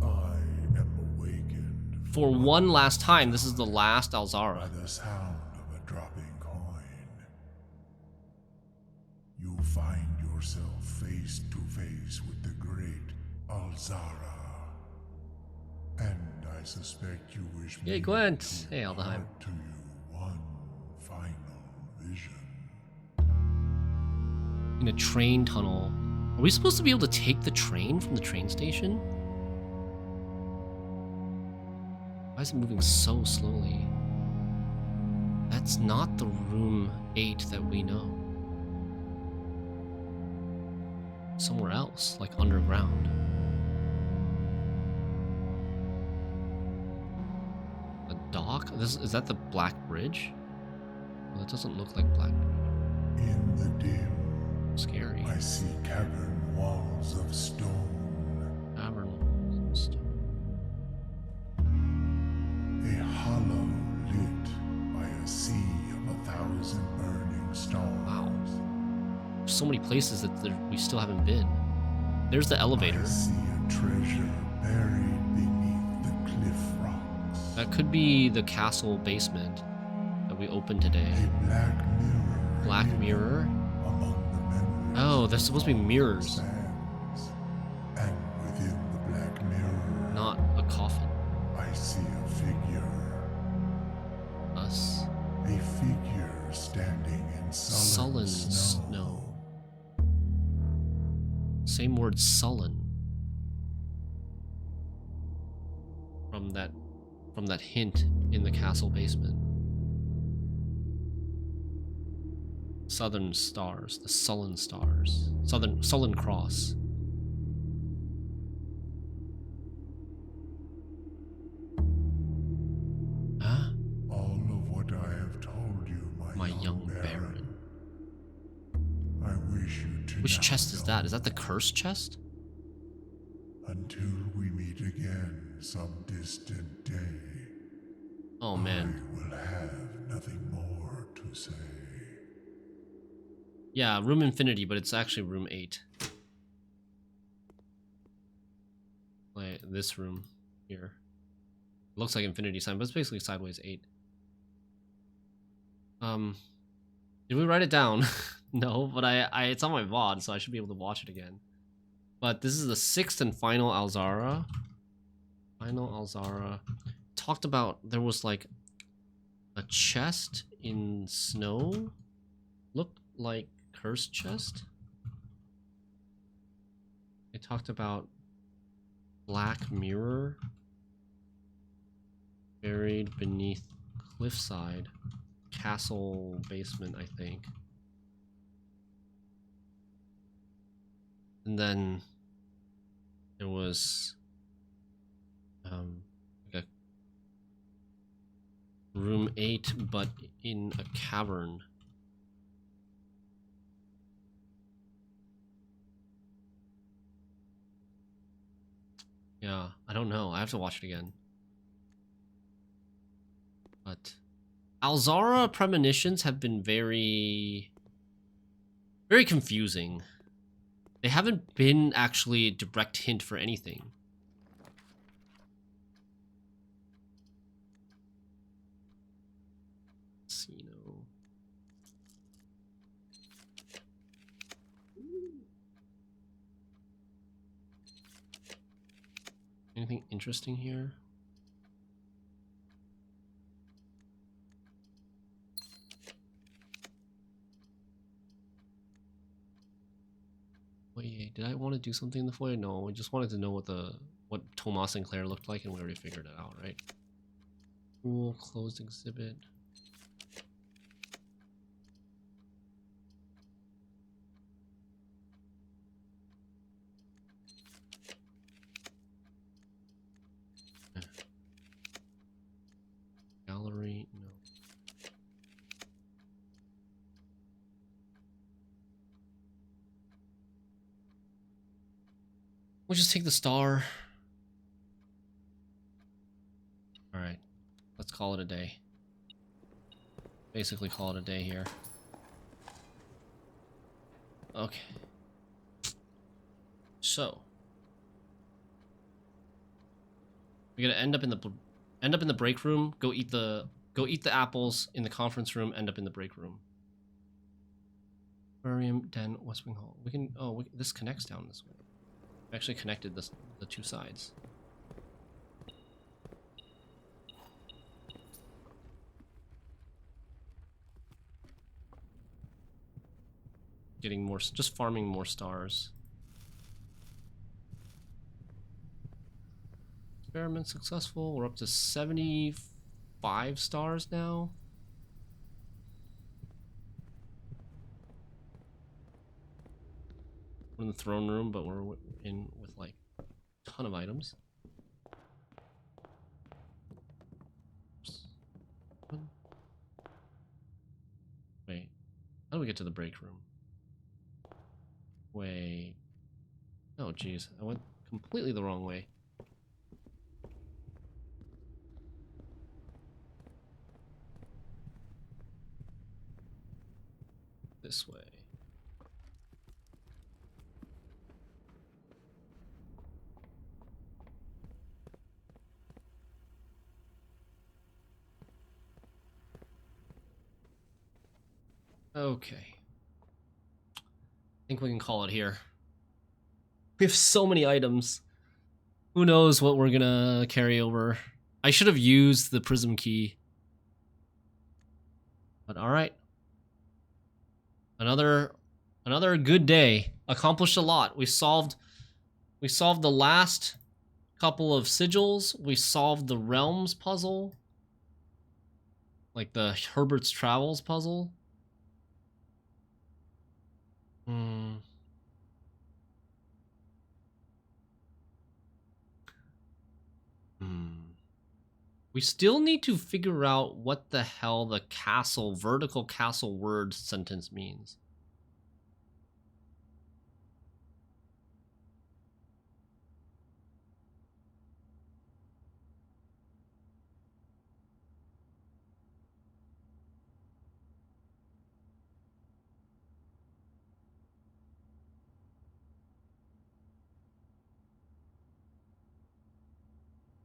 I am awakened For one last time, this is the last Alzara. by the sound of a dropping coin. You find yourself face to face with the great Alzara. And I suspect you wish me Yay, Gwent. to Hey, Aldheim. impart to you one final vision. In a train tunnel. Are we supposed to be able to take the train from the train station? Why is it moving so slowly? That's not the room 8 that we know. Somewhere else, like underground. A dock? Is that the Black Bridge? Well, that doesn't look like Black Bridge. In the dim, Scary. I see cavern walls of stone, Cavern walls and stuff. a hollow lit by a sea of 1,000 burning stars. Wow. There's so many places that we still haven't been. There's the elevator. I see a treasure buried beneath the cliff rocks. That could be the castle basement that we opened today. A black mirror. Black hidden mirror? Among the memories. Oh, there's supposed to be of mirrors. sands. And within the black mirror, Not a coffin. I see a figure. Us. A figure standing in sullen, Snow. Same word, sullen. From that hint in the castle basement. Southern stars, the sullen stars. Sullen cross. Huh? All of what I have told you, My young baron. I wish you to Which now chest is know. that? Is that the cursed chest? Until we meet again some distant day, Oh man. I will have nothing more to say. Yeah, room infinity, but it's actually room 8. Like this room here. It looks like infinity sign, but it's basically sideways 8. Did we write it down? No, but I it's on my VOD, so I should be able to watch it again. But this is the 6th and final Alzara. Final Alzara. Talked about there was like a chest in snow. Looked like cursed chest. They talked about black mirror buried beneath cliffside. Castle basement, I think. And then there was like a room 8, but in a cavern. Yeah, I don't know. I have to watch it again. But Alzara premonitions have been very confusing. They haven't been actually a direct hint for anything. Casino. Anything interesting here? Wait, did I want to do something in the foyer? No, I just wanted to know what Tomas and Claire looked like, and we already figured it out, right? Cool, closed exhibit. Gallery, no. We'll just take the star. Alright. Let's call it a day. Basically call it a day here. Okay. So. We're gonna end up in the break room, go eat the apples in the conference room, end up in the break room. Aquarium, Den, West Wing Hall. We can this connects down this way. I actually connected the two sides. Getting more, just farming more stars. Experiment successful. We're up to 75 stars now. We're in the throne room, but we're in with like a ton of items. Wait, how do we get to the break room? Wait. Oh, geez. I went completely the wrong way. This way. Okay. I think we can call it here. We have so many items. Who knows what we're gonna carry over. I should have used the prism key. But alright. Another good day. Accomplished a lot. We solved the last couple of sigils. We solved the realms puzzle. Like the Herbert's Travels puzzle. We still need to figure out what the hell the castle, vertical castle word sentence means.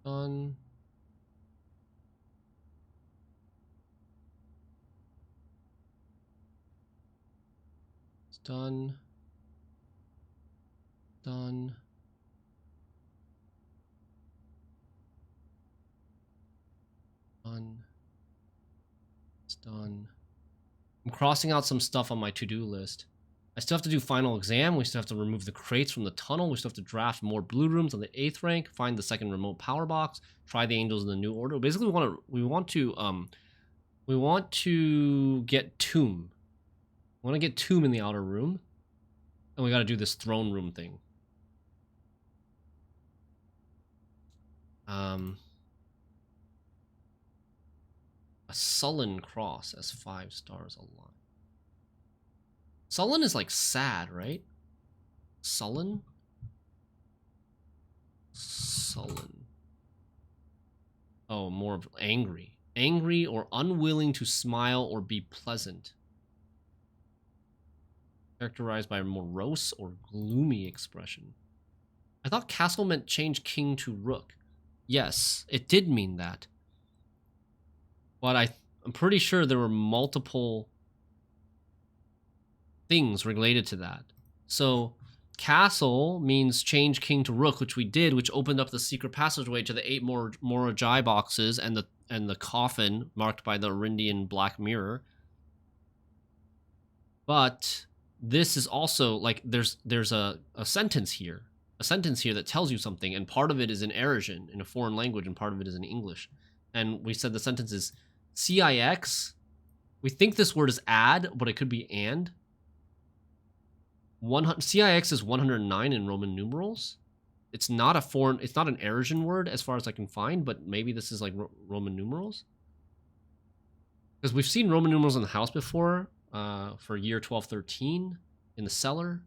Done. It's done. Done. Done. It's done. I'm crossing out some stuff on my to-do list. I still have to do final exam. We still have to remove the crates from the tunnel. We still have to draft more blue rooms on the 8th rank. Find the second remote power box. Try the angels in the new order. Basically, we want to get Tomb. We want to get Tomb in the outer room, and we got to do this throne room thing. A sullen cross as 5 stars aligned. Sullen is like sad, right? Sullen? Sullen. Oh, more of angry. Angry or unwilling to smile or be pleasant. Characterized by a morose or gloomy expression. I thought castle meant change king to rook. Yes, it did mean that. But I'm pretty sure there were multiple things related to that. So castle means change king to rook, which we did, which opened up the secret passageway to the 8 Morojai boxes and the coffin marked by the Arindian Black Mirror. But this is also like there's a sentence here. A sentence here that tells you something, and part of it is in Erishan, in a foreign language, and part of it is in English. And we said the sentence is CIX. We think this word is add, but it could be and. CIX is 109 in Roman numerals. It's not an Erishan word as far as I can find, but maybe this is like Roman numerals. Because we've seen Roman numerals in the house before, for year 1213 in the cellar.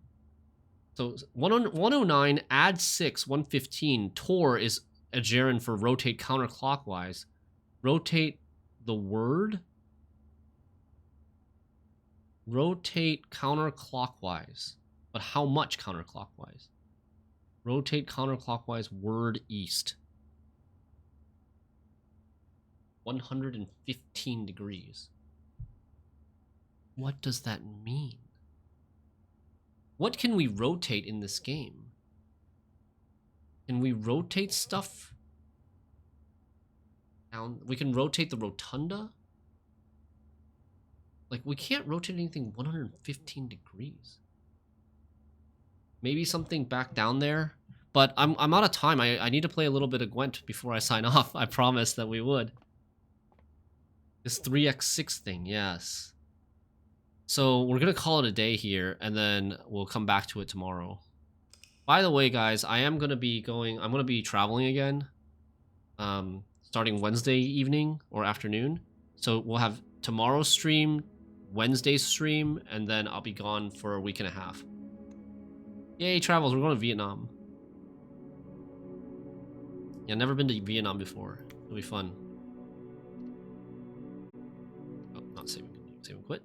So 109, add 6, 115. Tor is a gerund for rotate counterclockwise. Rotate the word. Rotate counterclockwise. But how much counterclockwise? Rotate counterclockwise word east. 115 degrees. What does that mean? What can we rotate in this game? Can we rotate stuff? Down? We can rotate the rotunda? Like, we can't rotate anything 115 degrees. Maybe something back down there. But I'm out of time. I need to play a little bit of Gwent before I sign off. I promised that we would. This 3x6 thing, yes. So we're going to call it a day here, and then we'll come back to it tomorrow. By the way, guys, I'm going to be traveling again. Starting Wednesday evening or afternoon. So we'll have tomorrow's stream, Wednesday's stream, and then I'll be gone for a week and a half. Yay, travels. We're going to Vietnam. Yeah, never been to Vietnam before. It'll be fun. Oh, not saving. Save and quit.